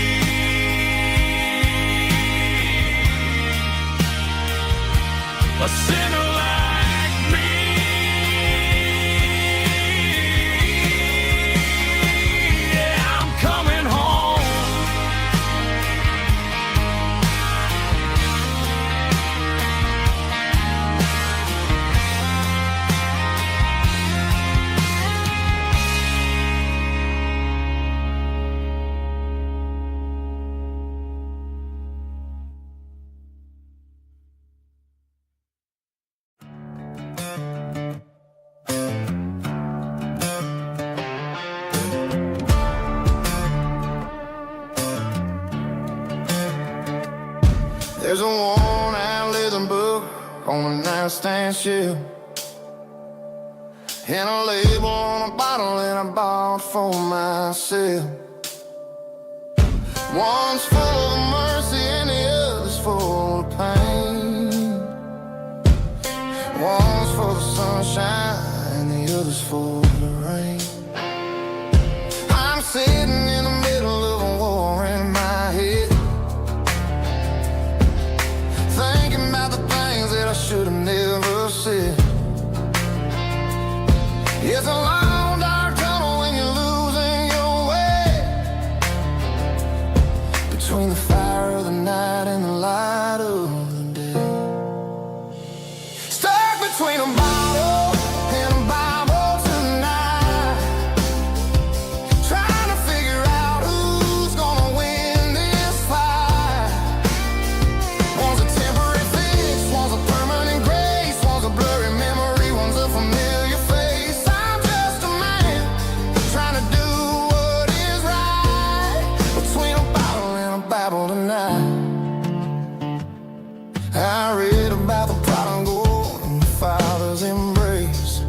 A sinner like me. Yeah, I'm coming home. There's a worn-out leather book on a nightstand shelf, and a label on a bottle that I bought for myself. One's full of mercy and the other's full of pain. One's full of sunshine and the other's full of rain. I'm sitting in the middle of a war in my head, thinking about the things that I should have never said. It's a long dark tunnel when you're losing your way, between the fire of the night and the light of the day. Stuck between a bottle and a Bible tonight, trying to figure out who's gonna win this fight. One's a temporary fix, one's a permanent grace, one's a blurry memory, one's a familiar face. I'm just a man trying to do what is right, between a bottle and a Bible tonight. I read about the prodigal and the Father's embrace.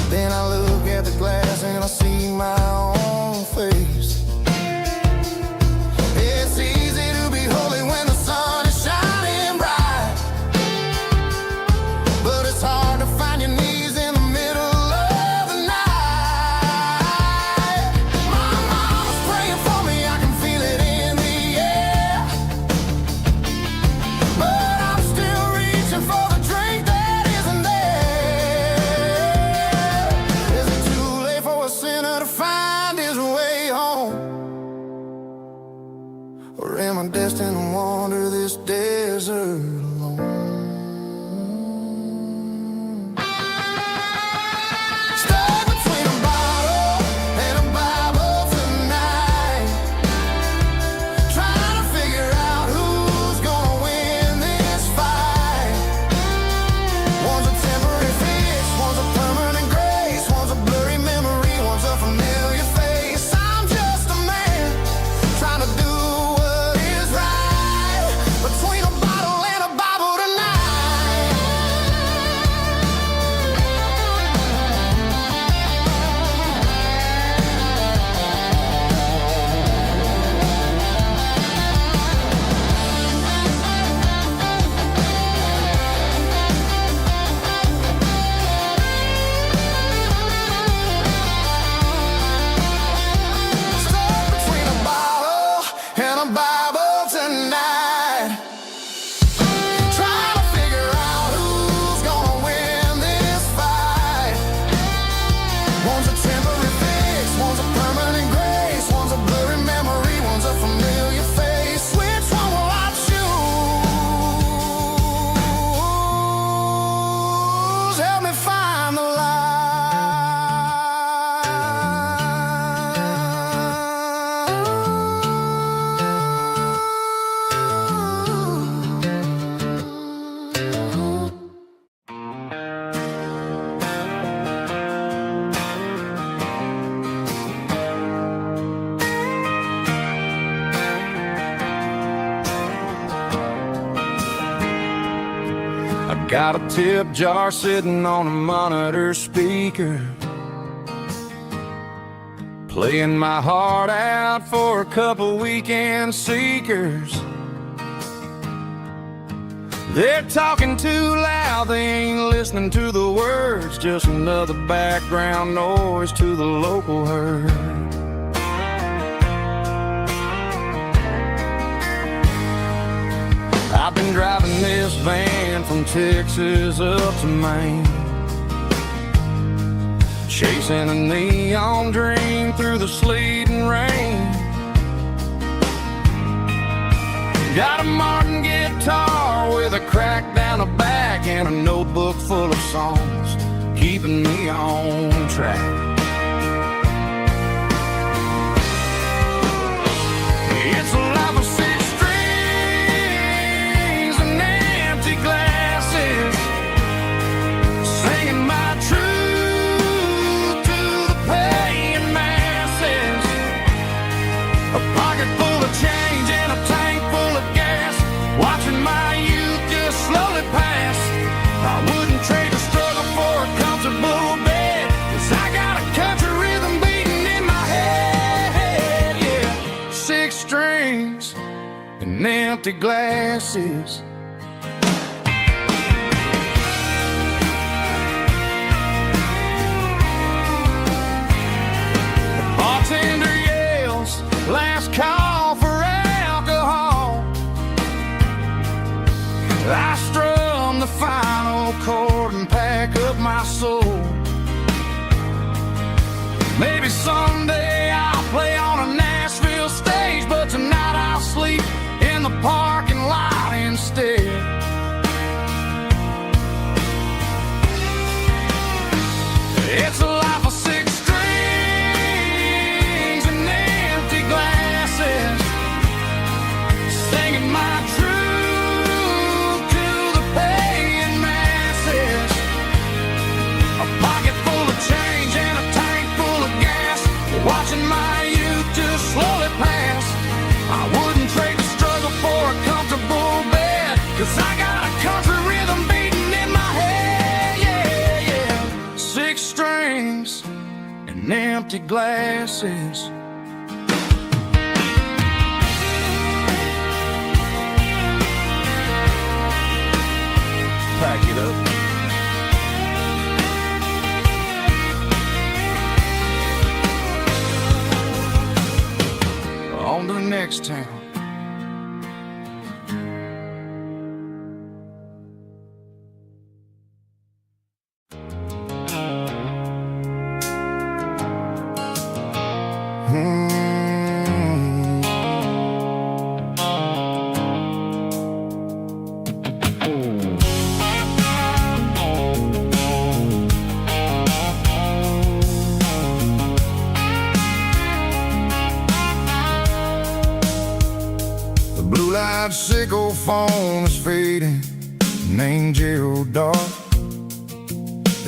Then I look at the glass and I see my own face. It's easy to be holy when the sun is shining bright, but it's hard to find your knees in the middle of the night. My mama's praying for me, I can feel it in the air, but I'm still reaching for the drink that isn't there. Is it too late for a sinner to find his way home? Or am I destined to wander this desert alone? Stuck between a bottle and a Bible tonight, trying to figure out who's gonna win this fight. One's a temporary fix, one's a permanent grace, one's a blurry memory, one's a familiar face. I'm just a man trying to do what is right, between a bottle and a Bible tonight. Stuck between a bottle and a Bible tonight, trying to figure out who's gonna win this fight. One's a temporary fix, one's a permanent grace, one's a blurry memory, one's a familiar face. Which one will I choose? Help me find the light. I got a tip jar sitting on a monitor speaker, playing my heart out for a couple weekend seekers. They're talking too loud, they ain't listening to the words, just another background noise to the local herd. I've been driving this van from Texas up to Maine, chasing a neon dream through the sleet and rain. Got a Martin guitar with a crack down the back and a notebook full of songs, keeping me on track. It's a life of six strings and empty glasses, singing my truth to the paying masses. A pocket full of change and a tank full of gas, watching my youth just slowly pass. I wouldn't trade the struggle for a comfortable and empty glasses. The bartender yells, last call for alcohol. I strum the final chord and pack up my soul. Maybe someday I'll play on a Nashville stage, but tonight I'll sleep in the parking lot instead. It's a life of six strings and empty glasses, singing my truth to the paying masses. A pocket full of change and a tank full of gas, watching my youth just slowly pass. I wouldn't trade the struggle for a comfortable bed, 'cause I got a country rhythm beating in my head, yeah, yeah. Six strings and empty glasses. Pack it up. On to the next town. Blue light sickle phone is fading, name Gerald dark.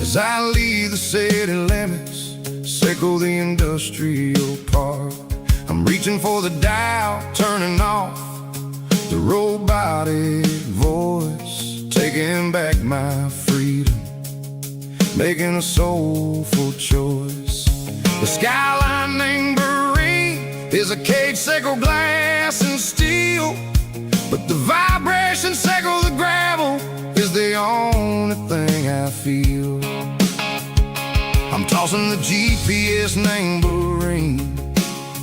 As I leave the city limits, sickle the industrial park. I'm reaching for the dial, turning off the robotic voice, taking back my freedom, making a soulful choice. The skyline named is a cage, sickle glass and steel, but the vibration sickle the gravel is the only thing I feel. I'm tossing the GPS named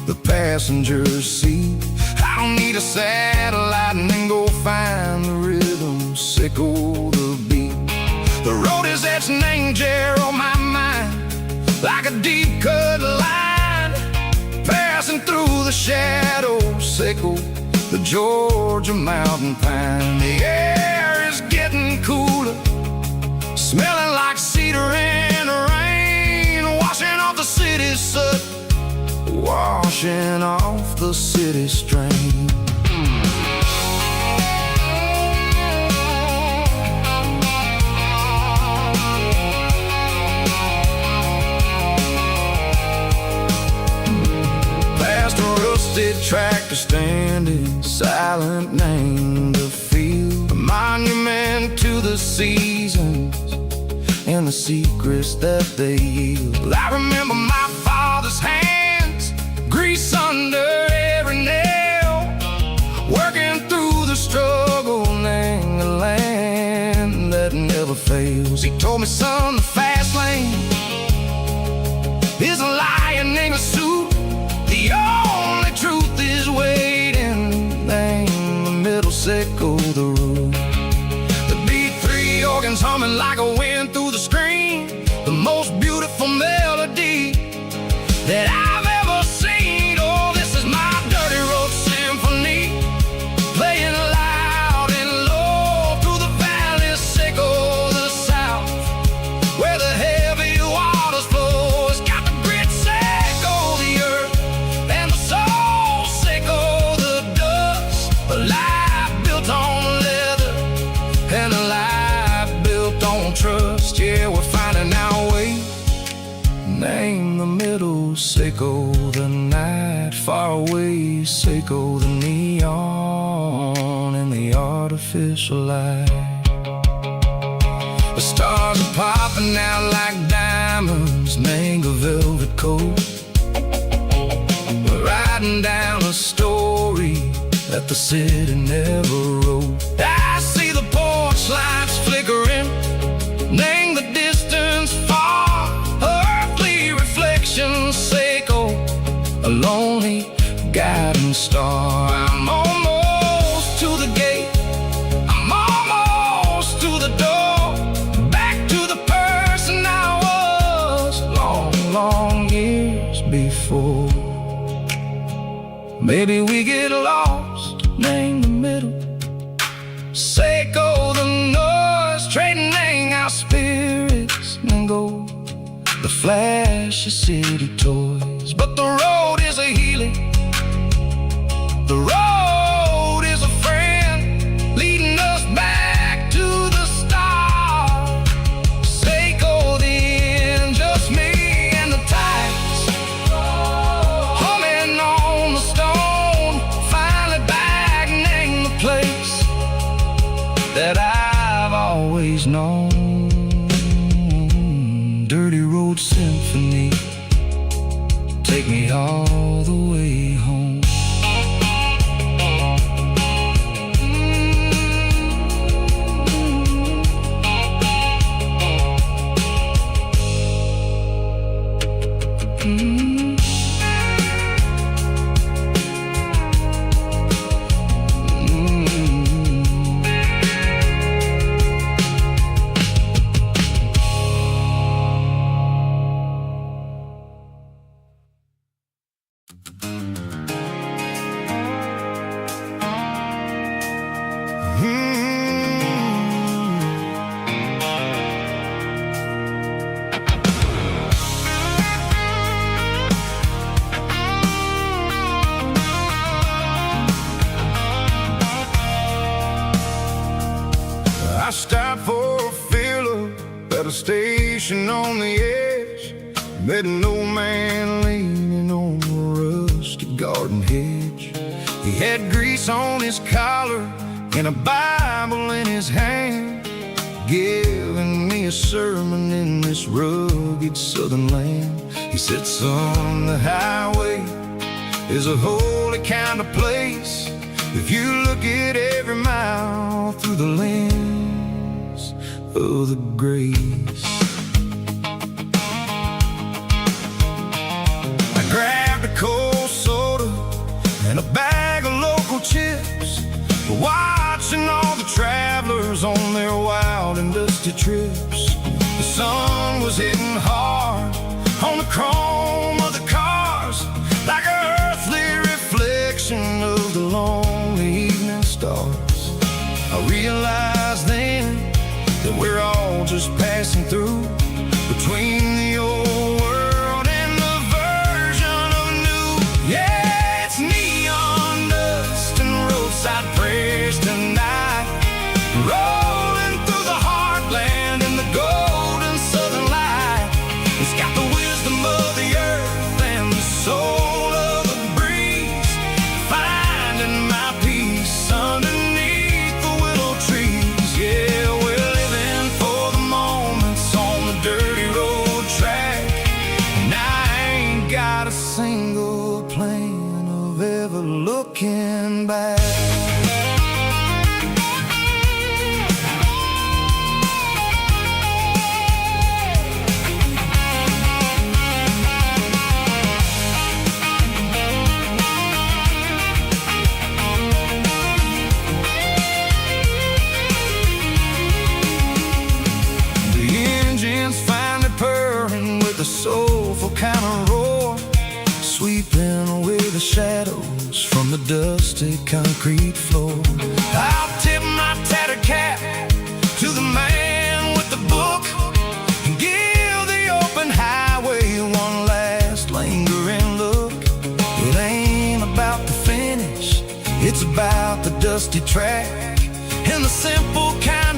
the passenger seat. I don't need a satellite and then go find the rhythm, sickle the beat. The road is etched named Gerald on my mind, like a deep cut line, passing through the shadows, sickle the Georgia mountain pine. The air is getting cooler, smelling like cedar in the rain, washing off the city soot, washing off the city strain. Tractor standing silent, named the field, a monument to the seasons and the secrets that they yield. I remember my father's hands, grease under every nail, working through the struggle, named the land that never fails. He told me, son, the fast lane is a lion in a suit. The only truth is waiting, name the middle, sickle the root. The B3 organs humming like a wind through the screen, the most beautiful melody that I've ever seen. Oh, this is my dirty road symphony, playing loud and low through the valleys, sickle the south, where the heavy waters flow. It's got the grit, sickle the earth, and the soul, sickle the dust. A life built on leather and a life built on trust. Yeah, we're finding our way, name the middle, sickle the night, far away, sickle the neon and the artificial light. The stars are popping out like diamonds, name a velvet coat. We're riding down a story that the city never wrote. I see the porch lights flickering, name the distance far. Earthly reflections echo, a lonely guiding star. I'm almost to the gate, I'm almost to the door, back to the person I was long, long years before. Maybe we get lost, name the middle, Seiko the noise, trading our spirits and go the flash of city toys. But the road is a healing, the road is a friend, leading us back to the start. Seiko the end, just me and the tides, humming on the stone. Finally back, name the place that I've always known. Dirty Road Symphony, take me all the way home. I stopped for a fill-up at a station on the edge. Met an old man leaning on a rusty garden hedge. He had grease on his collar and a Bible in his hand, giving me a sermon in this rugged southern land. He said, son, the highway is a holy kind of place if you look at every mile through the lens of the grace. I grabbed a cold soda and a bag of local chips, watching all the travelers on their wild and dusty trips. The sun was hitting hard on the chrome of the cars, like an earthly reflection of the lonely evening stars. I realized then that we're all just passing through, between the old world and the version of new. Yeah, it's neon dust and roadside prayers tonight, rolling through the heartland in the golden southern light. It's got the wisdom of the earth and the soul of the breeze, finding my peace underneath the willow trees. Yeah, we're living for the moments on the dirty road track, and I ain't got a single plan of ever looking back. A soulful kind of roar, sweeping away the shadows from the dusty concrete floor. I'll tip my tattered cap to the man with the book and give the open highway one last lingering look. It ain't about the finish, it's about the dusty track and the simple kind